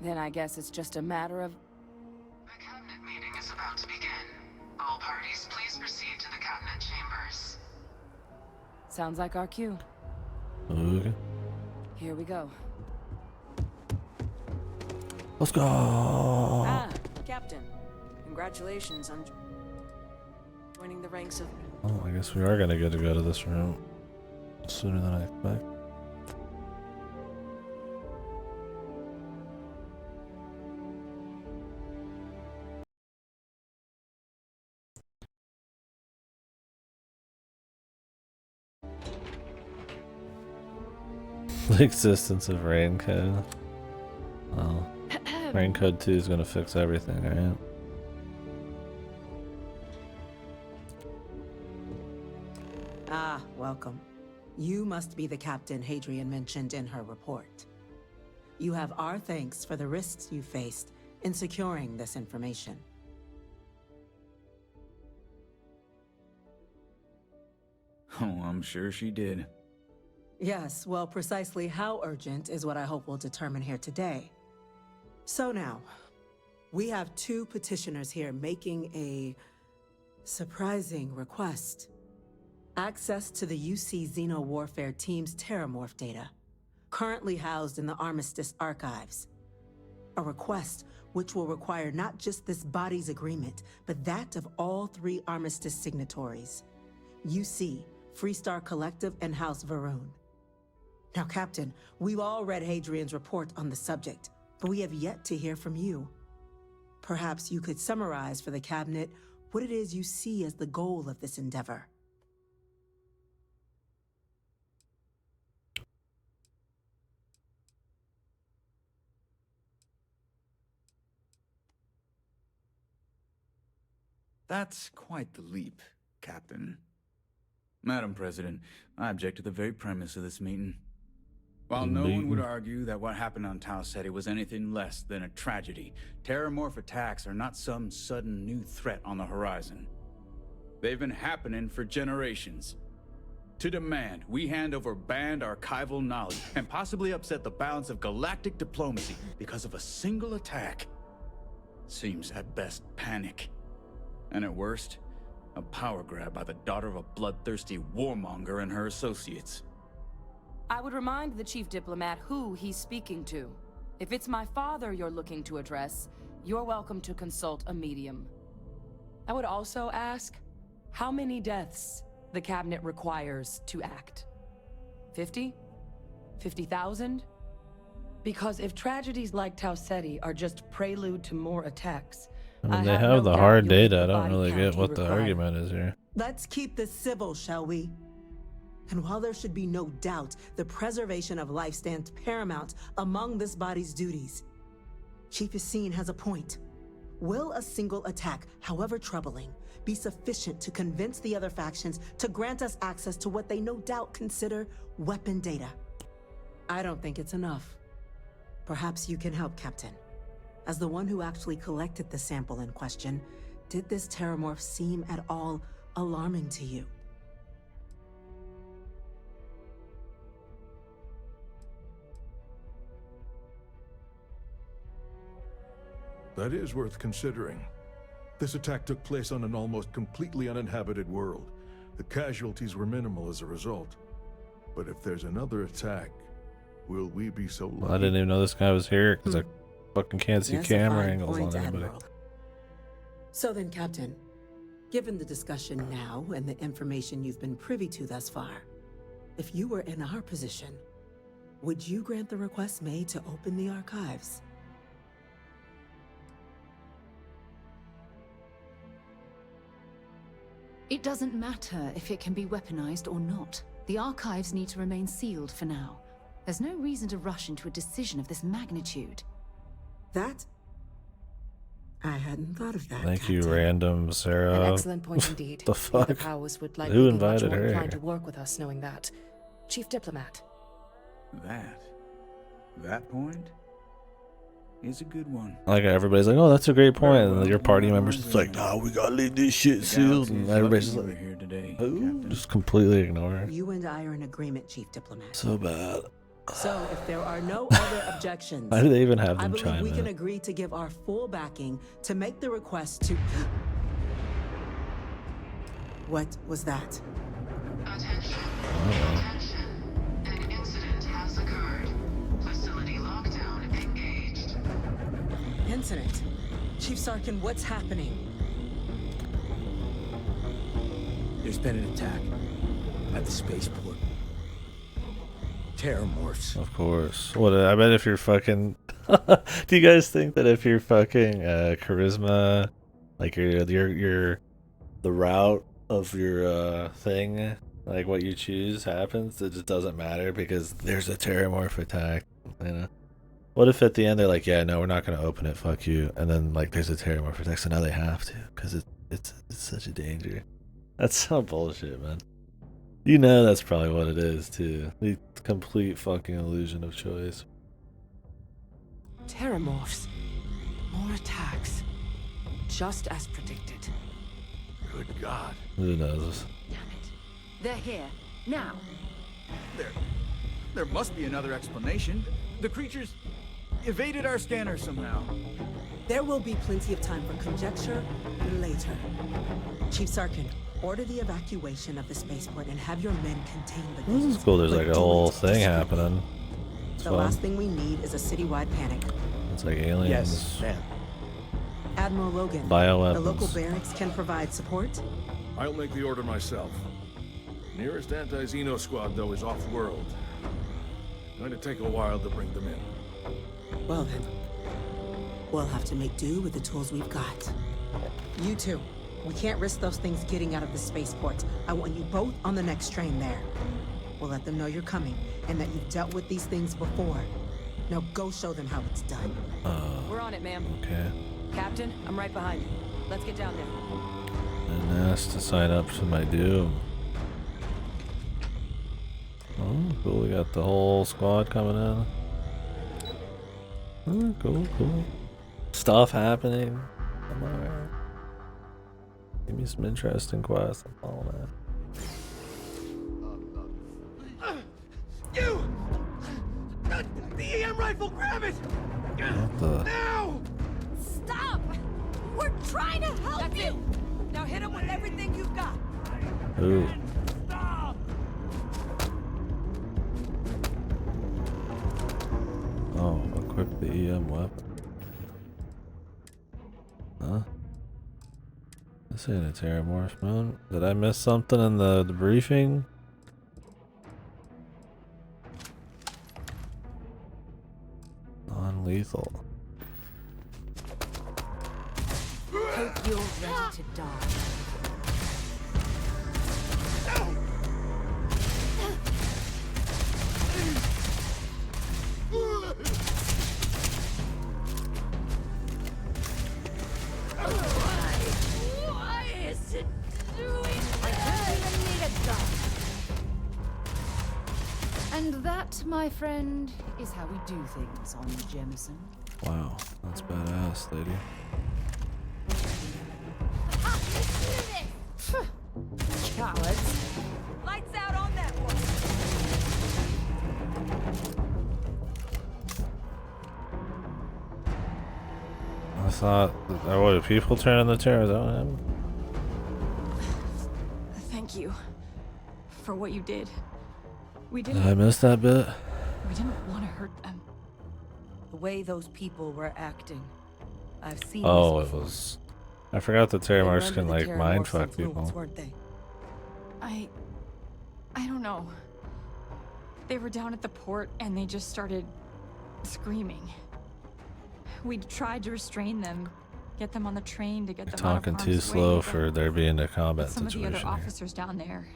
Then I guess it's just a matter of... The cabinet meeting is about to begin. All parties, please proceed to the cabinet chambers. Sounds like our cue. Okay. Here we go. Let's go. Ah, Captain. Congratulations on joining the ranks of... Oh, I guess we are gonna get to go to this room sooner than I expect. The existence of Raincode. Oh. Raincode 2 is gonna fix everything, right? Ah, welcome. You must be the captain Hadrian mentioned in her report. You have our thanks for the risks you faced in securing this information. Oh, I'm sure she did. Yes, well, precisely how urgent is what I hope we'll determine here today. So now, we have two petitioners here making a surprising request. Access to the UC Xeno Warfare Team's Terramorph data, currently housed in the Armistice archives. A request which will require not just this body's agreement, but that of all three Armistice signatories. UC, Freestar Collective, and House Varun. Now, Captain, we've all read Hadrian's report on the subject, but we have yet to hear from you. Perhaps you could summarize for the Cabinet what it is you see as the goal of this endeavor. That's quite the leap, Captain. Madam President, I object to the very premise of this meeting. While no one would argue that what happened on Tau Ceti was anything less than a tragedy, Terramorph attacks are not some sudden new threat on the horizon. They've been happening for generations. To demand we hand over banned archival knowledge and possibly upset the balance of galactic diplomacy because of a single attack seems at best panic. And at worst, A power grab by the daughter of a bloodthirsty warmonger and her associates. I would remind the chief diplomat who he's speaking to. If it's my father you're looking to address, you're welcome to consult a medium. I would also ask how many deaths the cabinet requires to act. 50? 50,000? Because if tragedies like Tau Ceti are just prelude to more attacks, I mean, they have the hard data. I don't really get what the argument is here. Let's keep this civil, shall we? And while there should be no doubt the preservation of life stands paramount among this body's duties, Chief Yassine has a point. Will a single attack, however troubling, be sufficient to convince the other factions to grant us access to what they no doubt consider weapon data? I don't think it's enough. Perhaps you can help, Captain. As the one who actually collected the sample in question, did this terramorph seem at all alarming to you? That is worth considering. This attack took place on an almost completely uninhabited world. The casualties were minimal as a result. But if there's another attack, will we be so lucky? Well, I didn't even know this guy was here because I fucking can't see camera angles on anybody. So then, Captain, given the discussion now and the information you've been privy to thus far, if you were in our position, would you grant the request made to open the archives? It doesn't matter if it can be weaponized or not. The archives need to remain sealed for now. There's no reason to rush into a decision of this magnitude. That? I hadn't thought of that. Thank you, random Sarah. An excellent point indeed. The fuck? The powers would likely Who be much invited more her? inclined to work with us knowing that. Chief Diplomat. That point is a good one. Like everybody's like, oh, that's a great point, and your party members just like, nah, we gotta leave this shit sealed, and everybody's just like, here today, just completely ignore her. You and I are in agreement, Chief Diplomat. So bad. So if there are no other objections, Why do they even have I them believe chime we can in? agree to give our full backing to make the request to... What was that? Attention. An incident has occurred. Facility lockdown engaged. Incident? Chief Sarkin, what's happening? There's been an attack at the spaceport. Terramorphs. Of course. What? I bet if you're fucking. Do you guys think that if you're fucking charisma, like your the route of your thing, like what you choose happens, it just doesn't matter because there's a terramorph attack, you know? What if at the end they're like, yeah, no, we're not gonna open it, fuck you, and then like there's a terramorph attack, so now they have to because it's such a danger. That's so bullshit, man. You know that's probably what it is too. The complete fucking illusion of choice. Terramorphs. More attacks. Just as predicted. Good God. Who knows? Damn it. They're here. Now. There must be another explanation. The creatures evaded our scanner somehow. There will be plenty of time for conjecture later. Chief Sarkin, order the evacuation of the spaceport and have your men contain the This gates. is cool. There's But like a do whole it thing happening. It's The fun. last thing we need is a citywide panic. It's like aliens. Yes, ma'am. Admiral Logan, Bioweapons. the local barracks can provide support? I'll make the order myself. Nearest anti-Xeno squad, though, is off-world. Going to take a while to bring them in. Well then, we'll have to make do with the tools we've got. You two, we can't risk those things getting out of the spaceport. I want you both on the next train there. We'll let them know you're coming and that you've dealt with these things before. Now go show them how it's done. We're on it, ma'am. Okay. Captain, I'm right behind you. Let's get down there. And asked to sign up to my doom. Oh, cool. We got the whole squad coming in. Oh, cool. Stuff happening. Come on. Give me some interesting quests. I'm following that. You! The EM rifle, grab it! What the? Now! Stop! We're trying to help you! Now Now hit him with everything you've got. Ooh. Oh, equip the EM weapon. Huh? This ain't a Terramorph mode. Did I miss something in the briefing? Non-lethal. Hope you're ready to die. Why is it doing that? I don't even need a gun. And that, my friend, is how we do things on Jemison. Wow, that's badass, lady. Cowards. Lights out on that one. I thought, what, people turning the Terrors on him? Thank you for what you did. We Did didn't. I miss that bit? We didn't want to hurt them. The way those people were acting. I've seen Oh, this it before. was. I forgot the Terramorphs can like mindfuck people. Weren't they? I don't know. They were down at the port and they just started screaming. We tried to restrain them, get them on the train to get them out of Talking too harm's way, for there being a combat some situation. of the other Here. officers down there,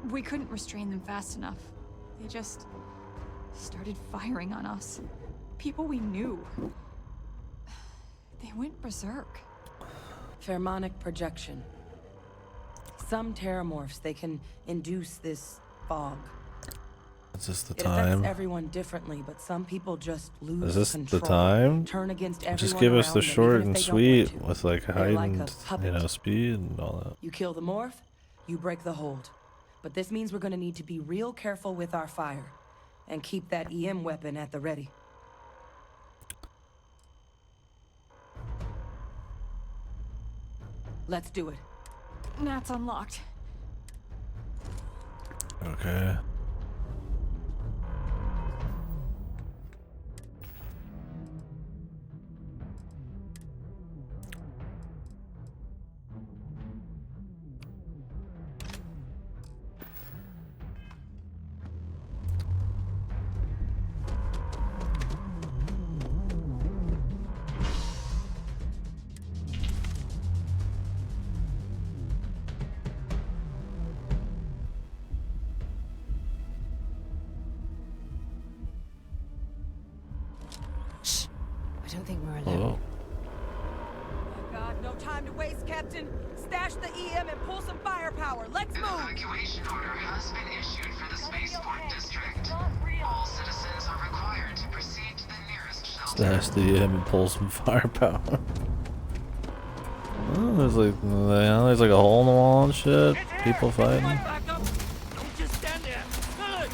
we couldn't restrain them fast enough. They just started firing on us. People we knew. They went berserk. Pheromonic projection. Some terramorphs, they can induce this fog. Is this the It time? affects everyone differently, but some people just lose Is this control. the time? Turn against Just everyone give us the around them, short even if and they don't sweet want to. with like They're like a heightened, puppet. speed and all that. You kill the morph, you break the hold. But this means we're gonna need to be real careful with our fire. And keep that EM weapon at the ready. Let's do it. That's unlocked. Okay. I don't think we're alone. Oh God, no time to waste, Captain. Stash the EM and pull some firepower. Let's move. An evacuation order has been issued for the spaceport district. All citizens are required to proceed to the nearest shelter. Stash the EM and pull some firepower. Oh, there's like a hole in the wall and shit. People fighting. Don't just stand there. Good.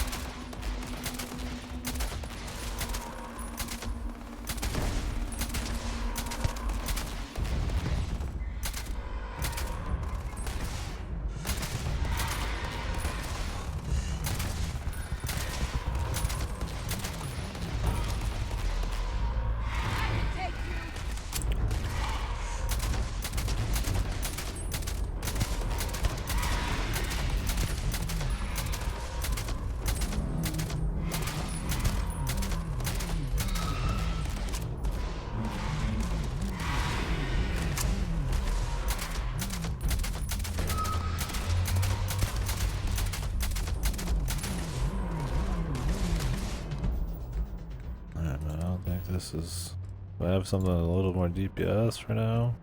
Alright, man, I don't think this is. Do I have something a little more DPS for now?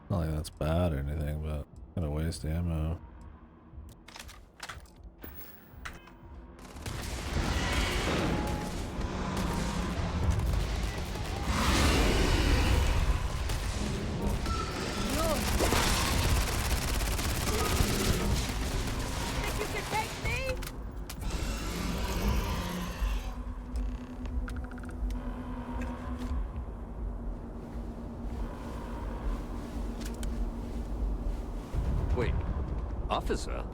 Not like that's bad or anything, but gonna waste ammo. Officer?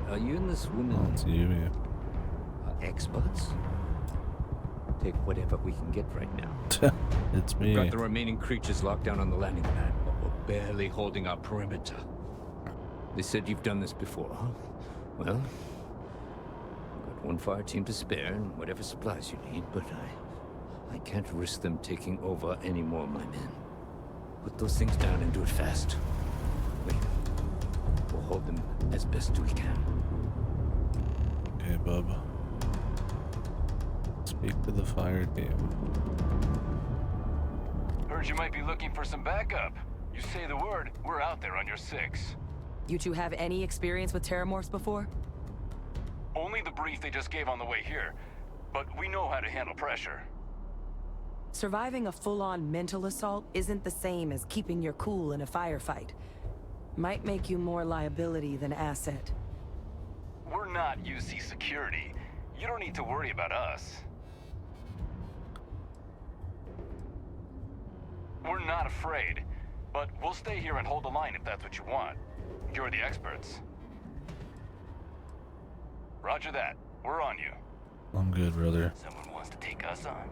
Are you and this woman... Oh, it's you, yeah. Experts? Take whatever we can get right now. It's me. We've got the remaining creatures locked down on the landing pad, but we're barely holding our perimeter. They said you've done this before, huh? Well, I've got one fire team to spare and whatever supplies you need, but I can't risk them taking over any more of my men. Put those things down and do it fast. Wait. We'll hold them as best we can. Okay, bub. Speak to the fire team. Heard you might be looking for some backup. You say the word, we're out there on your 6. You two have any experience with terramorphs before? Only the brief they just gave on the way here, but we know how to handle pressure. Surviving a full-on mental assault isn't the same as keeping your cool in a firefight. Might make you more liability than asset. We're not UC security. You don't need to worry about us. We're not afraid, but we'll stay here and hold the line if that's what you want. You're the experts. Roger that. We're on you. I'm good, brother. Someone wants to take us on.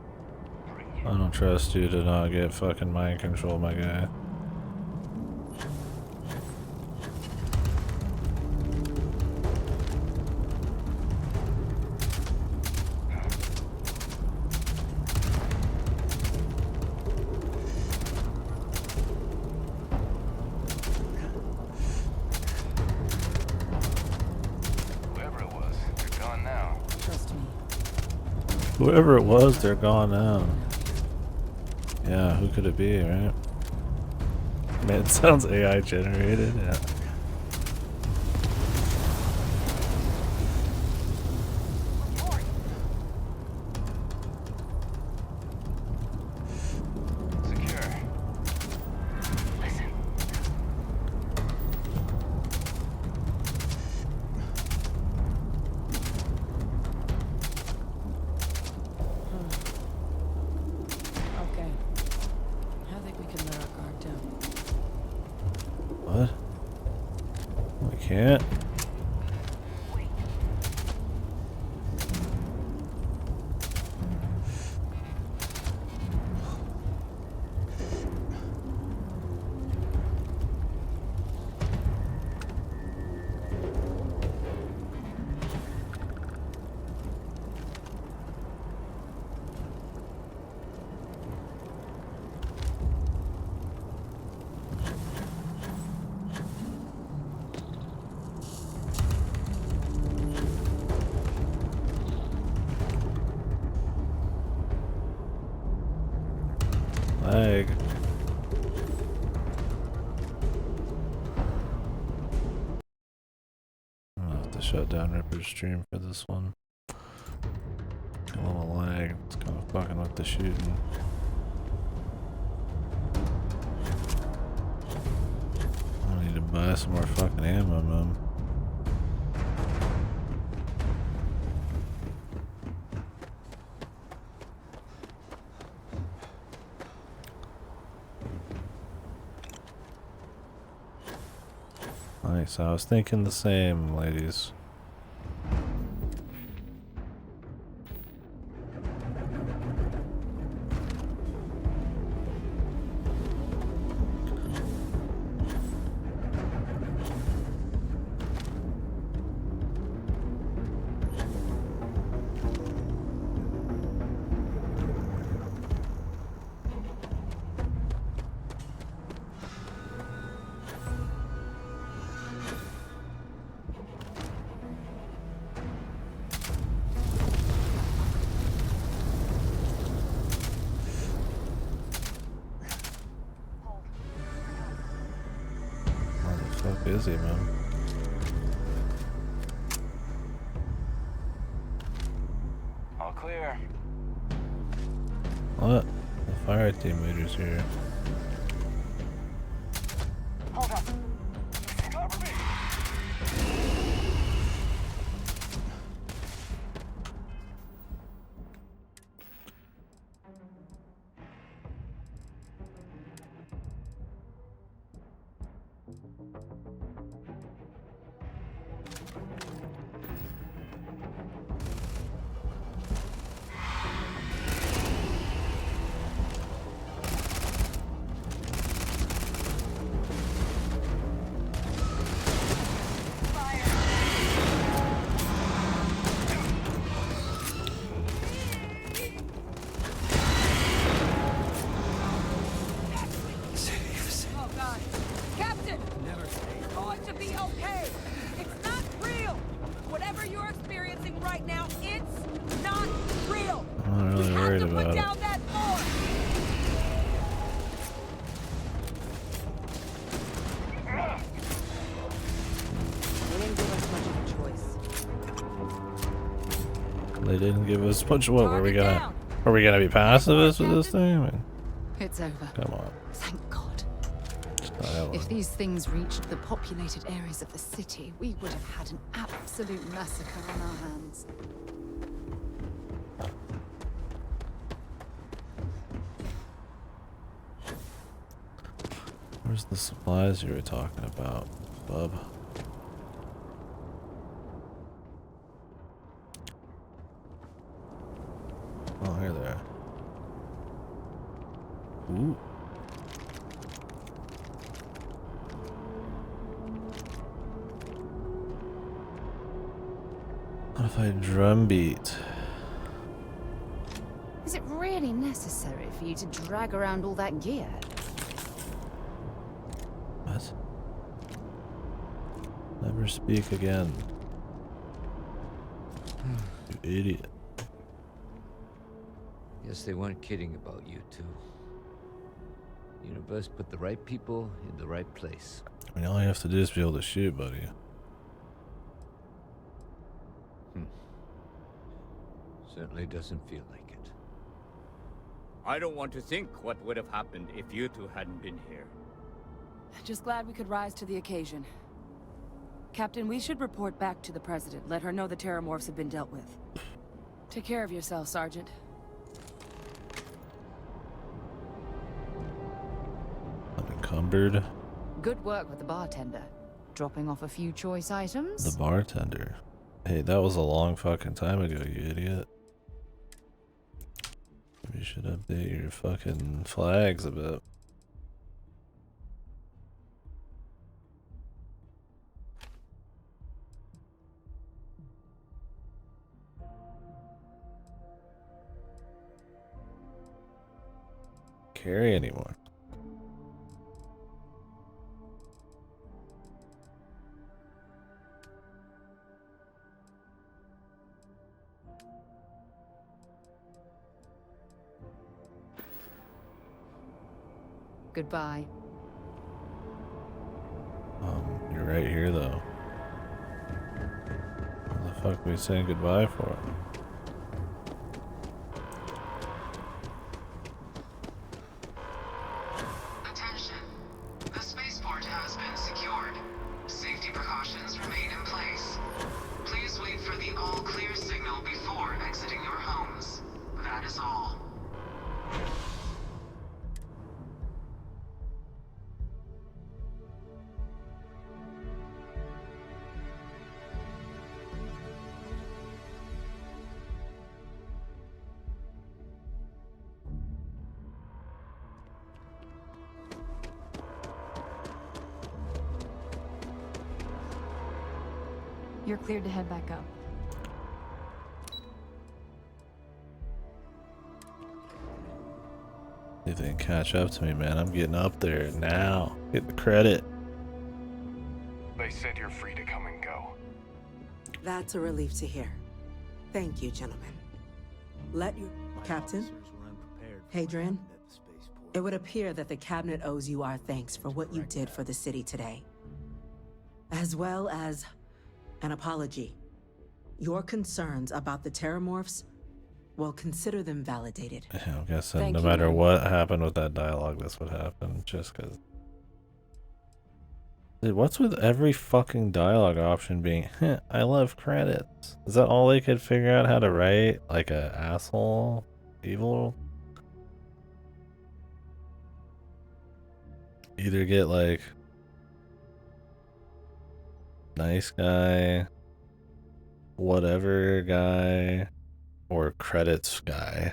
I don't trust you to not get fucking mind control, my guy. Whoever it was, they're gone now. Yeah, who could it be, right? Man, it sounds AI generated, yeah. Can't. Lag. I'm gonna have to shut down Ripper's stream for this one. A little lag. It's kind of fucking with the shooting. I need to buy some more fucking ammo, man. Nice, I was thinking the same, ladies. Is he, man? All clear. What? The fire team leader's here. Hold up. Cover me. They didn't give us much. What were we gonna? Are we gonna be pacifists with this thing? I mean, It's over. come on. Thank God. That If these things reached the populated areas of the city, we would have had an absolute massacre on our hands. Where's the supplies you were talking about, bub? Oh, here they are. Ooh. Modified drum beat. Is it really necessary for you to drag around all that gear? What? Never speak again. You idiot. Guess they weren't kidding about you two. The universe put the right people in the right place. I mean, all you have to do is be able to shoot, buddy. Certainly doesn't feel like it. I don't want to think what would have happened if you two hadn't been here. Just glad we could rise to the occasion. Captain, we should report back to the President. Let her know the Terramorphs have been dealt with. Take care of yourself, Sergeant. Unencumbered. Good work with the bartender. Dropping off a few choice items. The bartender. Hey, that was a long fucking time ago, you idiot. You should update your fucking flags a bit. Carry anymore. Goodbye. You're right here though. What the fuck are we saying goodbye for? Attention. The spaceport has been secured. Safety precautions remain in place. Please wait for the all clear signal before exiting your homes. That is all. You're cleared to head back up. If they can catch up to me, man, I'm getting up there now. Get the credit. They said you're free to come and go. That's a relief to hear. Thank you, gentlemen. Let you... Captain? Hadrian? It would appear that the Cabinet owes you our thanks for what you did for the city today. As well as an apology. Your concerns about the Terramorphs, well, consider them validated. Yeah, I'm guessing no matter what happened with that dialogue, that's what happened. Just because. Dude, what's with every fucking dialogue option being, I love credits? Is that all they could figure out how to write? Like a asshole? Evil? Either get like nice guy, whatever guy, or credits guy.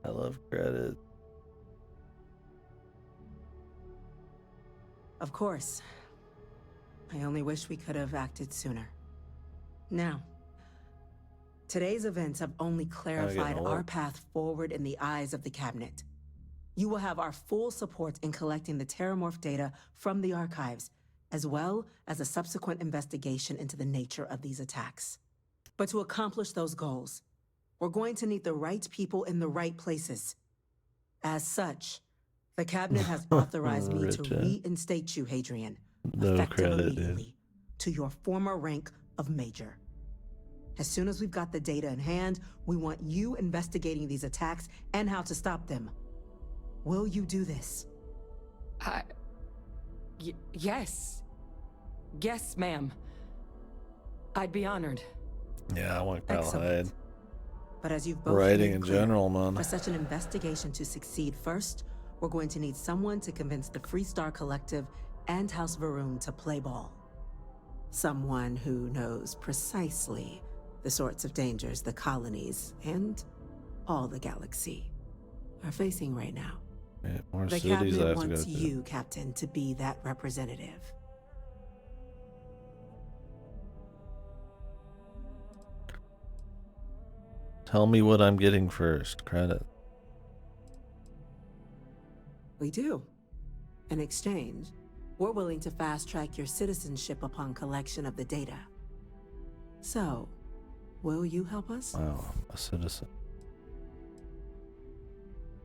I love credits. Of course. I only wish we could have acted sooner. Now, today's events have only clarified our path forward in the eyes of the Cabinet. You will have our full support in collecting the Terramorph data from the archives, as well as a subsequent investigation into the nature of these attacks. But to accomplish those goals, we're going to need the right people in the right places. As such, the Cabinet has authorized me to reinstate you, Hadrian, effective immediately, to your former rank of Major. As soon as we've got the data in hand, we want you investigating these attacks and how to stop them. Will you do this? Yes. Yes, ma'am. I'd be honored. Yeah, I want Kyle Hyde. But as you've both Writing made in clear, general, man. for such an investigation to succeed first, we're going to need someone to convince the Freestar Collective and House Varun to play ball. Someone who knows precisely the sorts of dangers the colonies and all the galaxy are facing right now. Yeah, more The cities I cabinet have to go wants to. you, Captain, to be that representative. Tell me what I'm getting first. Credit. We do. In exchange, we're willing to fast-track your citizenship upon collection of the data. So, will you help us? Wow, a citizen.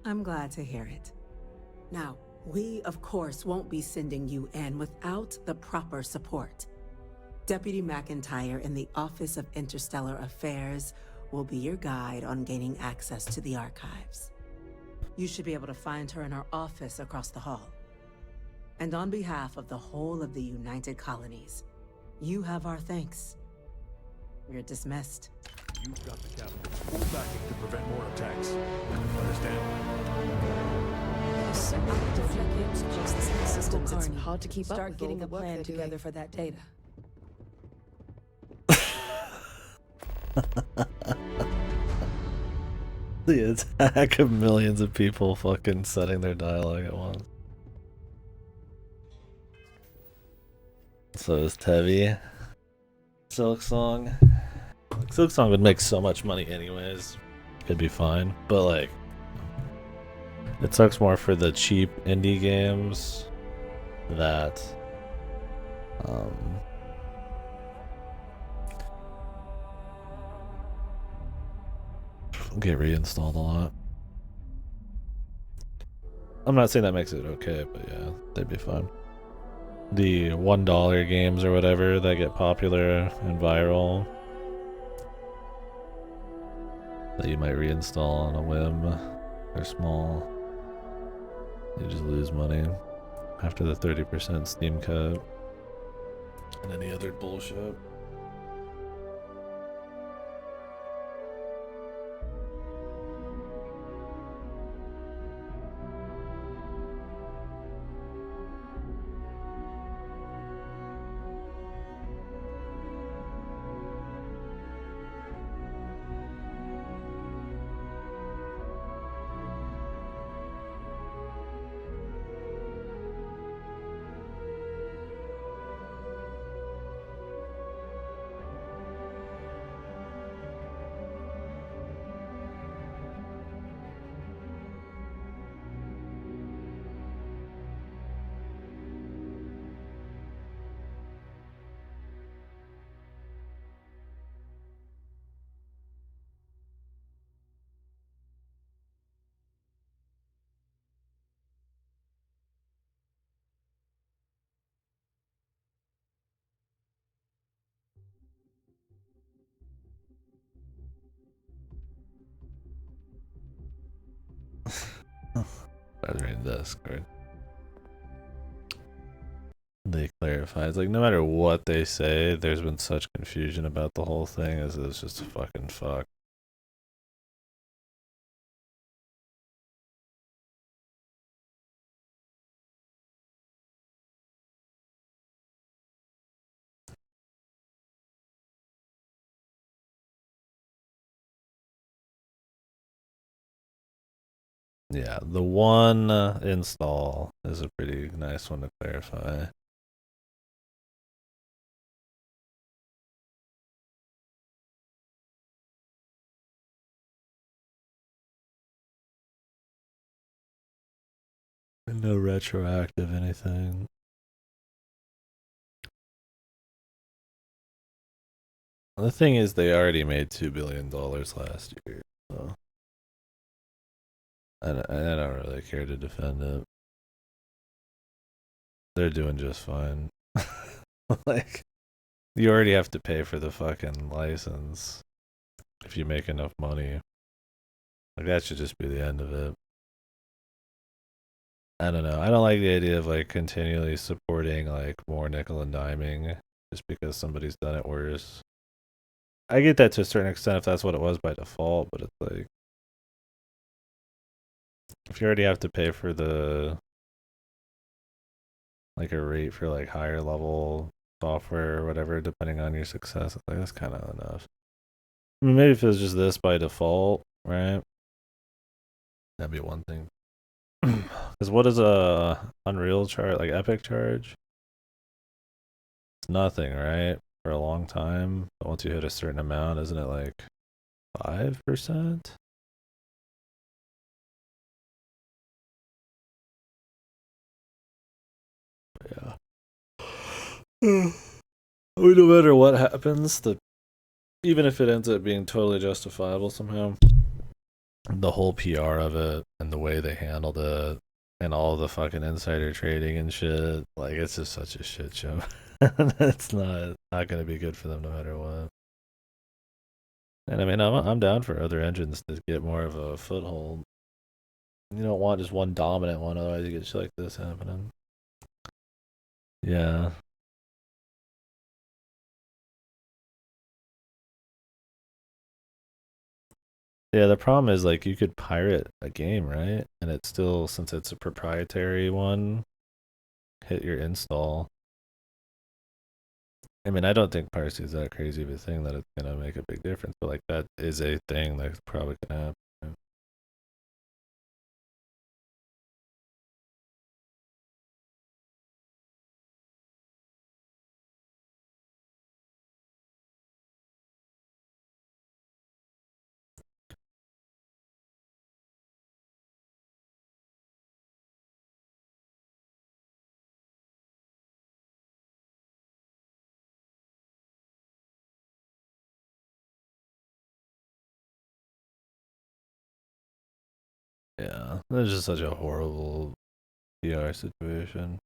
I'm glad to hear it. Now, we, of course, won't be sending you in without the proper support. Deputy McIntyre in the Office of Interstellar Affairs will be your guide on gaining access to the archives. You should be able to find her in her office across the hall. And on behalf of the whole of the United Colonies, you have our thanks. You're dismissed. You've got the Captain's full backing to prevent more attacks. Understand? So many different games across the systems, it's Carney, hard to keep up start with getting all a the work plan they're together doing. for that data. The attack of millions of people fucking setting their dialogue at once. So is Tevi. Silk Song. Silk Song would make so much money anyways. Could be fine. But like, it sucks more for the cheap indie games that get reinstalled a lot. I'm not saying that makes it okay, but yeah, they'd be fine. The $1 games or whatever that get popular and viral that you might reinstall on a whim, they're small. You just lose money after the 30% Steam cut and any other bullshit. Rather in Discord. They clarify. It's like no matter what they say, there's been such confusion about the whole thing as it's just fucking fuck. Yeah, the one install is a pretty nice one to clarify. No retroactive anything. The thing is, they already made $2 billion last year, so I don't really care to defend it. They're doing just fine. Like, You already have to pay for the fucking license if you make enough money. Like, that should just be the end of it. I don't know. I don't like the idea of like continually supporting like more nickel and diming just because somebody's done it worse. I get that to a certain extent if that's what it was by default, but it's like if you already have to pay for the like a rate for like higher level software or whatever, depending on your success, like that's kind of enough. I mean, maybe if it was just this by default, right? That'd be one thing. Because what is a Unreal charge, like Epic charge? It's nothing, right? For a long time. But once you hit a certain amount, isn't it like 5%? Yeah. I mean, no matter what happens, even if it ends up being totally justifiable somehow, the whole PR of it and the way they handled it and all the fucking insider trading and shit, like it's just such a shit show. It's not gonna be good for them no matter what. And I mean, I'm down for other engines to get more of a foothold. You don't want just one dominant one, otherwise you get shit like this happening. Yeah. Yeah, the problem is like you could pirate a game, right? And it's still, since it's a proprietary one, hit your install. I mean, I don't think piracy is that crazy of a thing that it's gonna make a big difference, but like that is a thing that's probably gonna happen. Yeah, it's just such a horrible PR situation.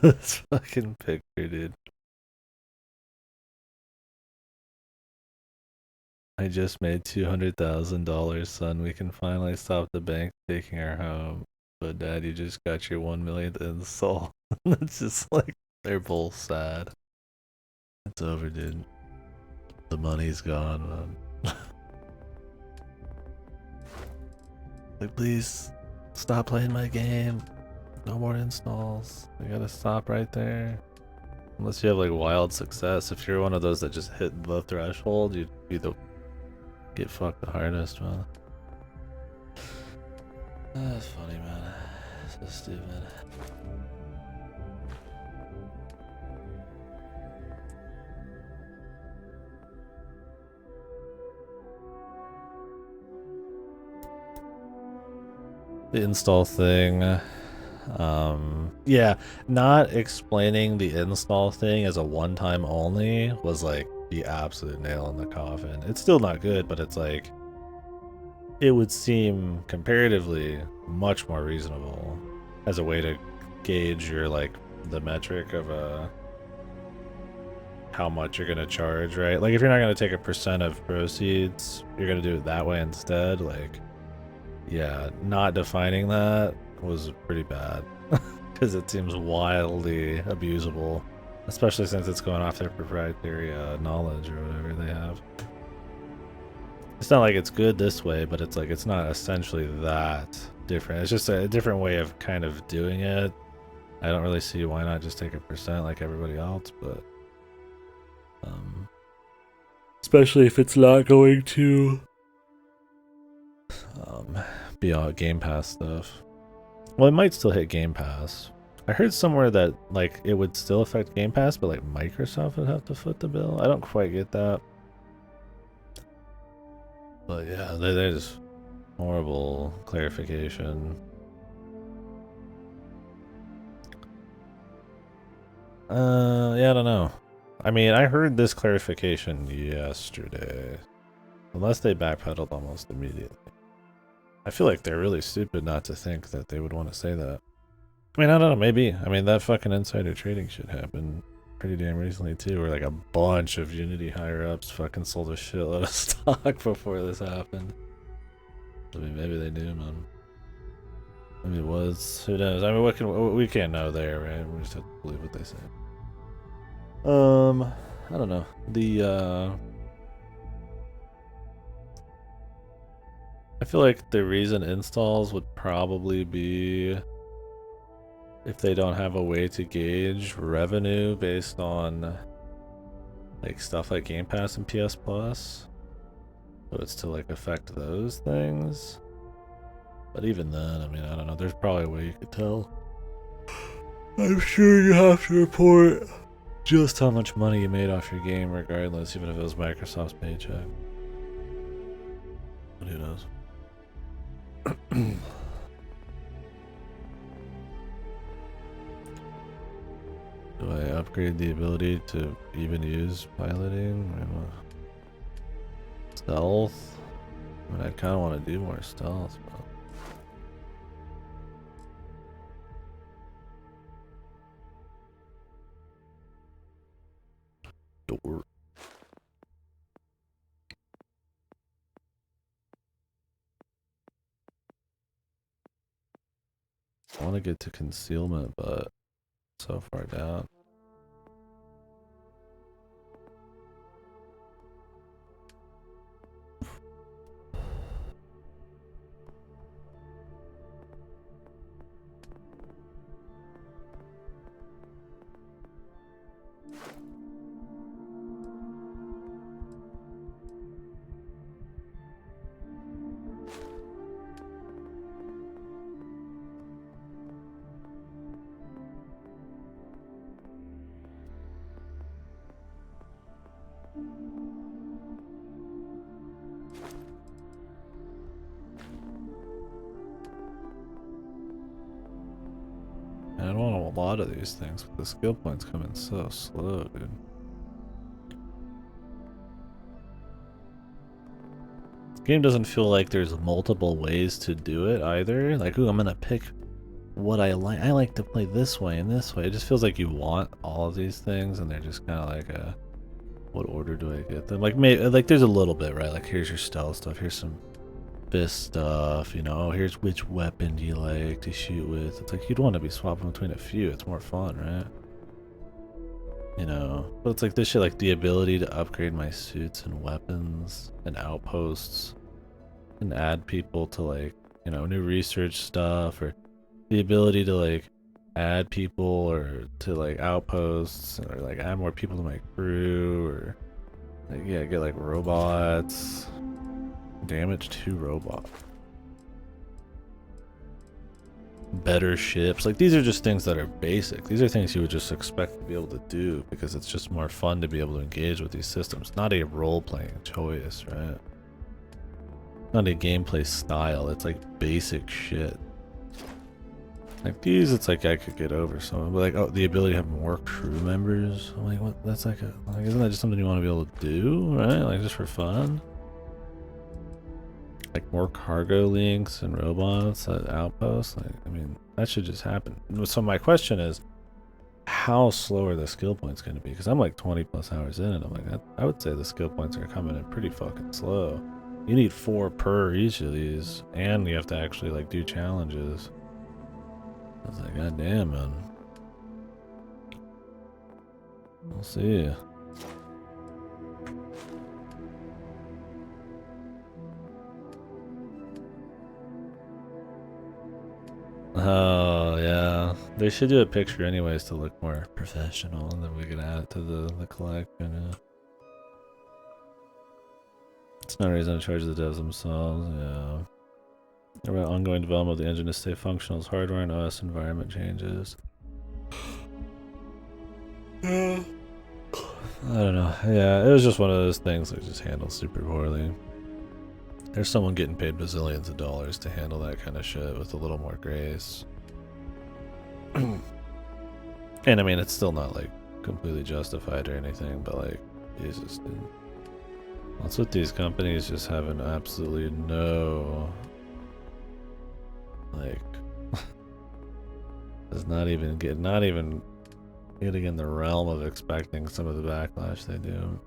This fucking picture, dude. I just made $200,000, son. We can finally stop the bank taking our home. But dad, you just got your 1 millionth install. It's just like they're both sad. It's over, dude. The money's gone, man. Like, please stop playing my game. No more installs. I gotta stop right there. Unless you have like wild success. If you're one of those that just hit the threshold, you'd be the get fucked the hardest, man. That's funny, man. So stupid. The install thing. Yeah, not explaining the install thing as a one-time only was like the absolute nail in the coffin. It's still not good, but it's like it would seem comparatively much more reasonable as a way to gauge your like the metric of how much you're gonna charge, right? Like if you're not gonna take a percent of proceeds, you're gonna do it that way instead. Like, yeah, not defining that was pretty bad because it seems wildly abusable, especially since it's going off their proprietary knowledge or whatever they have. It's not like it's good this way, but it's like it's not essentially that different. It's just a different way of kind of doing it. I don't really see why not just take a percent like everybody else, but especially if it's not going to be on Game Pass stuff. Well, it might still hit Game Pass. I heard somewhere that like it would still affect Game Pass, but like Microsoft would have to foot the bill. I don't quite get that. But yeah, there's horrible clarification. Yeah, I don't know. I mean, I heard this clarification yesterday. Unless they backpedaled almost immediately. I feel like they're really stupid not to think that they would want to say that. I mean, I don't know, maybe. I mean, that fucking insider trading shit happened pretty damn recently too, where like a bunch of Unity higher-ups fucking sold a shitload of stock before this happened. I mean, maybe they do, man. Maybe it was. Who knows? I mean, we can't know there, right? We just have to believe what they say. I don't know. I feel like the reason installs would probably be if they don't have a way to gauge revenue based on like stuff like Game Pass and PS Plus. So it's to like affect those things. But even then, I mean, I don't know. There's probably a way you could tell. I'm sure you have to report just how much money you made off your game regardless, even if it was Microsoft's paycheck. But who knows? Do I upgrade the ability to even use piloting? Stealth? I mean, I kind of want to do more stealth, but... Door. I want to get to concealment, but so far down. I don't want a lot of these things, but the skill points come in so slow, dude. This game doesn't feel like there's multiple ways to do it either. Like, ooh, I'm gonna pick what I like. I like to play this way and this way. It just feels like you want all of these things, and they're just kind of like, what order do I get them? Like, maybe, like, there's a little bit, right? Like, here's your stealth stuff. Here's some this stuff, you know, here's which weapon do you like to shoot with. It's like you'd want to be swapping between a few. It's more fun, right? You know, but it's like this shit, like the ability to upgrade my suits and weapons and outposts and add people to, like, you know, new research stuff, or the ability to like add people or to like outposts, or like add more people to my crew, or like, yeah, get like robots. Damage 2 robot. Better ships. Like, these are just things that are basic. These are things you would just expect to be able to do because it's just more fun to be able to engage with these systems. Not a role-playing choice, right? Not a gameplay style. It's like basic shit. Like these, it's like I could get over some, but like, oh, the ability to have more crew members. I'm like, what? That's like isn't that just something you want to be able to do, right? Like, just for fun? Like more cargo links and robots at outposts. Like, I mean, that should just happen. So my question is, how slow are the skill points going to be? Because I'm like 20 plus hours in, and I'm like, I would say the skill points are coming in pretty fucking slow. You need 4 per each of these, and you have to actually like do challenges. I was like, god damn, man. We'll see. Oh, yeah. They should do a picture anyways to look more professional, and then we can add it to the collection. Yeah. It's no reason to charge the devs themselves, yeah. About ongoing development of the engine to stay functional as hardware and OS environment changes. Yeah. I don't know. Yeah, it was just one of those things that just handled super poorly. There's someone getting paid bazillions of dollars to handle that kind of shit with a little more grace. And I mean, it's still not like completely justified or anything, but like, Jesus, dude. What's with these companies just having absolutely no, like, it's not even getting in the realm of expecting some of the backlash they do.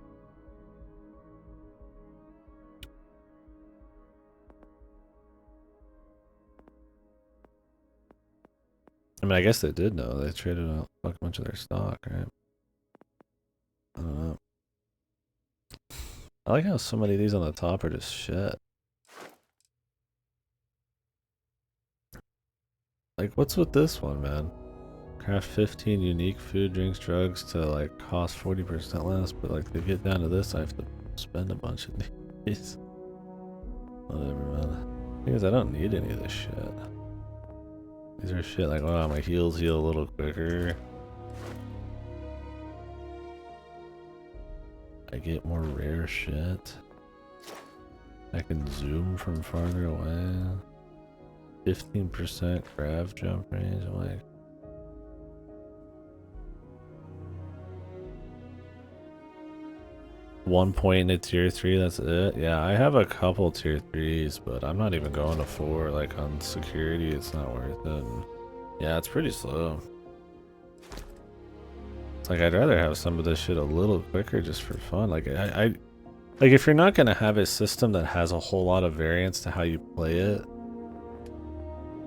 I mean, I guess they did know. They traded a fucking bunch of their stock, right? I don't know. I like how so many of these on the top are just shit. Like, what's with this one, man? Craft 15 unique food, drinks, drugs to like cost 40% less, but like to get down to this, I have to spend a bunch of these. Whatever, man. Because I don't need any of this shit. These are shit like, wow, my heals heal a little quicker. I get more rare shit. I can zoom from farther away. 15% grav jump range. I'm like, one point in a tier 3, that's it. Yeah, I have a couple tier 3s, but I'm not even going to 4. Like on security, it's not worth it. And yeah, it's pretty slow. It's like I'd rather have some of this shit a little quicker just for fun. Like I like if you're not gonna have a system that has a whole lot of variance to how you play it,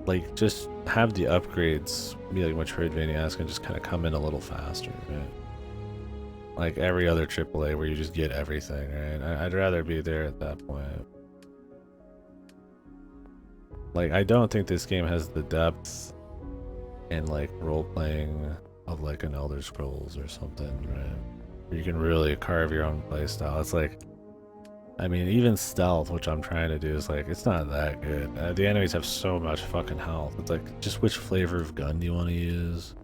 like just have the upgrades be like Metroidvania-esque and just kind of come in a little faster, right? Like every other AAA where you just get everything, right? I'd rather be there at that point. Like, I don't think this game has the depth and like role-playing of like an Elder Scrolls or something, right? You can really carve your own playstyle. It's like, I mean, even stealth, which I'm trying to do, is like, it's not that good. The enemies have so much fucking health. It's like, just which flavor of gun do you want to use?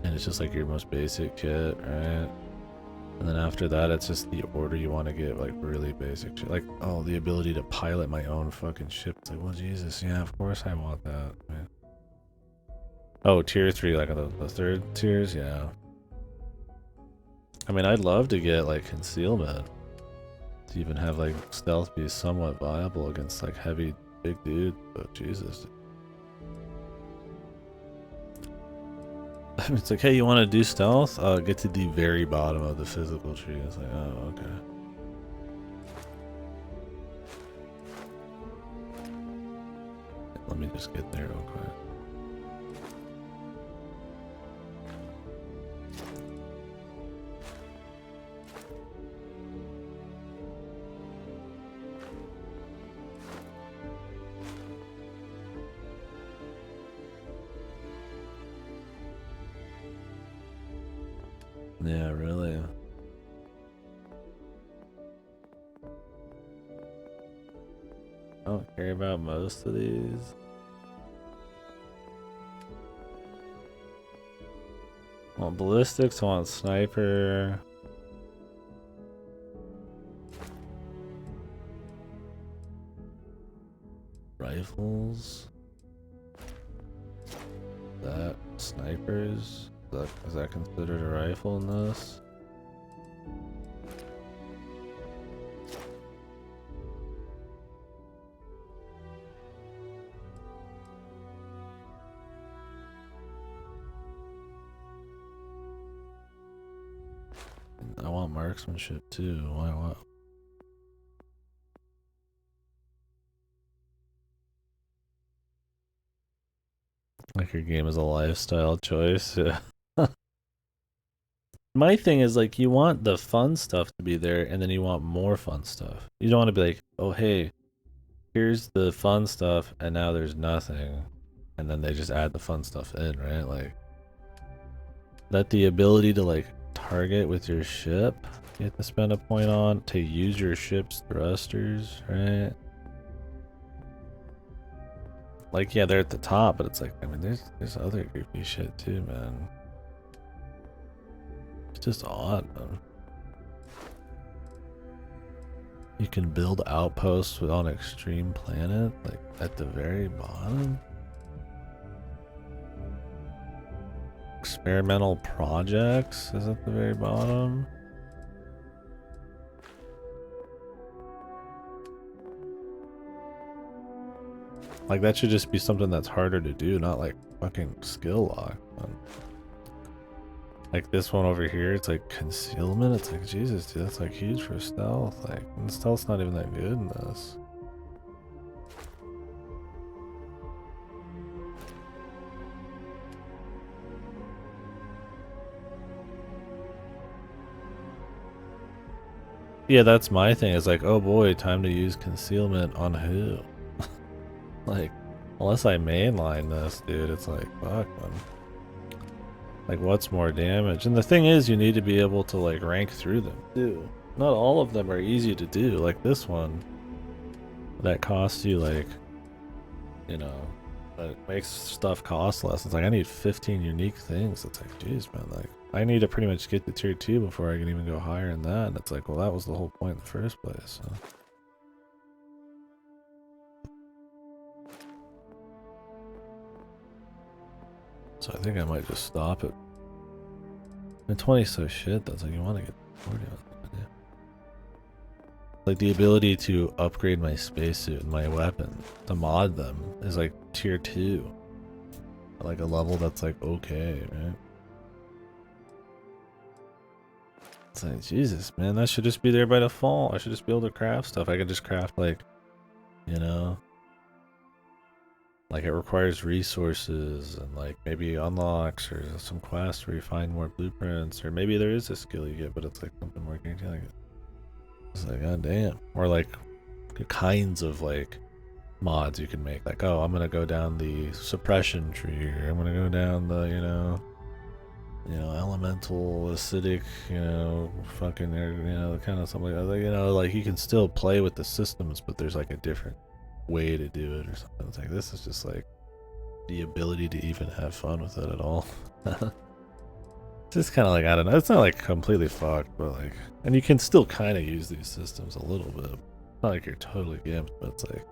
And it's just like your most basic kit, right? And then after that, it's just the order you want to get, like really basic shit. Like, oh, the ability to pilot my own fucking ship. It's like, well, Jesus, yeah, of course I want that, man. Oh, tier 3, like the third tiers, yeah. I mean, I'd love to get like concealment. To even have like stealth be somewhat viable against like heavy big dude, but Jesus. It's like, hey, you want to do stealth? Get to the very bottom of the physical tree. It's like, oh, okay. Let me just get there real quick. Yeah, really. I don't care about most of these. I want ballistics, I want sniper. Rifles. That snipers. Is that considered a rifle in this? I want marksmanship too. Why what? Like your game is a lifestyle choice. Yeah. My thing is like you want the fun stuff to be there and then you want more fun stuff. You don't want to be like, oh hey, here's the fun stuff and now there's nothing. And then they just add the fun stuff in, right? Like that the ability to like target with your ship, you have to spend a point on to use your ship's thrusters, right? Like yeah, they're at the top, but it's like, I mean there's other goofy shit too, man. It's just odd, man. You can build outposts on extreme planet, like at the very bottom. Experimental projects is at the very bottom. Like, that should just be something that's harder to do, not like fucking skill lock. Like this one over here, it's like concealment. It's like, Jesus, dude, that's like huge for stealth. Like, and stealth's not even that good in this. Yeah, that's my thing. It's like, oh boy, time to use concealment on who? Like, unless I mainline this, dude, it's like, fuck, man. Like, what's more damage? And the thing is, you need to be able to, like, rank through them, too. Not all of them are easy to do. Like this one, that costs you, like, you know, but it makes stuff cost less. It's like, I need 15 unique things. It's like, jeez, man, like, I need to pretty much get to tier 2 before I can even go higher than that. And it's like, well, that was the whole point in the first place, so. So I think I might just stop it. And 20 is so shit, that's like, you want to get 40 on it, yeah. Like, the ability to upgrade my spacesuit and my weapon, to mod them, is like tier 2. Like a level that's like okay, right? It's like, Jesus, man, that should just be there by default. I should just be able to craft stuff. I can just craft, like, you know, like, it requires resources and, like, maybe unlocks or some quests where you find more blueprints, or maybe there is a skill you get, but it's like something more guaranteed. Like, it's like, god damn. Or like kinds of like mods you can make. Like, oh, I'm gonna go down the suppression tree, or I'm gonna go down the, you know, elemental, acidic, you know, fucking, you know, kind of something like that. Like, you know, like, you can still play with the systems, but there's like a different way to do it or something. It's like, this is just like the ability to even have fun with it at all. Just kind of like, I don't know, it's not like completely fucked, but like, and you can still kind of use these systems a little bit. Not like you're totally gimped, but it's like,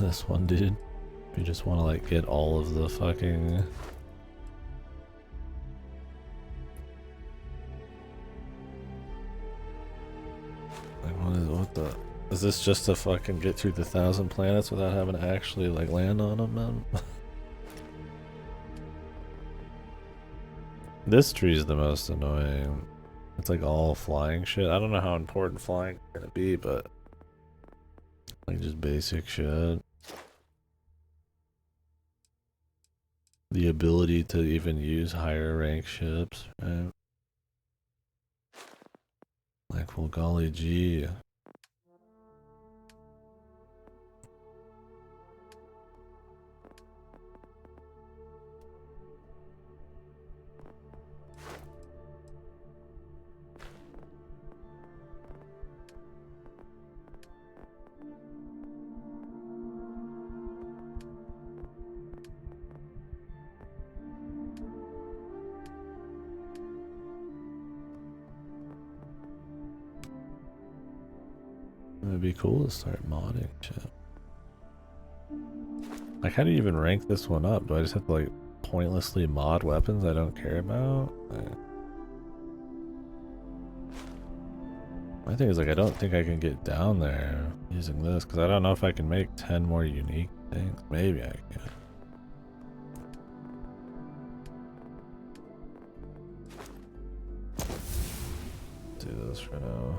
this one dude, if you just want to like get all of the fucking, like, what the, is this just to fucking get through the 1,000 planets without having to actually like land on them, man? This tree is the most annoying. It's like all flying shit. I don't know how important flying is gonna be, but like, just basic shit. The ability to even use higher rank ships, right? Like, well, golly gee. It'd be cool to start modding shit. Like, how do you even rank this one up? Do I just have to like pointlessly mod weapons I don't care about? My thing is, like, I don't think I can get down there using this, because I don't know if I can make 10 more unique things. Maybe I can. Do this for now.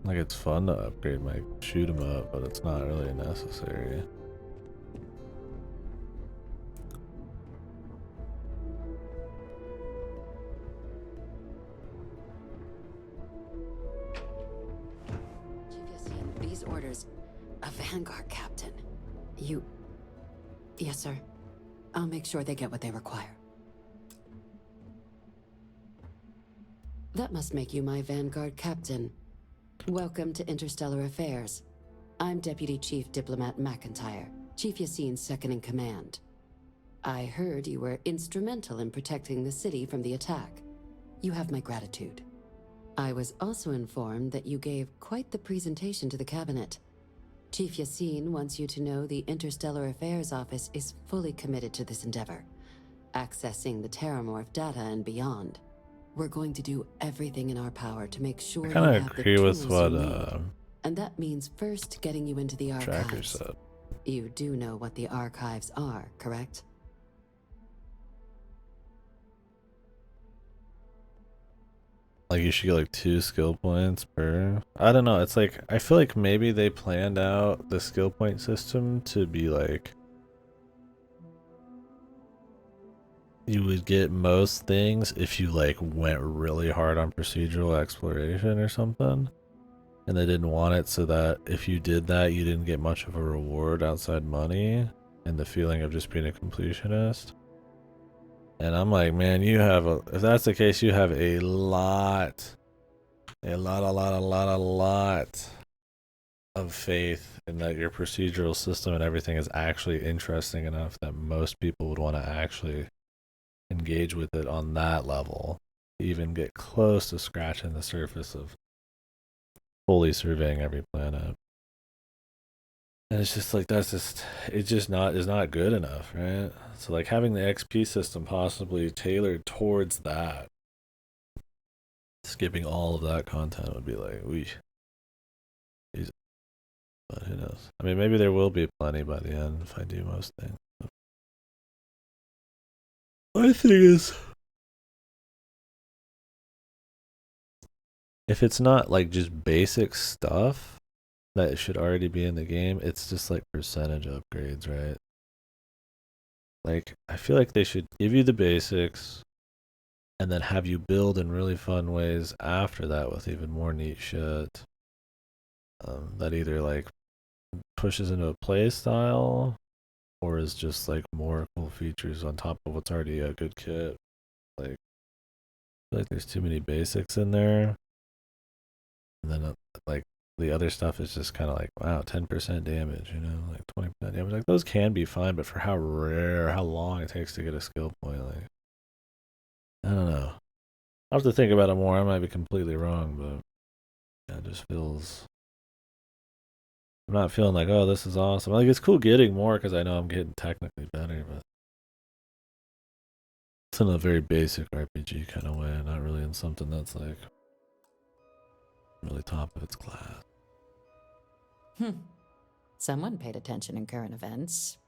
Like, it's fun to upgrade my shoot 'em up, but it's not really necessary. These orders, a Vanguard captain. You... Yes, sir. I'll make sure they get what they require. That must make you my Vanguard captain. Welcome to Interstellar Affairs. I'm Deputy Chief Diplomat McIntyre, Chief Yassine's second-in-command. I heard you were instrumental in protecting the city from the attack. You have my gratitude. I was also informed that you gave quite the presentation to the cabinet. Chief Yassine wants you to know the Interstellar Affairs Office is fully committed to this endeavor, accessing the Terramorph data and beyond. We're going to do everything in our power to make sure I you kind of have the agree with tools what you need. And that means first getting you into the Tracker archives. said. You do know what the archives are, correct? Like you should get like 2 skill points per. I don't know. It's like I feel like maybe they planned out the skill point system to be like you would get most things if you like went really hard on procedural exploration or something. And they didn't want it so that if you did that, you didn't get much of a reward outside money and the feeling of just being a completionist. And I'm like, man, you have a, if that's the case, you have a lot of faith in that your procedural system and everything is actually interesting enough that most people would want to actually engage with it on that level, even get close to scratching the surface of fully surveying every planet. And it's just like that's just it's just not is not good enough, right? So like having the XP system possibly tailored towards that, skipping all of that content would be like, we. But who knows? I mean, maybe there will be plenty by the end if I do most things. But my thing is, if it's not like just basic stuff that should already be in the game, it's just like percentage upgrades, right? Like, I feel like they should give you the basics and then have you build in really fun ways after that with even more neat shit. That either like pushes into a play style or is just like more cool features on top of what's already a good kit. Like, I feel like there's too many basics in there. And then like the other stuff is just kind of like, wow, 10% damage, you know, like 20% damage. Like those can be fine, but for how rare, how long it takes to get a skill point, like, I don't know. I'll have to think about it more. I might be completely wrong, but yeah, it just feels. I'm not feeling like, oh, this is awesome. Like it's cool getting more because I know I'm getting technically better, but it's in a very basic RPG kind of way, not really in something that's like really top of its class. Someone paid attention in current events.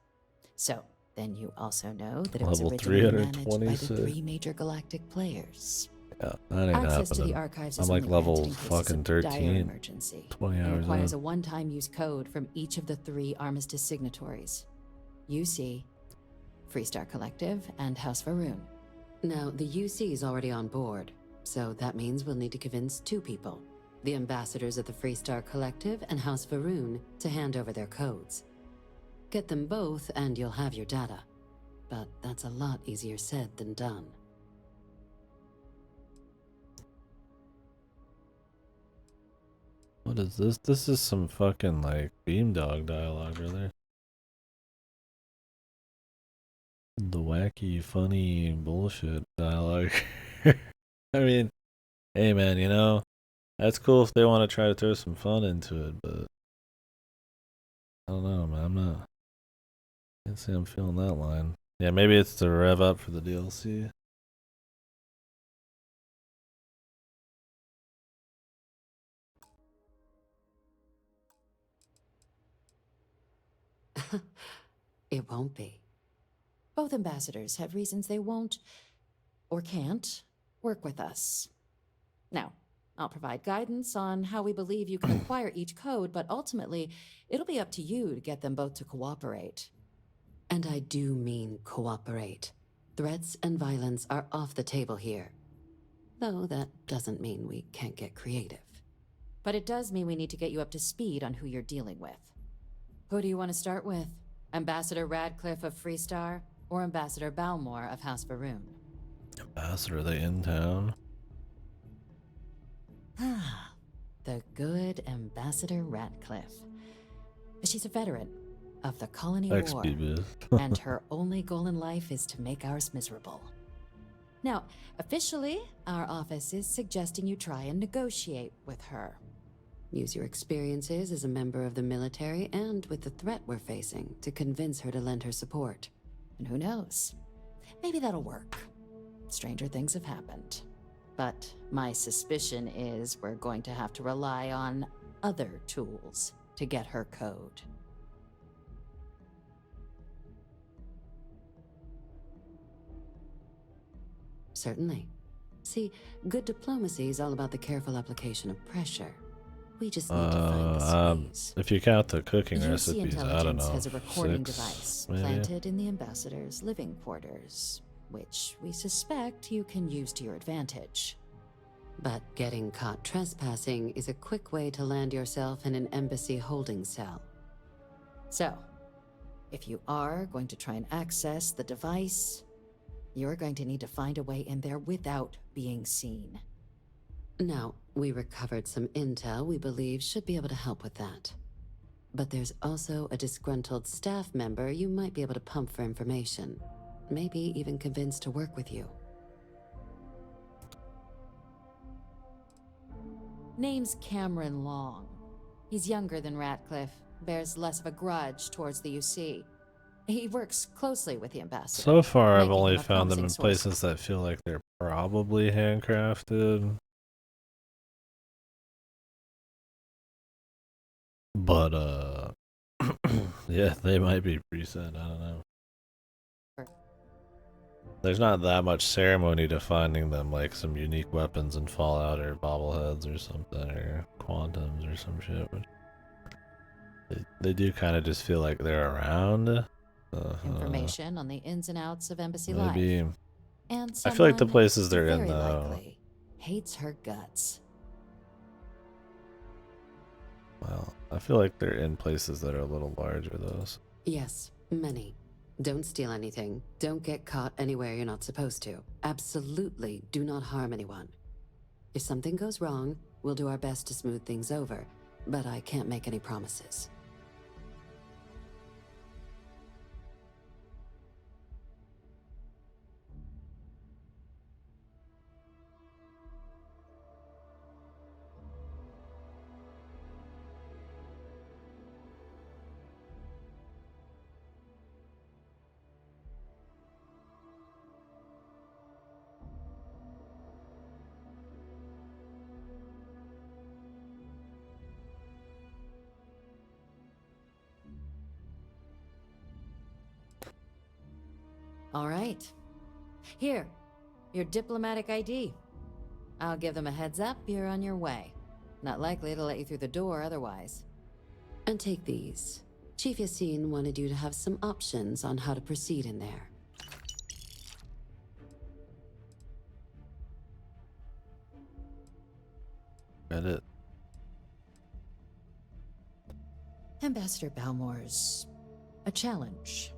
So, then you also know that it Level was originally managed by the 326. 3 major galactic players. Yeah, that ain't Access to happening. the archives I'm is like only granted level in cases fucking of dire 13. emergency. 20 It hours requires in. a one-time use code from each of the 3 armistice signatories. UC, Freestar Collective, and House Varoon. Now, the UC is already on board, so that means we'll need to convince 2 people. The ambassadors of the Freestar Collective and House Varoon to hand over their codes. Get them both and you'll have your data. But that's a lot easier said than done. What is this? This is some fucking like Beamdog dialogue, brother. The wacky, funny bullshit dialogue. I mean, hey man, you know, that's cool if they want to try to throw some fun into it, but I don't know, man. I'm not. Can't say I'm feeling that line. Yeah, maybe it's to rev up for the DLC. It won't be. Both ambassadors have reasons they won't, or can't, work with us. Now, I'll provide guidance on how we believe you can acquire each code, but ultimately, it'll be up to you to get them both to cooperate. And I do mean cooperate. Threats and violence are off the table here. Though that doesn't mean we can't get creative. But it does mean we need to get you up to speed on who you're dealing with. Who do you want to start with? Ambassador Radcliffe of Freestar, or Ambassador Balmore of House Varoon? Ambassador, are they in town? The good Ambassador Radcliffe. She's a veteran of the Colony War, XP booth. and her only goal in life is to make ours miserable. Now, officially, our office is suggesting you try and negotiate with her. Use your experiences as a member of the military and with the threat we're facing to convince her to lend her support. And who knows? Maybe that'll work. Stranger things have happened. But my suspicion is we're going to have to rely on other tools to get her code. Certainly. See, good diplomacy is all about the careful application of pressure. We just need to find the squeeze. If you count the cooking UC recipes, I don't Intelligence know. has a recording 6, device maybe? planted in the ambassador's living quarters, which we suspect you can use to your advantage. But getting caught trespassing is a quick way to land yourself in an embassy holding cell. So, if you are going to try and access the device, you're going to need to find a way in there without being seen. Now, we recovered some intel we believe should be able to help with that. But there's also a disgruntled staff member you might be able to pump for information. Maybe even convince to work with you. Name's Cameron Long. He's younger than Ratcliffe, bears less of a grudge towards the UC. He works closely with the ambassador. So far, I've making only him a found them in promising source. places that feel like they're probably handcrafted. But, yeah, they might be preset, I don't know. There's not that much ceremony to finding them, like some unique weapons in Fallout or bobbleheads or something, or quantums or some shit. They do kind of just feel like they're around. Information on the ins and outs of embassy Maybe. life. And I feel like the someone, places they're in, very though. likely, hates her guts. Well, I feel like they're in places that are a little larger, though. Yes, many. Don't steal anything. Don't get caught anywhere you're not supposed to. Absolutely do not harm anyone. If something goes wrong, we'll do our best to smooth things over, but I can't make any promises. All right. Here, your diplomatic ID. I'll give them a heads up, you're on your way. Not likely to let you through the door otherwise. And take these. Chief Yassine wanted you to have some options on how to proceed in there. Got it. Ambassador Balmore's a challenge.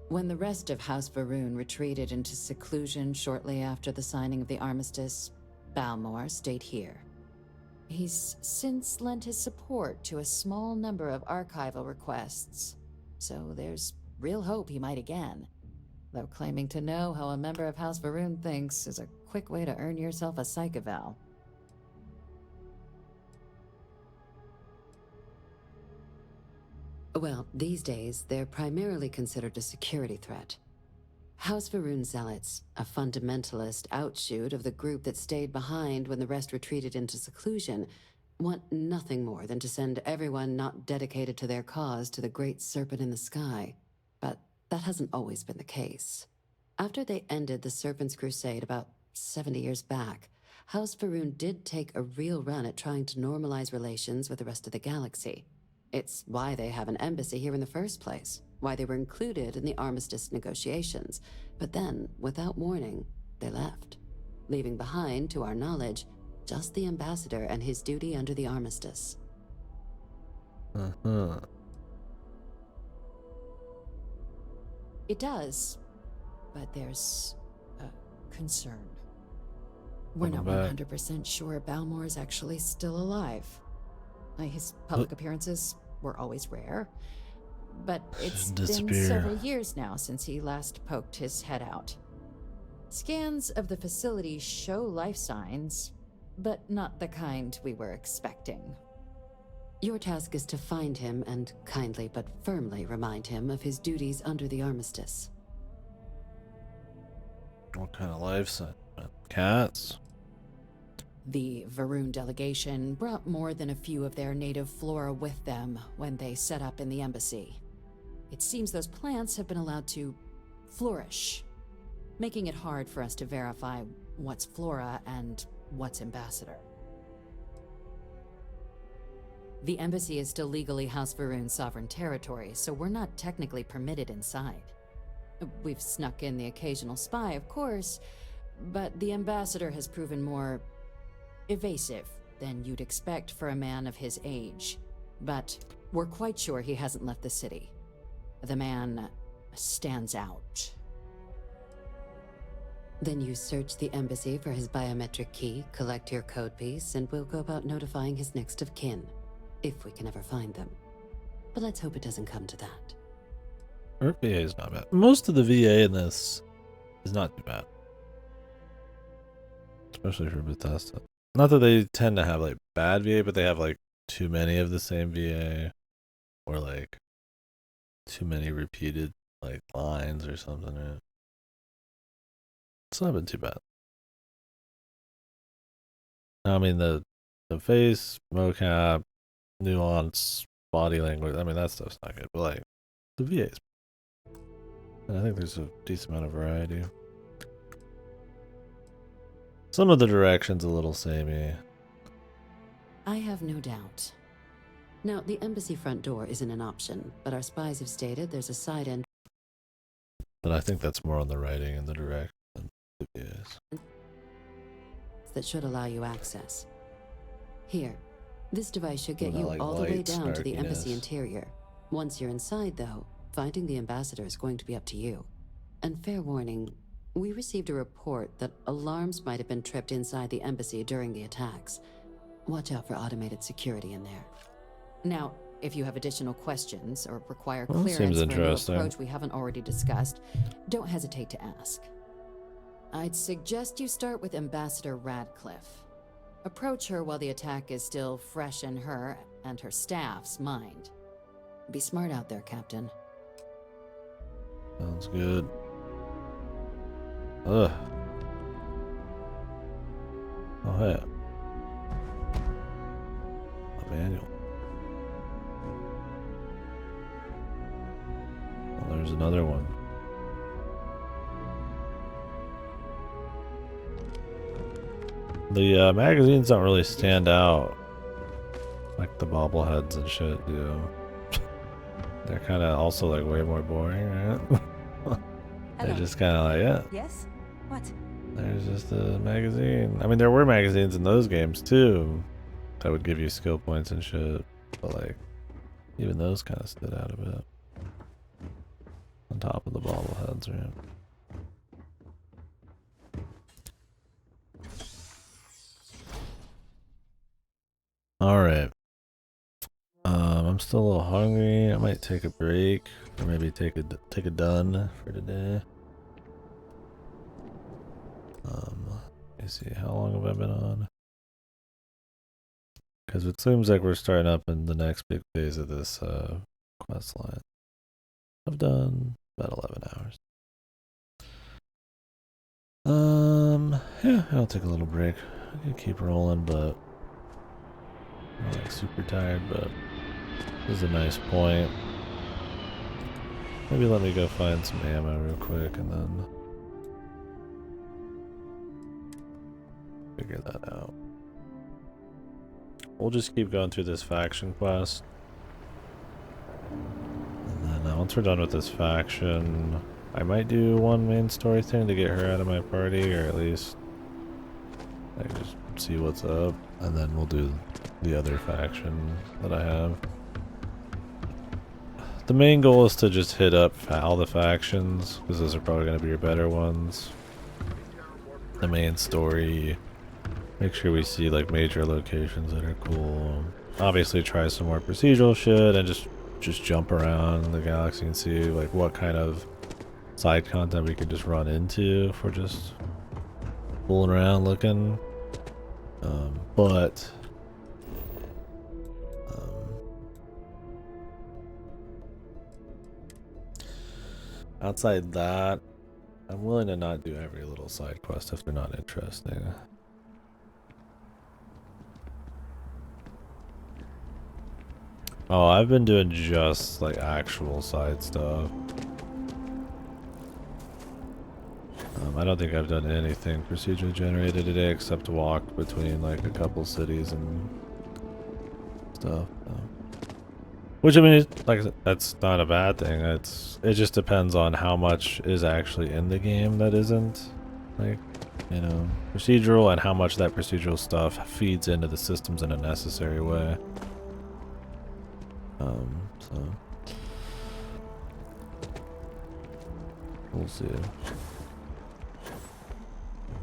When the rest of House Varun retreated into seclusion shortly after the signing of the armistice, Balmore stayed here. He's since lent his support to a small number of archival requests, so there's real hope he might again. Though claiming to know how a member of House Varun thinks is a quick way to earn yourself a psych eval. Well, these days, they're primarily considered a security threat. House Varun Zealots, a fundamentalist outshoot of the group that stayed behind when the rest retreated into seclusion, want nothing more than to send everyone not dedicated to their cause to the great serpent in the sky. But that hasn't always been the case. After they ended the Serpent's Crusade about 70 years back, House Varun did take a real run at trying to normalize relations with the rest of the galaxy. It's why they have an embassy here in the first place, why they were included in the armistice negotiations. But then, without warning, they left, leaving behind, to our knowledge, just the ambassador and his duty under the armistice. It does, but there's a concern. We're not 100% sure Balmore is actually still alive. His public appearances were always rare, but it's been several years now since he last poked his head out. Scans of the facility show life signs, but not the kind we were expecting. Your task is to find him and kindly but firmly remind him of his duties under the armistice. What kind of life sign? Cats? The Varun delegation brought more than a few of their native flora with them when they set up in the embassy. It seems those plants have been allowed to flourish, making it hard for us to verify what's flora and what's ambassador. The embassy is still legally House Varun's sovereign territory, so we're not technically permitted inside. We've snuck in the occasional spy, of course, but the ambassador has proven more evasive than you'd expect for a man of his age. But we're quite sure he hasn't left the city. The man stands out. Then you search the embassy for his biometric key, collect your code piece, and we'll go about notifying his next of kin, if we can ever find them. But let's hope it doesn't come to that. Her VA is not bad. Most of the VA in this is not too bad. Especially for Bethesda. Not that they tend to have like bad VA, but they have like too many of the same VA. Or like too many repeated like lines or something, right? It's not been too bad. I mean the face, mocap, nuance, body language, I mean that stuff's not good, but like the VA's. And I think there's a decent amount of variety. Some of the direction's a little samey. I have no doubt. Now, the embassy front door isn't an option, but our spies have stated there's a side end. But I think that's more on the writing and the direction than the VA's. That should allow you access. Here, this device should get you like all the way light down to the embassy snarkiness. interior. Once you're inside, though, finding the ambassador is going to be up to you. And fair warning, we received a report that alarms might have been tripped inside the embassy during the attacks. Watch out for automated security in there. Now, if you have additional questions or require Well, clearance seems for a new interesting. approach we haven't already discussed, don't hesitate to ask. I'd suggest you start with Ambassador Radcliffe. Approach her while the attack is still fresh in her and her staff's mind. Be smart out there, Captain. Sounds good. Ugh. Oh, hey. A manual. Well, there's another one. The magazines don't really stand out like the bobbleheads and shit do. They're kind of also like way more boring, right? They're just kind of like, yeah. Yes? What? There's just a magazine. I mean, there were magazines in those games too that would give you skill points and shit, but like, even those kind of stood out a bit. On top of the bobbleheads, right? Alright. I'm still a little hungry. I might take a break, or maybe take a done for today. Let me see, how long have I been on? Because it seems like we're starting up in the next big phase of this quest line. I've done about 11 hours. Yeah, I'll take a little break. I can keep rolling, but I'm not like super tired, but this is a nice point. Maybe let me go find some ammo real quick and then figure that out. We'll just keep going through this faction quest. And then once we're done with this faction, I might do one main story thing to get her out of my party, or at least I just see what's up, and then we'll do the other faction that I have. The main goal is to just hit up all the factions, because those are probably going to be your better ones. The main story, make sure we see like major locations that are cool. Obviously try some more procedural shit and just jump around the galaxy and see like what kind of side content we could just run into if we're just fooling around looking. But outside that, I'm willing to not do every little side quest if they're not interesting. Oh, I've been doing just like actual side stuff. I don't think I've done anything procedurally generated today except walk between like a couple cities and stuff. Which I mean, like I said, that's not a bad thing. It just depends on how much is actually in the game that isn't like, you know, procedural, and how much that procedural stuff feeds into the systems in a necessary way. So we'll see.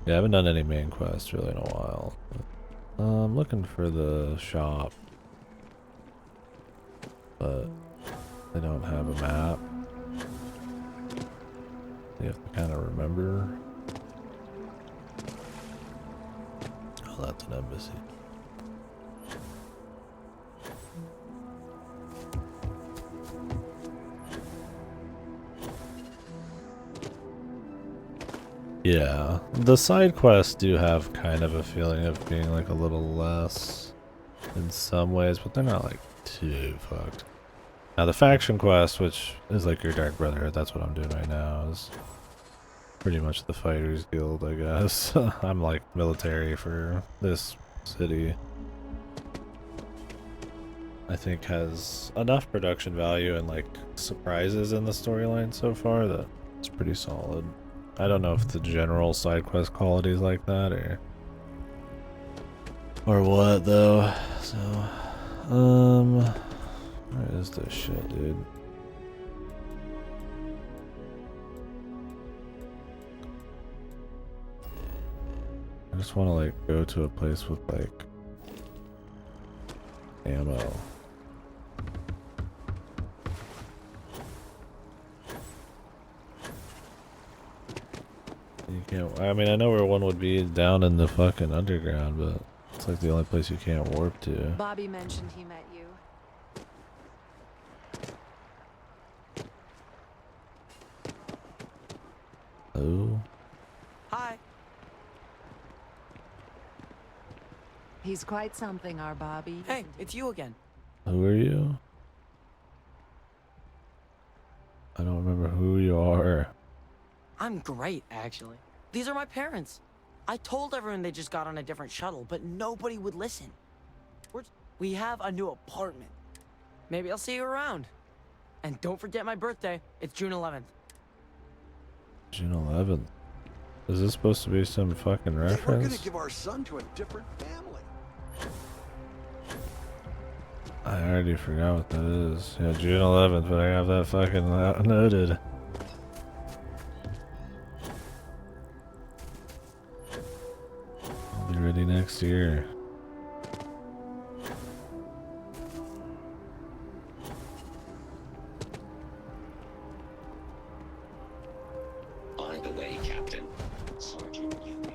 Yeah, I haven't done any main quests really in a while. But, I'm looking for the shop, but they don't have a map. You have to kind of remember. Oh, that's an embassy. Yeah, the side quests do have kind of a feeling of being like a little less in some ways, but they're not like too fucked. Now the faction quest, which is like your Dark Brotherhood, that's what I'm doing right now, is pretty much the Fighters Guild, I guess. I'm like military for this city. I think has enough production value and like surprises in the storyline so far that it's pretty solid. I don't know if the general side quest quality is like that or what though. So where is this shit, dude? I just want to like go to a place with like ammo. You can't. I mean, I know where one would be down in the fucking underground, but it's like the only place you can't warp to. Bobby mentioned he met you. Oh. Hi. He's quite something, our Bobby. Hey, it's you again. Who are you? I don't remember who you are. I'm great, actually. These are my parents. I told everyone they just got on a different shuttle, but nobody would listen. We have a new apartment. Maybe I'll see you around. And don't forget my birthday. It's June 11th. June 11th. Is this supposed to be some fucking reference? We're gonna give our son to a different family. I already forgot what that is. Yeah, June 11th, but I have that fucking noted. I'll be ready next year. By the way, Captain, Sergeant Yui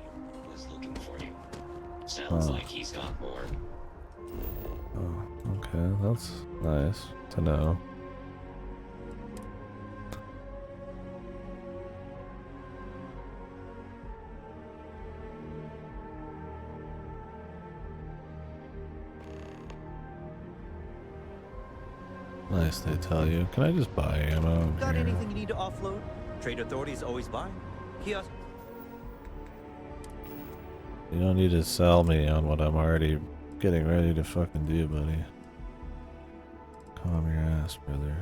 was looking for you. Sounds like he's got more. Oh, okay, that's nice to know. Nice, they tell you. Can I just buy ammo? Got here? anything you need to offload? Trade authorities always buy. Kiosk. You don't need to sell me on what I'm already getting ready to fucking do, buddy. Calm your ass, brother.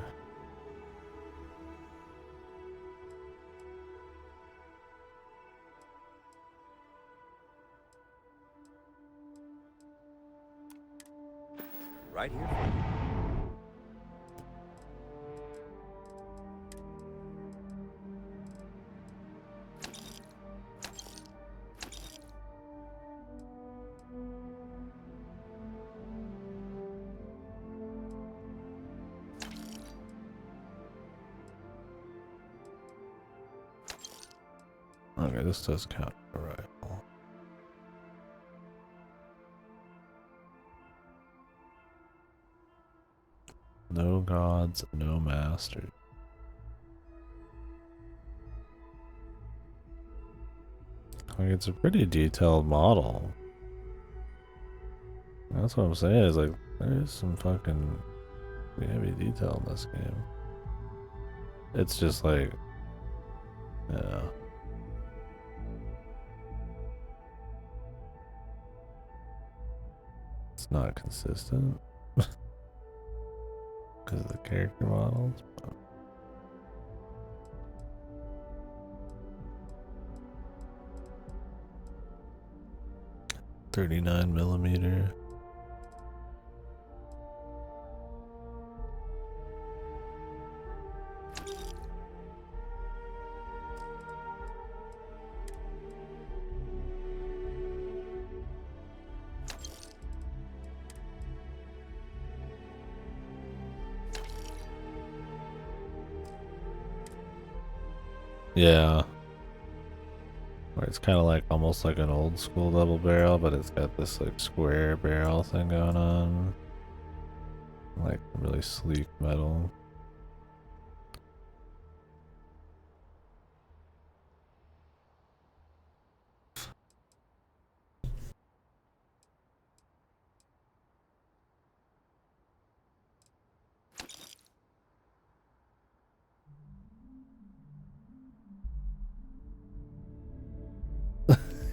Right here. Okay, this does count for a rifle. No gods, no masters. Like, it's a pretty detailed model. That's what I'm saying, is like, there is some fucking heavy detail in this game. It's just like, yeah. It's not consistent. Because of the character models. 39mm. Yeah. Where it's kind of like almost like an old school double barrel, but it's got this like square barrel thing going on. Like really sleek metal.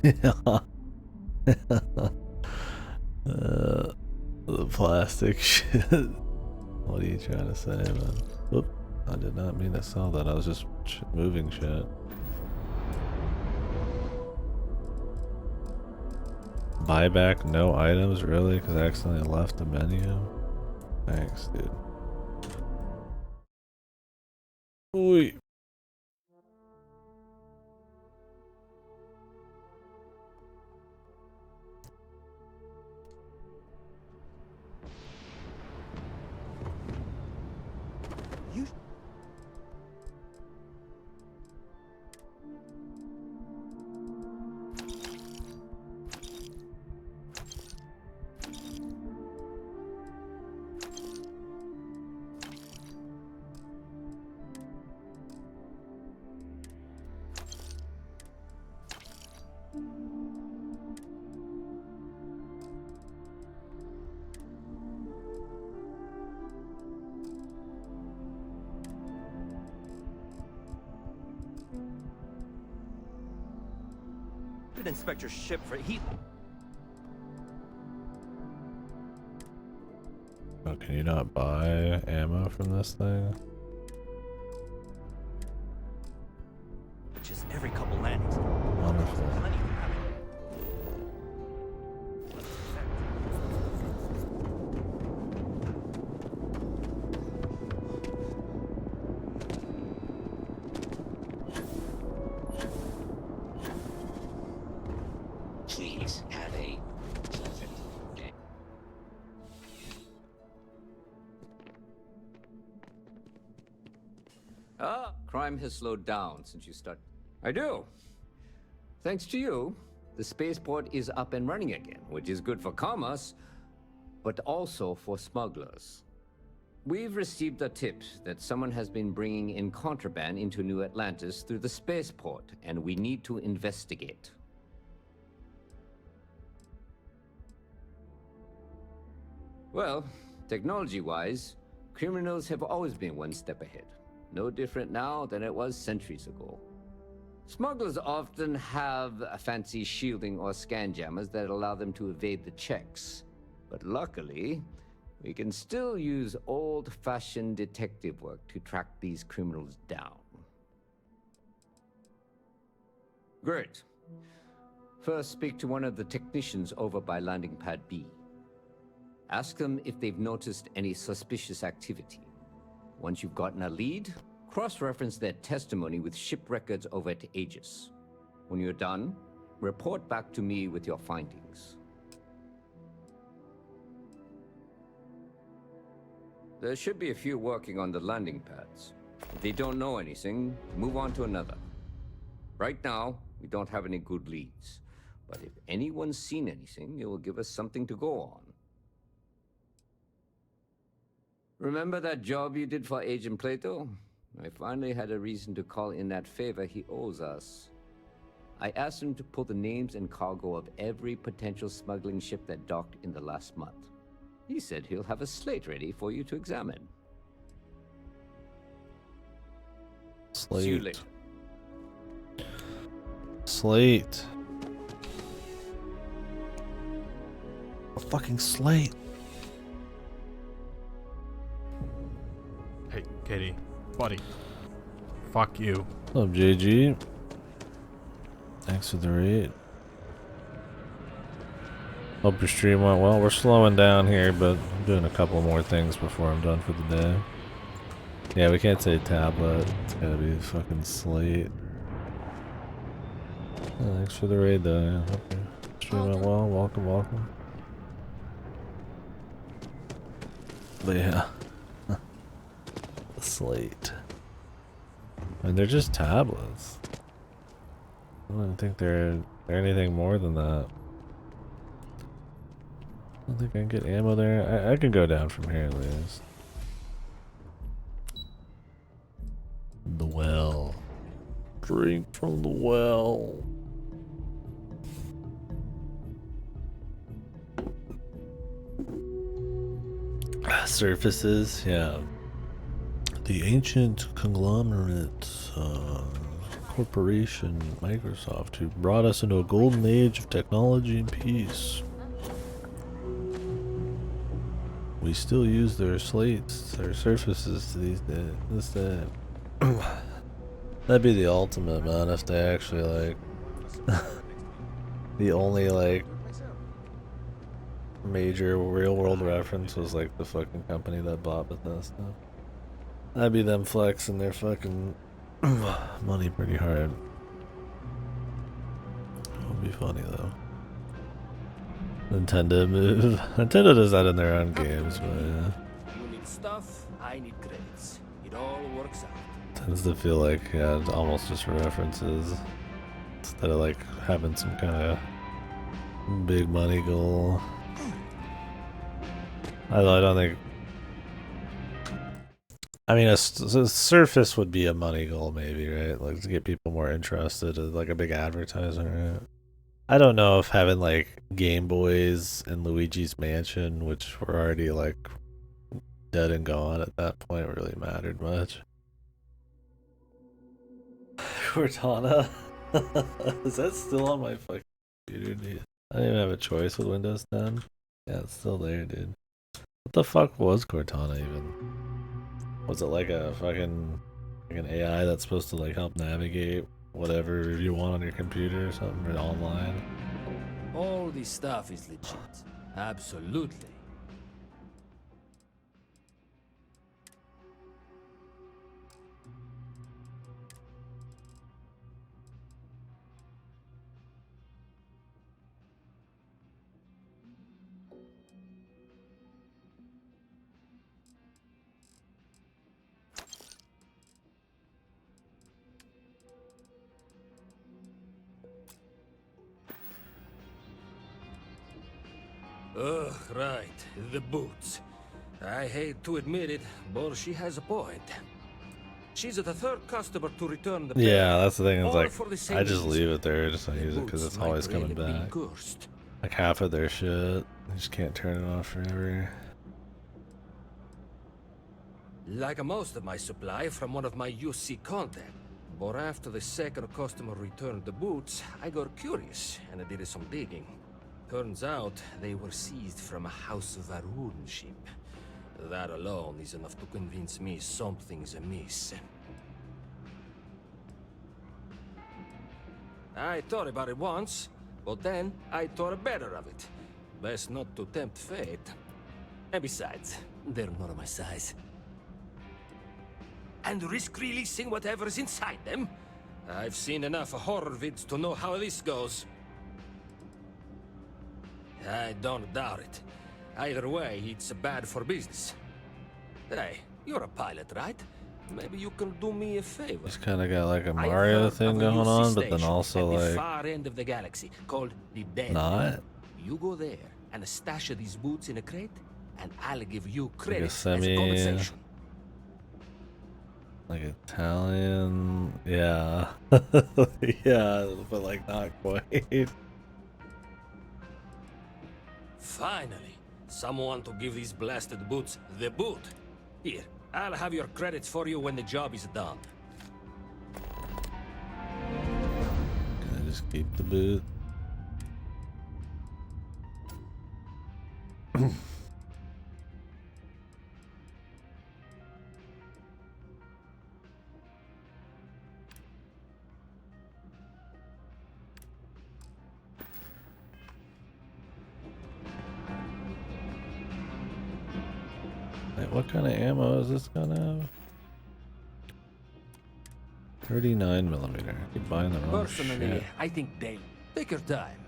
Yeah. The plastic shit. What are you trying to say, man? Whoop. I did not mean to sell that. I was just moving shit. Buy back no items? Really? Because I accidentally left the menu? Thanks, dude. Oi. Inspect your ship for heat. Oh, can you not buy ammo from this thing? Just every couple landings. Wonderful. Please have a pleasant day. Crime has slowed down since you started. I do. Thanks to you, the spaceport is up and running again, which is good for commerce, but also for smugglers. We've received a tip that someone has been bringing in contraband into New Atlantis through the spaceport, and we need to investigate. Well, technology-wise, criminals have always been one step ahead. No different now than it was centuries ago. Smugglers often have a fancy shielding or scan jammers that allow them to evade the checks. But luckily, we can still use old-fashioned detective work to track these criminals down. Great. First, speak to one of the technicians over by landing pad B. Ask them if they've noticed any suspicious activity. Once you've gotten a lead, cross-reference their testimony with ship records over at Aegis. When you're done, report back to me with your findings. There should be a few working on the landing pads. If they don't know anything, move on to another. Right now, We don't have any good leads. But if anyone's seen anything, it will give us something to go on. Remember that job you did for Agent Plato? I finally had a reason to call in that favor he owes us. I asked him to pull the names and cargo of every potential smuggling ship that docked in the last month. He said he'll have a slate ready for you to examine. Slate. See you later. Slate. A fucking slate. Hey, Katie. Buddy. Fuck you. What's up, JG? Thanks for the raid. Hope your stream went well. We're slowing down here, but I'm doing a couple more things before I'm done for the day. Yeah, we can't say tablet. It's gotta be a fucking slate. Yeah, thanks for the raid, though. Yeah, hope your stream went well. Welcome, welcome. But yeah. The slate. And they're just tablets. I don't think they're anything more than that. I don't think I can get ammo there. I can go down from here at least. The well. Drink from the well. Surfaces, yeah. The ancient conglomerate corporation, Microsoft, who brought us into a golden age of technology and peace. We still use their slates, their surfaces to these days. That'd be the ultimate, man, if they actually, like, the only, like, major real world reference was, like, the fucking company that bought Bethesda. That'd be them flexing their fucking money pretty hard. It would be funny, though. Nintendo move. Nintendo does that in their own games, but yeah. You need stuff, I need credits. It all works out. Tends to feel like, yeah, it's almost just references instead of like having some kind of big money goal. I don't think. I mean, a Surface would be a money goal, maybe, right? Like to get people more interested, like a big advertisement, right? I don't know if having like Game Boys and Luigi's Mansion, which were already like dead and gone at that point, really mattered much. Cortana? Is that still on my fucking computer, dude? I don't even have a choice with Windows 10. Yeah, it's still there, dude. What the fuck was Cortana even? Was it like a fucking like an AI that's supposed to like help navigate whatever you want on your computer or something, or online? All this stuff is legit. Absolutely. Ugh, right. The boots. I hate to admit it, but she has a point. She's the third customer to return the Yeah, that's the thing. It's all like for the same I just reason. leave it there, just don't use it because boots it's always might coming really be back. cursed. Like half of their shit, you just can't turn it off forever. Like most of my supply from one of my UC contacts. But after the second customer returned the boots, I got curious and I did some digging. Turns out they were seized from a House of Arun ship. That alone is enough to convince me something's amiss. I thought about it once, but then I thought better of it. Best not to tempt fate. And besides, they're not my size. And risk releasing whatever's inside them? I've seen enough horror vids to know how this goes. I don't doubt it. Either way, it's bad for business. Hey, you're a pilot, right? Maybe you can do me a favor. He's kind of got like a I have Mario heard thing of a going UC on, but then station also at the like far end of the galaxy called the Dead. not. You go there and stash these boots in a crate, and I'll give you Like a credits as semi, compensation. like Italian, yeah, yeah, but like not quite. Finally, someone to give these blasted boots the boot. Here, I'll have your credits for you when the job is done. Can I just keep the boot? Wait, what kind of ammo is this gonna have? 39mm. I keep buying the wrong Personally, shit. I think they take your time.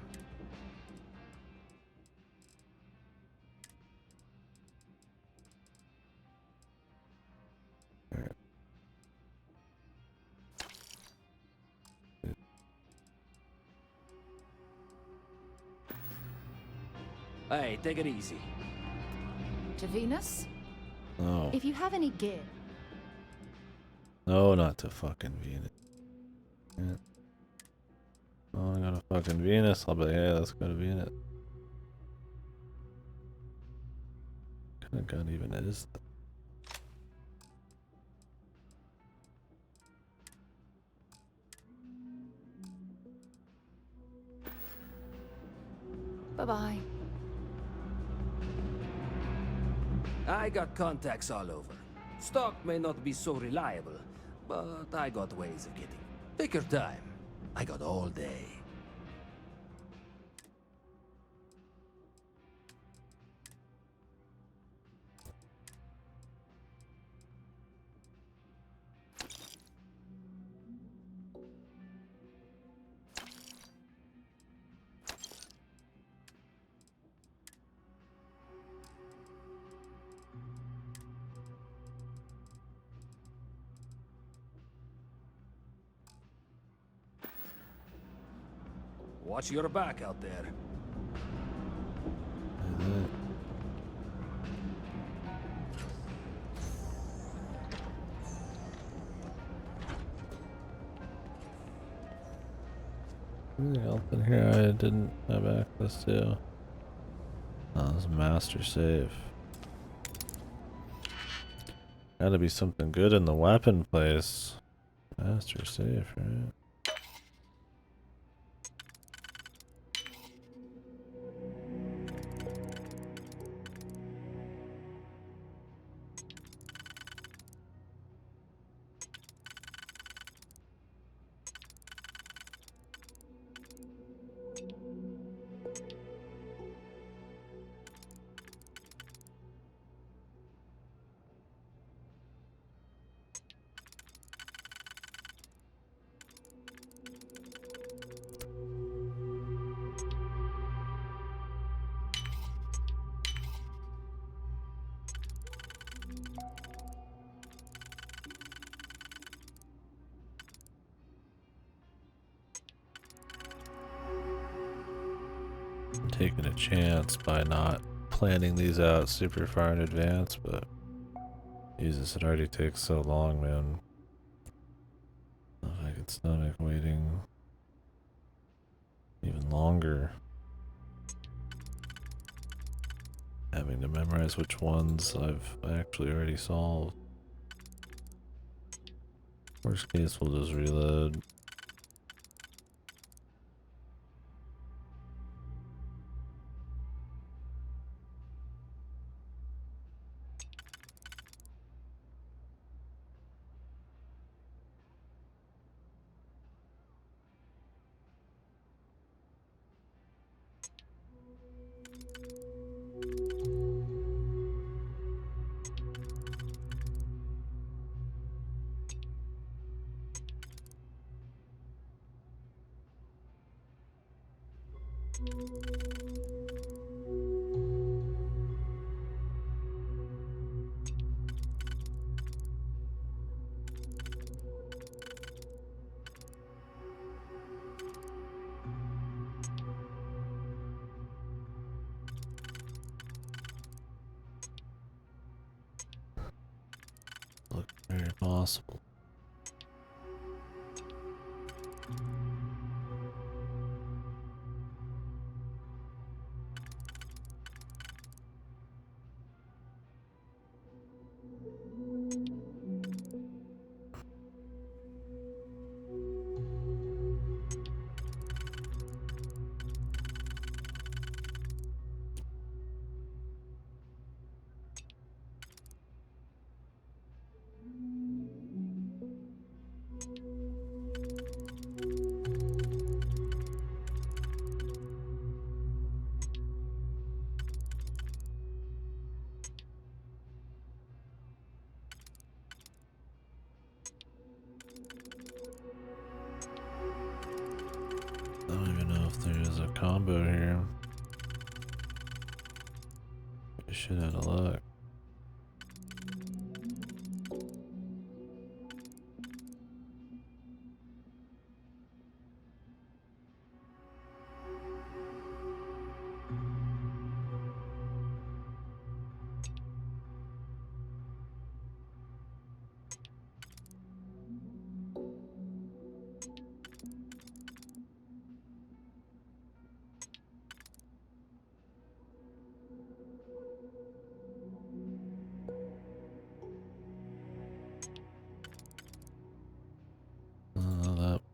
Hey, take it easy. To Venus? No. If you have any gear. No, not to fucking Venus. Yeah. Oh, I got a fucking Venus. I'll be, yeah, let's go to Venus. What kind of gun even is that? Bye-bye. I got contacts all over. Stock may not be so reliable, but I got ways of getting. Take your time. I got all day. Watch your back out there. Anything else in here I didn't have access to? Oh, this is master safe. Gotta be something good in the weapon place. Master safe, right? I'm taking a chance by not planning these out super far in advance, but Jesus, it already takes so long, man. If I could stomach waiting even longer. Having to memorize which ones I've actually already solved. Worst case, we'll just reload. possible. I don't even know if there is a combo here. We should have a look.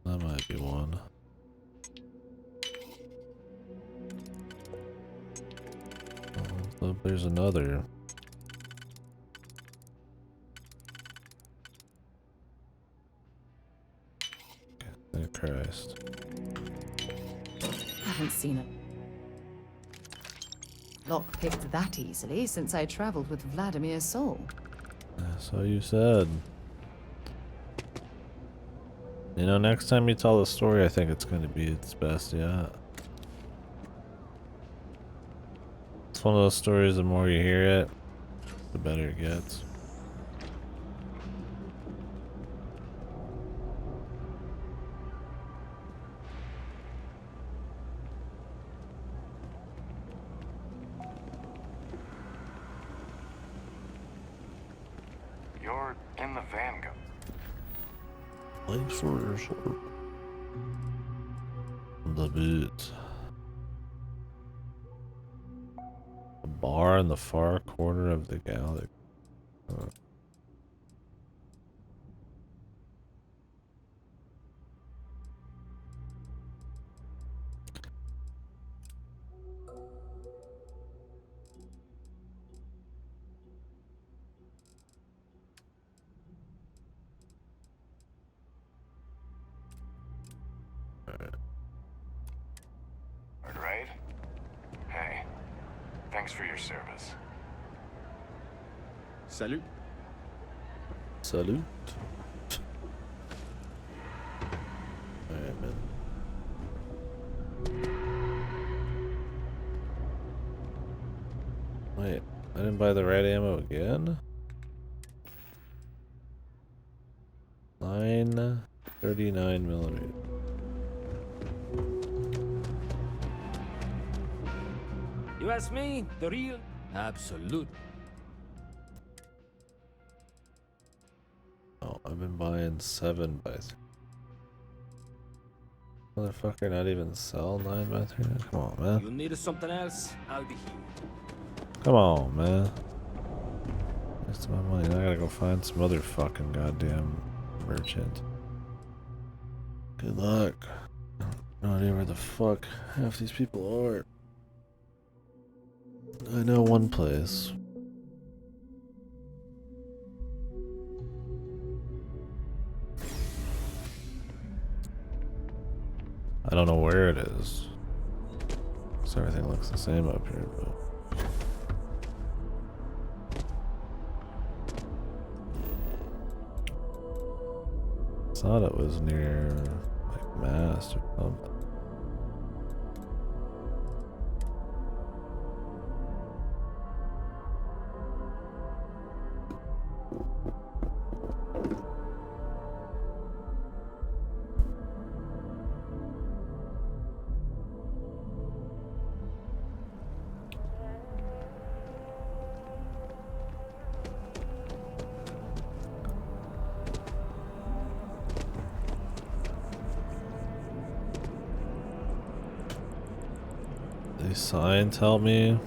That might be one. Oh, there's another. Oh Christ. Haven't seen it. Lockpicked that easily since I traveled with Vladimir's soul. So you said. You know, next time you tell the story, I think it's going to be its best yet. It's one of those stories, the more you hear it, the better it gets. You're in the Vanguard. Thanks for your support. The boot. A bar in the far corner of the galaxy. Right? Hey, thanks for your service. Salut. Salute. Alright, man. Wait, I didn't buy the right ammo again? 939mm. You ask me, the real? Absolute. Oh, I've been buying 7x3. Motherfucker, not even sell 9x3? Come on, man. You need something else? I'll be here. Come on, man. Waste my money. I gotta go find some other fucking goddamn merchant. Good luck. No idea where the fuck half these people are. I know one place. I don't know where it is. So everything looks the same up here, but I thought it was near like Mast or something. these signs help me?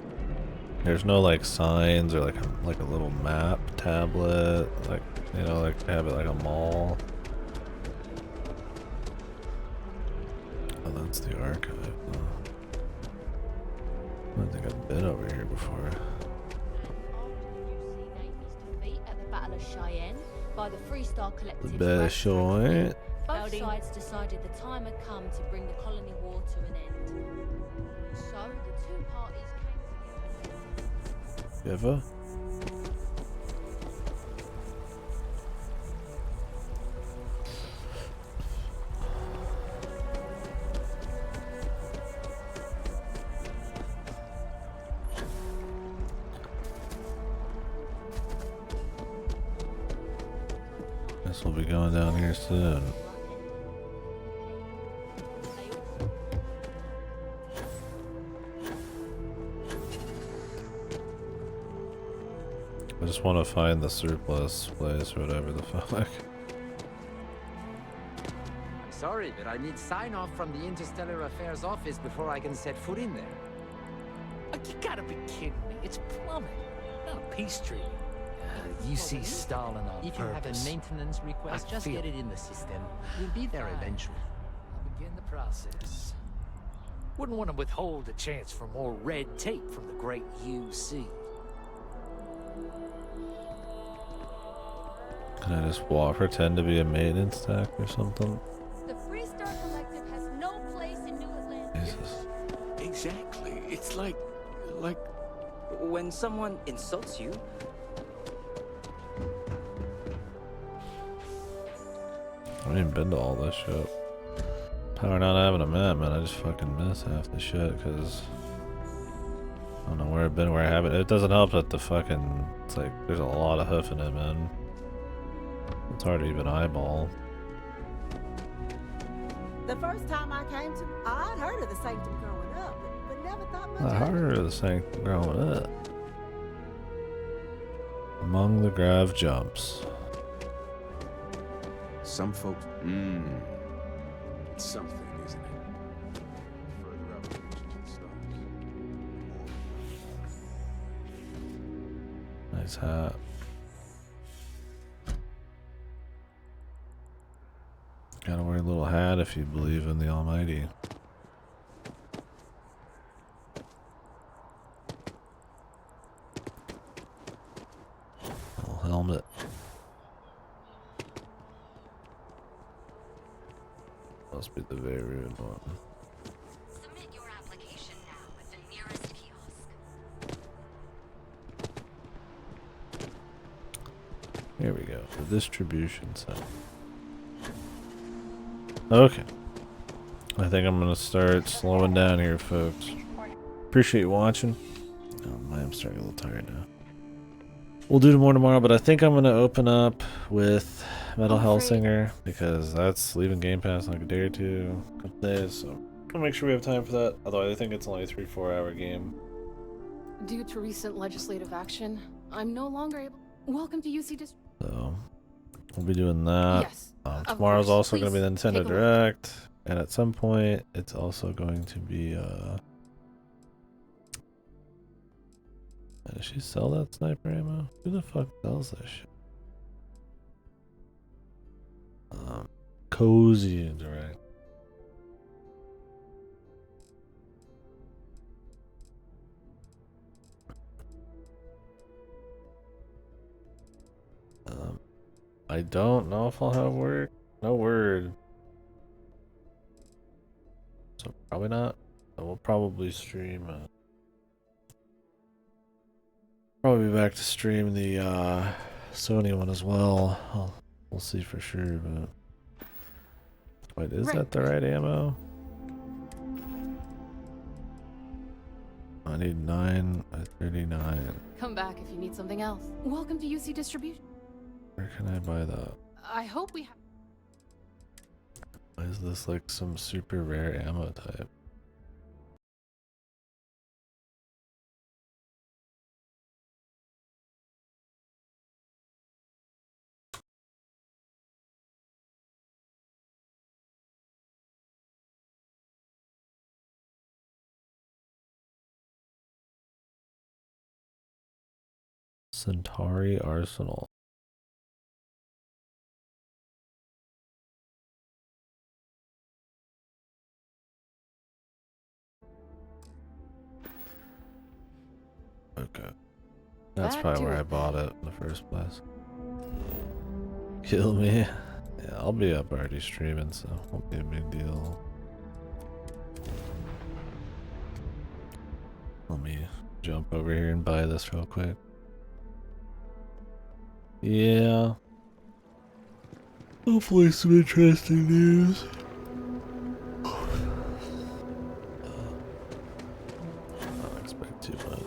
There's no like signs or like a little map tablet, like you know, like they have it like a mall. Oh, that's the archive. Oh. I don't think I've been over here before. At the Battle of Cheyenne by the Freestar Collective's The Battle of Cheyenne. both sides decided the time had come to bring the colony war to an end. So the two parties came together. Ever? Guess we'll be going down here soon. I just want to find the surplus place or whatever the fuck. I'm sorry, but I need sign-off from the Interstellar Affairs office before I can set foot in there. You gotta be kidding me. It's plumbing, not a peace treaty. You see Stalin on If you have purpose. a maintenance request, I just feel get it in the system. We'll be there eventually. I'll begin the process. Wouldn't want to withhold a chance for more red tape from the great UC. Can I just pretend to be a maintenance tech or something? The Freestar Collective has no place in New Atlantis. Jesus. Exactly. It's like when someone insults you. I haven't even been to all this shit. Power not having a map, man. I just fucking miss half the shit because I don't know where I've been, where I haven't. It doesn't help that the fucking, it's like there's a lot of hoof in it, man. It's hard to even eyeball. The first time I came to, I'd heard of the Sanctum growing up, but never thought much I of it. heard of the sanctum growing up. Among the grav jumps. Some folks, it's something, isn't it? Further up into the stars. Nice hat. Gotta wear a little hat if you believe in the Almighty. Little helmet. Must be the very rude one. Submit your application now at the nearest kiosk. Here we go. The distribution center. Okay. I think I'm gonna start slowing down here, folks. Appreciate you watching. I am starting a little tired now. We'll do more tomorrow, but I think I'm gonna open up with Metal Hellsinger because that's leaving Game Pass in like a day or two, a couple days. So I'll make sure we have time for that. Although I think it's only a 3-4 hour game. Due to recent legislative action, I'm no longer able. Welcome to UC District. So we'll be doing that. Yes, Tomorrow's course. also going to be the Please, Nintendo take a look. Direct, and at some point it's also going to be does she sell that sniper ammo? Who the fuck sells that shit? Cozy Direct. I don't know if I'll have work. No word. So probably not. So we'll probably stream. Probably be back to stream the Sony one as well. We'll see for sure. But wait, is that the right ammo? I need 9 at 39. Come back if you need something else. Welcome to UC Distribution. Where can I buy that? I hope we have. Why is this like some super rare ammo type? Centauri Arsenal. Okay. That's Back probably to where I it bought then. it in the first place. Kill me. Yeah, I'll be up already streaming, so won't be a big deal. Let me jump over here and buy this real quick. Yeah. Hopefully some interesting news. I don't expect too much.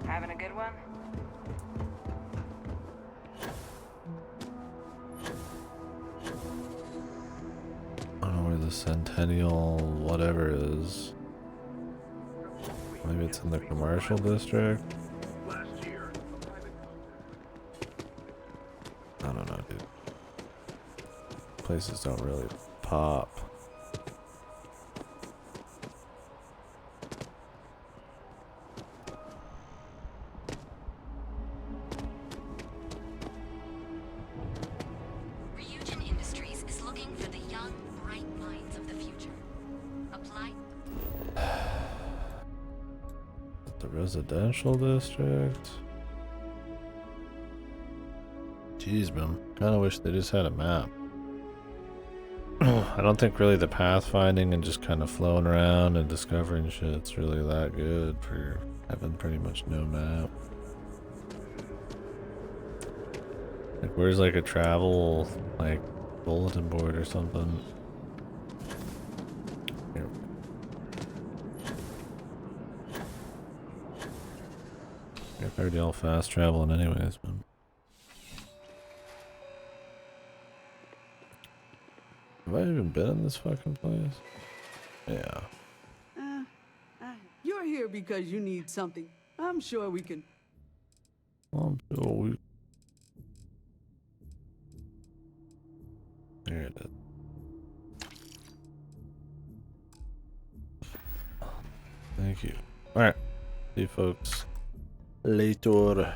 Having a good one? I don't know where the Centennial whatever is. Maybe it's in the commercial district? I don't know, dude. Places don't really pop. Ryujin Industries is looking for the young, bright minds of the future. Apply. The residential district? Jeez, man. Kinda wish they just had a map. I don't think really the pathfinding and just kind of flowing around and discovering shit's really that good for having pretty much no map. Like, where's like a travel, like, bulletin board or something? Here. You're already all fast traveling anyways, man. Have I even been in this fucking place? Yeah. You're here because you need something. I'm sure we can. There it is. Thank you. Alright. See you folks later.